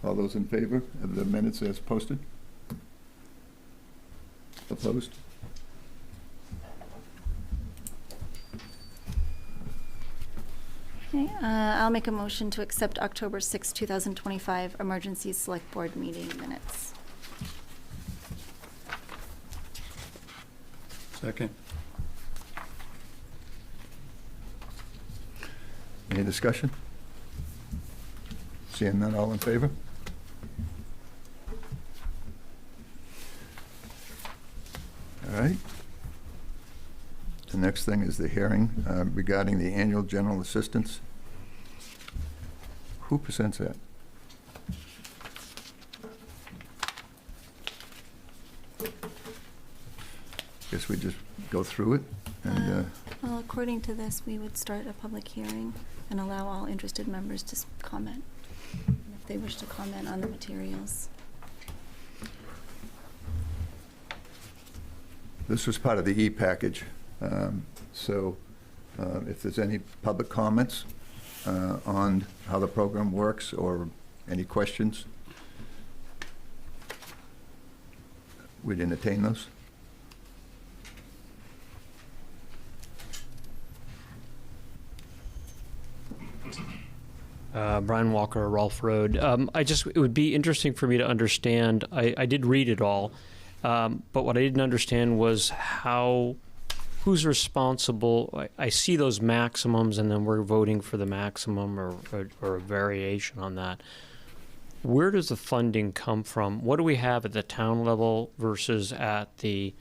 All those in favor of the minutes as posted? Opposed? Okay, I'll make a motion to accept October 6, 2025 Emergency Select Board meeting minutes. Second. Any discussion? Seeing none, all in favor? All right. The next thing is the hearing regarding the annual general assistance. Who presents that? Guess we just go through it and, Well, according to this, we would start a public hearing and allow all interested members to comment, if they wish to comment on the materials. this was part of the e-package. So if there's any public comments on how the program works or any questions, we'd entertain those. Brian Walker, Rolfe Road. It would be interesting for me to understand. I did read it all, but what I didn't understand was who's responsible. I see those maximums, and then we're voting for the maximum or a variation on that. Where does the funding come from? What do we have at the town level versus at the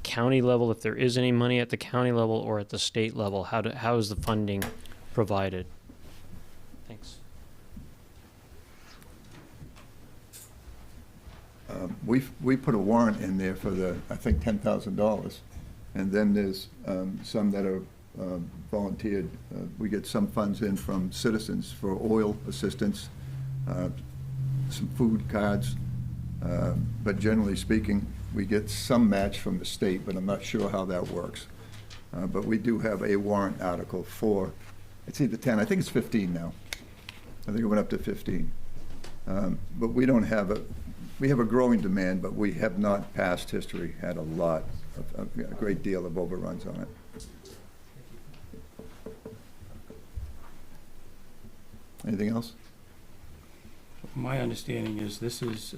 county level? If there is any money at the county level or at the state level, how is the funding provided? Thanks. We put a warrant in there for I think $10,000, and then there's some that are volunteered. We get some funds in from citizens for oil assistance, some food cards, but generally speaking, we get some match from the state, but I'm not sure how that works. But we do have a warrant article for, it's either 10, I think it's 15 now. I think it went up to 15. But we don't have we have a growing demand, but we have not past history had a great deal of overruns on it. Anything else? My understanding is this is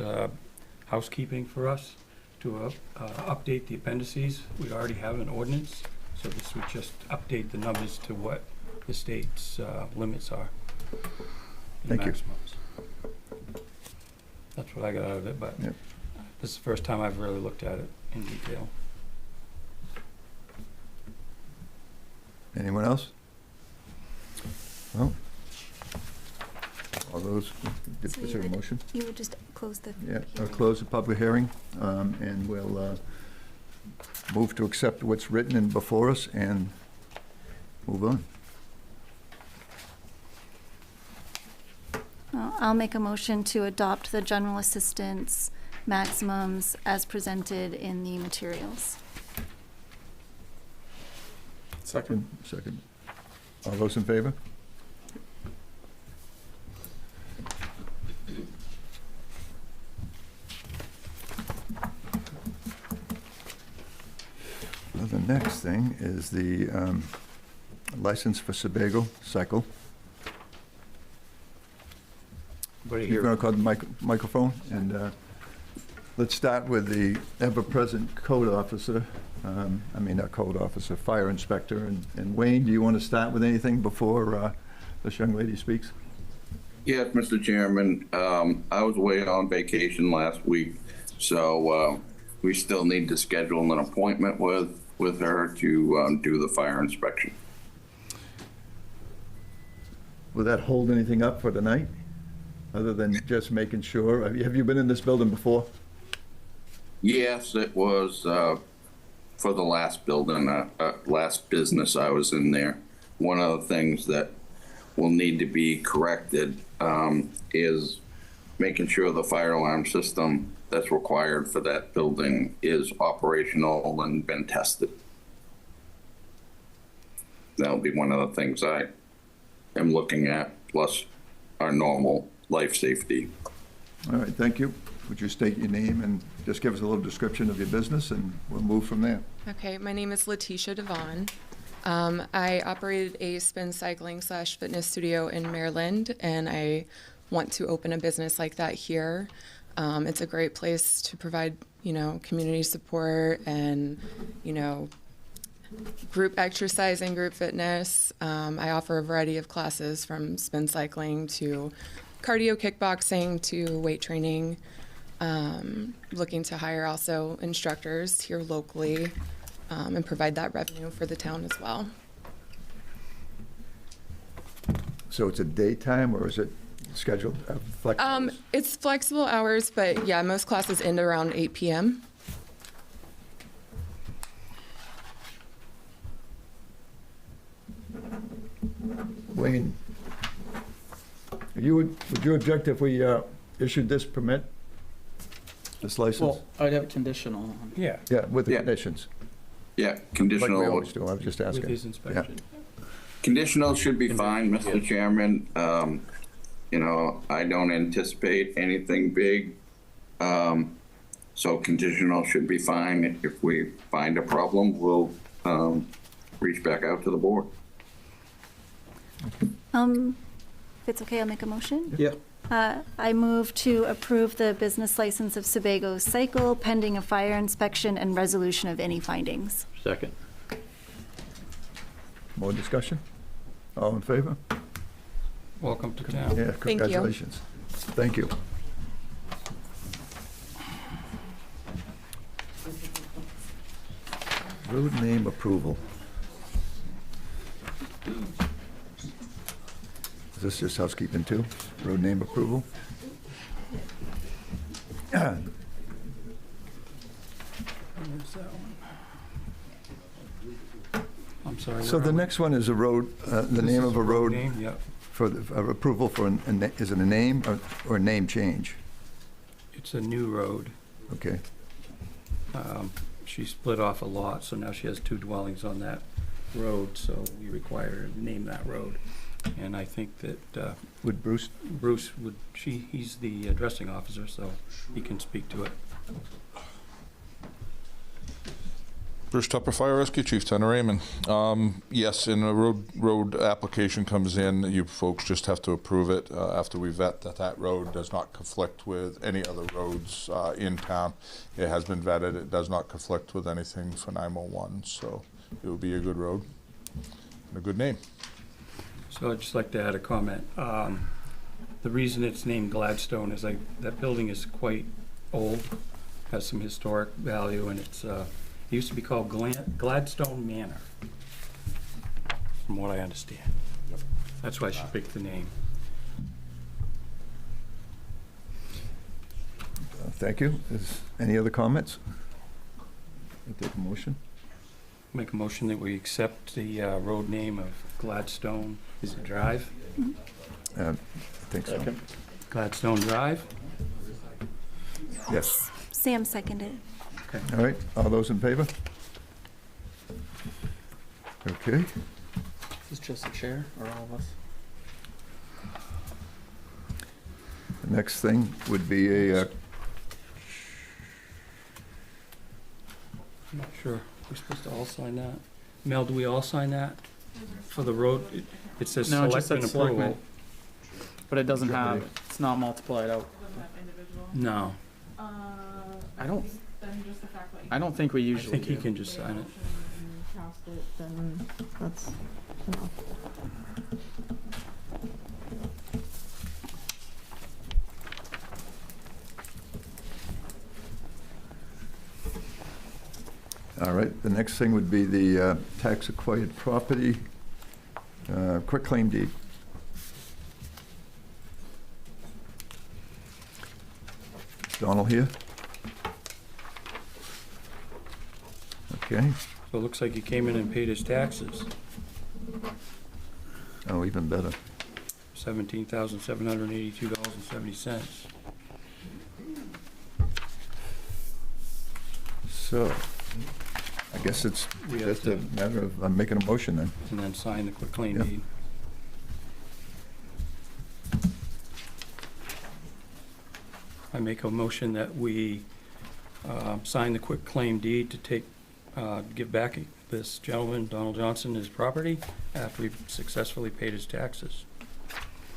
housekeeping for us to update the appendices. We already have an ordinance, so this would just update the numbers to what the state's limits are. Thank you. That's what I got out of it, but Yep. this is the first time I've really looked at it in detail. Anyone else? No? All those, is there a motion? You would just close the Yeah, I'll hearing. close the public hearing, and we'll move to accept what's written in before us and move on. Well, I'll make a motion to adopt the general assistance maximums as presented in the materials. Second. All those in favor? Well, the next thing is the license for Sebago Cycle. You're going to call the microphone, and let's start with the ever-present code officer. Not code officer, fire inspector. And Wayne, do you want to start with anything before this young lady speaks? Yes, Mr. Chairman. I was away on vacation last week, so we still need to schedule an appointment with her to do the fire inspection. Will that hold anything up for tonight, other than just making sure? Have you been in this building before? Yes, it was for the last building, last business I was in there. One of the things that will need to be corrected is making sure the fire alarm system that's required for that building is operational and been tested. that'll be one of the things I am looking at, plus our normal life safety. All right, thank you. Would you state your name and just give us a little description of your business, and we'll move from there. Okay, my name is Letitia Devon. I operated a spin cycling / fitness studio in Maryland, and I want to open a business like that here. It's a great place to provide, community support and, group exercise and group fitness. I offer a variety of classes from spin cycling to cardio kickboxing to weight training. Looking to hire also instructors here locally and provide that revenue for the town as well. So it's a daytime, or is it scheduled flexible? It's flexible hours, but yeah, most classes end around 8 p.m. Wayne, would you object if we issued this permit, this license? Well, I'd have conditional on. Yeah. Yeah, with the conditions. Yeah, Like conditional. we always do, I was just asking. With his inspection. Conditional should be fine, Mr. Chairman. I don't anticipate anything big. So conditional should be fine. If we find a problem, we'll reach back out to the board. If it's okay, I'll make a motion. Yeah. I move to approve the business license of Sebago Cycle pending a fire inspection and resolution of any findings. Second. More discussion? All in favor? Welcome to town. Yeah, you. congratulations. Thank you. Road name approval. Is this just housekeeping too? Road name approval? I'm sorry. So where the are we? next one is a road, the name of a road Name, yep. for approval for, is it a name or a name change? It's a new road. Okay. She split off a lot, so now she has 2 dwellings on that road, so we require her to name that road. And I think that Would Bruce? he's the addressing officer, so he can speak to it. Bruce Tupper, Fire Rescue Chief, Tenor Raymond. Yes, and a road application comes in, you folks just have to approve it after we vet that road does not conflict with any other roads in town. It has been vetted, it does not conflict with anything for 911, so it would be a good road and a good name. So I'd just like to add a comment. The reason it's named Gladstone is that building is quite old, has some historic value, and it used to be called Gladstone Manor, from what I understand. That's why she picked the name. Thank you. Any other comments? I'll take a motion. Make a motion that we accept the road name of Gladstone, is it Drive? I think so. Gladstone Drive? Yes. Sam seconded. All right, all those in favor? Okay. Is this just the chair or all of us? The next thing would be a, I'm not sure. We're supposed to all sign that? Mel, do we all sign that for the road? It says No, it just selectmen said selectmen. approval. But it doesn't have, it's not multiplied out. No, I don't think we I usually think he do. can just sign it. all right, the next thing would be the tax acquired property, quitclaim deed. Donald here? Okay, So it looks like he came in and paid his taxes, oh, even better. $17,782.70. So, I guess it's We have just a to- matter of making a motion then. And then sign the quitclaim Yeah. deed. I make a motion that we sign the quitclaim deed to take, give back this gentleman, Donald Johnson, his property after we've successfully paid his taxes.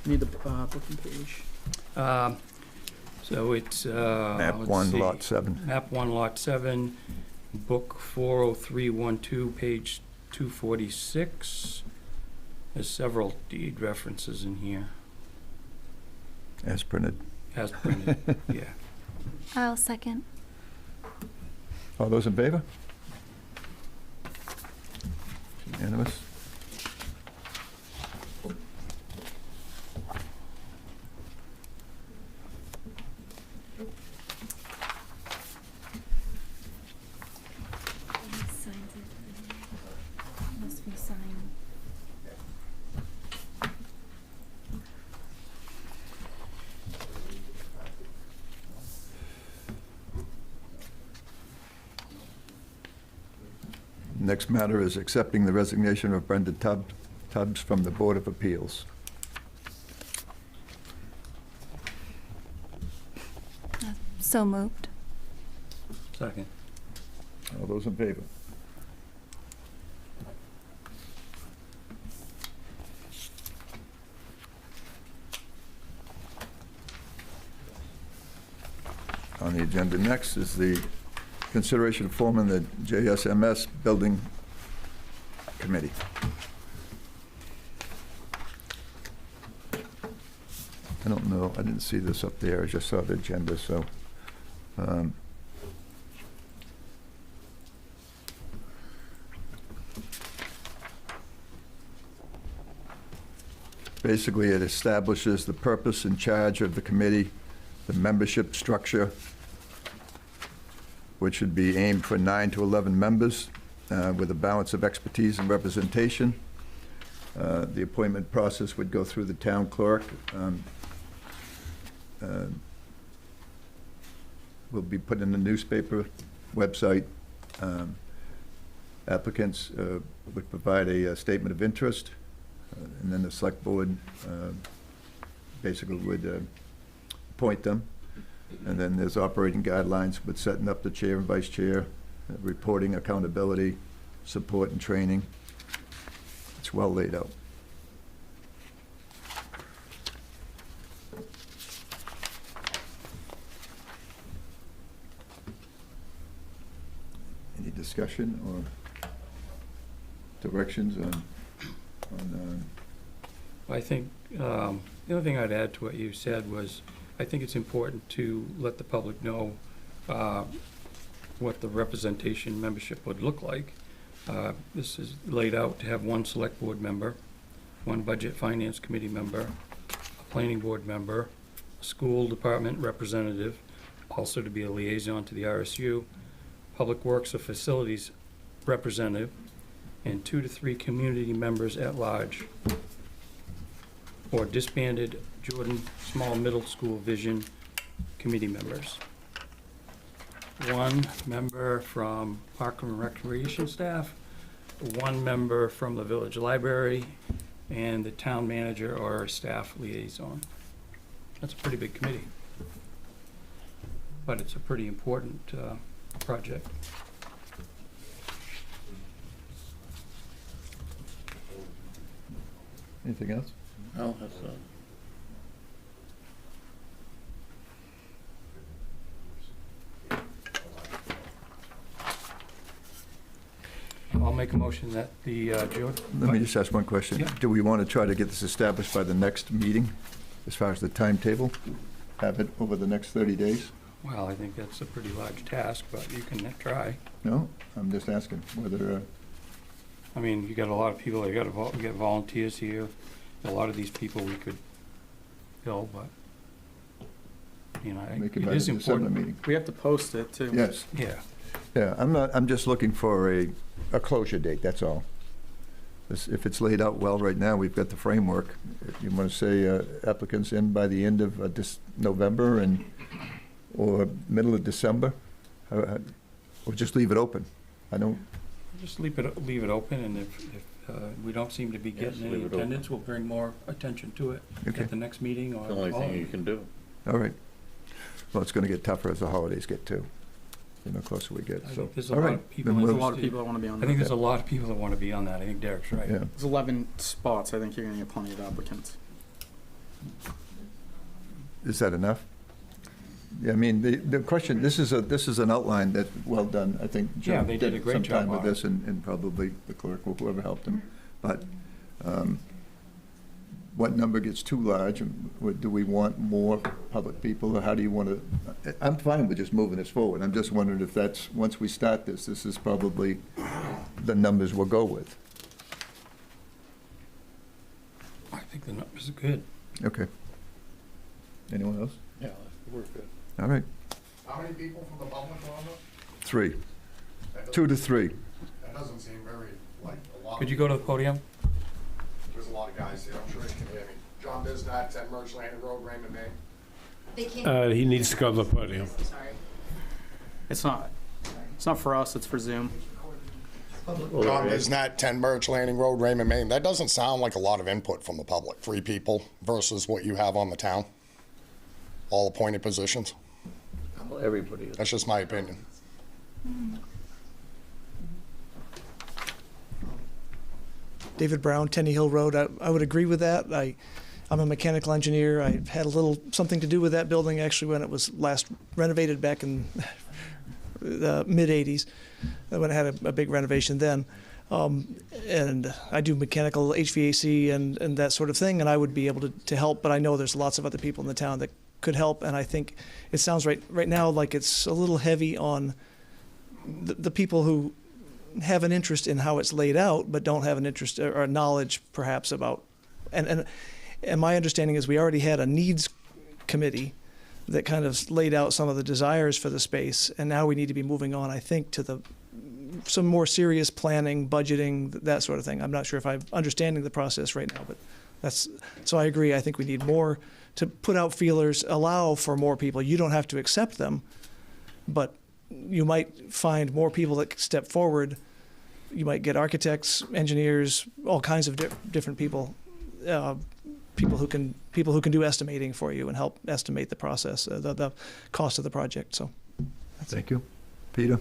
Need the book and page. So it's, Map let's 1, see. Lot 7. Map 1, Lot 7, Book 40312, page 246. There's several deed references in here, As printed. as printed, yeah. I'll second. All those in favor? Unanimous? Must we sign? Next matter is accepting the resignation of Brenda Tubbs from the Board of Appeals. So moved. Second. All those in favor? On the agenda next is the consideration of forming the JSMS Building Committee. I don't know, I didn't see this up there, I just saw the agenda, so. Basically, it establishes the purpose and charge of the committee, the membership structure, which should be aimed for 9 to 11 members with a balance of expertise and representation. The appointment process would go through the town clerk. Will be put in the newspaper, website. Applicants would provide a statement of interest, and then the select board basically would appoint them. And then there's operating guidelines with setting up the chair and vice chair, reporting, accountability, support and training. It's well laid out. Any discussion or directions on I think, the only thing I'd add to what you said was, I think it's important to let the public know what the representation membership would look like. This is laid out to have one select board member, one budget finance committee member, a planning board member, a school department representative, also to be a liaison to the RSU, public works or facilities representative, and 2 to 3 community members at large, or disbanded Jordan Small Middle School Vision committee members. 1 member from Park and Recreation staff, 1 member from the village library, and the town manager or a staff liaison. That's a pretty big committee, but it's a pretty important project. anything else? No, that's I'll make a motion that the, Let me just ask one question. Yeah. Do we want to try to get this established by the next meeting, as far as the timetable? Have it over the next 30 days? well, I think that's a pretty large task, but you can try. No? I'm just asking whether, I mean, you got a lot of people, you got volunteers here. A lot of these people we could fill, but, you know, make it it by is the December important. meeting. We have to post it, too. Yes. Yeah, Yeah, I'm just looking for a closure date, that's all. If it's laid out well right now, we've got the framework. If you want to say applicants in by the end of this November or middle of December, or just leave it open. I don't, Just leave it open, and if we don't seem to be getting any attendance, we'll bring more attention to it Okay. at the next meeting or. The only thing you can do. All right. Well, it's going to get tougher as the holidays get too. The closer we get. I So, think there's a all lot right. of people. Then There's a we'll- lot of people that want to be on I that. think there's a lot of people that want to be on that. I think Derek's right. Yeah. There's 11 spots. I think you're going to get plenty of applicants. Is that enough? Yeah, I mean, the question, this is an outline that's well done. I think Yeah, John they did a great some job time with on it. this, and probably the clerk or whoever helped him. But what number gets too large? Do we want more public people, or how do you want to? I'm fine with just moving this forward. I'm just wondering if that's, once we start this is probably the numbers we'll go with. I think the numbers are good. Okay. Anyone else? Yeah, we're good. All right. How many people from the public are on it? 3. 2 to 3. That doesn't seem very, like, a lot. Could you go to the podium? There's a lot of guys here, I'm sure they can hear me. John Bisnat, 10 Merge Landing Road, Raymond, Maine. He needs to go to the podium. It's not for us. It's for Zoom. John Bisnat, 10 Merge Landing Road, Raymond, Maine. That doesn't sound like a lot of input from the public. 3 people versus what you have on the town. All appointed positions. Well, everybody is. That's just my opinion. David Brown, Tenny Hill Road. I would agree with that. I'm a mechanical engineer. I had a little something to do with that building actually when it was last renovated back in the mid-'80s, when it had a big renovation then. And I do mechanical HVAC and that sort of thing, and I would be able to help, but I know there's lots of other people in the town that could help, and I think it sounds right now like it's a little heavy on the people who have an interest in how it's laid out, but don't have an interest or knowledge perhaps about, and my understanding is we already had a needs committee that kind of laid out some of the desires for the space, and now we need to be moving on, I think, to some more serious planning, budgeting, that sort of thing. I'm not sure if I'm understanding the process right now, but so I agree. I think we need more to put out feelers, allow for more people. You don't have to accept them, but you might find more people that step forward. You might get architects, engineers, all kinds of different people, people who can do estimating for you and help estimate the process, the cost of the project. So, thank you, Peter.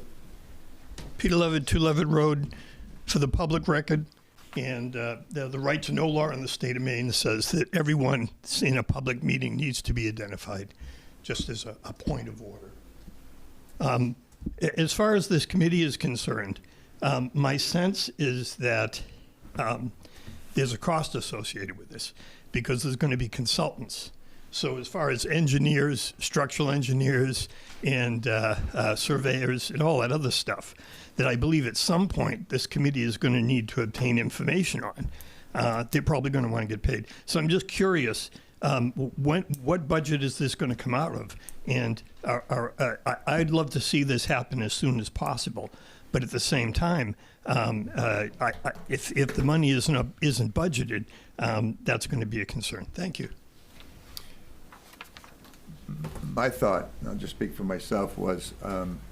Peter Levitt, 2 Levitt Road, for the public record. And the right to know law in the state of Maine says that everyone in a public meeting needs to be identified, just as a point of order. As far as this committee is concerned, my sense is that there's a cost associated with this because there's going to be consultants. So as far as engineers, structural engineers, and surveyors and all that other stuff, that I believe at some point this committee is going to need to obtain information on. They're probably going to want to get paid. So I'm just curious, what budget is this going to come out of? And I'd love to see this happen as soon as possible. But at the same time, if the money isn't budgeted, that's going to be a concern. Thank you. My thought, and I'll just speak for myself, was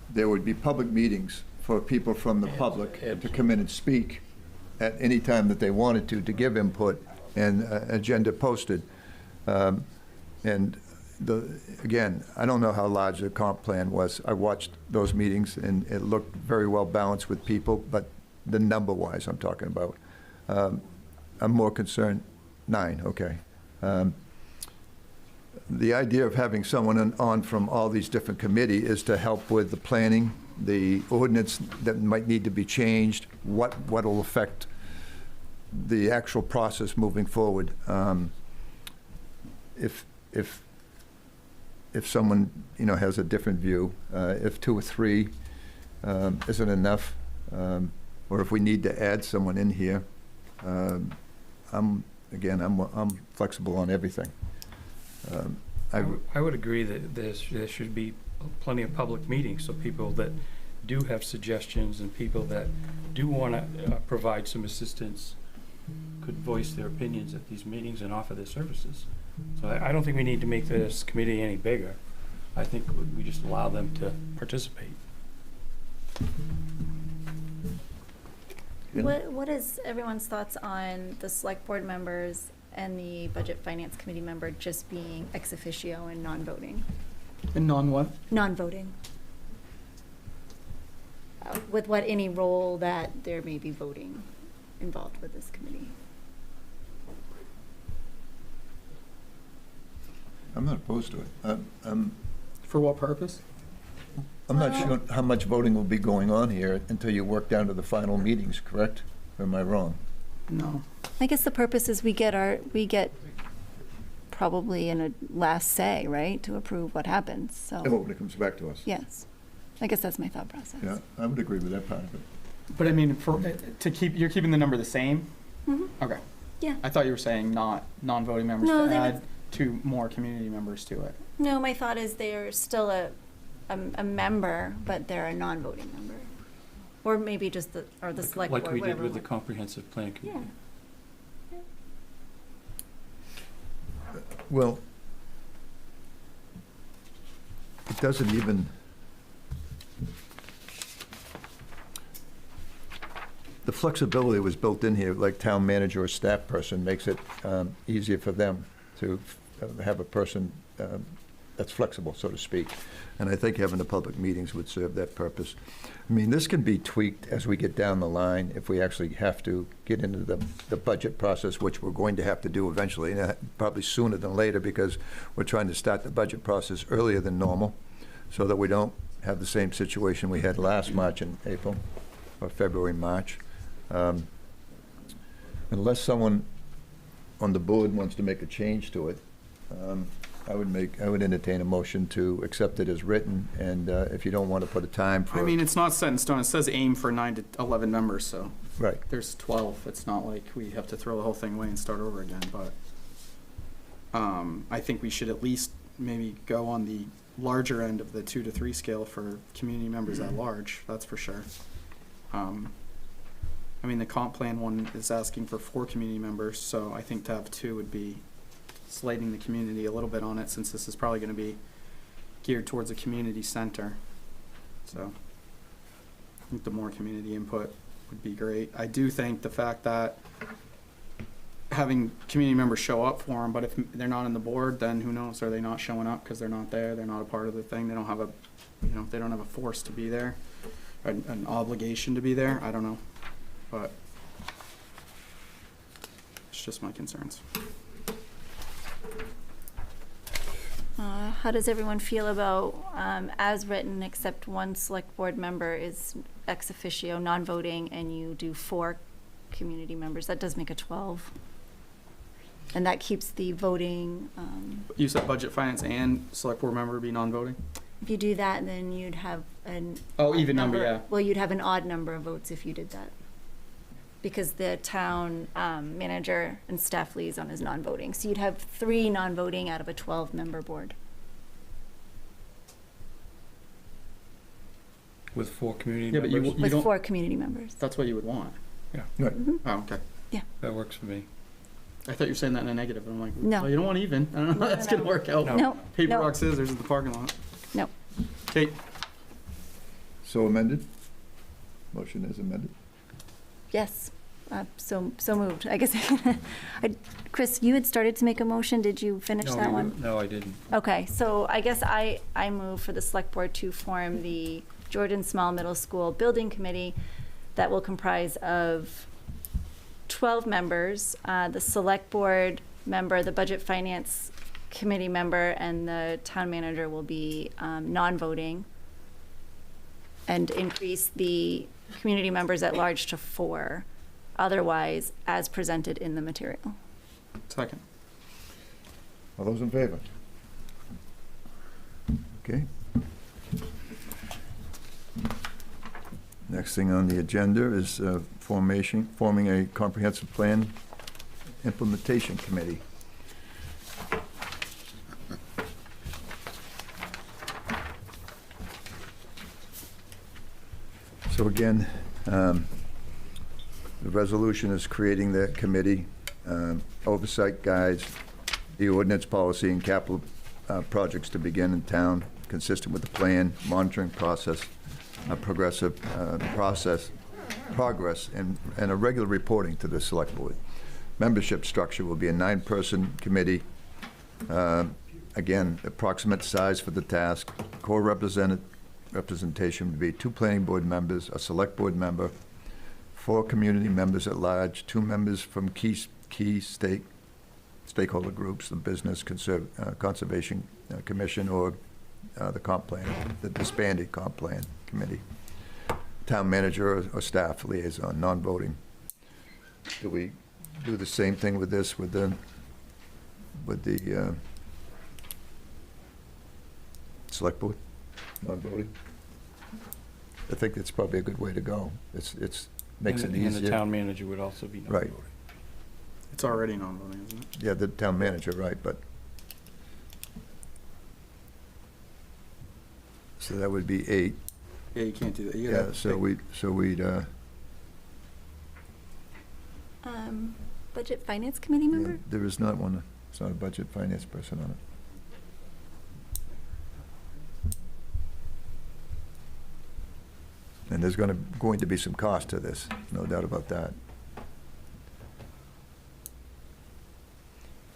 there would be public meetings for people from the public to come in and speak at any time that they wanted to give input, and agenda posted. And again, I don't know how large the comp plan was. I watched those meetings, and it looked very well balanced with people, but the number-wise I'm talking about. I'm more concerned, 9, okay. The idea of having someone on from all these different committees is to help with the planning, the ordinance that might need to be changed, what will affect the actual process moving forward. If someone has a different view, if 2 or 3 isn't enough, or if we need to add someone in here, I'm flexible on everything. I would agree that there should be plenty of public meetings, so people that do have suggestions and people that do want to provide some assistance could voice their opinions at these meetings and offer their services. So I don't think we need to make this committee any bigger. I think we just allow them to participate. What is everyone's thoughts on the select board members and the budget finance committee member just being ex officio and non-voting? And non-what? Non-voting. With what, any role that there may be voting involved with this committee? I'm not opposed to it. For what purpose? I'm not sure how much voting will be going on here until you work down to the final meetings, correct? Or am I wrong? No. I guess the purpose is we get probably in a last say, right, to approve what happens, so. Oh, when it comes back to us. Yes. I guess that's my thought process. Yeah, I would agree with that part of it. But I mean, you're keeping the number the same? Mhm. Okay. Yeah. I thought you were saying non-voting members No, to they add two more community members to it. No, my thought is they're still a member, but they're a non-voting member. Or maybe just the select board, Like we did whatever with the one. comprehensive plan Yeah. committee. Well, it doesn't even, the flexibility was built in here, like town manager or staff person makes it easier for them to have a person that's flexible, so to speak. And I think having the public meetings would serve that purpose. I mean, this can be tweaked as we get down the line if we actually have to get into the budget process, which we're going to have to do eventually, and probably sooner than later, because we're trying to start the budget process earlier than normal, so that we don't have the same situation we had last March and April, or February, March. Unless someone on the board wants to make a change to it, I would entertain a motion to accept it as written, and if you don't want to put a time for. I mean, it's not set in stone. It says aim for 9 to 11 members, so. Right. There's 12. It's not like we have to throw the whole thing away and start over again, but I think we should at least maybe go on the larger end of the 2 to 3 scale for community members at large, that's for sure. I mean, the comp plan one is asking for 4 community members, so I think to have 2 would be slating the community a little bit on it, since this is probably going to be geared towards a community center. So I think the more community input would be great. I do think the fact that having community members show up for them, but if they're not on the board, then who knows? Are they not showing up because they're not there? They're not a part of the thing. They don't have a, they don't have a force to be there, an obligation to be there. I don't know, but it's just my concerns. How does everyone feel about, as written, except one select board member is ex officio, non-voting, and you do 4 community members? That does make a 12. And that keeps the voting. You said budget, finance, and select board member be non-voting? If you do that, then you'd have an. Oh, even number, yeah. Well, you'd have an odd number of votes if you did that. Because the town manager and staff liaison is non-voting. So you'd have 3 non-voting out of a 12-member board. With 4 community Yeah, but members? With 4 community members. That's what you would want. Yeah. Right. Oh, okay. Yeah. That works for me. I thought you were saying that in a negative. I'm like, No. well, you don't want even. I don't know how that's no. going to work out. No. Paper, No. rock, scissors in the parking lot. No. Kate? So amended? Motion is amended? Yes. So moved. I guess, Chris, you had started to make a motion. Did you finish that one? No, I didn't. Okay, so I guess I move for the select board to form the Jordan Small Middle School Building Committee that will comprise of 12 members, the select board member, the budget finance committee member, and the town manager will be non-voting, and increase the community members at large to 4, otherwise as presented in the material. Second. All those in favor? Okay. Next thing on the agenda is forming a comprehensive plan implementation committee. So again, the resolution is creating the committee, oversight guides, the ordinance, policy, and capital projects to begin in town, consistent with the plan, monitoring process, progressive process progress and a regular reporting to the select board. Membership structure will be a 9-person committee. Again, approximate size for the task. Core representation would be 2 planning board members, a select board member, 4 community members at large, 2 members from key stakeholder groups, the Business Conservation Commission, or the comp plan, the disbanded comp plan committee. Town manager or staff liaison, non-voting. Do we do the same thing with this, with the select board, non-voting? I think that's probably a good way to go. It's makes it easier. And the town manager would also be non-voting. Right. It's already non-voting, isn't it? Yeah, the town manager, right, but. So that would be 8. Yeah, you can't do that. You Yeah, gotta so we'd, Budget Finance Committee member? there is not one, it's not a budget finance person on it. And there's going to be some cost to this, no doubt about that.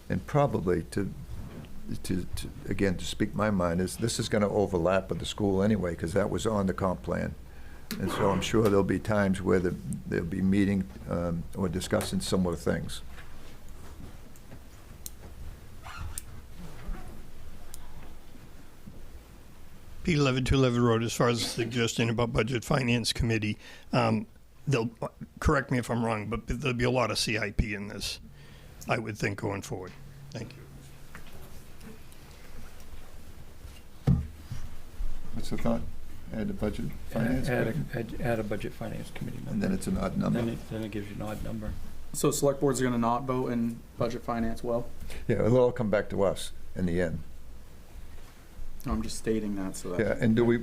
And probably to again, to speak my mind, is this is going to overlap with the school anyway, because that was on the comp plan. And so I'm sure there'll be times where they'll be meeting or discussing similar things. Pete 11 Road, as far as the suggestion about Budget Finance Committee, they'll, correct me if I'm wrong, but there'll be a lot of CIP in this, I would think, going forward. Thank you. What's the thought? Add a budget finance? Add a budget finance committee member. And then it's an odd number. Then it gives you an odd number. So select boards are gonna not vote in budget finance well? Yeah, it'll all come back to us in the end. No, I'm just stating that so that. Yeah, and do we,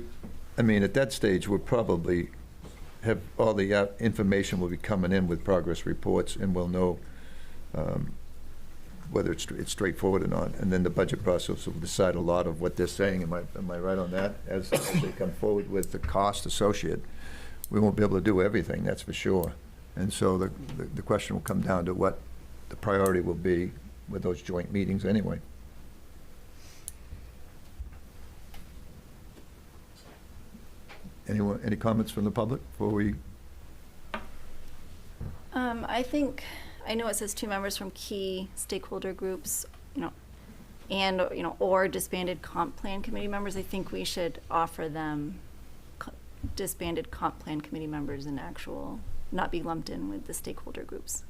I mean, at that stage, we'll probably have all the information will be coming in with progress reports, and we'll know whether it's straightforward or not. And then the budget process will decide a lot of what they're saying. Am I right on that? As they come forward with the cost associated, we won't be able to do everything, that's for sure. And so the question will come down to what the priority will be with those joint meetings anyway. Anyone, any comments from the public before we? I know it says 2 members from key stakeholder groups, and, or disbanded comp plan committee members. I think we should offer them disbanded comp plan committee members in actual, not be lumped in with the stakeholder groups.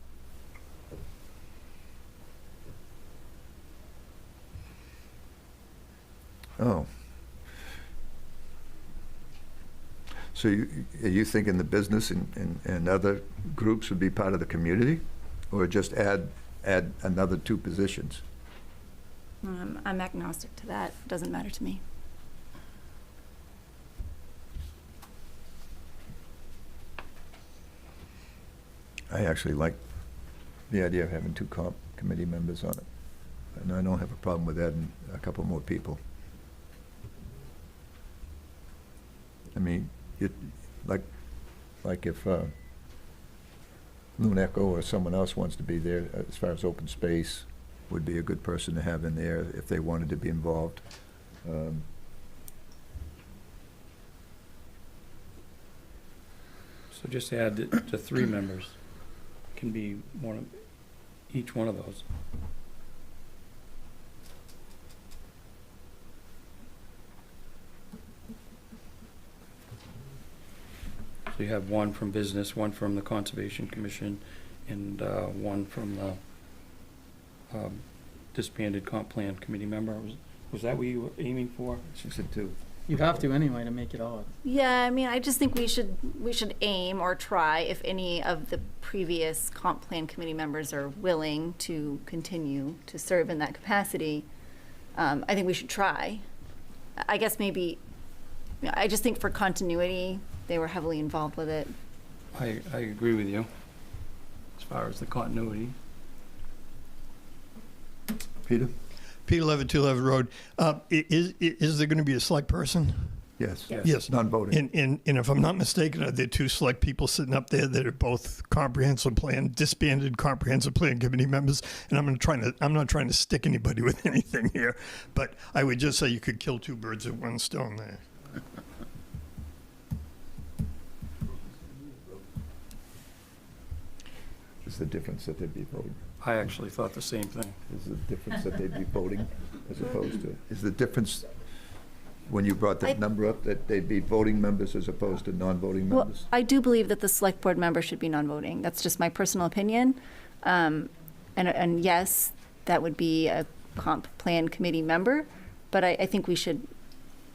Oh. So are you thinking the business and other groups would be part of the community? Or just add another 2 positions? I'm agnostic to that. Doesn't matter to me. I actually like the idea of having 2 comp committee members on it. And I don't have a problem with adding a couple more people. I mean, like if Loon Echo or someone else wants to be there, as far as open space, would be a good person to have in there if they wanted to be involved. So just add to 3 members. Can be each one of those. So you have 1 from business, 1 from the Conservation Commission, and 1 from the disbanded comp plan committee member. Was that what you were aiming for? She said 2. You'd have to anyway to make it odd. Yeah, I mean, I just think we should aim or try, if any of the previous comp plan committee members are willing to continue to serve in that capacity. I think we should try. I guess maybe, I just think for continuity, they were heavily involved with it. I agree with you as far as the continuity. Peter? Pete 11 Road. Is there going to be a select person Yes. Yes. Non-voting. And if I'm not mistaken, are there two select people sitting up there that are both disbanded comprehensive plan committee members? And I'm not trying to stick anybody with anything here, but I would just say you could kill two birds with one stone there. Is the difference that they'd be voting? I actually thought the same thing. Is the difference that they'd be voting as opposed to? Is the difference, when you brought that number up, that they'd be voting members as opposed to non-voting Well, members? I do believe that the select board member should be non-voting. That's just my personal opinion. And yes, that would be a comp plan committee member, but I think we should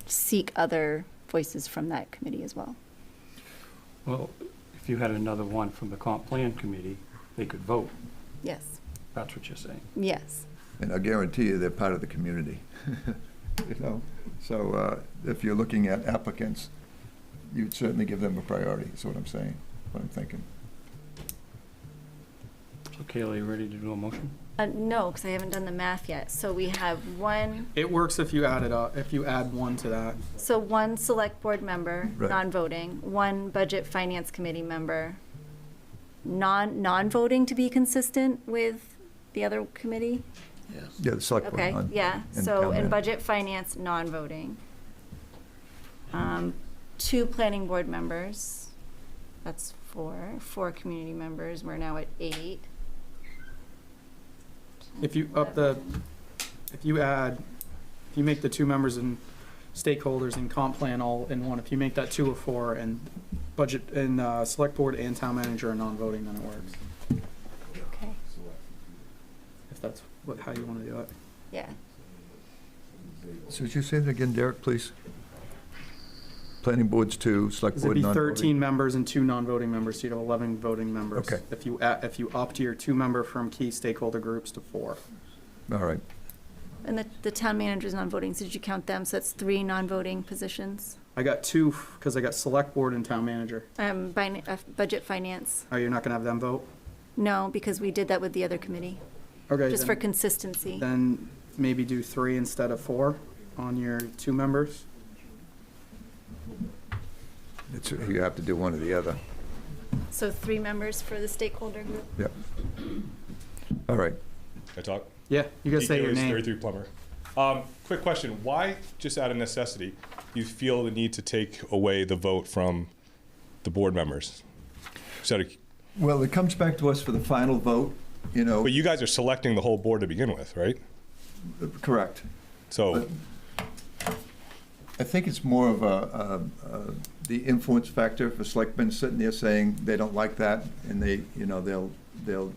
seek other voices from that committee as well. Well, if you had another one from the comp plan committee, they could vote. Yes. That's what you're saying. Yes. And I guarantee you, they're part of the community. You know, so if you're looking at applicants, you'd certainly give them a priority, is what I'm saying, what I'm thinking. So Kayla, you ready to do a motion? No, because I haven't done the math yet. So we have one, It works if you add it up, if you add one to that. so one select board member, Right. non-voting, one budget finance committee member, non-voting to be consistent with the other committee? Yeah, the select board. Okay, non- yeah, and so town in manager. budget finance, non-voting. Two planning board members, that's four community members, we're now at 8. If you make the two members and stakeholders and comp plan all in one, if you make that 2 or 4 and budget and select board and town manager are non-voting, then it works. Okay. If that's how you want to do it. Yeah. So would you say that again, Derek, please? Planning board's 2, select It'd board be non-voting. 13 members and 2 non-voting members, so you'd have 11 voting members. Okay. If you up to your 2-member from key stakeholder groups to 4. All right. And the town manager's non-voting, so did you count them? So that's 3 non-voting positions. I got 2 because I got select board and town manager. Budget finance, Oh, you're not going to have them vote? no, because we did that with the other committee, Okay. just for consistency. Then maybe do 3 instead of 4 on your 2 members. You have to do one or the other. So 3 members for the stakeholder group? Yep. All right. Can I talk? Yeah, you gotta say your name. 33 Plumber. Quick question. Why, just out of necessity, you feel the need to take away the vote from the board members? Well, it comes back to us for the final vote, you know. But you guys are selecting the whole board to begin with, right? Correct. So I think it's more of the influence factor for selectmen sitting there saying they don't like that, and they'll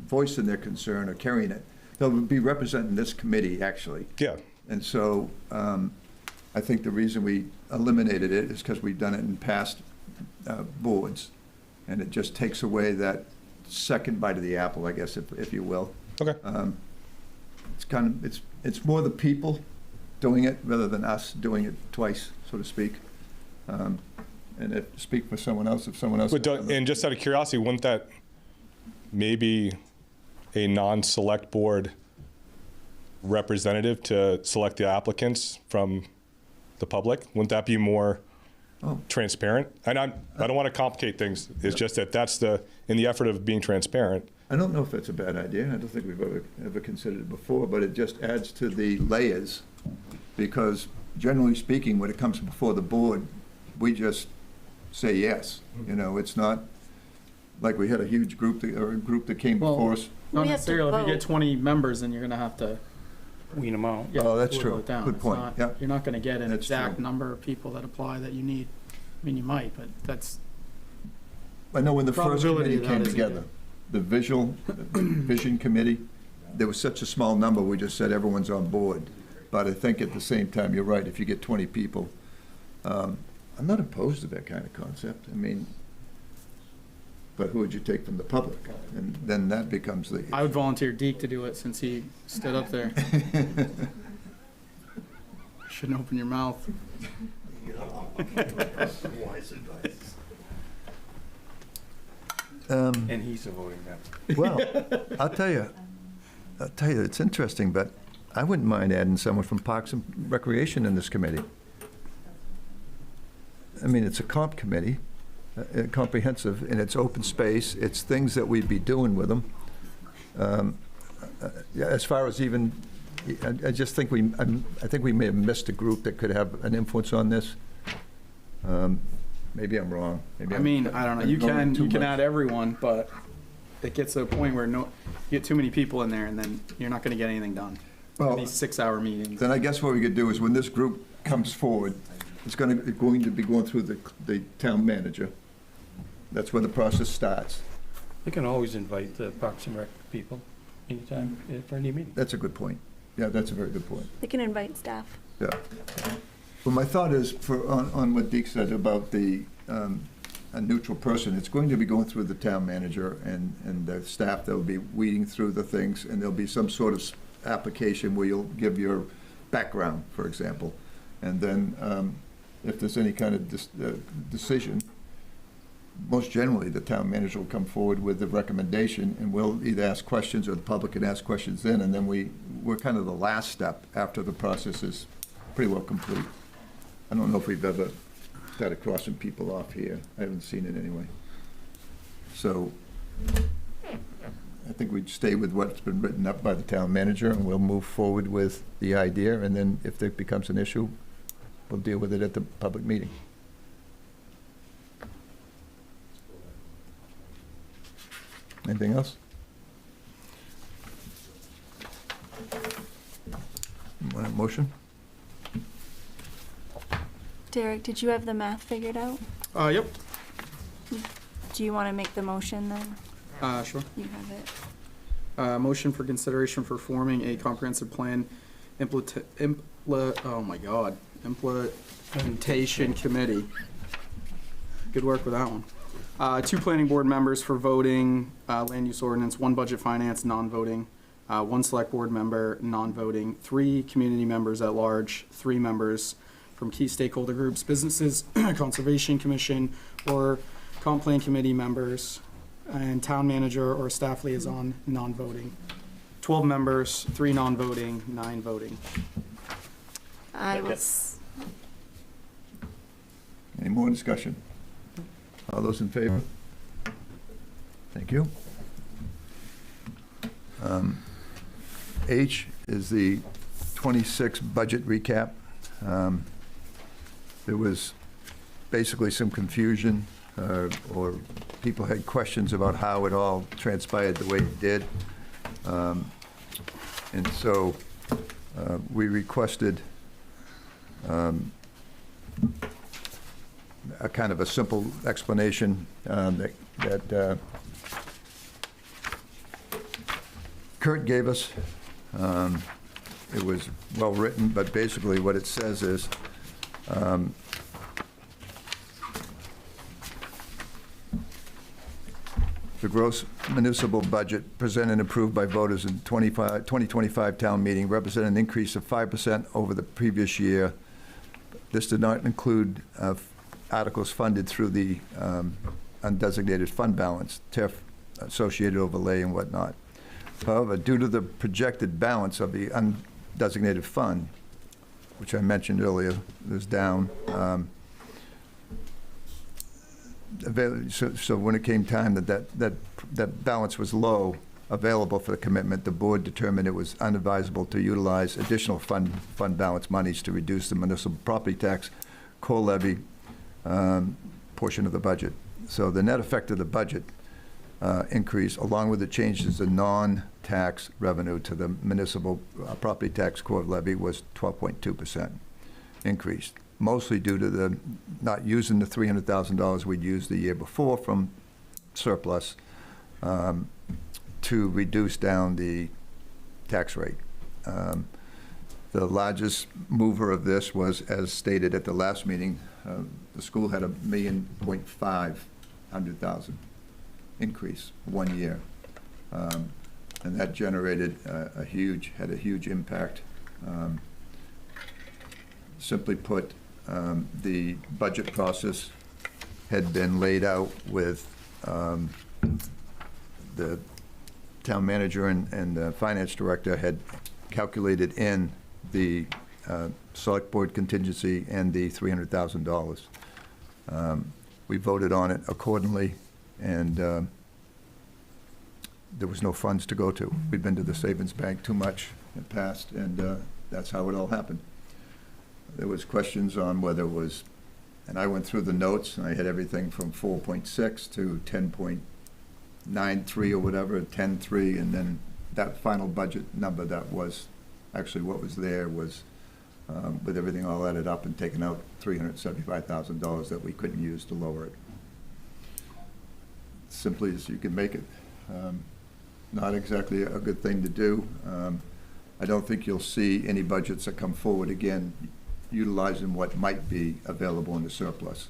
voice in their concern or carrying it. They'll be representing this committee, actually. Yeah. And so I think the reason we eliminated it is because we've done it in past boards, and it just takes away that second bite of the apple, I guess, if you will. Okay. It's more the people doing it rather than us doing it twice, so to speak. And speak for someone else, if someone else. and just out of curiosity, wouldn't that maybe a non-select board representative to select the applicants from the public? Wouldn't that be more transparent? And I don't want to complicate things. It's just that that's in the effort of being transparent. I don't know if that's a bad idea. I don't think we've ever considered it before, but it just adds to the layers, because generally speaking, when it comes before the board, we just say yes. You know, it's not like we had a huge group that came before us. Not necessarily. If you get 20 members, then you're going to have to wean them out. Yeah, oh, that's whittle true. it down. Good It's point. not- Yeah. You're not going to get an That's exact true. number of people that apply that you need. I mean, you might, but that's. I know when the first Probability committee of that came is together, the vision committee, there was such a small number, we just said everyone's on board. But I think at the same time, you're right, if you get 20 people, I'm not opposed to that kind of concept. I mean, but who would you take from the public? And then that becomes the. I would volunteer Deke to do it since he stood up there. Shouldn't open your mouth. Wise advice. And he's a voting member. Well, I'll tell you, it's interesting, but I wouldn't mind adding someone from Parks and Recreation in this committee. I mean, it's a comp committee, comprehensive, and it's open space. It's things that we'd be doing with them. Yeah, as far as even, I just think I think we may have missed a group that could have an influence on this. Maybe I'm wrong. Maybe I mean, I don't know. You can add everyone, but it gets to a point where you get too many people in there, and then you're not going to get anything done. Well, these 6-hour meetings. Then I guess what we could do is when this group comes forward, it's going to be going through the town manager. That's when the process starts. You can always invite the Parks and Rec people anytime for any meeting. That's a good point. Yeah, that's a very good point. They can invite staff. Yeah. Well, my thought is on what Deke said about a neutral person, it's going to be going through the town manager and the staff that will be weeding through the things, and there'll be some sort of application where you'll give your background, for example. And then if there's any kind of decision, most generally the town manager will come forward with the recommendation, and we'll either ask questions or the public can ask questions then, and then we're kind of the last step after the process is pretty well complete. I don't know if we've ever started crossing people off here. I haven't seen it anyway. So I think we'd stay with what's been written up by the town manager, and we'll move forward with the idea, and then if there becomes an issue, we'll deal with it at the public meeting. Anything else? Want a motion? Derek, did you have the math figured out? Yep. Do you want to make the motion then? Sure. You have it. Motion for consideration for forming a comprehensive plan implementation committee. Good work with that one. 2 planning board members for voting, land use ordinance, 1 budget finance, non-voting, 1 select board member, non-voting, 3 community members at large, 3 members from key stakeholder groups, businesses, conservation commission, or comp plan committee members, and town manager or staff liaison, non-voting. 12 members, 3 non-voting, 9 voting. Any more discussion? All those in favor? Thank you. H is the 26 budget recap. There was basically some confusion, or people had questions about how it all transpired the way it did. And so we requested a kind of a simple explanation that Kurt gave us. It was well written, but basically what it says is the gross municipal budget presented and approved by voters in 2025 town meeting represented an increase of 5% over the previous year. This did not include articles funded through the undesignated fund balance, TIF, associated overlay and whatnot. However, due to the projected balance of the undesignated fund, which I mentioned earlier, is down, so when it came time that balance was low, available for the commitment, the board determined it was unadvisable to utilize additional fund balance monies to reduce the municipal property tax core levy portion of the budget. So the net effect of the budget increase, along with the changes in non-tax revenue to the municipal property tax core levy, was 12.2% increase, mostly due to the not using the $300,000 we'd used the year before from surplus to reduce down the tax rate. The largest mover of this was, as stated at the last meeting, the school had $1.5 million increase 1 year. And that generated had a huge impact. Simply put, the budget process had been laid out with the town manager and the finance director had calculated in the select board contingency and the $300,000. We voted on it accordingly, and there was no funds to go to. We'd been to the savings bank too much in the past, and that's how it all happened. There was questions on whether it was, and I went through the notes, and I had everything from 4.6 to 10.93 or whatever, 10.3, and then that final budget number that was actually what was there was, with everything all added up and taken out, $375,000 that we couldn't use to lower it. Simply as you can make it. Not exactly a good thing to do. I don't think you'll see any budgets that come forward again utilizing what might be available in the surplus.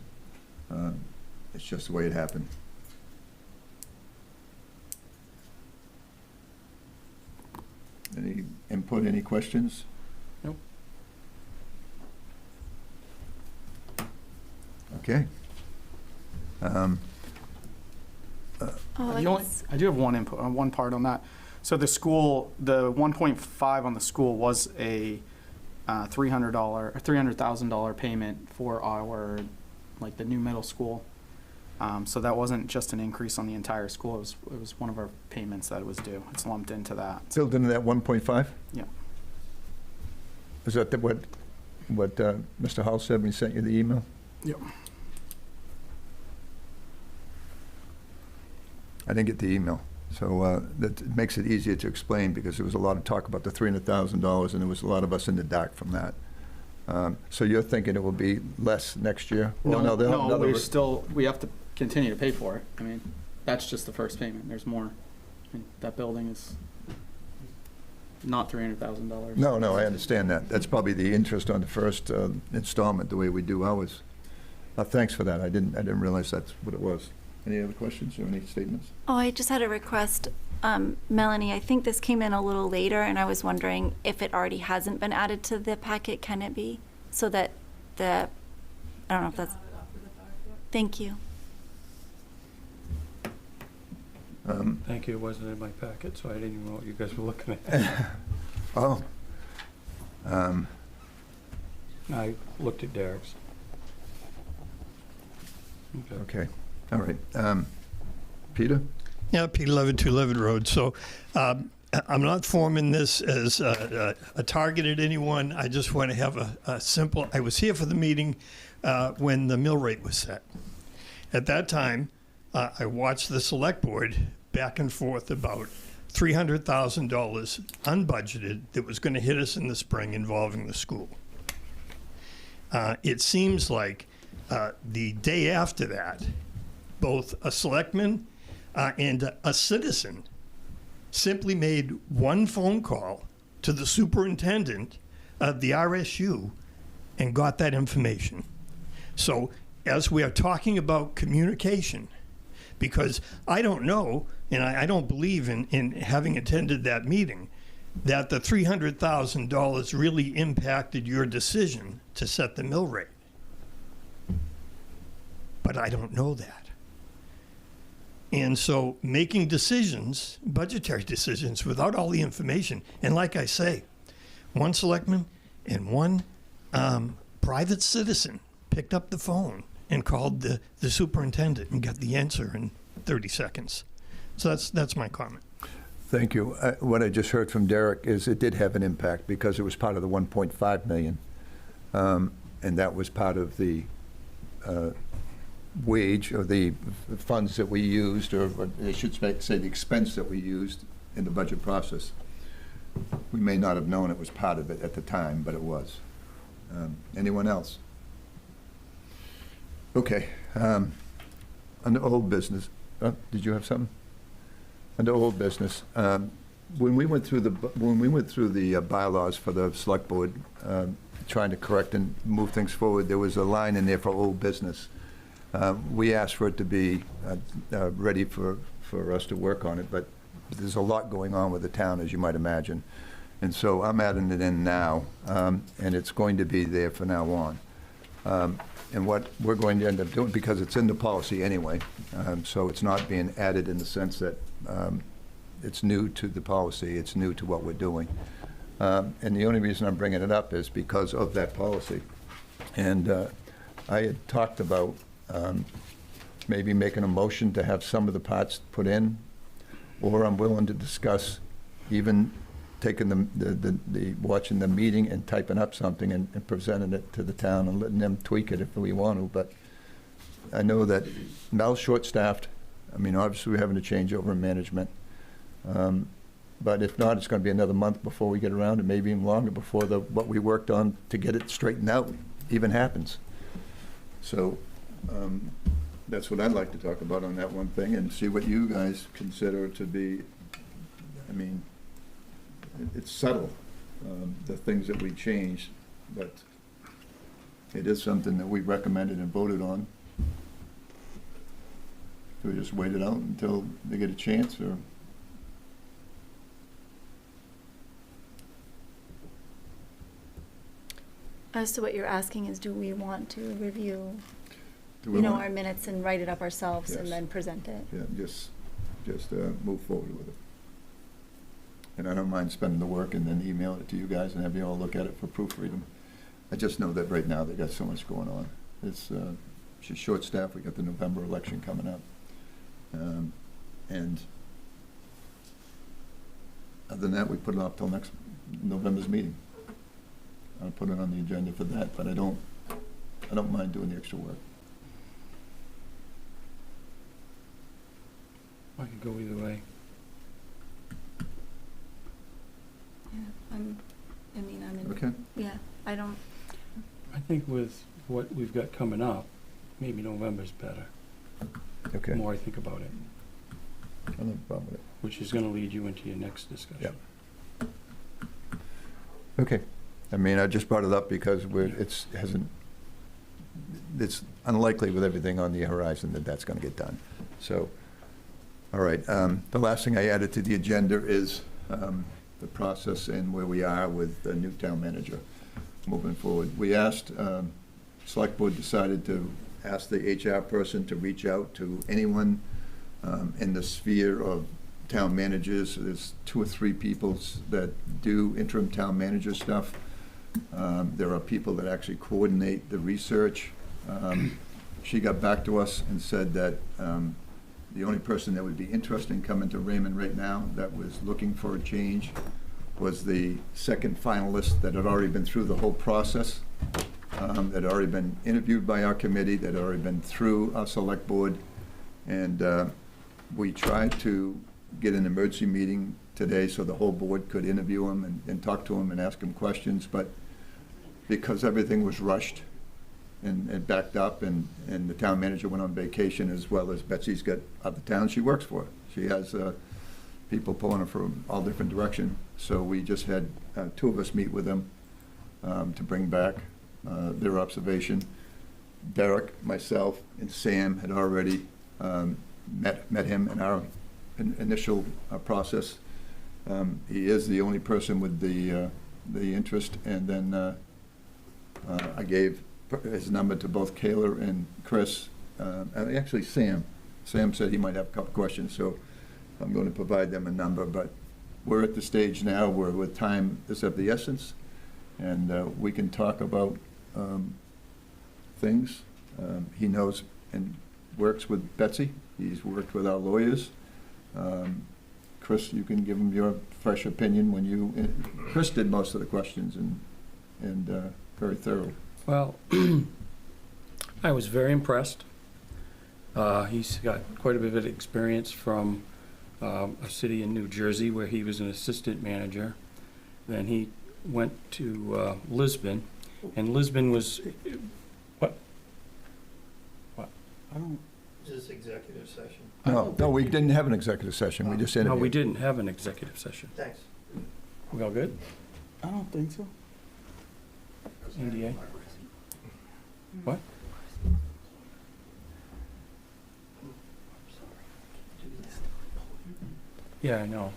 It's just the way it happened. Any input, any questions? Nope. Okay. I do have one input on one part on that. So the school, the 1.5 on the school was a $300 or $300,000 payment for our, like, the new middle school. So that wasn't just an increase on the entire school. It was one of our payments that was due. It's lumped into that. Filled into that 1.5? Yeah. Is that what Mr. Hall said when he sent you the email? Yep. I didn't get the email, so that makes it easier to explain, because there was a lot of talk about the $300,000, and there was a lot of us in the dark from that. So you're thinking it will be less next year? No, we have to continue to pay for it. I mean, that's just the first payment. There's more. I mean, that building is not $300,000. No, I understand that. That's probably the interest on the first installment, the way we do ours. Thanks for that. I didn't realize that's what it was. Any other questions or any statements? Oh, I just had a request. Melanie, I think this came in a little later, and I was wondering if it already hasn't been added to the packet, can it be? So that I don't know if that's... Thank you. Thank you. It wasn't in my packet, so I didn't even know what you guys were looking at. Oh. I looked at Derek's. Okay. All right. Peter? Yeah, Peter Levitt, 2 Levitt Road. So I'm not forming this as a target at anyone. I just want to have a simple, I was here for the meeting when the mill rate was set. At that time, I watched the select board back and forth about $300,000 unbudgeted that was going to hit us in the spring involving the school. It seems like the day after that, both a selectman and a citizen simply made one phone call to the superintendent of the RSU and got that information. So as we are talking about communication, because I don't know, and I don't believe in having attended that meeting, that the $300,000 really impacted your decision to set the mill rate. But I don't know that. And so making decisions, budgetary decisions, without all the information, and like I say, one selectman and one private citizen picked up the phone and called the superintendent and got the answer in 30 seconds. So that's my comment. Thank you. What I just heard from Derek is it did have an impact because it was part of the 1.5 million. And that was part of the wage or the funds that we used, or I should say the expense that we used in the budget process. We may not have known it was part of it at the time, but it was. Anyone else? Okay. Under old business, did you have something? Under old business, when we went through the bylaws for the select board, trying to correct and move things forward, there was a line in there for old business. We asked for it to be ready for us to work on it, but there's a lot going on with the town, as you might imagine. And so I'm adding it in now, and it's going to be there from now on. And what we're going to end up doing, because it's in the policy anyway, so it's not being added in the sense that it's new to the policy, it's new to what we're doing. And the only reason I'm bringing it up is because of that policy. And I had talked about maybe making a motion to have some of the parts put in, or I'm willing to discuss even taking watching the meeting and typing up something and presenting it to the town and letting them tweak it if we want to. But I know that Mel's short-staffed. I mean, obviously, we're having a changeover in management. But if not, it's going to be another month before we get around, and maybe even longer before what we worked on to get it straightened out even happens. So that's what I'd like to talk about on that one thing, and see what you guys consider to be, I mean, it's subtle, the things that we changed, but it is something that we recommended and voted on. Do we just wait it out until they get a chance, or? So what you're asking is, do we want to review, Do our minutes and write it up ourselves and Yes. then present it? Yeah, just move forward with it. And I don't mind spending the work and then email it to you guys and have you all look at it for proofreading. I just know that right now they got so much going on. It's just short-staffed. We got the November election coming up. And other than that, we put it off till next November's meeting. I'll put it on the agenda for that, but I don't mind doing the extra work. I could go either way. Yeah, I'm in. Okay. Yeah, I don't. I think with what we've got coming up, maybe November's better. Okay. The more I think about it. I don't have a problem with it. Which is going to lead you into your next discussion. Yep. Okay. I mean, I just brought it up because it's unlikely with everything on the horizon that that's going to get done. So, all right. The last thing I added to the agenda is the process and where we are with the new town manager moving forward. We asked, Select Board decided to ask the HR person to reach out to anyone in the sphere of town managers. There's 2 or 3 people that do interim town manager stuff. There are people that actually coordinate the research. She got back to us and said that the only person that would be interested in coming to Raymond right now that was looking for a change was the second finalist that had already been through the whole process, that had already been interviewed by our committee, that had already been through our select board. And we tried to get an emergency meeting today so the whole board could interview him and talk to him and ask him questions. But because everything was rushed and backed up, and the town manager went on vacation, as well as Betsy's got other towns she works for. She has people pulling her from all different directions. So we just had 2 of us meet with them to bring back their observation. Derek, myself, and Sam had already met him in our initial process. He is the only person with the interest, and then I gave his number to both Kayla and Chris, and actually Sam. Sam said he might have a couple questions, so I'm going to provide them a number. But we're at the stage now where with time is of the essence, and we can talk about things. He knows and works with Betsy. He's worked with our lawyers. Chris, you can give him your fresh opinion when you. Chris did most of the questions and very thorough. Well, I was very impressed. He's got quite a bit of experience from a city in New Jersey where he was an assistant manager. Then he went to Lisbon, and Lisbon was what? I don't. Is this executive session? No, we didn't have an executive session. We just interviewed. No, we didn't have an executive session. Thanks. We all good? I don't think so. NDA? What? Yeah, I know.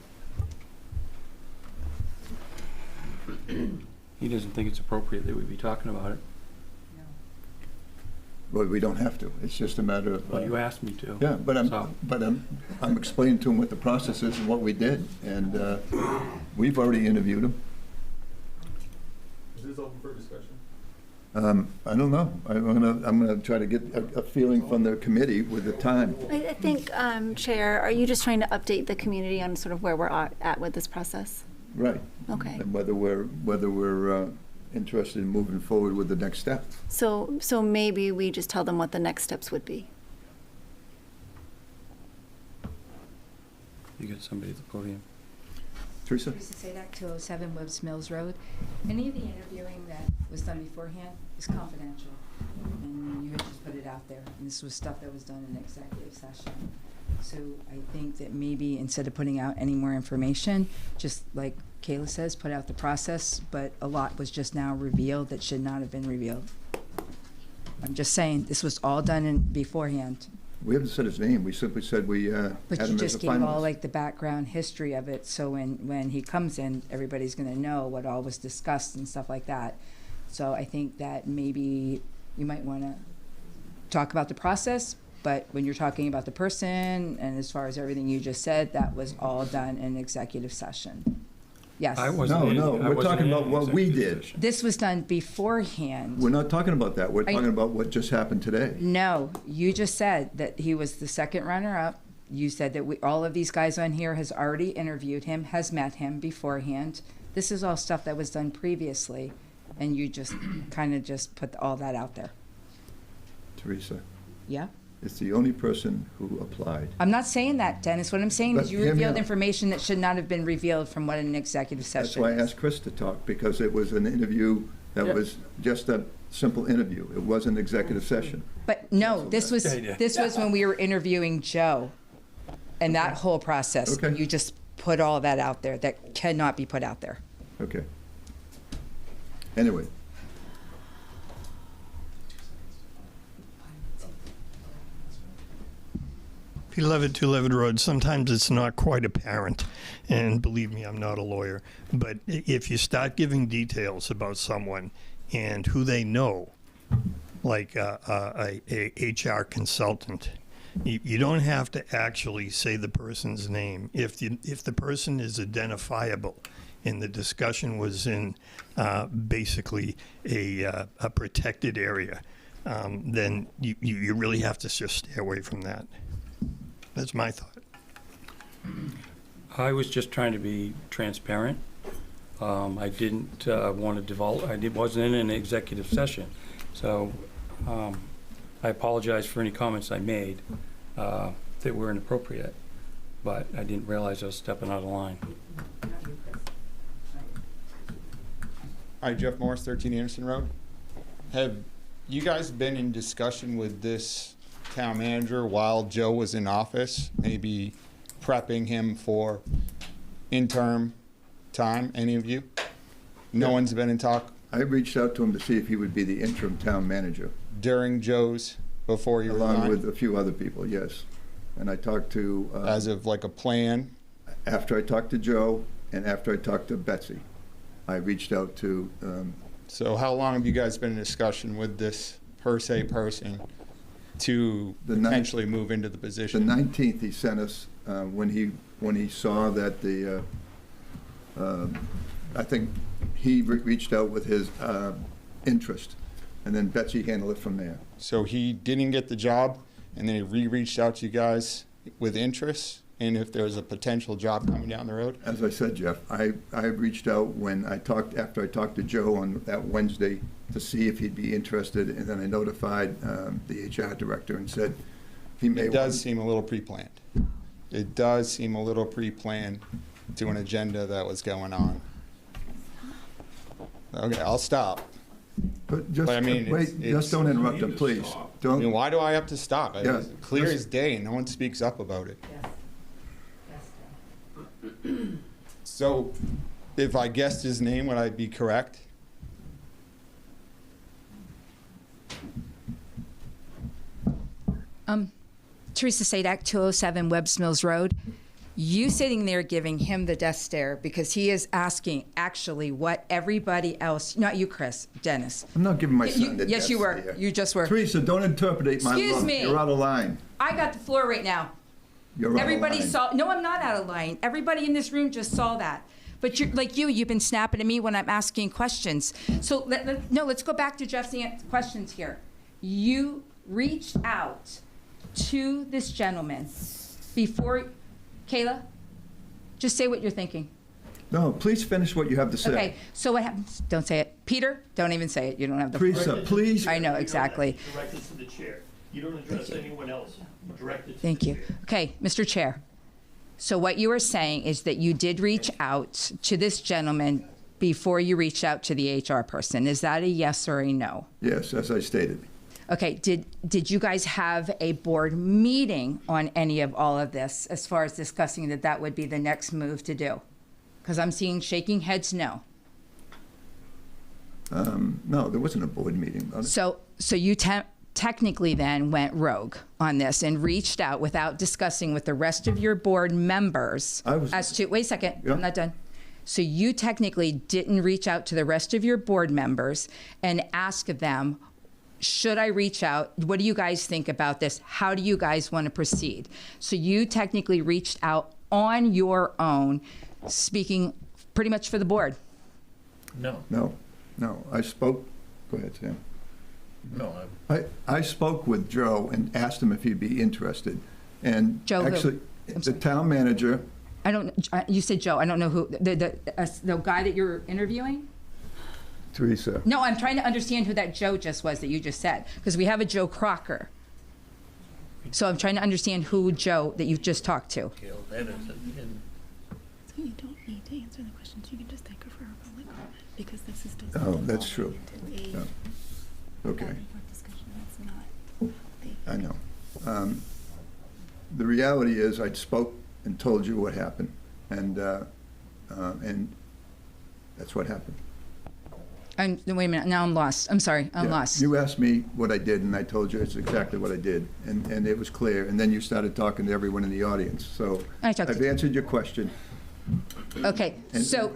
He doesn't think it's appropriate that we be talking about it. Well, we don't have to. It's just a matter of. Well, you asked me to. Yeah, but So- I'm explaining to him what the process is and what we did, and we've already interviewed him. Is this open for discussion? I don't know. I'm gonna try to get a feeling from the committee with the time. I think, Chair, are you just trying to update the community on sort of where we're at with this process? Right. Okay. And whether we're interested in moving forward with the next step. So maybe we just tell them what the next steps would be. You got somebody at the podium. Teresa? Teresa Sadak, 207 Webbs Mills Road. Any of the interviewing that was done beforehand is confidential, and you had just put it out there. And this was stuff that was done in executive session. So I think that maybe instead of putting out any more information, just like Kayla says, put out the process, but a lot was just now revealed that should not have been revealed. I'm just saying, this was all done beforehand. We haven't said his name. We simply said we had But him you as a just gave all finalist. like the background history of it, so when he comes in, everybody's gonna know what all was discussed and stuff like that. So I think that maybe you might wanna talk about the process, but when you're talking about the person, and as far as everything you just said, that was all done in executive session. Yes. I wasn't No, in- I we're wasn't talking in about what we executive did. session. This was done beforehand. We're not talking about that. We're I- talking about what just happened today. No, you just said that he was the second runner-up. You said that all of these guys on here has already interviewed him, has met him beforehand. This is all stuff that was done previously, and you just kind of just put all that out there. Teresa, Yeah? it's the only person who applied. I'm not saying that, Dennis. What I'm saying But is you hear me revealed out. information that should not have been revealed from what an executive That's session why I is. asked Chris to talk, because it was an interview that Yeah. was just a simple interview. It wasn't executive session. But no, this was when we were interviewing Joe, and that whole process. Okay. You just put all that out there that cannot be put out there. Okay. Anyway, 211 Road, sometimes it's not quite apparent, and believe me, I'm not a lawyer, but if you start giving details about someone and who they know, like a HR consultant, you don't have to actually say the person's name. If the person is identifiable and the discussion was in basically a protected area, then you really have to just stay away from that. That's my thought. I was just trying to be transparent. I didn't want to divulge, wasn't in an executive session. So I apologize for any comments I made that were inappropriate, but I didn't realize I was stepping out of line. Hi, Jeff Morris, 13 Anderson Road. Have you guys been in discussion with this town manager while Joe was in office, maybe prepping him for interim time, any of you? No one's been in talk? I reached out to him to see if he would be the interim town manager. During Joe's, before you Along resigned? with a few other people, yes. And I talked to... As of like a plan? After I talked to Joe and after I talked to Betsy, I reached out to... So how long have you guys been in discussion with this per se person to potentially move into the position? The 19th, he sent us, when he saw that the, I think he reached out with his interest, and then Betsy handled it from there. So he didn't get the job, and then he reached out to you guys with interest, and if there's a potential job coming down the road? As I said, Jeff, I reached out after I talked to Joe on that Wednesday to see if he'd be interested, and then I notified the HR director and said he may. It does seem a little pre-planned. It does seem a little pre-planned to an agenda that was going on. Okay, I'll stop. But just, I mean, wait, just don't interrupt him, please. I mean, why do I have to stop? Yeah, It's clear just- as day, and no one speaks up about it. So, if I guessed his name, would I be correct? Teresa Sadak, 207 Webbs Mills Road. You sitting there giving him the death stare because he is asking actually what everybody else, not you, Chris, Dennis. I'm not giving my son the Yes, death you were. stare. You just were. Teresa, don't interpret my Excuse look. me. You're out of line. I got the floor right now. You're out Everybody of line. saw. No, I'm not out of line. Everybody in this room just saw that. But you've been snapping at me when I'm asking questions. So let's go back to Jeff's questions here. You reached out to this gentleman before, Kayla, just say what you're thinking. No, please finish what you have to say. Okay, so what happens? Don't say it. Peter, don't even say it. You don't have the Teresa, please. I know, exactly. Direct it to the chair. You don't address anyone else. Direct it to Thank the you. chair. Okay, Mr. Chair. So what you are saying is that you did reach out to this gentleman before you reached out to the HR person. Is that a yes or a no? Yes, as I stated. Okay, did you guys have a board meeting on any of all of this as far as discussing that would be the next move to do? Because I'm seeing shaking heads no. No, there wasn't a board meeting about it. So you technically then went rogue on this and reached out without discussing with the rest of your board members as to, wait a second, Yeah. I'm not done. So you technically didn't reach out to the rest of your board members and ask them, should I reach out? What do you guys think about this? How do you guys want to proceed? So you technically reached out on your own, speaking pretty much for the board. No. No, I spoke, go ahead, Sam. No. I spoke with Joe and asked him if he'd be interested. And Joe who? actually, the town manager, I don't, you said Joe, I don't know who, the guy that you're interviewing? Teresa. No, I'm trying to understand who that Joe just was that you just said, because we have a Joe Crocker. So I'm trying to understand who Joe that you just talked to. That is So you don't need to answer the questions. You can just take her for a public comment because this is just. Oh, that's true. Yeah. Okay. I know. The reality is I spoke and told you what happened, and that's what happened. Wait a minute, now I'm lost. I'm sorry, I'm lost. You asked me what I did, and I told you it's exactly what I did, and it was clear. And then you started talking to everyone in the audience. So I've answered your question. Okay, so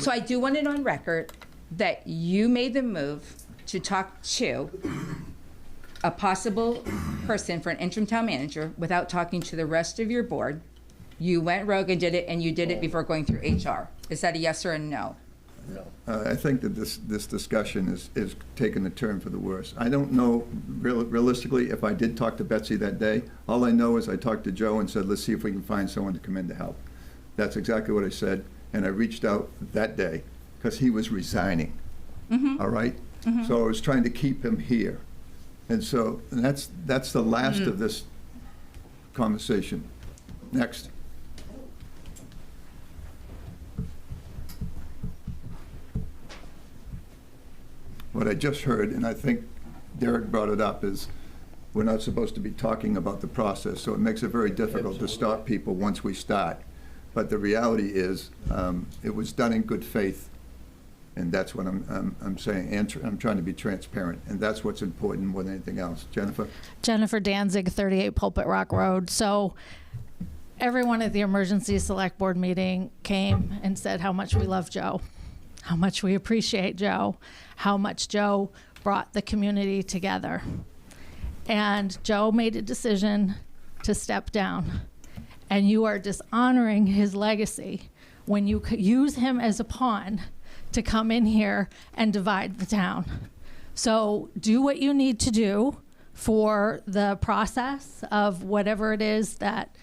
I do want it on record that you made the move to talk to a possible person for an interim town manager without talking to the rest of your board. You went rogue and did it, and you did it before going through HR. Is that a yes or a no? No. I think that this discussion is taking a turn for the worse. I don't know realistically if I did talk to Betsy that day. All I know is I talked to Joe and said, let's see if we can find someone to come in to help. That's exactly what I said, and I reached out that day because he was resigning. All right? So I was trying to keep him here. And so that's the last of this conversation. Next. What I just heard, and I think Derek brought it up, is we're not supposed to be talking about the process, so it makes it very difficult to stop people once we start. But the reality is, it was done in good faith, and that's what I'm saying. And I'm trying to be transparent, and that's what's important more than anything else. Jennifer? Jennifer Danzig, 38 Pulpit Rock Road. So everyone at the emergency select board meeting came and said how much we love Joe, how much we appreciate Joe, how much Joe brought the community together. And Joe made a decision to step down. And you are dishonoring his legacy when you use him as a pawn to come in here and divide the town. So do what you need to do for the process of whatever it is that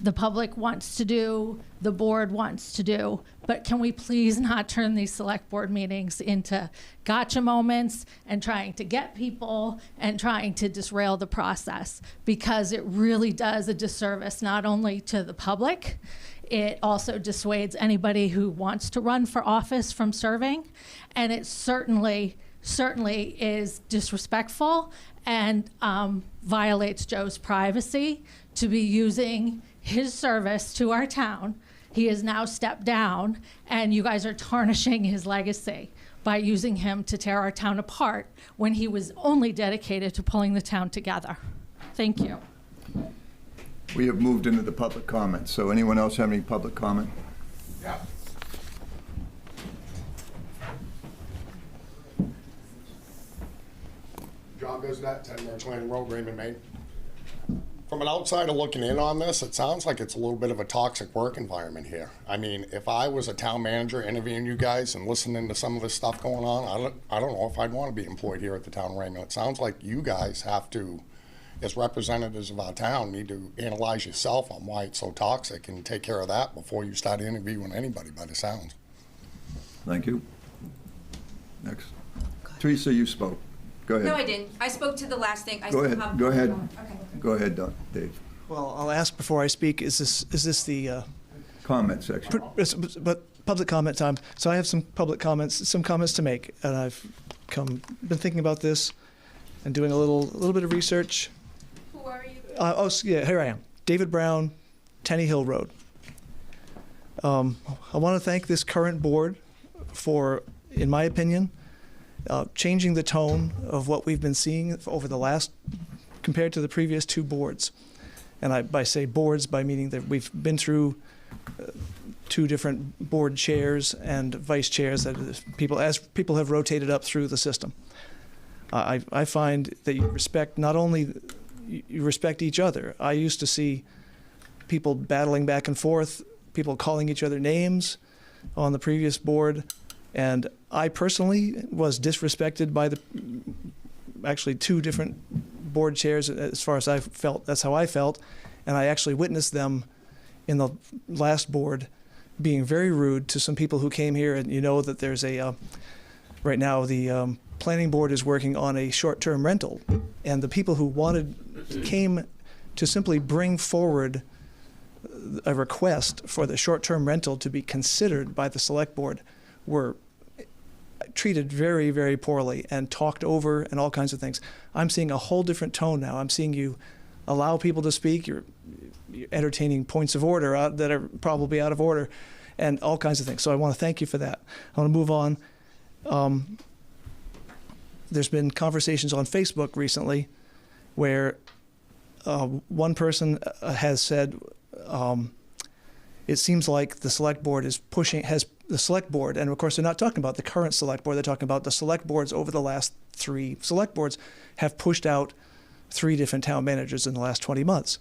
the public wants to do, the board wants to do, but can we please not turn these select board meetings into gotcha moments and trying to get people and trying to disrail the process, because it really does a disservice not only to the public, it also dissuades anybody who wants to run for office from serving, and it certainly is disrespectful and violates Joe's privacy to be using his service to our town. He has now stepped down, and you guys are tarnishing his legacy by using him to tear our town apart when he was only dedicated to pulling the town together. Thank you. We have moved into the public comment, so anyone else have any public comment? Yeah. John Bisnet, 10 March Landing Road, Raymond, Maine. From From an outsider looking in on this, it sounds like it's a little bit of a toxic work environment here. I mean, if I was a town manager interviewing you guys and listening to some of this stuff going on, I don't know if I'd want to be employed here at the town of Raymond. It sounds like you guys have to, as representatives of our town, need to analyze yourself on why it's so toxic and take care of that before you start interviewing anybody by the sounds. Thank you. Next. Teresa, you spoke. Go ahead. No, I didn't. I spoke to the last thing. Go ahead. Go ahead. Okay. Go ahead, Dave. Well, I'll ask before I speak, is this the comment section? But public comment time. So I have some public comments, some comments to make, and I've been thinking about this and doing a little bit of research. Who are you? Yeah, here I am. David Brown, Tenny Hill Road. I want to thank this current board for, in my opinion, changing the tone of what we've been seeing over the last, compared to the previous two boards. And by say boards, by meaning that we've been through two different board chairs and vice chairs that people have rotated up through the system. I find that you respect, not only you respect each other. I used to see people battling back and forth, people calling each other names on the previous board. And I personally was disrespected by actually two different board chairs as far as I felt. That's how I felt. And I actually witnessed them in the last board being very rude to some people who came here. And you know that there's right now the planning board is working on a short-term rental. And the people who came to simply bring forward a request for the short-term rental to be considered by the select board were treated very, very poorly and talked over and all kinds of things. I'm seeing a whole different tone now. I'm seeing you allow people to speak. You're entertaining points of order that are probably out of order and all kinds of things. So I want to thank you for that. I want to move on. There's been conversations on Facebook recently where one person has said, it seems like the select board is the select board, and of course they're not talking about the current select board, they're talking about the select boards over the last 3 select boards have pushed out 3 different town managers in the last 20 months.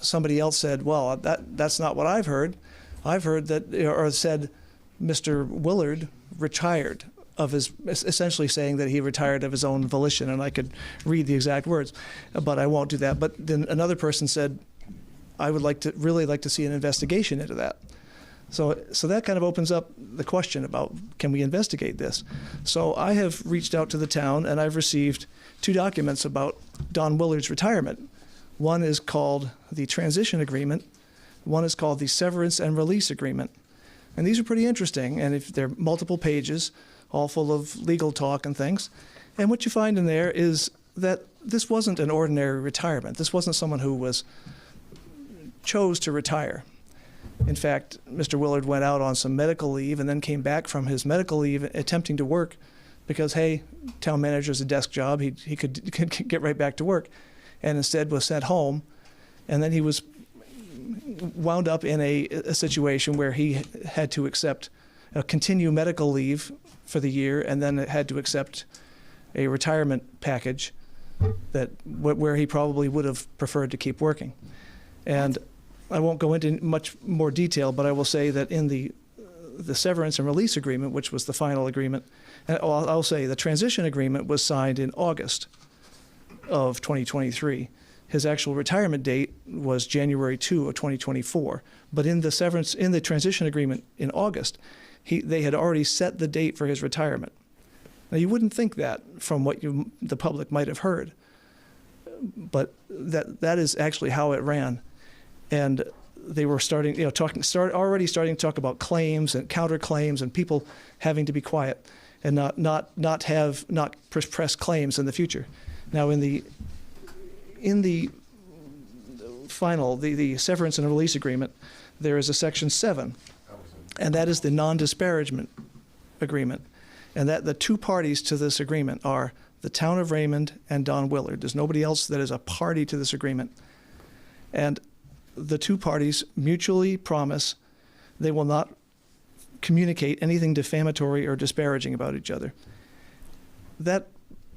Somebody else said, well, that's not what I've heard. I've heard that, or said Mr. Willard retired essentially saying that he retired of his own volition, and I could read the exact words, but I won't do that. But then another person said, I would really like to see an investigation into that. So that kind of opens up the question about, can we investigate this? So I have reached out to the town, and I've received 2 documents about Don Willard's retirement. One is called the transition agreement. One is called the severance and release agreement. And these are pretty interesting, and if they're multiple pages, all full of legal talk and things. And what you find in there is that this wasn't an ordinary retirement. This wasn't someone who chose to retire. In fact, Mr. Willard went out on some medical leave and then came back from his medical leave attempting to work because, hey, town manager's a desk job. He could get right back to work, and instead was sent home. And then he was wound up in a situation where he had to continue medical leave for the year, and then had to accept a retirement package where he probably would have preferred to keep working. And I won't go into much more detail, but I will say that in the severance and release agreement, which was the final agreement, and I'll say the transition agreement was signed in August of 2023. His actual retirement date was January 2 of 2024. But in the transition agreement in August, they had already set the date for his retirement. Now, you wouldn't think that from what the public might have heard, but that is actually how it ran. And they were starting to talk about claims and counterclaims and people having to be quiet and not press claims in the future. Now, in the final, the severance and release agreement, there is a section 7, and that is the non-disparagement agreement. And that the 2 parties to this agreement are the town of Raymond and Don Willard. There's nobody else that is a party to this agreement. And the 2 parties mutually promise they will not communicate anything defamatory or disparaging about each other. That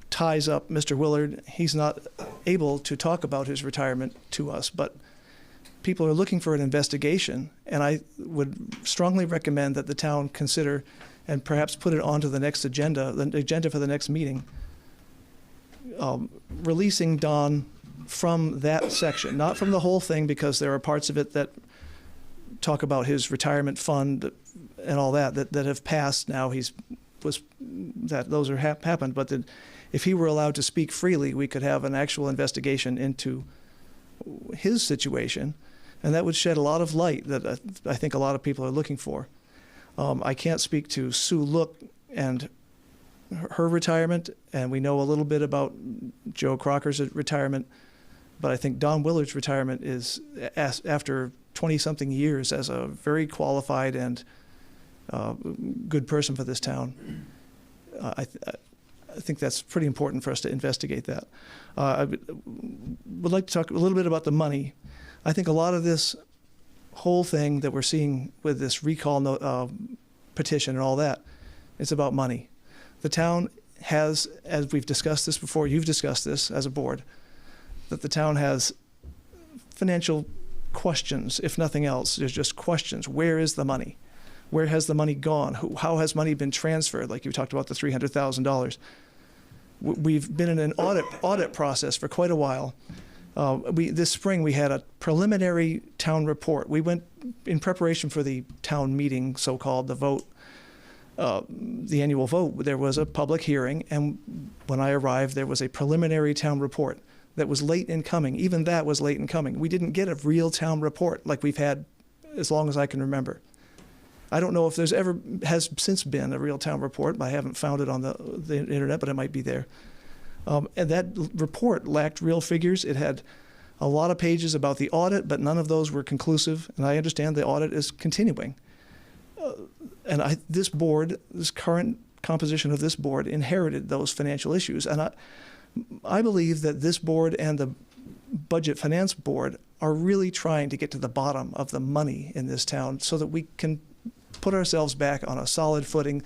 ties up Mr. Willard. He's not able to talk about his retirement to us, but people are looking for an investigation, and I would strongly recommend that the town consider and perhaps put it onto the next agenda, the agenda for the next meeting, releasing Don from that section, not from the whole thing, because there are parts of it that talk about his retirement fund and all that have passed now. Those are happened, but if he were allowed to speak freely, we could have an actual investigation into his situation, and that would shed a lot of light that I think a lot of people are looking for. I can't speak to Sue Look and her retirement, and we know a little bit about Joe Crocker's retirement, but I think Don Willard's retirement is after 20-something years as a very qualified and good person for this town. I think that's pretty important for us to investigate that. I would like to talk a little bit about the money. I think a lot of this whole thing that we're seeing with this recall petition and all that, it's about money. The town has, as we've discussed this before, you've discussed this as a board, that the town has financial questions, if nothing else. There's just questions. Where is the money? Where has the money gone? How has money been transferred? Like you talked about the $300,000. We've been in an audit process for quite a while. This spring we had a preliminary town report. We went in preparation for the town meeting, so-called, the vote, the annual vote. There was a public hearing, and when I arrived, there was a preliminary town report that was late in coming. Even that was late in coming. We didn't get a real town report like we've had as long as I can remember. I don't know if has since been a real town report. I haven't found it on the internet, but it might be there. And that report lacked real figures. It had a lot of pages about the audit, but none of those were conclusive. And I understand the audit is continuing. This current composition of this board inherited those financial issues. And I believe that this board and the Budget Finance Board are really trying to get to the bottom of the money in this town so that we can put ourselves back on a solid footing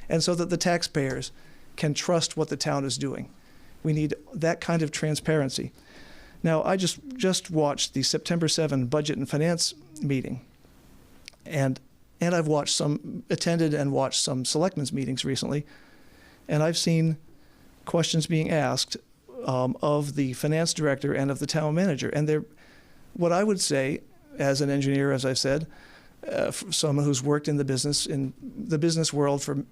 and so that the taxpayers can trust what the town is doing. We need that kind of transparency. Now, I just watched the September 7 Budget and Finance meeting, and I've attended and watched some selectmen's meetings recently, and I've seen questions being asked of the finance director and of the town manager. And what I would say, as an engineer, as I've said, someone who's worked in the business world for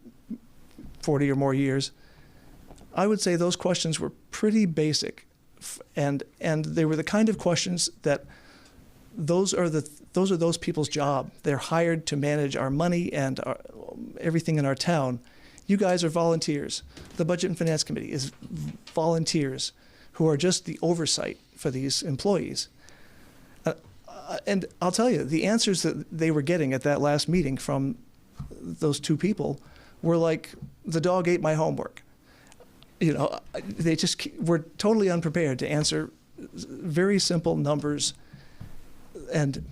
40 or more years, I would say those questions were pretty basic, and they were the kind of questions that those are those people's job. They're hired to manage our money and everything in our town. You guys are volunteers. The Budget and Finance Committee is volunteers who are just the oversight for these employees. And I'll tell you, the answers that they were getting at that last meeting from those two people were like, the dog ate my homework. They just were totally unprepared to answer very simple numbers. And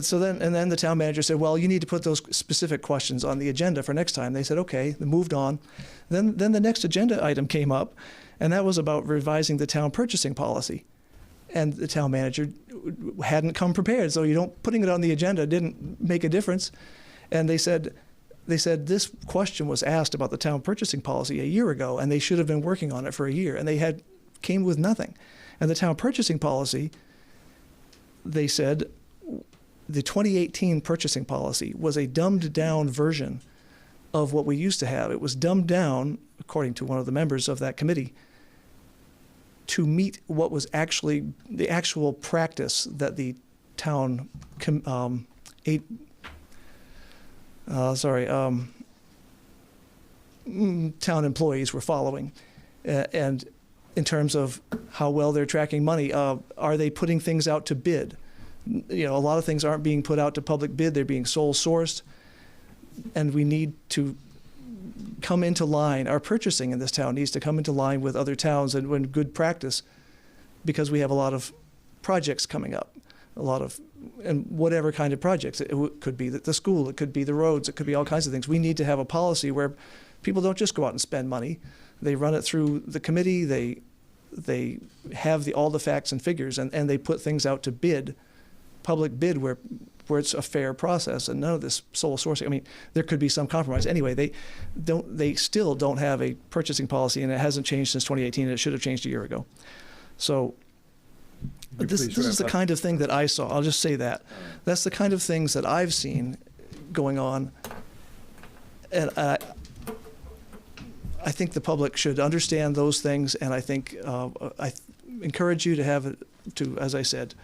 so then the town manager said, well, you need to put those specific questions on the agenda for next time. They said, okay, they moved on. Then the next agenda item came up, and that was about revising the town purchasing policy. And the town manager hadn't come prepared, so putting it on the agenda didn't make a difference. And they said this question was asked about the town purchasing policy a year ago, and they should have been working on it for a year, and they came with nothing. And the town purchasing policy, they said, the 2018 purchasing policy was a dumbed down version of what we used to have. It was dumbed down, according to one of the members of that committee, to meet what was actually the actual practice that the town town employees were following, and in terms of how well they're tracking money. Are they putting things out to bid? A lot of things aren't being put out to public bid. They're being sole sourced, and we need to come into line. Our purchasing in this town needs to come into line with other towns and when good practice, because we have a lot of projects coming up, and whatever kind of projects. It could be the school, it could be the roads, it could be all kinds of things. We need to have a policy where people don't just go out and spend money. They run it through the committee, they have all the facts and figures, and they put things out to bid, public bid, where it's a fair process, and none of this sole sourcing. I mean, there could be some compromise. Anyway, they still don't have a purchasing policy, and it hasn't changed since 2018, and it should have changed a year ago. So this is the kind of thing that I saw. I'll just say that. That's the kind of things that I've seen going on, and I think the public should understand those things, and I think I encourage you to, as I said,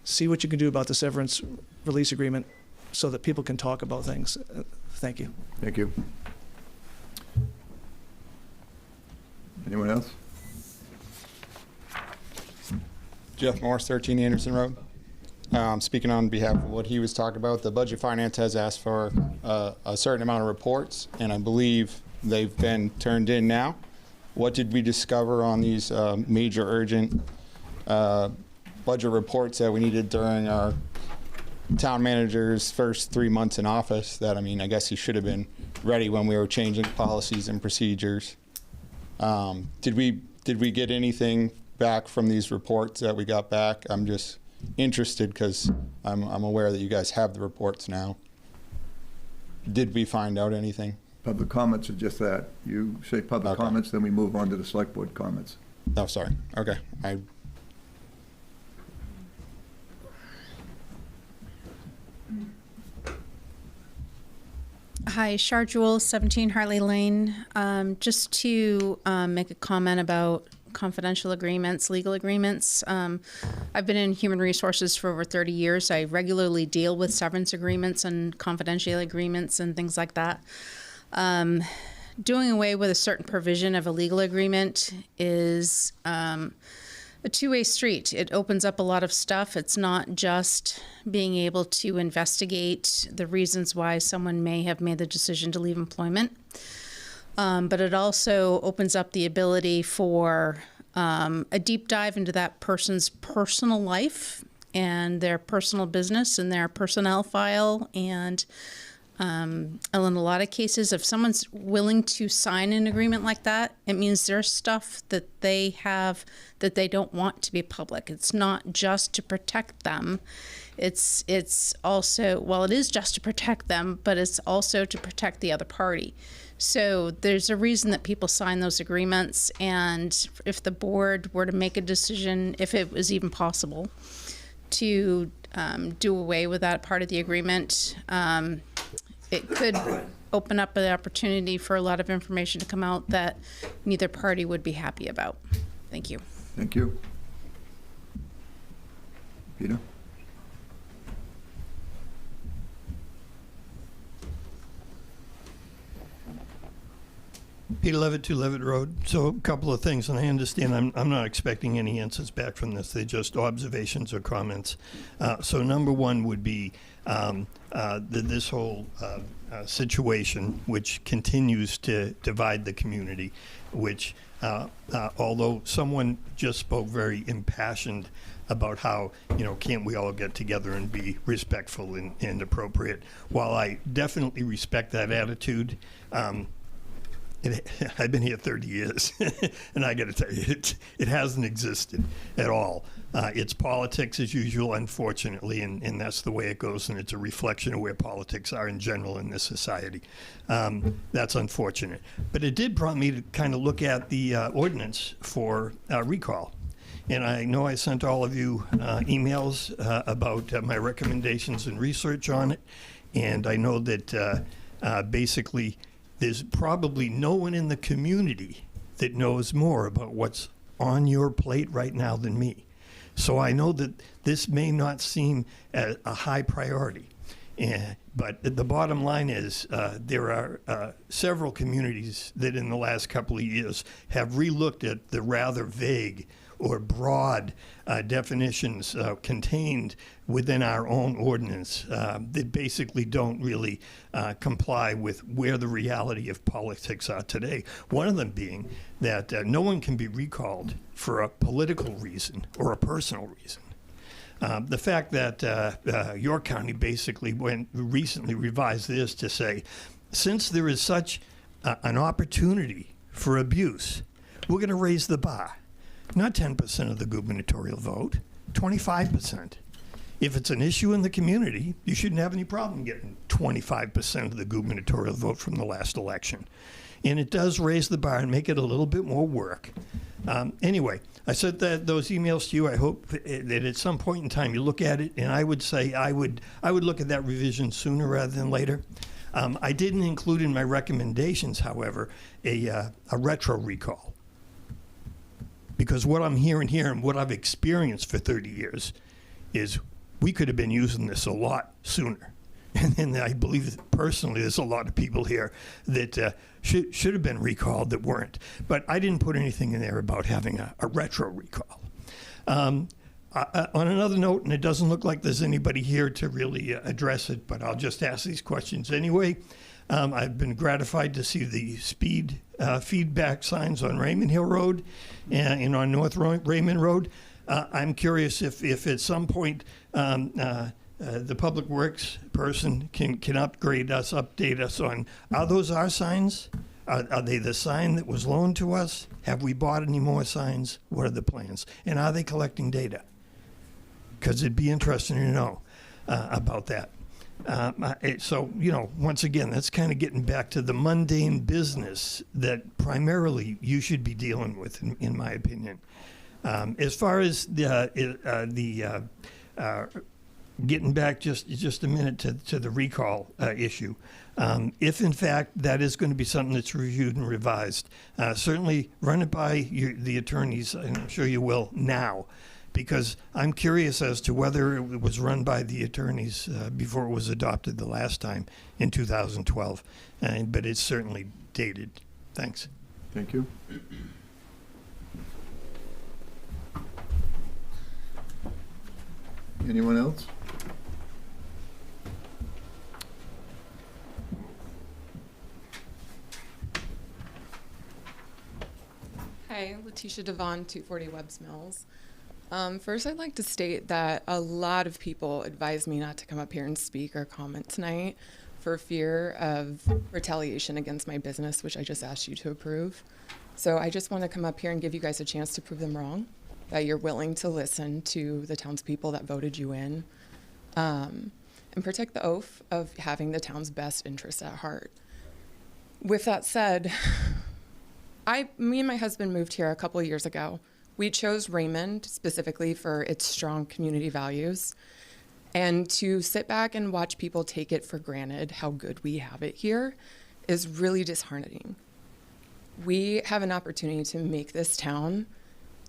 see what you can do about the severance release agreement so that people can talk about things. Thank you. Thank you. Anyone else? Jeff Morse, 13 Anderson Road. Speaking on behalf of what he was talking about, the Budget Finance has asked for a certain amount of reports, and I believe they've been turned in now. What did we discover on these major urgent budget reports that we needed during our town manager's first 3 months in office? That, I mean, I guess he should have been ready when we were changing policies and procedures. Did we get anything back from these reports that we got back? I'm just interested because I'm aware that you guys have the reports now. Did we find out anything? Public comments are just that. You say public comments, then we move on to the select board comments. Oh, sorry. Okay. Hi, Char Jewell, 17 Hartley Lane. Just to make a comment about confidential agreements, legal agreements. I've been in human resources for over 30 years. I regularly deal with severance agreements and confidential agreements and things like that. Doing away with a certain provision of a legal agreement is a two-way street. It opens up a lot of stuff. It's not just being able to investigate the reasons why someone may have made the decision to leave employment, but it also opens up the ability for a deep dive into that person's personal life and their personal business and their personnel file. And in a lot of cases, if someone's willing to sign an agreement like that, it means there's stuff that they have that they don't want to be public. It's not just to protect them. It's also, well, it is just to protect them, but it's also to protect the other party. So there's a reason that people sign those agreements. And if the board were to make a decision, if it was even possible, to do away with that part of the agreement, it could open up an opportunity for a lot of information to come out that neither party would be happy about. Thank you. Thank you. Peter? Peter Levitt, 2 Levitt Road. So a couple of things, and I understand I'm not expecting any answers back from this. They're just observations or comments. So number one would be this whole situation, which continues to divide the community, which although someone just spoke very impassioned about how, can't we all get together and be respectful and appropriate. While I definitely respect that attitude, I've been here 30 years, and I got to tell you, it hasn't existed at all. It's politics as usual, unfortunately, and that's the way it goes, and it's a reflection of where politics are in general in this society. That's unfortunate. But it did prompt me to kind of look at the ordinance for recall. And I know I sent all of you emails about my recommendations and research on it, and I know that basically there's probably no one in the community that knows more about what's on your plate right now than me. So I know that this may not seem a high priority, but the bottom line is there are several communities that in the last couple of years have relooked at the rather vague or broad definitions contained within our own ordinance that basically don't really comply with where the reality of politics are today. One of them being that no one can be recalled for a political reason or a personal reason. The fact that York County basically recently revised this to say, since there is such an opportunity for abuse, we're going to raise the bar. Not 10% of the gubernatorial vote, 25%. If it's an issue in the community, you shouldn't have any problem getting 25% of the gubernatorial vote from the last election. And it does raise the bar and make it a little bit more work. Anyway, I sent those emails to you. I hope that at some point in time you look at it, and I would say I would look at that revision sooner rather than later. I didn't include in my recommendations, however, a retro recall. Because what I'm hearing here and what I've experienced for 30 years is we could have been using this a lot sooner. And I believe that personally there's a lot of people here that should have been recalled that weren't. But I didn't put anything in there about having a retro recall. On another note, and it doesn't look like there's anybody here to really address it, but I'll just ask these questions anyway. I've been gratified to see the speed feedback signs on Raymond Hill Road and on North Raymond Road. I'm curious if at some point the Public Works person can update us on, are those our signs? Are they the sign that was loaned to us? Have we bought any more signs? What are the plans? And are they collecting data? Because it'd be interesting to know about that. So, once again, that's kind of getting back to the mundane business that primarily you should be dealing with, in my opinion. As far as getting back just a minute to the recall issue, if in fact that is going to be something that's reviewed and revised, certainly run it by the attorneys, and I'm sure you will now, because I'm curious as to whether it was run by the attorneys before it was adopted the last time in 2012, but it's certainly dated. Thanks. Thank you. Anyone else? Hi, Letitia Devon, 240 Webbs Mills. First, I'd like to state that a lot of people advised me not to come up here and speak or comment tonight for fear of retaliation against my business, which I just asked you to approve. So I just want to come up here and give you guys a chance to prove them wrong, that you're willing to listen to the townspeople that voted you in, and protect the oath of having the town's best interests at heart. With that said, me and my husband moved here a couple of years ago. We chose Raymond specifically for its strong community values, and to sit back and watch people take it for granted how good we have it here is really disheartening. We have an opportunity to make this town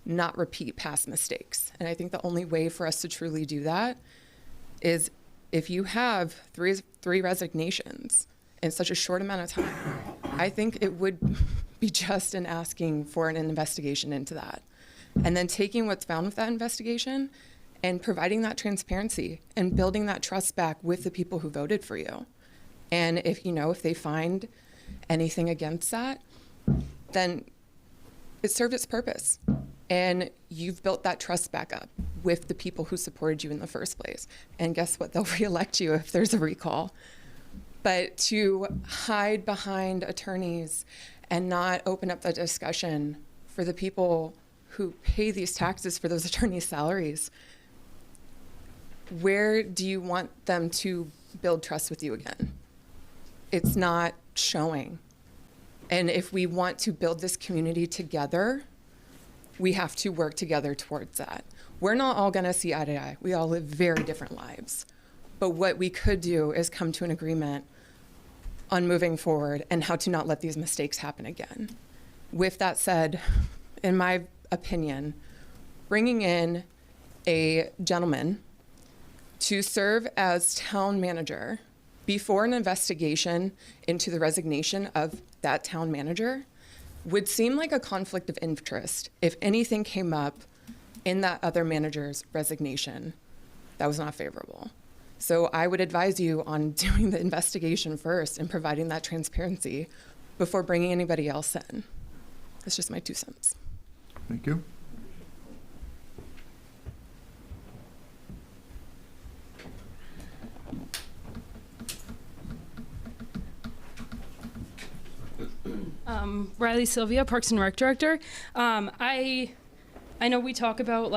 not repeat past mistakes. And I think the only way for us to truly do that is if you have three resignations in such a short amount of time, I think it would be just in asking for an investigation into that. And then taking what's found with that investigation and providing that transparency and building that trust back with the people who voted for you. And if they find anything against that, then it served its purpose. And you've built that trust back up with the people who supported you in the first place. And guess what? They'll reelect you if there's a recall. But to hide behind attorneys and not open up the discussion for the people who pay these taxes for those attorneys' salaries, where do you want them to build trust with you again? It's not showing. And if we want to build this community together, we have to work together towards that. We're not all gonna see eye to eye. We all live very different lives. But what we could do is come to an agreement on moving forward and how to not let these mistakes happen again. With that said, in my opinion, bringing in a gentleman to serve as town manager before an investigation into the resignation of that town manager would seem like a conflict of interest if anything came up in that other manager's resignation that was not favorable. So I would advise you on doing the investigation first and providing that transparency before bringing anybody else in. That's just my 2 cents. Thank you. Riley Sylvia, Parks and Rec Director. I I know we talk about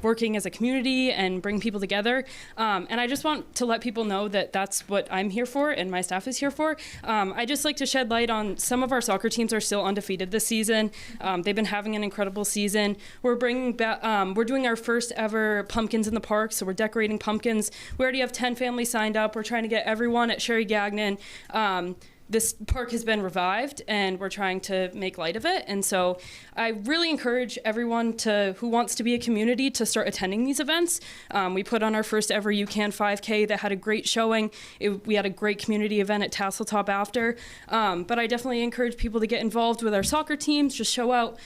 working as a community and bring people together. And I just want to let people know that that's what I'm here for and my staff is here for. I just like to shed light on some of our soccer teams are still undefeated this season. They've been having an incredible season. We're bringing back, we're doing our first ever pumpkins in the park. So we're decorating pumpkins. We already have 10 families signed up. We're trying to get everyone at Sherry Gagnon. This park has been revived and we're trying to make light of it. And so I really encourage everyone who wants to be a community to start attending these events. We put on our first ever UCAN 5K that had a great showing. We had a great community event at Tasseltop after. But I definitely encourage people to get involved with our soccer teams, just show out,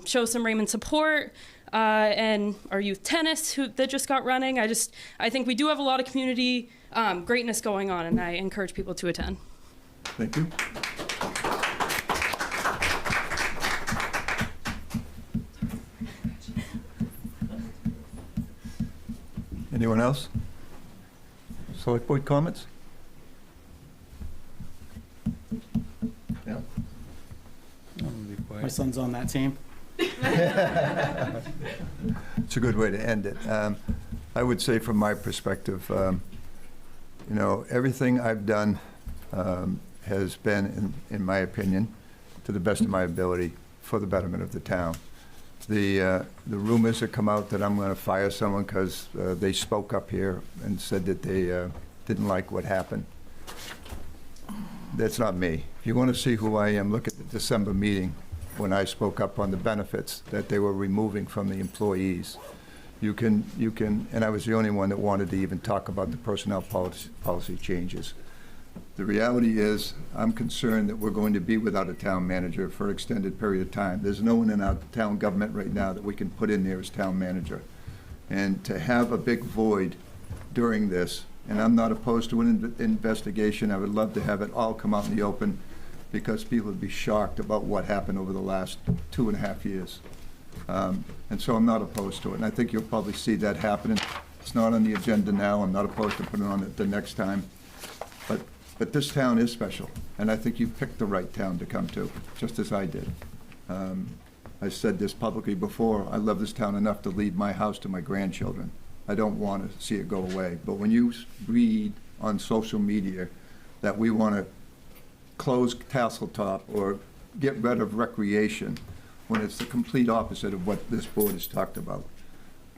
show some Raymond support. And our youth tennis that just got running. I think we do have a lot of community greatness going on, and I encourage people to attend. Thank you. Anyone else? Select board comments? Yeah. My son's on that team. It's a good way to end it. I would say from my perspective, everything I've done has been, in my opinion, to the best of my ability, for the betterment of the town. The rumors that come out that I'm going to fire someone because they spoke up here and said that they didn't like what happened, that's not me. If you want to see who I am, look at the December meeting when I spoke up on the benefits that they were removing from the employees. You can, and I was the only one that wanted to even talk about the personnel policy changes. The reality is, I'm concerned that we're going to be without a town manager for an extended period of time. There's no one in our town government right now that we can put in there as town manager. And to have a big void during this, and I'm not opposed to an investigation, I would love to have it all come out in the open, because people would be shocked about what happened over the last 2.5 years. And so I'm not opposed to it, and I think you'll probably see that happening. It's not on the agenda now. I'm not opposed to putting it on it the next time. But this town is special, and I think you picked the right town to come to, just as I did. I said this publicly before, I love this town enough to leave my house to my grandchildren. I don't want to see it go away. But when you read on social media that we want to close Tasseltop or get rid of recreation, when it's the complete opposite of what this board has talked about.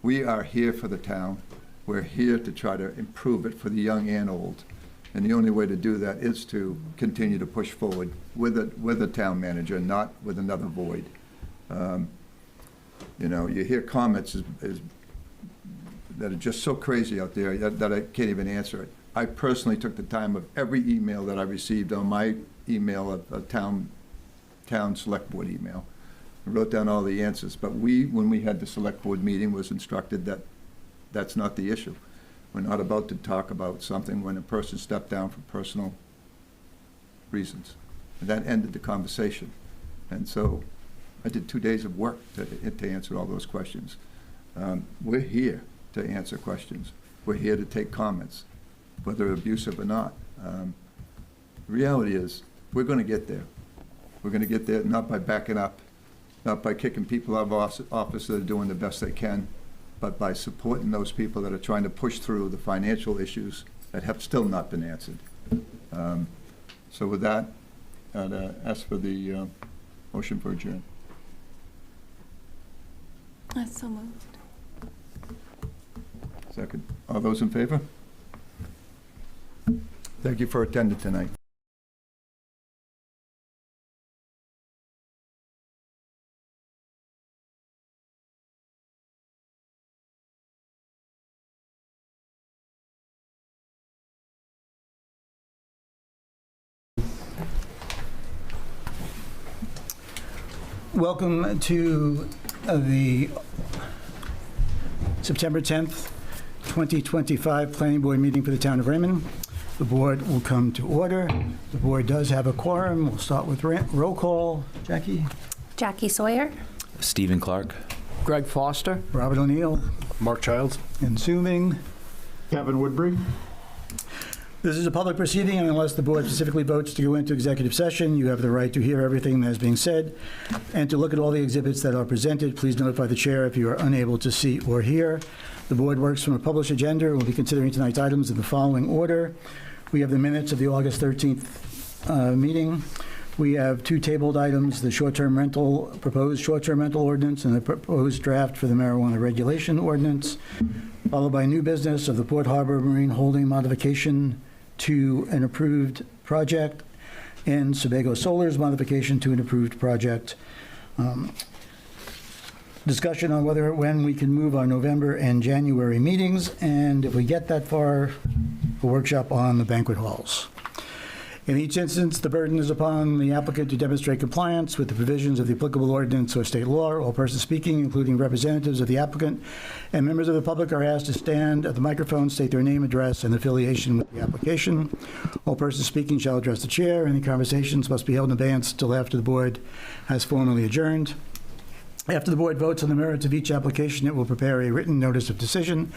We are here for the town. We're here to try to improve it for the young and old. And the only way to do that is to continue to push forward with a town manager, not with another void. You hear comments that are just so crazy out there that I can't even answer it. I personally took the time of every email that I received on my email, a town select board email. I wrote down all the answers, but when we had the select board meeting, was instructed that that's not the issue. We're not about to talk about something when a person stepped down for personal reasons. And that ended the conversation. And so I did 2 days of work to answer all those questions. We're here to answer questions. We're here to take comments, whether abusive or not. The reality is, we're going to get there. We're going to get there not by backing up, not by kicking people out of office that are doing the best they can, but by supporting those people that are trying to push through the financial issues that have still not been answered. So with that, I'd ask for the motion for adjourn. That's so moved. Second. All those in favor? Thank you for attending tonight. Welcome to the September 10th, 2025 Planning Board meeting for the Town of Raymond. The board will come to order. The board does have a quorum. We'll start with roll call. Jackie? Jackie Sawyer. Stephen Clark. Greg Foster. Robert O'Neill. Mark Childs. And Sue Ming. Kevin Woodbury. This is a public proceeding, and unless the board specifically votes to go into executive session, you have the right to hear everything that is being said and to look at all the exhibits that are presented. Please notify the chair if you are unable to see or hear. The board works from a published agenda and will be considering tonight's items in the following order. We have the minutes of the August 13th meeting. We have two tabled items, the proposed short-term rental ordinance and the proposed draft for the marijuana regulation ordinance, followed by new business of the Port Harbor Marine Holding modification to an approved project and Sebago Solar's modification to an approved project. Discussion on when we can move our November and January meetings, and if we get that far, a workshop on the banquet halls. In each instance, the burden is upon the applicant to demonstrate compliance with the provisions of the applicable ordinance or state law. All persons speaking, including representatives of the applicant and members of the public, are asked to stand at the microphone, state their name, address, and affiliation with the application. All persons speaking shall address the chair. Any conversations must be held in advance until after the board has formally adjourned. After the board votes on the merits of each application, it will prepare a written notice of decision.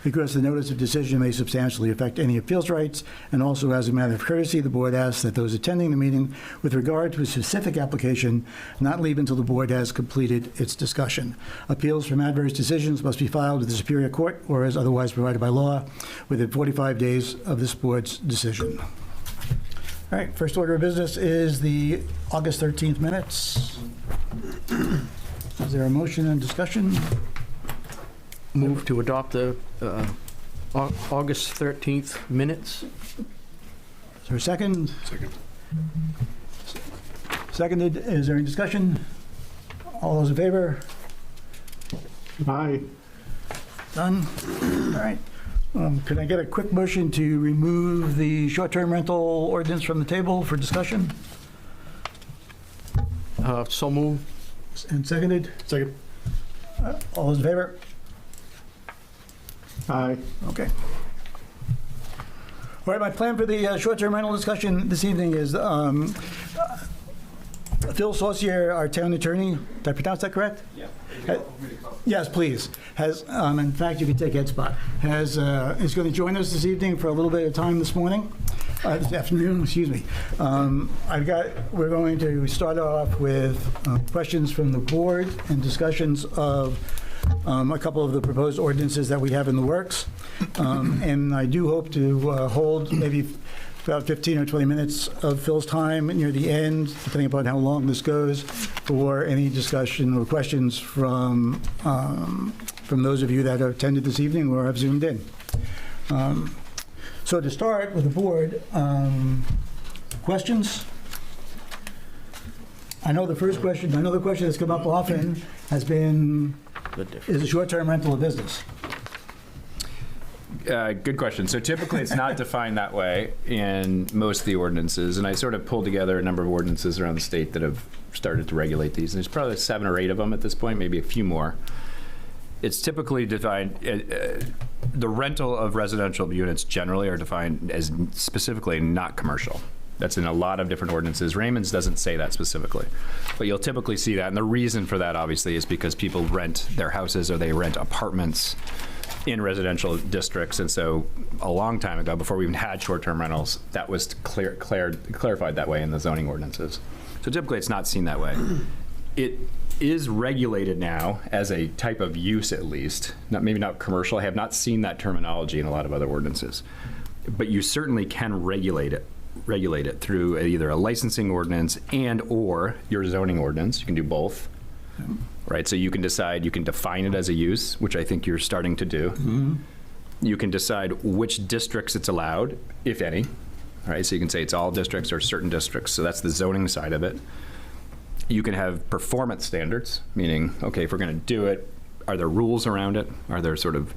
Because the notice of decision may substantially affect any appeals rights, and also as a matter of courtesy, the board asks that those attending the meeting with regard to a specific application not leave until the board has completed its discussion. Appeals from adverse decisions must be filed with the Superior Court or as otherwise provided by law within 45 days of this board's decision. All right, first order of business is the August 13th minutes. Is there a motion and discussion? Move to adopt the August 13th minutes. Is there a second? Second. Seconded. Is there any discussion? All those in favor? Aye. Done. All right. Could I get a quick motion to remove the short-term rental ordinance from the table for discussion? So moved. And seconded? Second. All those in favor? Aye. Okay. All right, my plan for the short-term rental discussion this evening is Phil Saucier, our town attorney, did I pronounce that correct? Yeah. Yes, please. Has, in fact, you can take Ed's spot. Is going to join us this evening for a little bit of time this morning. This afternoon, excuse me. We're going to start off with questions from the board and discussions of a couple of the proposed ordinances that we have in the works. And I do hope to hold maybe about 15 or 20 minutes of Phil's time near the end, depending upon how long this goes, for any discussion or questions from those of you that have attended this evening or have Zoomed in. So to start with the board, questions? I know the question that's come up often has been, is a short-term rental a business? Good question. So typically it's not defined that way in most of the ordinances, and I sort of pulled together a number of ordinances around the state that have started to regulate these. And there's probably 7 or 8 of them at this point, maybe a few more. It's typically defined, the rental of residential units generally are defined as specifically not commercial. That's in a lot of different ordinances. Raymond's doesn't say that specifically, but you'll typically see that. And the reason for that, obviously, is because people rent their houses or they rent apartments in residential districts. And so a long time ago, before we even had short-term rentals, that was clarified that way in the zoning ordinances. So typically it's not seen that way. It is regulated now as a type of use, at least, maybe not commercial. I have not seen that terminology in a lot of other ordinances, but you certainly can regulate it through either a licensing ordinance and or your zoning ordinance. You can do both. Right, so you can decide, you can define it as a use, which I think you're starting to do. Mm-hmm. You can decide which districts it's allowed, if any. All right, so you can say it's all districts or certain districts. So that's the zoning side of it. You can have performance standards, meaning, okay, if we're going to do it, are there rules around it? Are there sort of,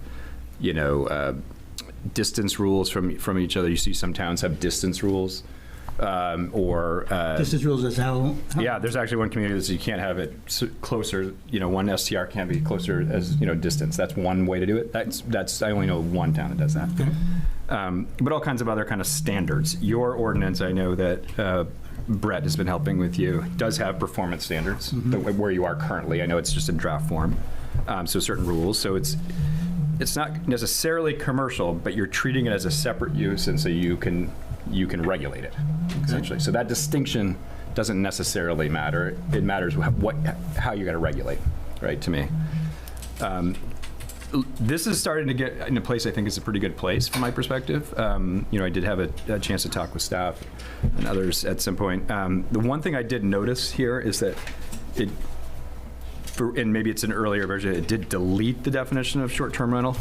distance rules from each other? You see some towns have distance rules. Distance rules is how? Yeah, there's actually one community that says you can't have it closer, one STR can't be closer as, distance. That's one way to do it. That's I only know one town that does that. Okay. But all kinds of other kind of standards. Your ordinance, I know that Brett has been helping with you, does have performance standards, where you are currently. I know it's just in draft form. So certain rules. So it's not necessarily commercial, but you're treating it as a separate use, and so you can regulate it, essentially. So that distinction doesn't necessarily matter. It matters how you're going to regulate, right, to me. This is starting to get in a place I think is a pretty good place from my perspective. I did have a chance to talk with staff and others at some point. The one thing I did notice here is that and maybe it's an earlier version, it did delete the definition of short-term rental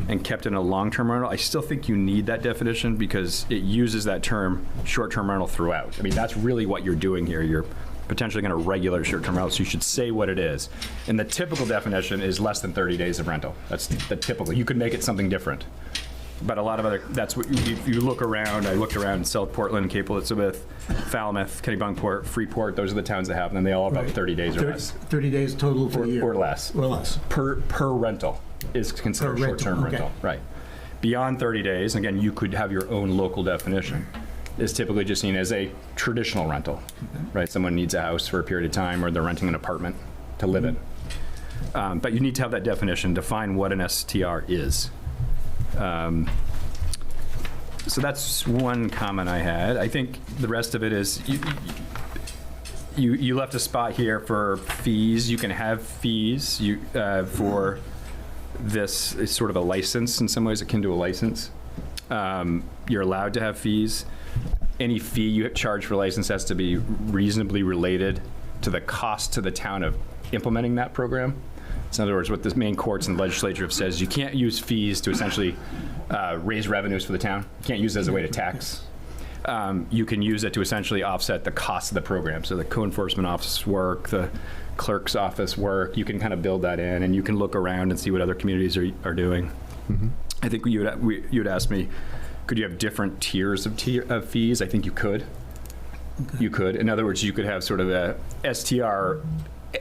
and kept it in a long-term rental. I still think you need that definition because it uses that term short-term rental throughout. I mean, that's really what you're doing here. You're potentially going to regulate short-term rental, so you should say what it is. And the typical definition is less than 30 days of rental. That's the typical. You could make it something different. But a lot of other, that's what you look around. I looked around South Portland, Cape Elizabeth, Falmouth, Kennebunkport, Freeport. Those are the towns that have them. They all have about 30 days or less. 30 days total for a year. Or less. Or less. Per rental is considered short-term rental. Right. Beyond 30 days, again, you could have your own local definition. Is typically just seen as a traditional rental, right? Someone needs a house for a period of time, or they're renting an apartment to live in. But you need to have that definition, define what an STR is. So that's one comment I had. I think the rest of it is you left a spot here for fees. You can have fees for this. It's sort of a license in some ways, akin to a license. You're allowed to have fees. Any fee you charge for a license has to be reasonably related to the cost to the town of implementing that program. So in other words, what the Maine courts and legislature have said is you can't use fees to essentially raise revenues for the town. You can't use it as a way to tax. You can use it to essentially offset the cost of the program. So the code enforcement office work, the clerk's office work, you can kind of build that in, and you can look around and see what other communities are doing. Mm-hmm. I think you would ask me, could you have different tiers of fees? I think you could. Okay. You could. In other words, you could have sort of a STR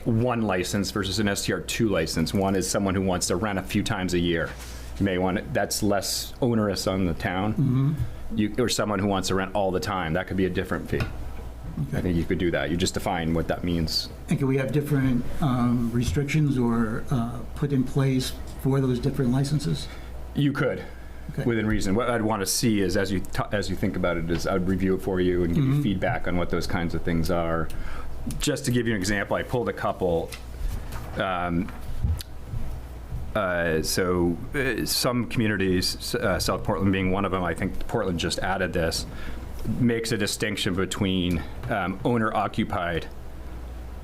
1 license versus an STR 2 license. One is someone who wants to rent a few times a year. You may want it, that's less onerous on the town. Mm-hmm. Or someone who wants to rent all the time. That could be a different fee. Okay. I think you could do that. You just define what that means. And can we have different restrictions or put in place for those different licenses? You could. Okay. Within reason. What I'd want to see is, as you think about it, is I'd review it for you and give you feedback on what those kinds of things are. Just to give you an example, I pulled a couple. Some communities, South Portland being one of them, I think Portland just added this, makes a distinction between owner-occupied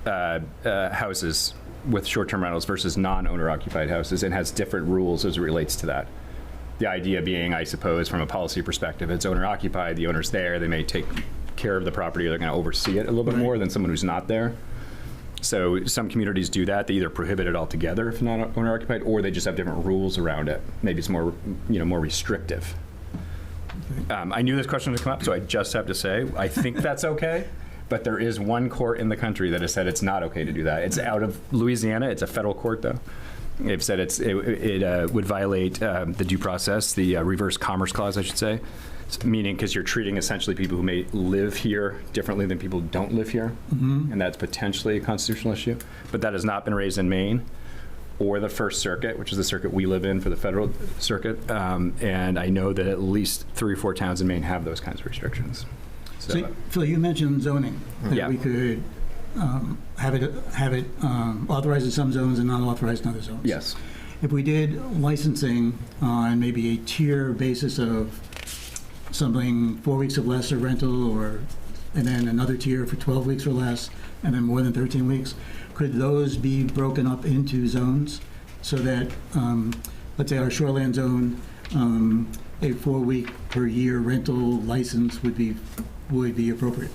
houses with short-term rentals versus non-owner-occupied houses, and has different rules as it relates to that. The idea being, I suppose, from a policy perspective, it's owner-occupied, the owner's there, they may take care of the property, or they're going to oversee it a little bit more than someone who's not there. So some communities do that. They either prohibit it altogether if not owner-occupied, or they just have different rules around it. Maybe it's more, more restrictive. I knew this question would come up, so I just have to say, I think that's okay. But there is one court in the country that has said it's not okay to do that. It's out of Louisiana. It's a federal court, though. They've said it would violate the due process, the reverse commerce clause, I should say, meaning because you're treating essentially people who may live here differently than people who don't live here, and that's potentially a constitutional issue. But that has not been raised in Maine or the First Circuit, which is the circuit we live in for the federal circuit, and I know that at least 3 or 4 towns in Maine have those kinds of restrictions. So Phil, you mentioned zoning. That we could have it authorized in some zones and not authorized in other zones. Yes. If we did licensing on maybe a tier basis of something 4 weeks or less of rental, and then another tier for 12 weeks or less, and then more than 13 weeks, could those be broken up into zones so that, let's say our shoreland zone, a 4-week per year rental license would be appropriate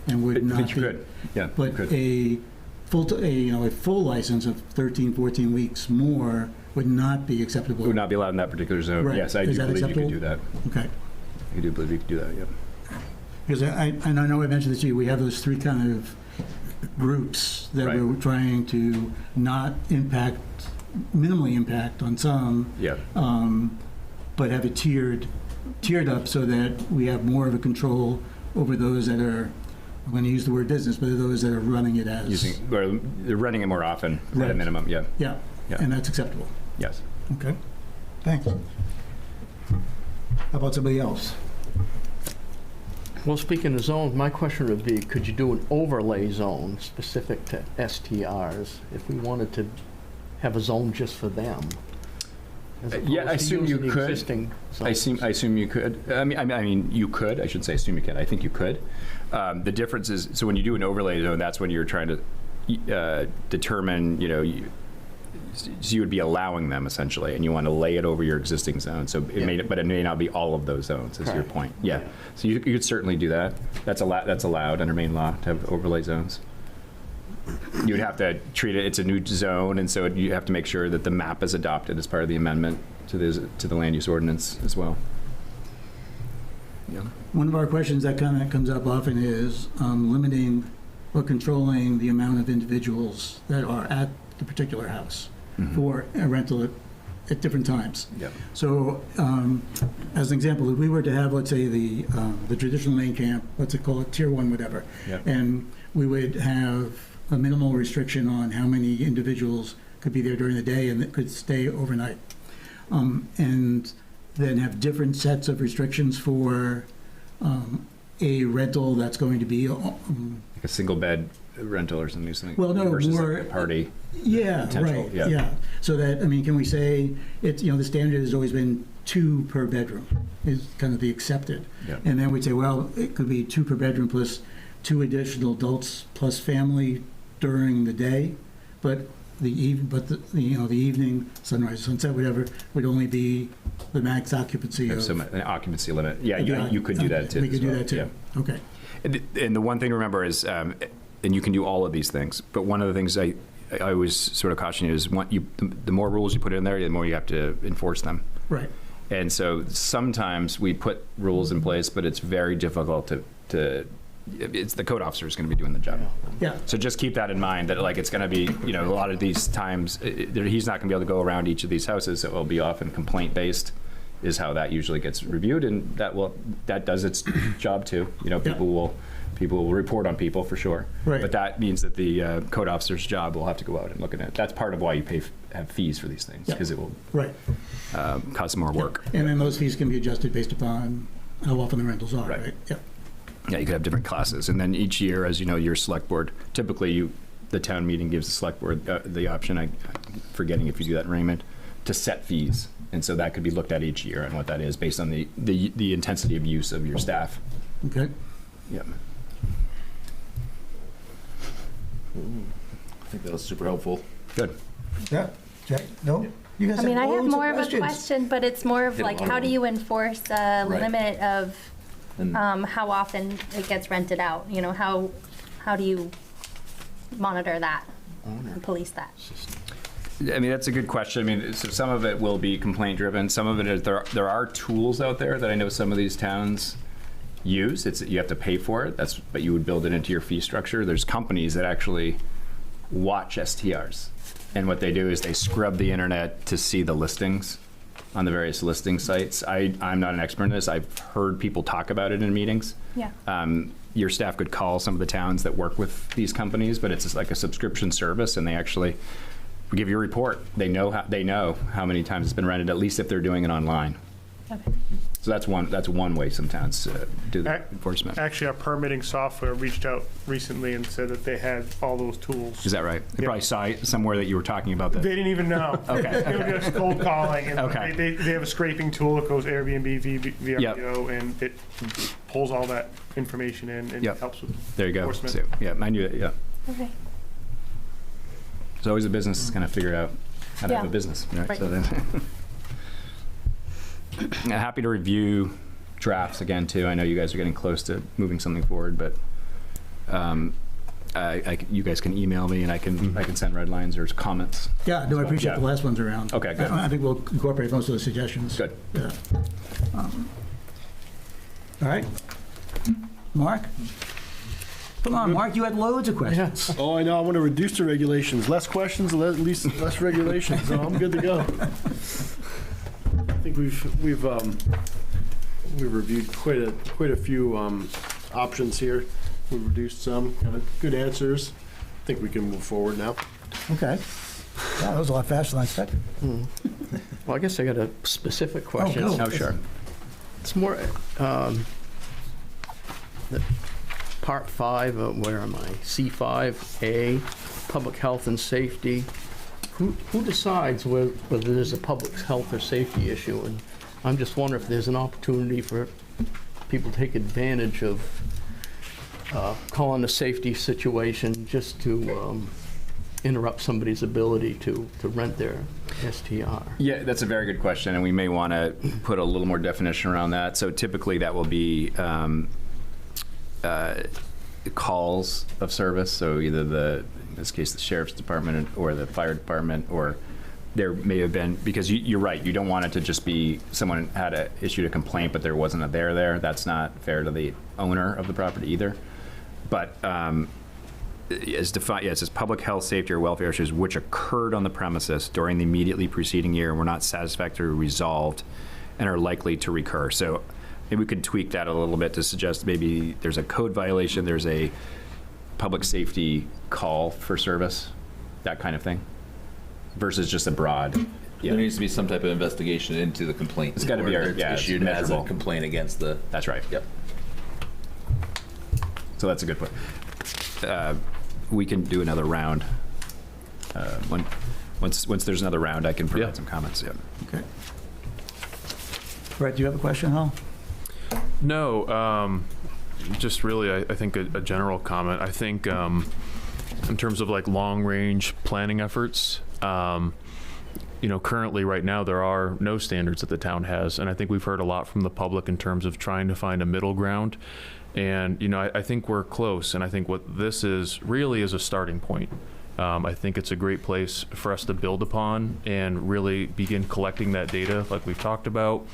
and would not be. You could. Yeah, but a full license of 13, 14 weeks more would not be acceptable. Would not be allowed in that particular zone. Right. Yes, I do believe you could do that. Okay. I do believe you could do that, yeah. Because I know I mentioned this to you, we have those 3 kind of groups that we're trying to not minimally impact on some, but have it tiered up so that we have more of a control over those that are, I'm going to use the word business, but those that are running it as... They're running it more often at a minimum, yeah. Yeah, and that's acceptable. Yes. Okay. Thanks. How about somebody else? Well, speaking of zones, my question would be, could you do an overlay zone specific to STRs if we wanted to have a zone just for them? As Yeah, I opposed to assume you using could. existing I zones? assume you could. I mean, you could. I shouldn't say assume you can. I think you could. The difference is, so when you do an overlay zone, that's when you're trying to determine, so you would be allowing them essentially, and you want to lay it over your existing zone. So but it may not be all of those zones. Is your point? Yeah. So you could certainly do that. That's allowed under Maine law to have overlay zones. You would have to treat it. It's a new zone, and so you have to make sure that the map is adopted as part of the amendment to the land use ordinance as well. Yeah. One of our questions that kind of comes up often is limiting or controlling the amount of individuals that are at the particular house for a rental at different times. Yep. So, as an example, if we were to have, let's say, the traditional main camp, let's call it Tier 1, whatever, Yep. and we would have a minimal restriction on how many individuals could be there during the day and that could stay overnight, and then have different sets of restrictions for a rental that's going to be Like a single bed rental or something. Well, no, versus more like a party. Yeah, potential. right. Yeah. Yeah. So that, I mean, can we say it's, the standard has always been 2 per bedroom is kind of the accepted. Yeah. And then we'd say, well, it could be 2 per bedroom plus 2 additional adults plus family during the day, but the evening, sunrise, sunset, whatever, would only be the max occupancy of. So an occupancy limit. Yeah, you could do that too. We could do well. that too. Yeah. Okay. And the one thing to remember is, and you can do all of these things, but one of the things I always sort of caution you is the more rules you put in there, the more you have to enforce them. Right. And so sometimes we put rules in place, but it's very difficult it's the code officer is going to be doing the job. Yeah. So just keep that in mind, that like it's going to be, a lot of these times, he's not going to be able to go around each of these houses. So it will be often complaint based is how that usually gets reviewed, and that does its job too. People will report on people for sure. Right. But that means that the code officer's job will have to go out and look at it. That's part of why you have fees for these things, because it will cause some more work. And then those fees can be adjusted based upon how often the rentals are, right? Yeah. Yeah, you could have different classes. And then each year, as you know, your select board, typically the town meeting gives the select board the option, I'm forgetting if you do that in Raymond, to set fees. And so that could be looked at each year and what that is based on the intensity of use of your staff. Okay. Yeah. I think that was super helpful. Good. Yeah. Jack, no? You guys I mean, I have loads more of a questions. question, but it's more of Hit like, one how of do them. you enforce a Right. limit of And how often it gets rented out? How do you monitor that and police that? I mean, that's a good question. I mean, so some of it will be complaint driven. Some of it is there are tools out there that I know some of these towns use. You have to pay for it. But you would build it into your fee structure. There's companies that actually watch STRs. And what they do is they scrub the internet to see the listings on the various listing sites. I'm not an expert in this. I've heard people talk about it in meetings. Yeah. Your staff could call some of the towns that work with these companies, but it's just like a subscription service, and they actually give you a report. They know how many times it's been rented, at least if they're doing it online. Okay. So that's one way some towns do the enforcement. Actually, our permitting software reached out recently and said that they had all those tools. Is that right? They probably saw somewhere that you were talking about that. They didn't even know. Okay. They were just cold calling. And Okay. they have a scraping tool that goes Airbnb, VRBO, and it pulls all that information in and helps with There you go. enforcement. So, yeah, I knew that. Yeah. Okay. It's always a business is kind of figure out how to have a Yeah. business. Right. So then I'm happy to review drafts again too. I know you guys are getting close to moving something forward, but you guys can email me and I can send red lines or comments. Yeah, no, I appreciate the last ones around. Okay, good. I think we'll incorporate most of the suggestions. Good. Yeah. All right. Mark? Come on, Mark, you had loads of questions. Oh, I know. I want to reduce the regulations. Less questions, at least less regulations. So I'm good to go. I think we've reviewed quite a few options here. We've reduced some, got good answers. I think we can move forward now. Okay. Yeah, that was a lot faster than I expected. Well, I guess I got a specific question. go. Oh, sure. It's more, the Part 5, where am I? C5A, Public Health and Safety. Who decides whether there's a public health or safety issue? And I'm just wondering if there's an opportunity for people to take advantage of calling a safety situation just to interrupt somebody's ability to rent their STR. Yeah, that's a very good question, and we may want to put a little more definition around that. So typically that will be calls of service, so either in this case, the sheriff's department or the fire department, or there may have been, because you're right, you don't want it to just be someone had issued a complaint, but there wasn't a there. That's not fair to the owner of the property either. But as defined, it says public health, safety, or welfare issues which occurred on the premises during the immediately preceding year and were not satisfactorily resolved and are likely to recur. So maybe we could tweak that a little bit to suggest maybe there's a code violation, there's a public safety call for service, that kind of thing, versus just a broad. Yeah. There needs to be some type of investigation into the complaint. It's got to be issued as a complaint against the. That's right. Yep. So that's a good point. We can do another round. Once there's another round, I can provide some comments. Yeah. Okay. Brett, do you have a question, Hal? No, just really, I think a general comment. I think in terms of like long-range planning efforts, currently right now there are no standards that the town has, and I think we've heard a lot from the public in terms of trying to find a middle ground. And, I think we're close, and I think what this is really is a starting point. I think it's a great place for us to build upon and really begin collecting that data like we've talked about.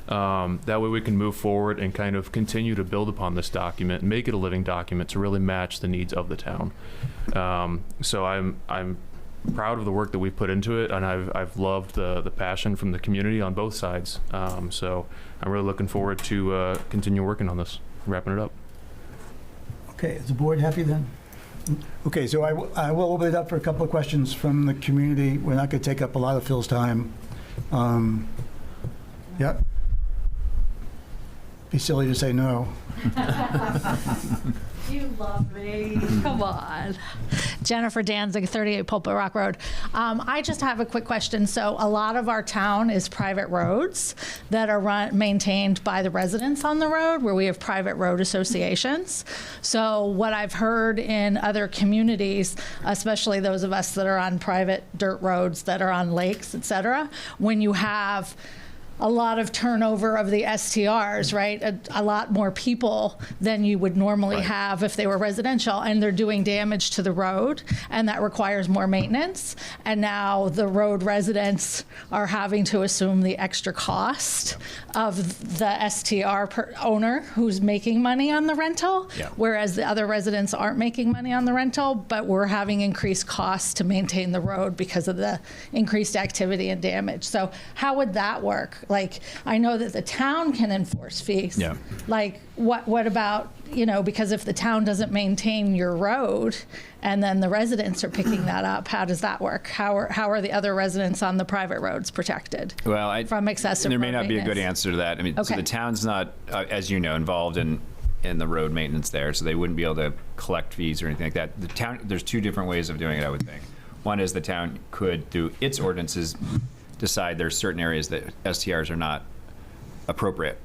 That way we can move forward and kind of continue to build upon this document, make it a living document to really match the needs of the town. So I'm proud of the work that we've put into it, and I've loved the passion from the community on both sides. So I'm really looking forward to continue working on this, wrapping it up. Okay, is the board happy then? Okay, so I will open it up for a couple of questions from the community. We're not going to take up a lot of Phil's time. Yep. Be silly to say no. You love me. Come on. Jennifer Danzig, 38 Pulpit Rock Road. I just have a quick question. So a lot of our town is private roads that are maintained by the residents on the road, where we have private road associations. So what I've heard in other communities, especially those of us that are on private dirt roads that are on lakes, et cetera, when you have a lot of turnover of the STRs, right? A lot more people than you would normally have if they were residential, and they're doing damage to the road, and that requires more maintenance. And now the road residents are having to assume the extra cost of the STR owner who's making money on the rental, whereas the other residents aren't making money on the rental, but we're having increased costs to maintain the road because of the increased activity and damage. So how would that work? Like, I know that the town can enforce fees. Yeah. Like, what about, because if the town doesn't maintain your road and then the residents are picking that up, how does that work? How are the other residents on the private roads protected from excessive there may not be a good answer to that. I mean, so the town's not, as you know, involved in the road maintenance there, so they wouldn't be able to collect fees or anything like that. The town, there's two different ways of doing it, I would think. One is the town could, through its ordinances, decide there's certain areas that STRs are not appropriate,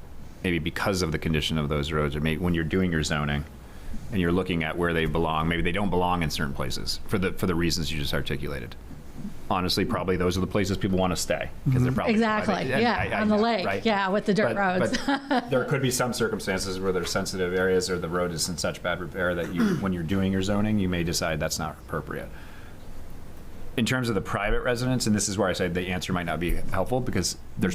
maybe because of the condition of those roads, or maybe when you're doing your zoning and you're looking at where they belong, maybe they don't belong in certain places for the reasons you just articulated. Honestly, probably those are the places people want to stay, because they're probably exactly on the lake, right? With the dirt roads. But there could be some circumstances where there's sensitive areas or the road is in such bad repair that when you're doing your zoning, you may decide that's not appropriate. In terms of the private residents, and this is where I said the answer might not be helpful, because there's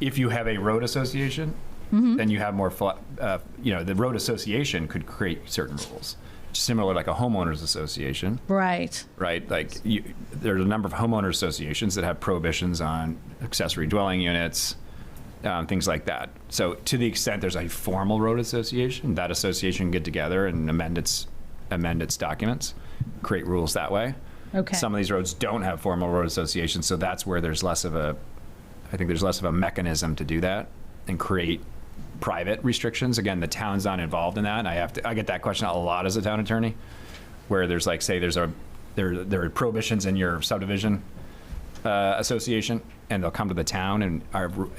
if you have a road association, then you have more, the road association could create certain rules, similar like a homeowners association. Right. Right. Like there's a number of homeowners associations that have prohibitions on accessory dwelling units, things like that. So to the extent there's a formal road association, that association can get together and amend its documents, create rules that way. Okay. Some of these roads don't have formal road associations, so that's where there's less of a I think there's less of a mechanism to do that and create private restrictions. Again, the town's not involved in that. And I get that question a lot as a town attorney, where there's like, say there are prohibitions in your subdivision association, and they'll come to the town, and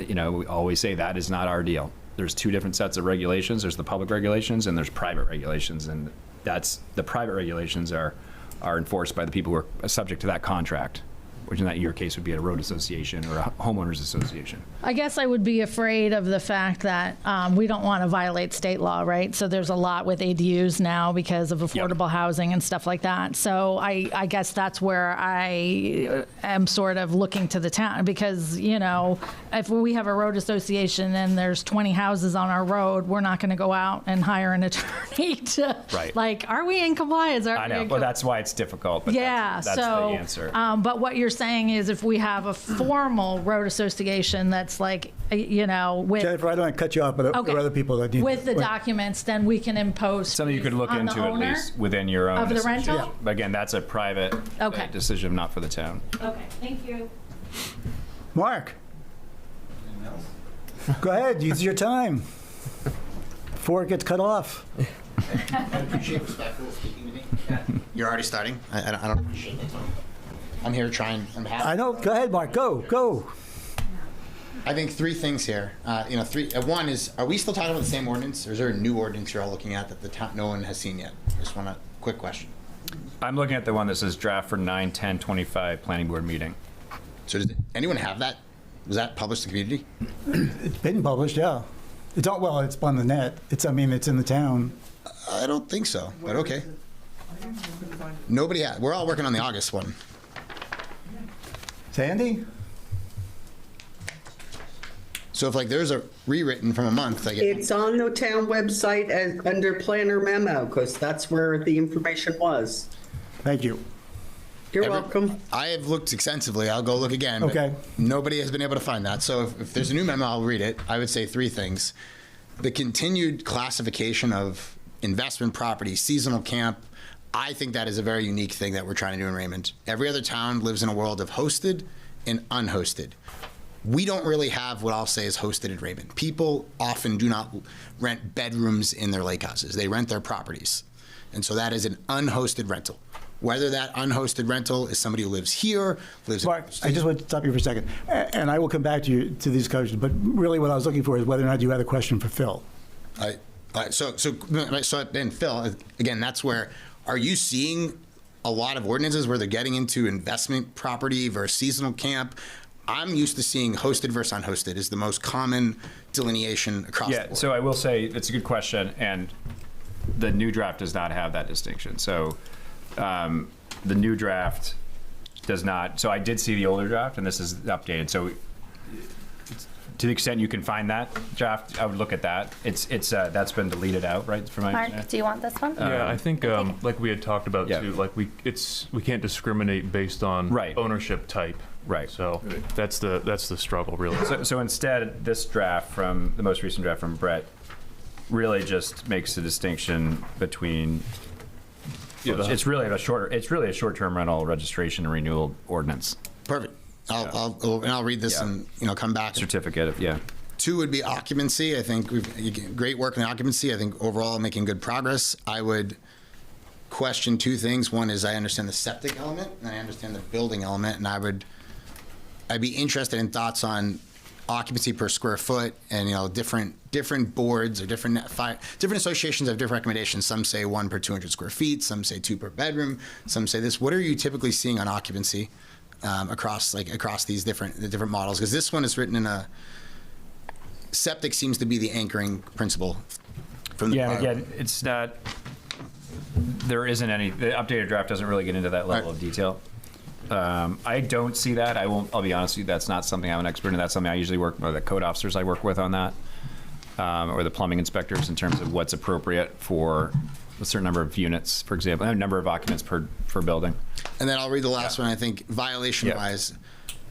we always say that is not our deal. There's two different sets of regulations. There's the public regulations and there's private regulations, and that's the private regulations are enforced by the people who are subject to that contract, which in your case would be a road association or a homeowners association. I guess I would be afraid of the fact that we don't want to violate state law, right? So there's a lot with ADUs now because of affordable housing and stuff like that. So I guess that's where I am sort of looking to the town, because, if we have a road association and there's 20 houses on our road, we're not going to go out and hire an attorney to, right. Are we in compliance? I know, well, that's why it's difficult, but that's so, the answer. But what you're saying is if we have a formal road association that's like, with Jennifer, I don't want to cut you off, but there are other people that need with the documents, then we can impose something you could look on into the at owner least within your own of the association. rental. But again, that's a private decision, not for the town. Okay, thank you. Mark, go ahead. Use your time before it gets cut off. I appreciate respectful speaking to me. You're already starting. I don't appreciate it. I'm here trying. I know. Go ahead, Mark. Go. I think three things here. One is, are we still talking about the same ordinance, or is there a new ordinance you're all looking at that no one has seen yet? Just want a quick question. I'm looking at the one that says draft for 9/10/25 planning board meeting. So does anyone have that? Was that published to the community? It's been published, yeah. It's on the net. It's in the town. I don't think so, but okay. Nobody has. We're all working on the August one. Sandy? So if there's a rewritten from a month, it's on the town website as under planner memo, because that's where the information was. Thank you. You're welcome. I have looked extensively. I'll go look again. But okay. Nobody has been able to find that. So if there's a new memo, I'll read it. I would say three things. The continued classification of investment property, seasonal camp, I think that is a very unique thing that we're trying to do in Raymond. Every other town lives in a world of hosted and unhosted. We don't really have what I'll say is hosted in Raymond. People often do not rent bedrooms in their lake houses. They rent their properties. And so that is an unhosted rental. Whether that unhosted rental is somebody who lives here, Mark, I just want to stop you for a second, and I will come back to you to these questions, but really what I was looking for is whether or not you had a question for Phil. So then Phil, again, that's where, are you seeing a lot of ordinances where they're getting into investment property versus seasonal camp? I'm used to seeing hosted versus unhosted is the most common delineation across the board. So I will say it's a good question, and the new draft does not have that distinction. So the new draft does not. So I did see the older draft, and this is updated. So to the extent you can find that draft, I would look at that. It's that's been deleted out, right? From my Mark, do you want this one? Yeah, I think like we had talked about too. Like we can't discriminate based on ownership type. Right. So that's the struggle, really. So instead, this draft from the most recent draft from Brett really just makes the distinction between. It's really a short-term rental registration and renewal ordinance. Perfect. I'll read this and come back. Certificate of 2 would be occupancy. I think we've great work in occupancy. I think overall making good progress. I would question 2 things. One is I understand the septic element and I understand the building element, and I'd be interested in thoughts on occupancy per square foot, and different boards or different associations have different recommendations. Some say 1 per 200 square feet, some say 2 per bedroom, some say this. What are you typically seeing on occupancy across these different models? Because this one is written in a septic seems to be the anchoring principle from the again, it's not. There isn't any. The updated draft doesn't really get into that level of detail. I don't see that. I'll be honest with you. That's not something I'm an expert in. That's something I usually work with the code officers I work with on that, or the plumbing inspectors in terms of what's appropriate for a certain number of units, for example, a number of occupants per building. And then I'll read the last one. I think violation-wise,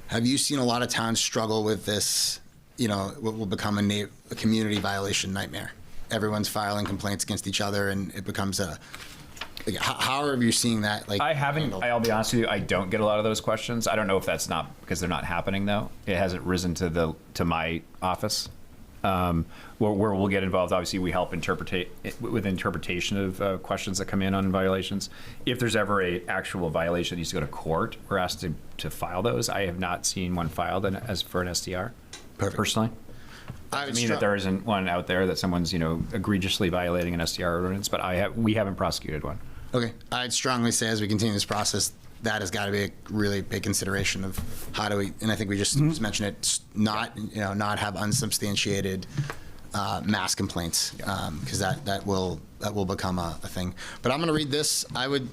have you seen a lot of towns struggle with this? What will become a community violation nightmare. Everyone's filing complaints against each other, and it becomes like, how are you seeing that? Like, I haven't. handled? I'll be honest with you. I don't get a lot of those questions. I don't know if that's not because they're not happening though. It hasn't risen to my office. Where we'll get involved. Obviously, we help with interpretation of questions that come in on violations. If there's ever a actual violation that needs to go to court, we're asked to file those. I have not seen one filed as for an STR. Perfect. Personally. I mean that there isn't one out there that someone's egregiously violating an STR ordinance, but we haven't prosecuted one. Okay, I'd strongly say as we continue this process, that has got to be a really big consideration of how do we, and I think we just mentioned it, not have unsubstantiated mass complaints, because that will become a thing. But I'm going to read this. I would,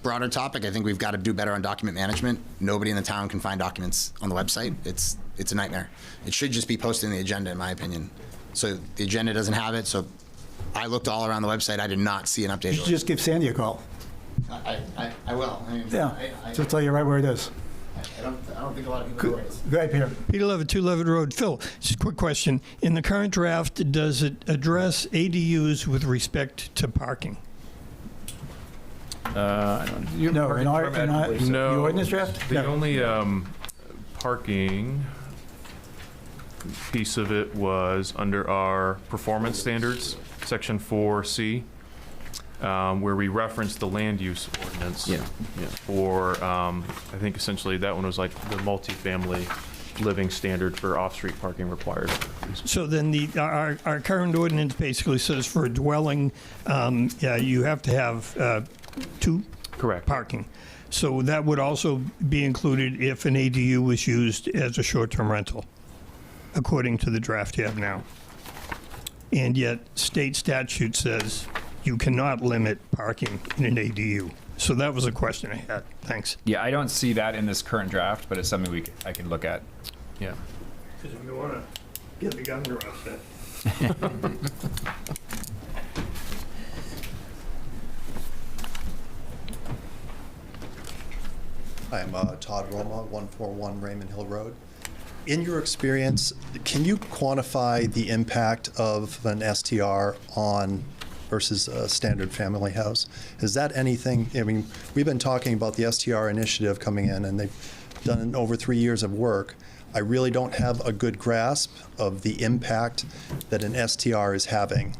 broader topic. I think we've got to do better on document management. Nobody in the town can find documents on the website. It's a nightmare. It should just be posted in the agenda, in my opinion. So the agenda doesn't have it. So I looked all around the website. I did not see an update. You should just give Sandy a call. I will. I mean, Yeah, she'll tell you right where it is. I don't think a lot of people know where it is. Go ahead, Peter. Peter Levitt, 2 Levitt Road. Phil, just a quick question. In the current draft, does it address ADUs with respect to parking? No, in the ordinance draft? The only parking piece of it was under our performance standards, section 4C, where we referenced the land use ordinance. Yeah. For, I think essentially that one was like the multifamily living standard for off-street parking required. So then our current ordinance basically says for a dwelling, you have to have 2 Correct. parking. So that would also be included if an ADU was used as a short-term rental, according to the draft you have now. And yet state statute says you cannot limit parking in an ADU. So that was a question I had. Thanks. Yeah, I don't see that in this current draft, but it's something I can look at. Yeah. Because if you want to get the gun around I'm Todd Roma, 141 Raymond Hill Road. In your experience, can you quantify the impact of an STR on versus a standard family house? Is that anything, I mean, we've been talking about the STR initiative coming in, and they've done over 3 years of work. I really don't have a good grasp of the impact that an STR is having.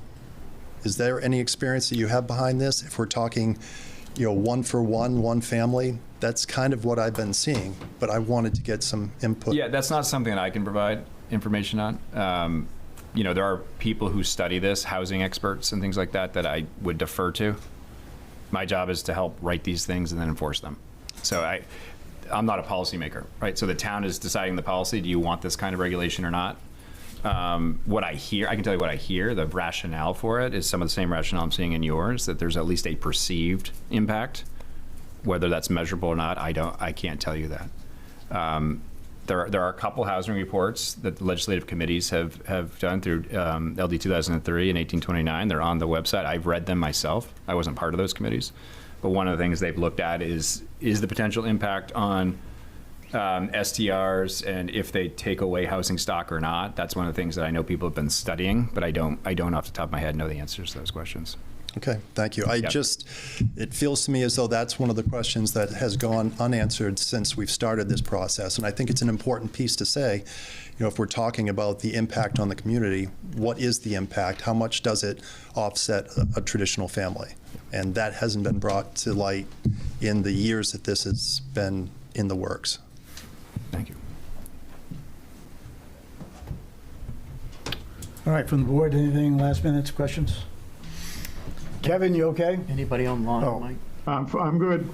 Is there any experience that you have behind this? If we're talking, 1 for one family, that's kind of what I've been seeing, but I wanted to get some input. Yeah, that's not something that I can provide information on. There are people who study this, housing experts and things like that I would defer to. My job is to help write these things and then enforce them. So I'm not a policymaker, right? So the town is deciding the policy. Do you want this kind of regulation or not? What I hear, I can tell you what I hear. The rationale for it is some of the same rationale I'm seeing in yours, that there's at least a perceived impact. Whether that's measurable or not, I can't tell you that. There are a couple housing reports that the legislative committees have done through LD 2003 and 1829. They're on the website. I've read them myself. I wasn't part of those committees. But one of the things they've looked at is the potential impact on STRs and if they take away housing stock or not. That's one of the things that I know people have been studying, but I don't off the top of my head know the answers to those questions. Okay, thank you. It feels to me as though that's one of the questions that has gone unanswered since we've started this process. And I think it's an important piece to say, if we're talking about the impact on the community, what is the impact? How much does it offset a traditional family? And that hasn't been brought to light in the years that this has been in the works. Thank you. All right, from the board, anything last minute questions? Kevin, you okay? Anybody online, Oh. Mike? I'm good.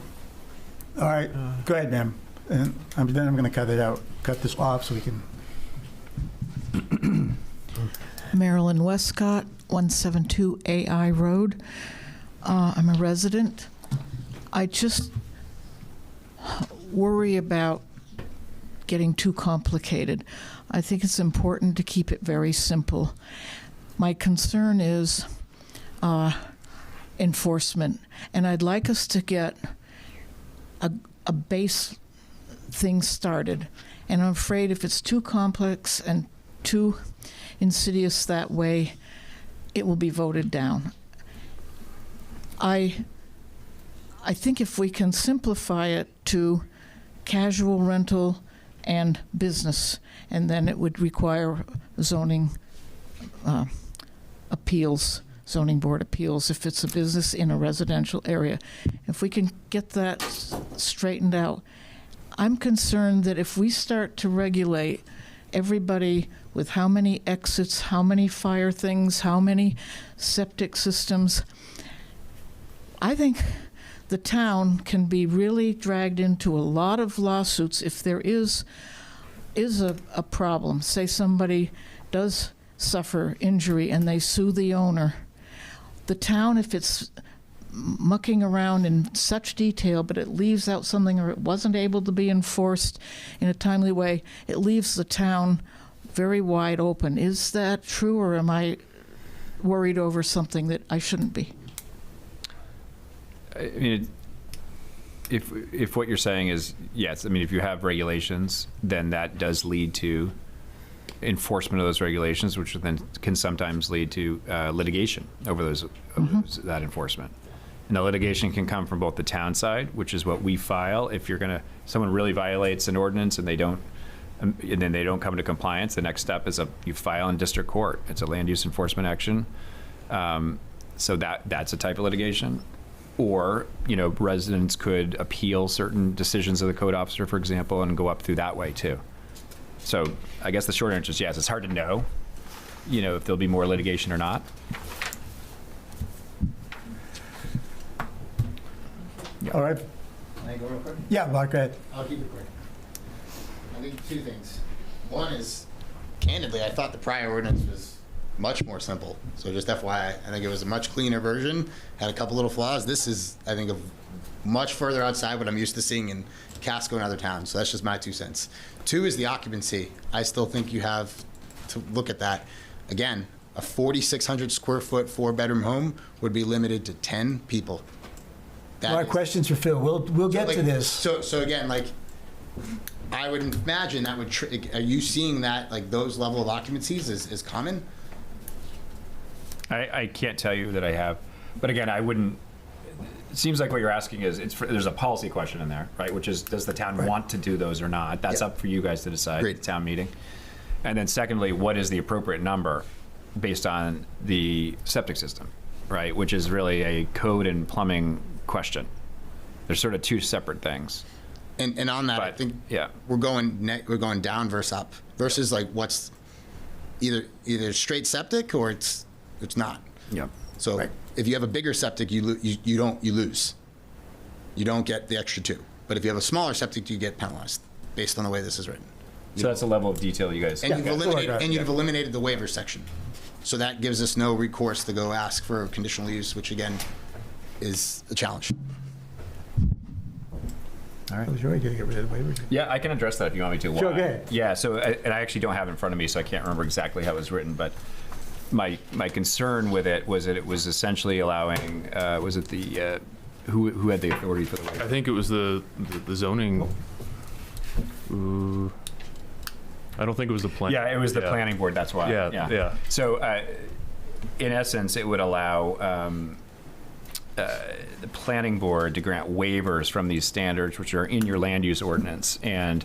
All right, go ahead, ma'am. And then I'm going to cut this off so we can. Marilyn Westcott, 172 AI Road. I'm a resident. I just worry about getting too complicated. I think it's important to keep it very simple. My concern is enforcement, and I'd like us to get a base thing started. And I'm afraid if it's too complex and too insidious that way, it will be voted down. I think if we can simplify it to casual rental and business, and then it would require zoning appeals, zoning board appeals if it's a business in a residential area. If we can get that straightened out, I'm concerned that if we start to regulate everybody with how many exits, how many fire things, how many septic systems, I think the town can be really dragged into a lot of lawsuits if there is a problem. Say somebody does suffer injury and they sue the owner. The town, if it's mucking around in such detail, but it leaves out something or it wasn't able to be enforced in a timely way, it leaves the town very wide open. Is that true, or am I worried over something that I shouldn't be? I mean, if what you're saying is, yes, I mean, if you have regulations, then that does lead to enforcement of those regulations, which then can sometimes lead to litigation over that enforcement. And the litigation can come from both the town side, which is what we file. If someone really violates an ordinance and then they don't come into compliance, the next step is you file in district court. It's a land use enforcement action. So that's a type of litigation. Or, residents could appeal certain decisions of the code officer, for example, and go up through that way too. So I guess the short answer is yes. It's hard to know, if there'll be more litigation or not. Yeah. All right. Can I go real quick? Yeah, Mark, go ahead. I'll keep it quick. I think two things. One is, candidly, I thought the prior ordinance was much more simple. So just FYI, I think it was a much cleaner version, had a couple little flaws. This is, I think, much further outside what I'm used to seeing in Casco and other towns. So that's just my 2 cents. Two is the occupancy. I still think you have to look at that. Again, a 4,600 square foot, 4-bedroom home would be limited to 10 people. A lot of questions for Phil. We'll get to this. So again, I would imagine that would, are you seeing that, those level of occupancies is common? I can't tell you that I have, but again, I wouldn't. It seems like what you're asking is there's a policy question in there, right? Which is, does the town want to do those or not? That's up for you guys to decide at the town meeting. And then secondly, what is the appropriate number based on the septic system, right? Which is really a code and plumbing question. There's sort of two separate things. And on that, I think we're going down versus up versus what's either straight septic or it's not. Yeah. So if you have a bigger septic, you lose. You don't get the extra 2. But if you have a smaller septic, you get penalized based on the way this is written. So that's a level of detail you guys. And you've eliminated the waiver section. So that gives us no recourse to go ask for conditional use, which again is a challenge. All right. I was really going to get rid of the waiver. Yeah, I can address that if you want me to. Sure, go ahead. Yeah, so, and I actually don't have it in front of me, so I can't remember exactly how it was written, but my concern with it was that it was essentially allowing, was it the, who had the authority for the waiver? I think it was the zoning. I don't think it was the plan. Yeah, it was the planning board, that's why. Yeah. So, in essence, it would allow the planning board to grant waivers from these standards, which are in your land use ordinance. And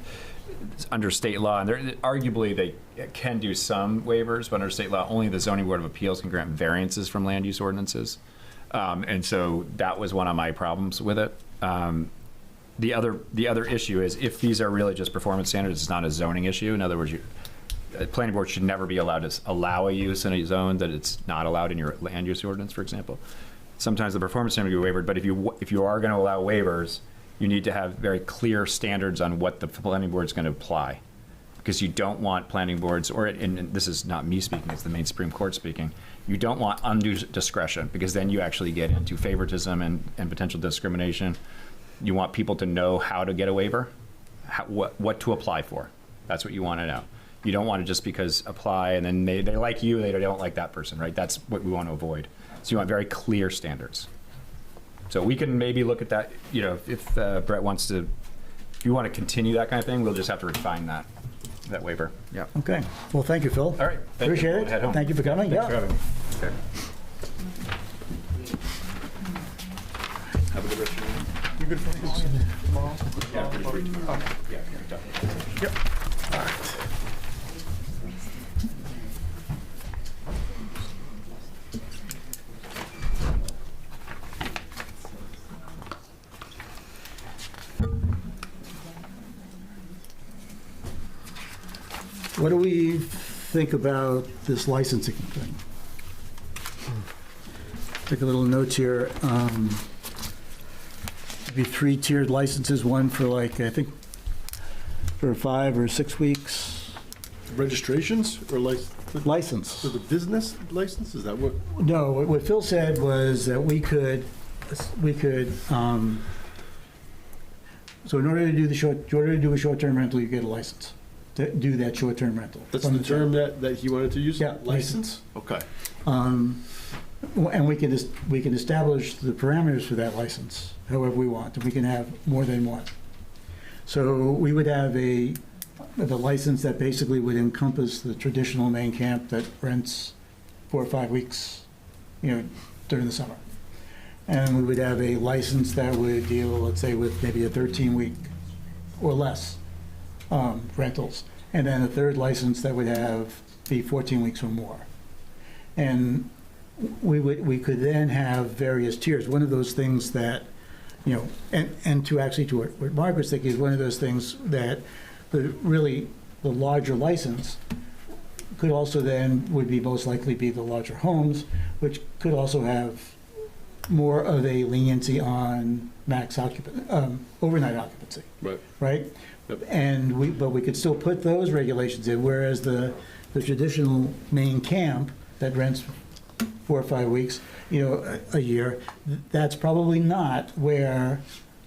under state law, and arguably they can do some waivers, but under state law, only the zoning board of appeals can grant variances from land use ordinances. And so that was one of my problems with it. The other issue is if these are really just performance standards, it's not a zoning issue. In other words, the planning board should never be allowed to allow a use in a zone that it's not allowed in your land use ordinance, for example. Sometimes the performance standard will be waived, but if you are going to allow waivers, you need to have very clear standards on what the planning board is going to apply, because you don't want planning boards, and this is not me speaking, it's the Maine Supreme Court speaking, you don't want undue discretion, because then you actually get into favoritism and potential discrimination. You want people to know how to get a waiver, what to apply for. That's what you want to know. You don't want to just because apply and then they like you, they don't like that person, right? That's what we want to avoid. So you want very clear standards. So we can maybe look at that, if Brett wants to, if you want to continue that kind of thing, we'll just have to refine that waiver. Yeah. Okay. Well, thank you, Phil. All right. Appreciate it. Thank you for coming. Thanks for having me. Okay. Have a good rest of your night. You good for tomorrow? Yeah, pretty free tomorrow. Okay. Yeah, definitely. Yep. All right. What do we think about this licensing thing? Take a little notes here. Maybe 3-tiered licenses, one for like, I think, for 5 or 6 weeks. Registrations or License. For the business license, is that what? No, what Phil said was that we could, so in order to do a short-term rental, you get a license to do that short-term rental. That's the term that he wanted to use? Yeah. License? Okay. And we can establish the parameters for that license however we want, and we can have more than one. So we would have the license that basically would encompass the traditional main camp that rents 4 or 5 weeks, during the summer. And we would have a license that would deal, let's say, with maybe a 13-week or less rentals. And then a third license that would be 14 weeks or more. And we could then have various tiers. One of those things that, and to what Margaret's thinking is one of those things that the larger license could also then most likely be the larger homes, which could also have more of a leniency on overnight occupancy. Right. Right? Yep. But we could still put those regulations in, whereas the traditional main camp that rents 4 or 5 weeks, a year, that's probably not where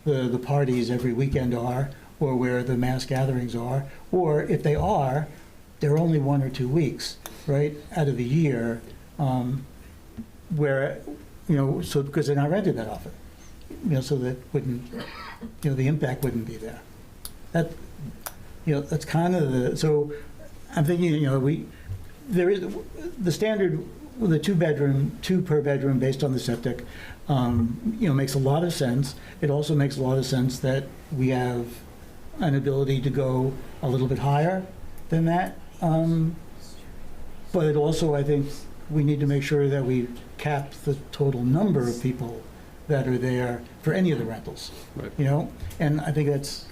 the parties every weekend are, or where the mass gatherings are, or if they are, they're only 1 or 2 weeks, right, out of the year, where, so because they're not rented that often, so that wouldn't, the impact wouldn't be there. That's kind of so I'm thinking, there is the standard, the 2 per bedroom based on the septic, makes a lot of sense. It also makes a lot of sense that we have an ability to go a little bit higher than that. But it also, I think, we need to make sure that we cap the total number of people that are there for any of the rentals. Right. And I think that's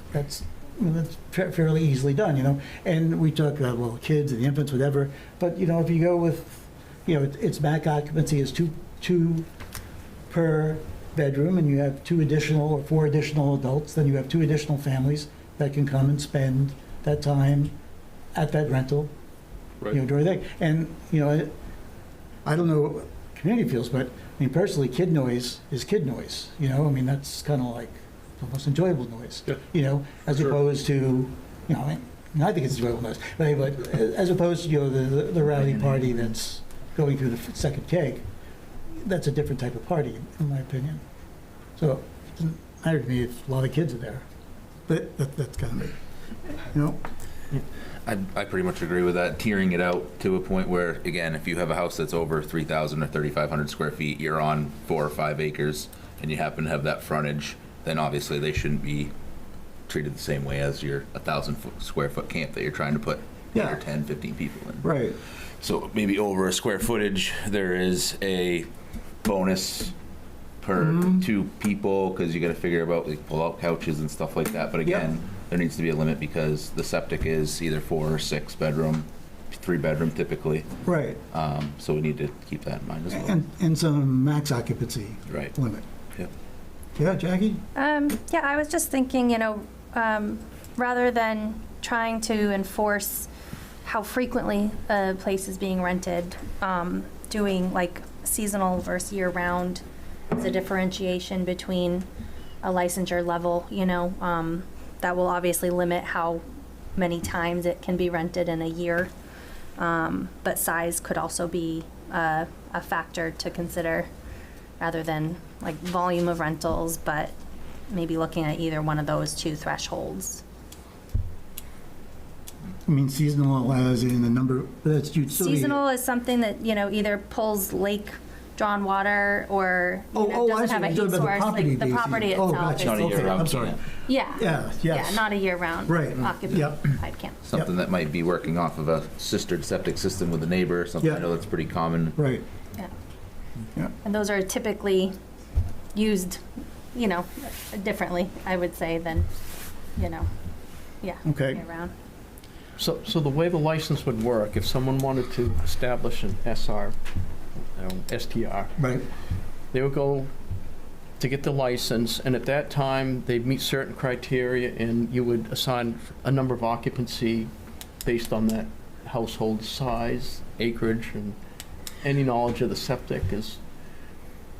fairly easily done, And we talk about, kids and the infants, whatever. But, if you go with, its back occupancy is two per bedroom, and you have 2 additional or 4 additional adults, then you have 2 additional families that can come and spend that time at that rental, Right. during the day. And, I don't know what community feels, but personally, kid noise is kid noise, that's kind of like the most enjoyable noise, as opposed to, I think it's enjoyable noise, but as opposed to, the rowdy party that's going through the second keg, that's a different type of party, in my opinion. So it doesn't matter to me if a lot of kids are there, but that's kind of it, I pretty much agree with that. Tiering it out to a point where, again, if you have a house that's over 3,000 or 3,500 square feet, you're on 4 or 5 acres, and you happen to have that frontage, then obviously they shouldn't be treated the same way as your 1,000 square foot camp that you're trying to put 8 or 10, 15 people in. Right. So maybe over a square footage, there is a bonus per 2 people, because you got to figure about pull-out couches and stuff like that. But again, there needs to be a limit because the septic is either 4 or 6 bedroom, 3 bedroom typically. Right. So we need to keep that in mind as well. And some max occupancy limit. Yep. Yeah, Jackie? Yeah, I was just thinking, rather than trying to enforce how frequently a place is being rented, doing like seasonal versus year-round as a differentiation between a licensure level, that will obviously limit how many times it can be rented in a year. But size could also be a factor to consider rather than like volume of rentals, but maybe looking at either one of those 2 thresholds. Seasonal as in the number, that's Seasonal is something that, either pulls lake drawn water or you know, I doesn't see. have a You're heat talking about source, like the property-based property heat. itself. Gotcha. is Not a Okay, year-round I'm sorry. unit. Yeah. Yes. Yeah, not a year-round Right. occupied camp. Something that might be working off of a sistered septic system with a neighbor, something I Yeah. know that's pretty common. Right. Yeah. And those are typically used, you know, differently, I would say, than, you know, Okay. year-round. So the way the license would work, if someone wanted to establish an STR, Right. they would go to get the license, and at that time, they'd meet certain criteria, and you would assign a number of occupancy based on that household size, acreage, and any knowledge of the septic is.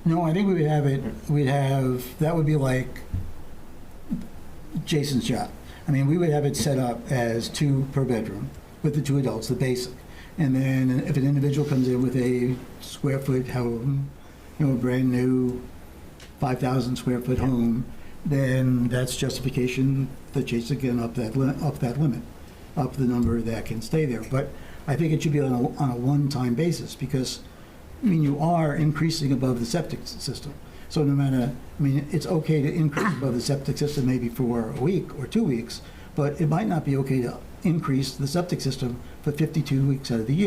No, I think we would have it, that would be like Jason's job. I mean, we would have it set up as 2 per bedroom with the 2 adults, the basic. And then if an individual comes in with a square foot home, you know, a brand new 5,000 square foot home, then that's justification that Jason can up that limit, up the number that can stay there. But I think it should be on a one-time basis because, I mean, you are increasing above the septic system. So no matter, I mean, it's okay to increase above the septic system maybe for a week or 2 weeks, but it might not be okay to increase the septic system for 52 weeks out of the year.